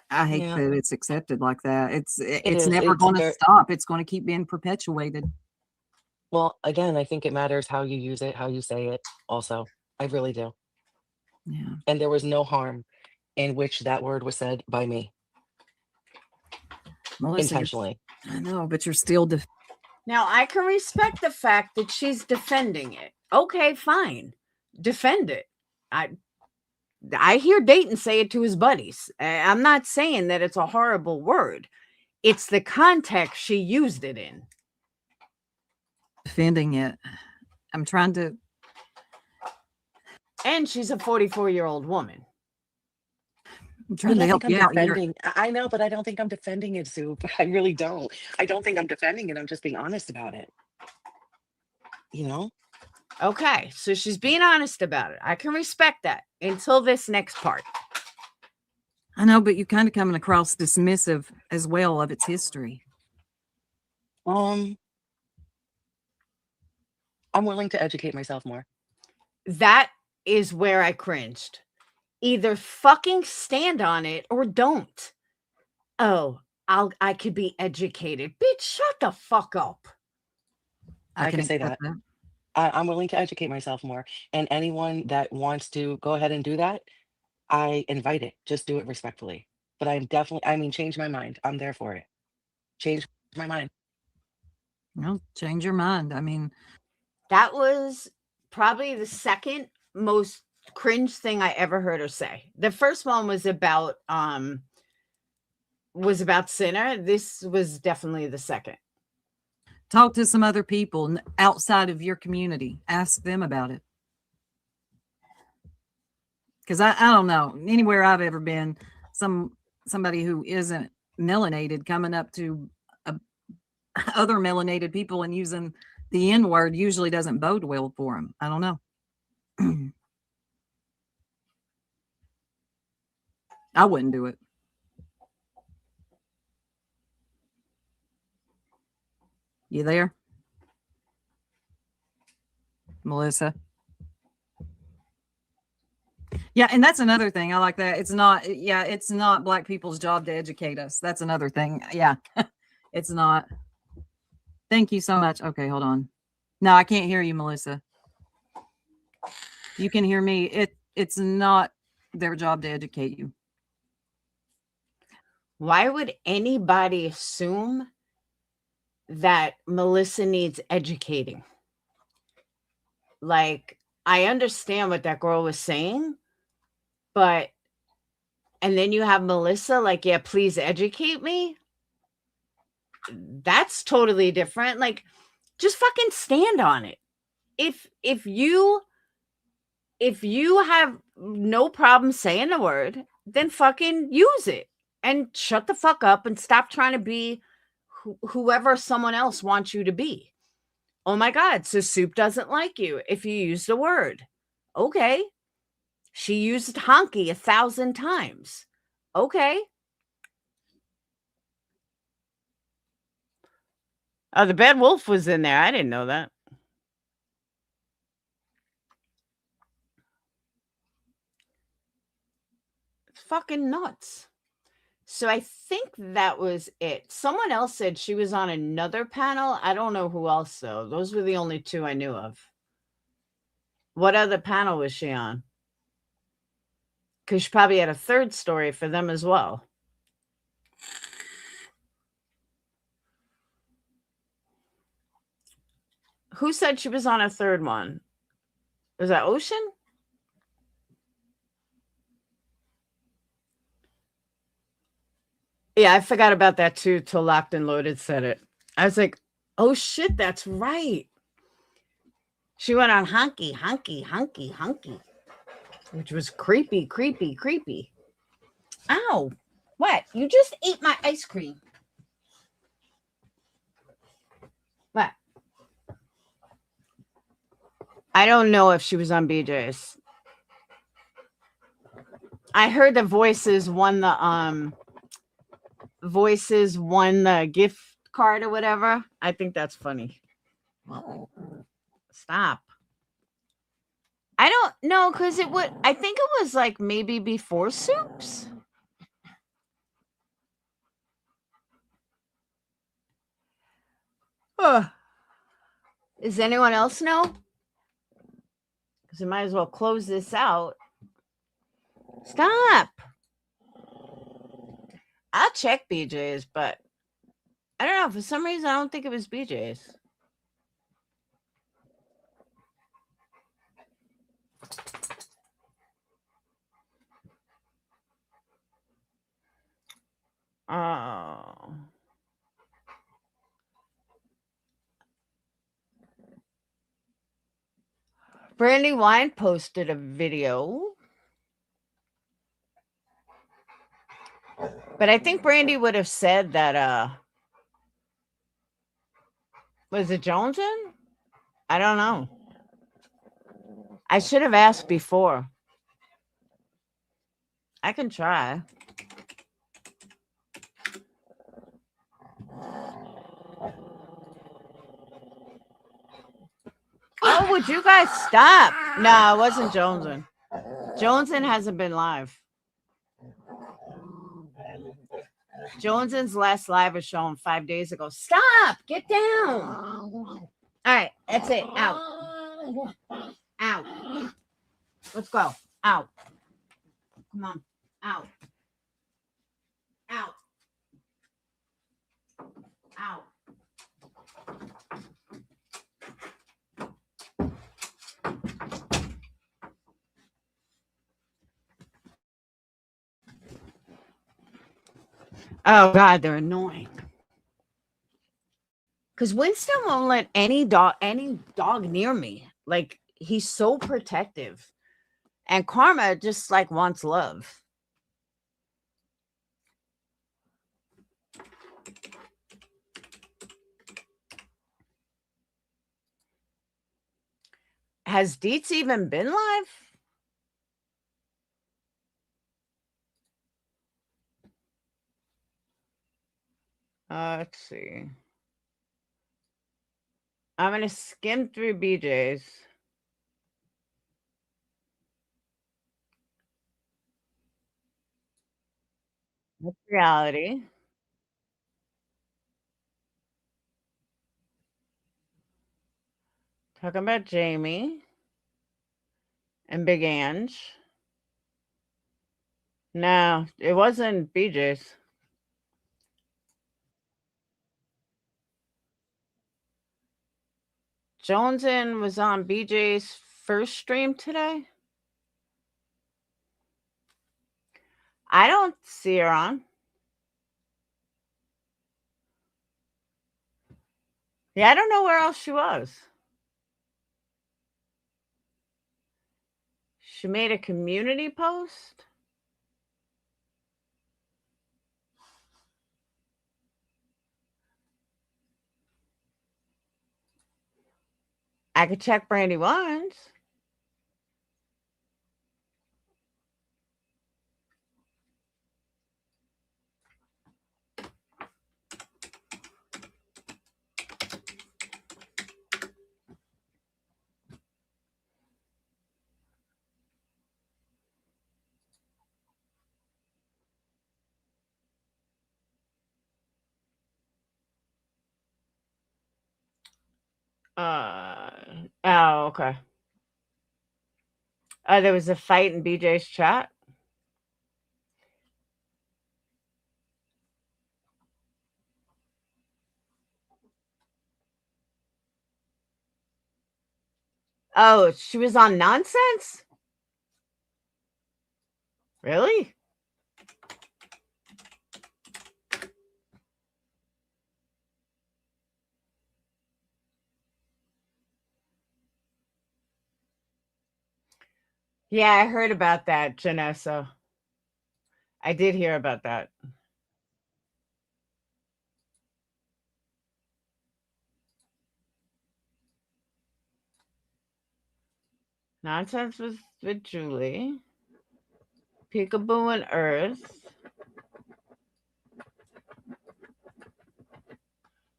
I hate Yeah. that it's accepted like that. It's is. never It's going to very- stop. It's going to keep being perpetuated. Well, again, I think it matters how you use it, how you say it. Also, I really do. Yeah. And there was no harm in which that word was said by me Melissa, intentionally. I know, but you're still. Now, I can respect the fact that she's defending it. Okay, fine. Defend it. I hear Dayton say it to his buddies. I'm not saying that it's a horrible word. It's the context she used it in. Defending it. I'm trying to. And she's a 44-year-old woman. I'm trying to help you out here. I know, but I don't think I'm defending it, Soup. I really don't. I don't think I'm defending it. I'm just being honest about it. You know? Okay, so she's being honest about it. I can respect that until this next part. I know, but you're kind of coming across dismissive as well of its history. I'm willing to educate myself more. That is where I cringed. Either fucking stand on it or don't. Oh, I could be educated. Bitch, shut the fuck up. I can say that. I'm willing to educate myself more. And anyone that wants to go ahead and do that, I invite it. Just do it respectfully. But I'm definitely, change my mind. I'm there for it. Change my mind. Well, change your mind. I mean, that was probably the second most cringe thing I ever heard her say. The first one was about Sinner. This was definitely the second. Talk to some other people outside of your community. Ask them about it. Because I don't know, anywhere I've ever been, somebody who isn't melanated coming up to other melanated people and using the N-word usually doesn't bode well for them. I don't know. I wouldn't do it. You there? Melissa? Yeah, and that's another thing. I like that. It's not Black people's job to educate us. That's another thing. Yeah, it's not. Thank you so much. Okay, hold on. No, I can't hear you, Melissa. You can hear me. It's not their job to educate you. Why would anybody assume that Melissa needs educating? Like, I understand what that girl was saying, but, and then you have Melissa like, yeah, please educate me. That's totally different. Like, just fucking stand on it. If you have no problem saying the word, then fucking use it and shut the fuck up and stop trying to be whoever someone else wants you to be. Oh my God, so Soup doesn't like you if you use the word. Okay. She used honky 1,000 times. Okay. Oh, the bad wolf was in there. I didn't know that. It's fucking nuts. So I think that was it. Someone else said she was on another panel. I don't know who else, though. Those were the only two I knew of. What other panel was she on? Because she probably had a third story for them as well. Who said she was on a third one? Was that Ocean? Yeah, I forgot about that too till Locked and Loaded said it. I was like, oh shit, that's right. She went on honky, which was creepy. Ow. What? You just ate my ice cream. What? I don't know if she was on BJ's. I heard the Voices won the gift card or whatever. I think that's funny. Stop. I don't know, because I think it was like maybe before Soups. Does anyone else know? Because I might as well close this out. Stop. I'll check BJ's, but I don't know. For some reason, I don't think it was BJ's. Oh. Brandy Wine posted a video. But I think Brandy would have said that, was it Joneson? I don't know. I should have asked before. I can try. Oh, would you guys stop? No, it wasn't Joneson. Joneson hasn't been live. Joneson's last live was shown 5 days ago. Stop! Get down! All right, that's it. Out. Out. Let's go. Out. Come on. Out. Out. Out. Oh God, they're annoying. Because Winston won't let any dog near me. Like, he's so protective. And Karma just like wants love. Has Dietz even been live? Let's see. I'm going to skim through BJ's. That's reality. Talking about Jamie and Big Ange. No, it wasn't BJ's. Joneson was on BJ's first stream today. I don't see her on. Yeah, I don't know where else she was. She made a community post. I could check Brandy Wines. Oh, okay. There was a fight in BJ's chat. Oh, she was on Nonsense? Really? Yeah, I heard about that, Janessa. I did hear about that. Nonsense was with Julie. Peekaboo and Earth.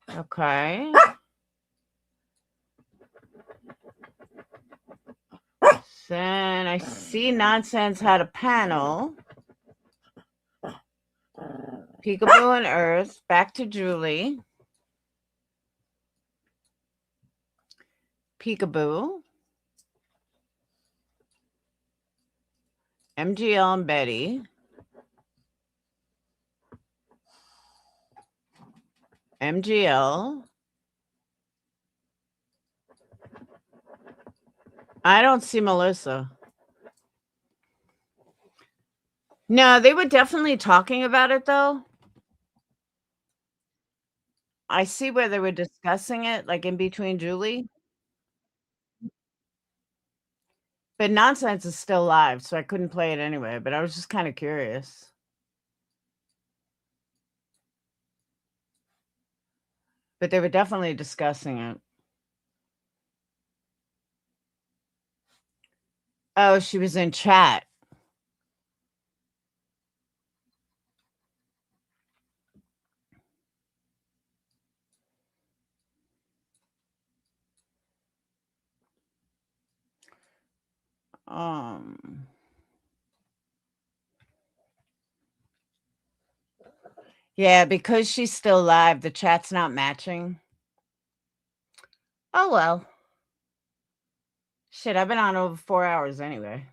Okay. Then I see Nonsense had a panel. Peekaboo and Earth. Back to Julie. Peekaboo. MGL and Betty. MGL. I don't see Melissa. No, they were definitely talking about it, though. I see where they were discussing it, like in between Julie. But Nonsense is still live, so I couldn't play it anyway, but I was just kind of curious. But they were definitely discussing it. Oh, she was in chat. Yeah, because she's still live, the chat's not matching. Oh, well. Shit, I've been on over 4 hours anyway.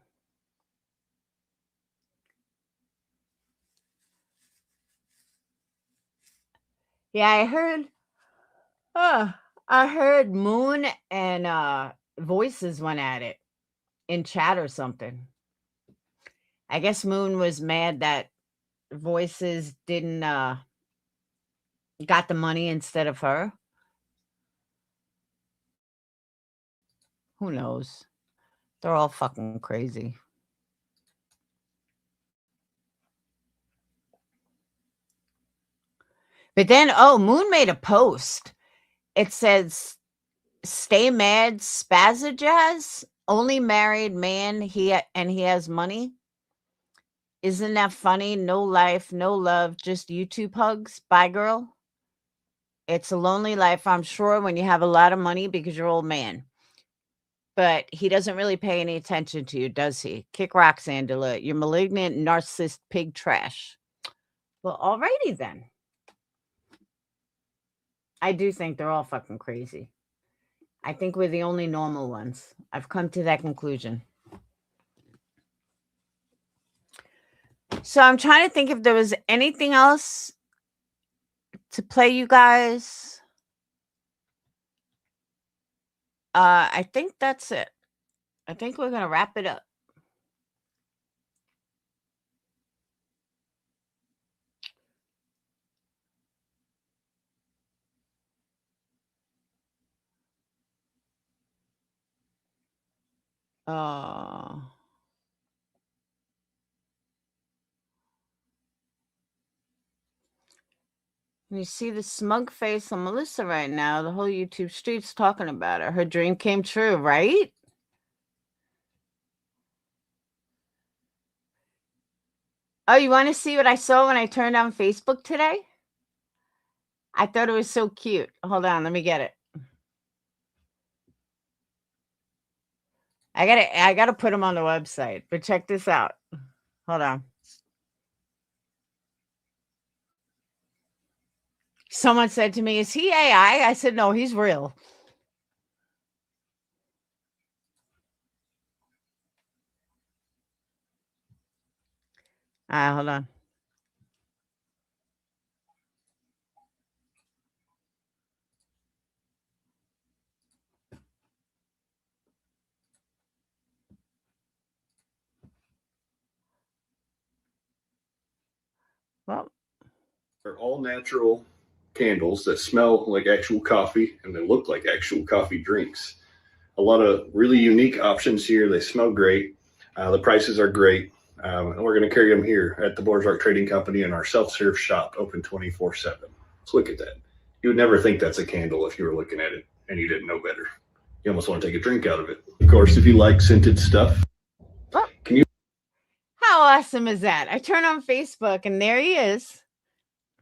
Yeah, I heard Moon and Voices went at it in chat or something. I guess Moon was mad that Voices didn't got the money instead of her. Who knows? They're all fucking crazy. But then, Moon made a post. It says, "Stay mad, Spazajazz. Only married man. He has money. Isn't that funny? No life, no love, just YouTube hugs. Bye, girl. It's a lonely life, I'm sure, when you have a lot of money because you're old man. But he doesn't really pay any attention to you, does he? Kick rocks, Angela. You're malignant, narcissist, pig trash." Well, alrighty then. I do think they're all fucking crazy. I think we're the only normal ones. I've come to that conclusion. So I'm trying to think if there was anything else to play you guys. I think that's it. I think we're going to wrap it up. You see the smug face on Melissa right now. The whole YouTube street's talking about her. Her dream came true, right? Oh, you want to see what I saw when I turned on Facebook today? I thought it was so cute. Hold on, let me get it. I gotta put them on the website, but check this out. Hold on. Someone said to me, "Is he AI?" I said, "No, he's real." Hold on. Well, they're all natural candles that smell like actual coffee and they look like actual coffee drinks. A lot of really unique options here. They smell great. The prices are great. And we're going to carry them here at the Borzark Trading Company in our self-serve shop, open 24/7. Let's look at that. You would never think that's a candle if you were looking at it and you didn't know better. You almost want to take a drink out of it. Of course, if you like scented stuff, can you? How awesome is that? I turn on Facebook and there he is.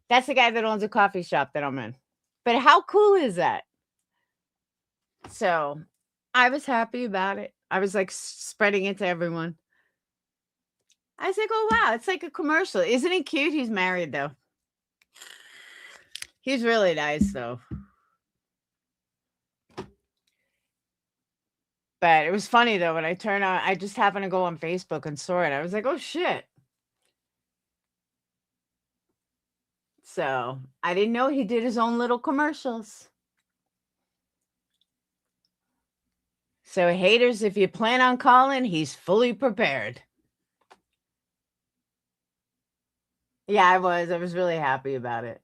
That's the guy that owns a coffee shop that I'm in. But how cool is that? So I was happy about it. I was like spreading it to everyone. I was like, oh, wow, it's like a commercial. Isn't he cute? He's married, though. He's really nice, though. But it was funny, though, when I turned on, I just happened to go on Facebook and saw it. I was like, oh, shit. So I didn't know he did his own little commercials. So haters, if you plan on calling, he's fully prepared. Yeah, I was really happy about it.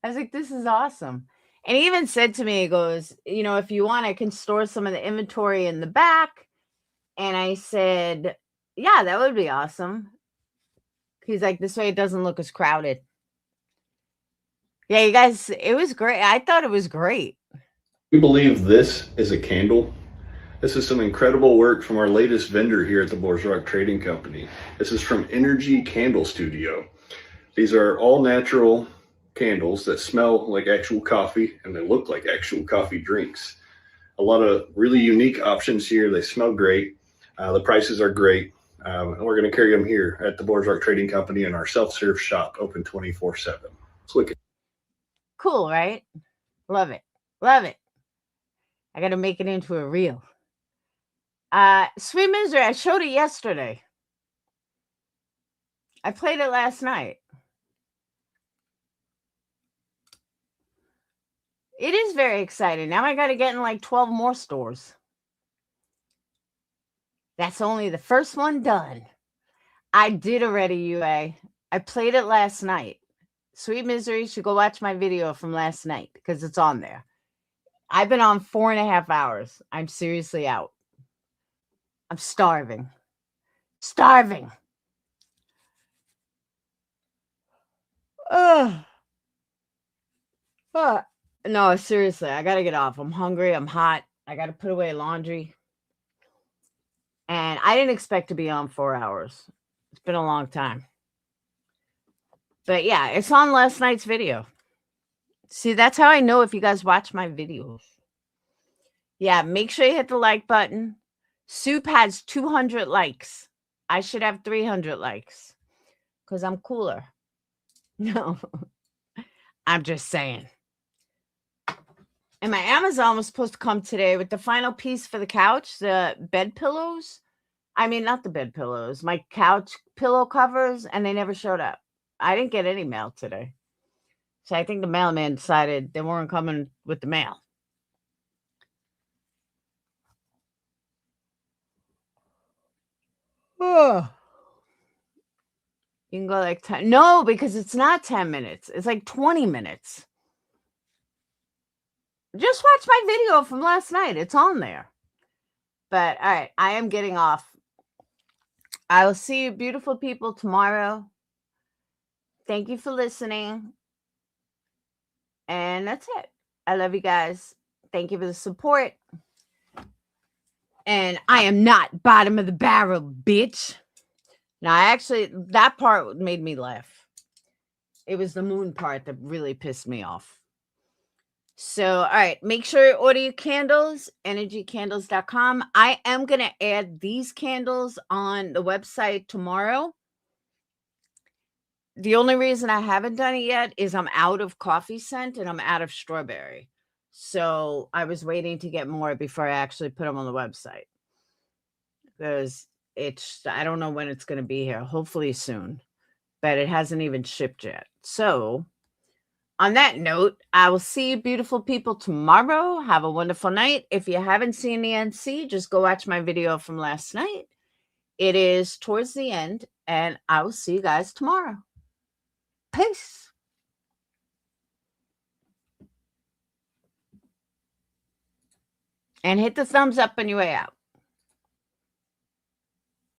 I was like, this is awesome. And he even said to me, he goes, you know, if you want, I can store some of the inventory in the back. And I said, yeah, that would be awesome. He's like, this way it doesn't look as crowded. Yeah, you guys, it was great. I thought it was great. We believe this is a candle. This is some incredible work from our latest vendor here at the Bourgeois Trading Company. This is from Energy Candle Studio. These are all natural candles that smell like actual coffee and they look like actual coffee drinks. A lot of really unique options here. They smell great. The prices are great. And we're going to carry them here at the Bourgeois Trading Company in our self-serve shop, open 24/7. Let's look at. Cool, right? Love it. Love it. I got to make it into a reel. Sweet Misery, I showed it yesterday. I played it last night. It is very exciting. Now I got to get in like 12 more stores. That's only the first one done. I did already, UA. I played it last night. Sweet Misery, you should go watch my video from last night because it's on there. I've been on 4.5 hours. I'm seriously out. I'm starving. Starving. Ugh. No, seriously, I got to get off. I'm hungry. I'm hot. I got to put away laundry. And I didn't expect to be on 4 hours. It's been a long time. But yeah, it's on last night's video. See, that's how I know if you guys watch my videos. Yeah, make sure you hit the like button. Soup has 200 likes. I should have 300 likes because I'm cooler. No, I'm just saying. And my Amazon was supposed to come today with the final piece for the couch, the bed pillows. I mean, not the bed pillows, my couch pillow covers, and they never showed up. I didn't get any mail today. So I think the mailman decided they weren't coming with the mail. Oh. You can go like 10. No, because it's not 10 minutes. It's like 20 minutes. Just watch my video from last night. It's on there. But all right, I am getting off. I will see you beautiful people tomorrow. Thank you for listening. And that's it. I love you guys. Thank you for the support. And I am not bottom of the barrel, bitch. Now, actually, that part made me laugh. It was the moon part that really pissed me off. So, all right, make sure you order your candles, energycandles.com. I am going to add these candles on the website tomorrow. The only reason I haven't done it yet is I'm out of coffee scent and I'm out of strawberry. So I was waiting to get more before I actually put them on the website. Because I don't know when it's going to be here. Hopefully soon. But it hasn't even shipped yet. So on that note, I will see you beautiful people tomorrow. Have a wonderful night. If you haven't seen the NC, just go watch my video from last night. It is towards the end, and I will see you guys tomorrow. Peace. And hit the thumbs up on your way out.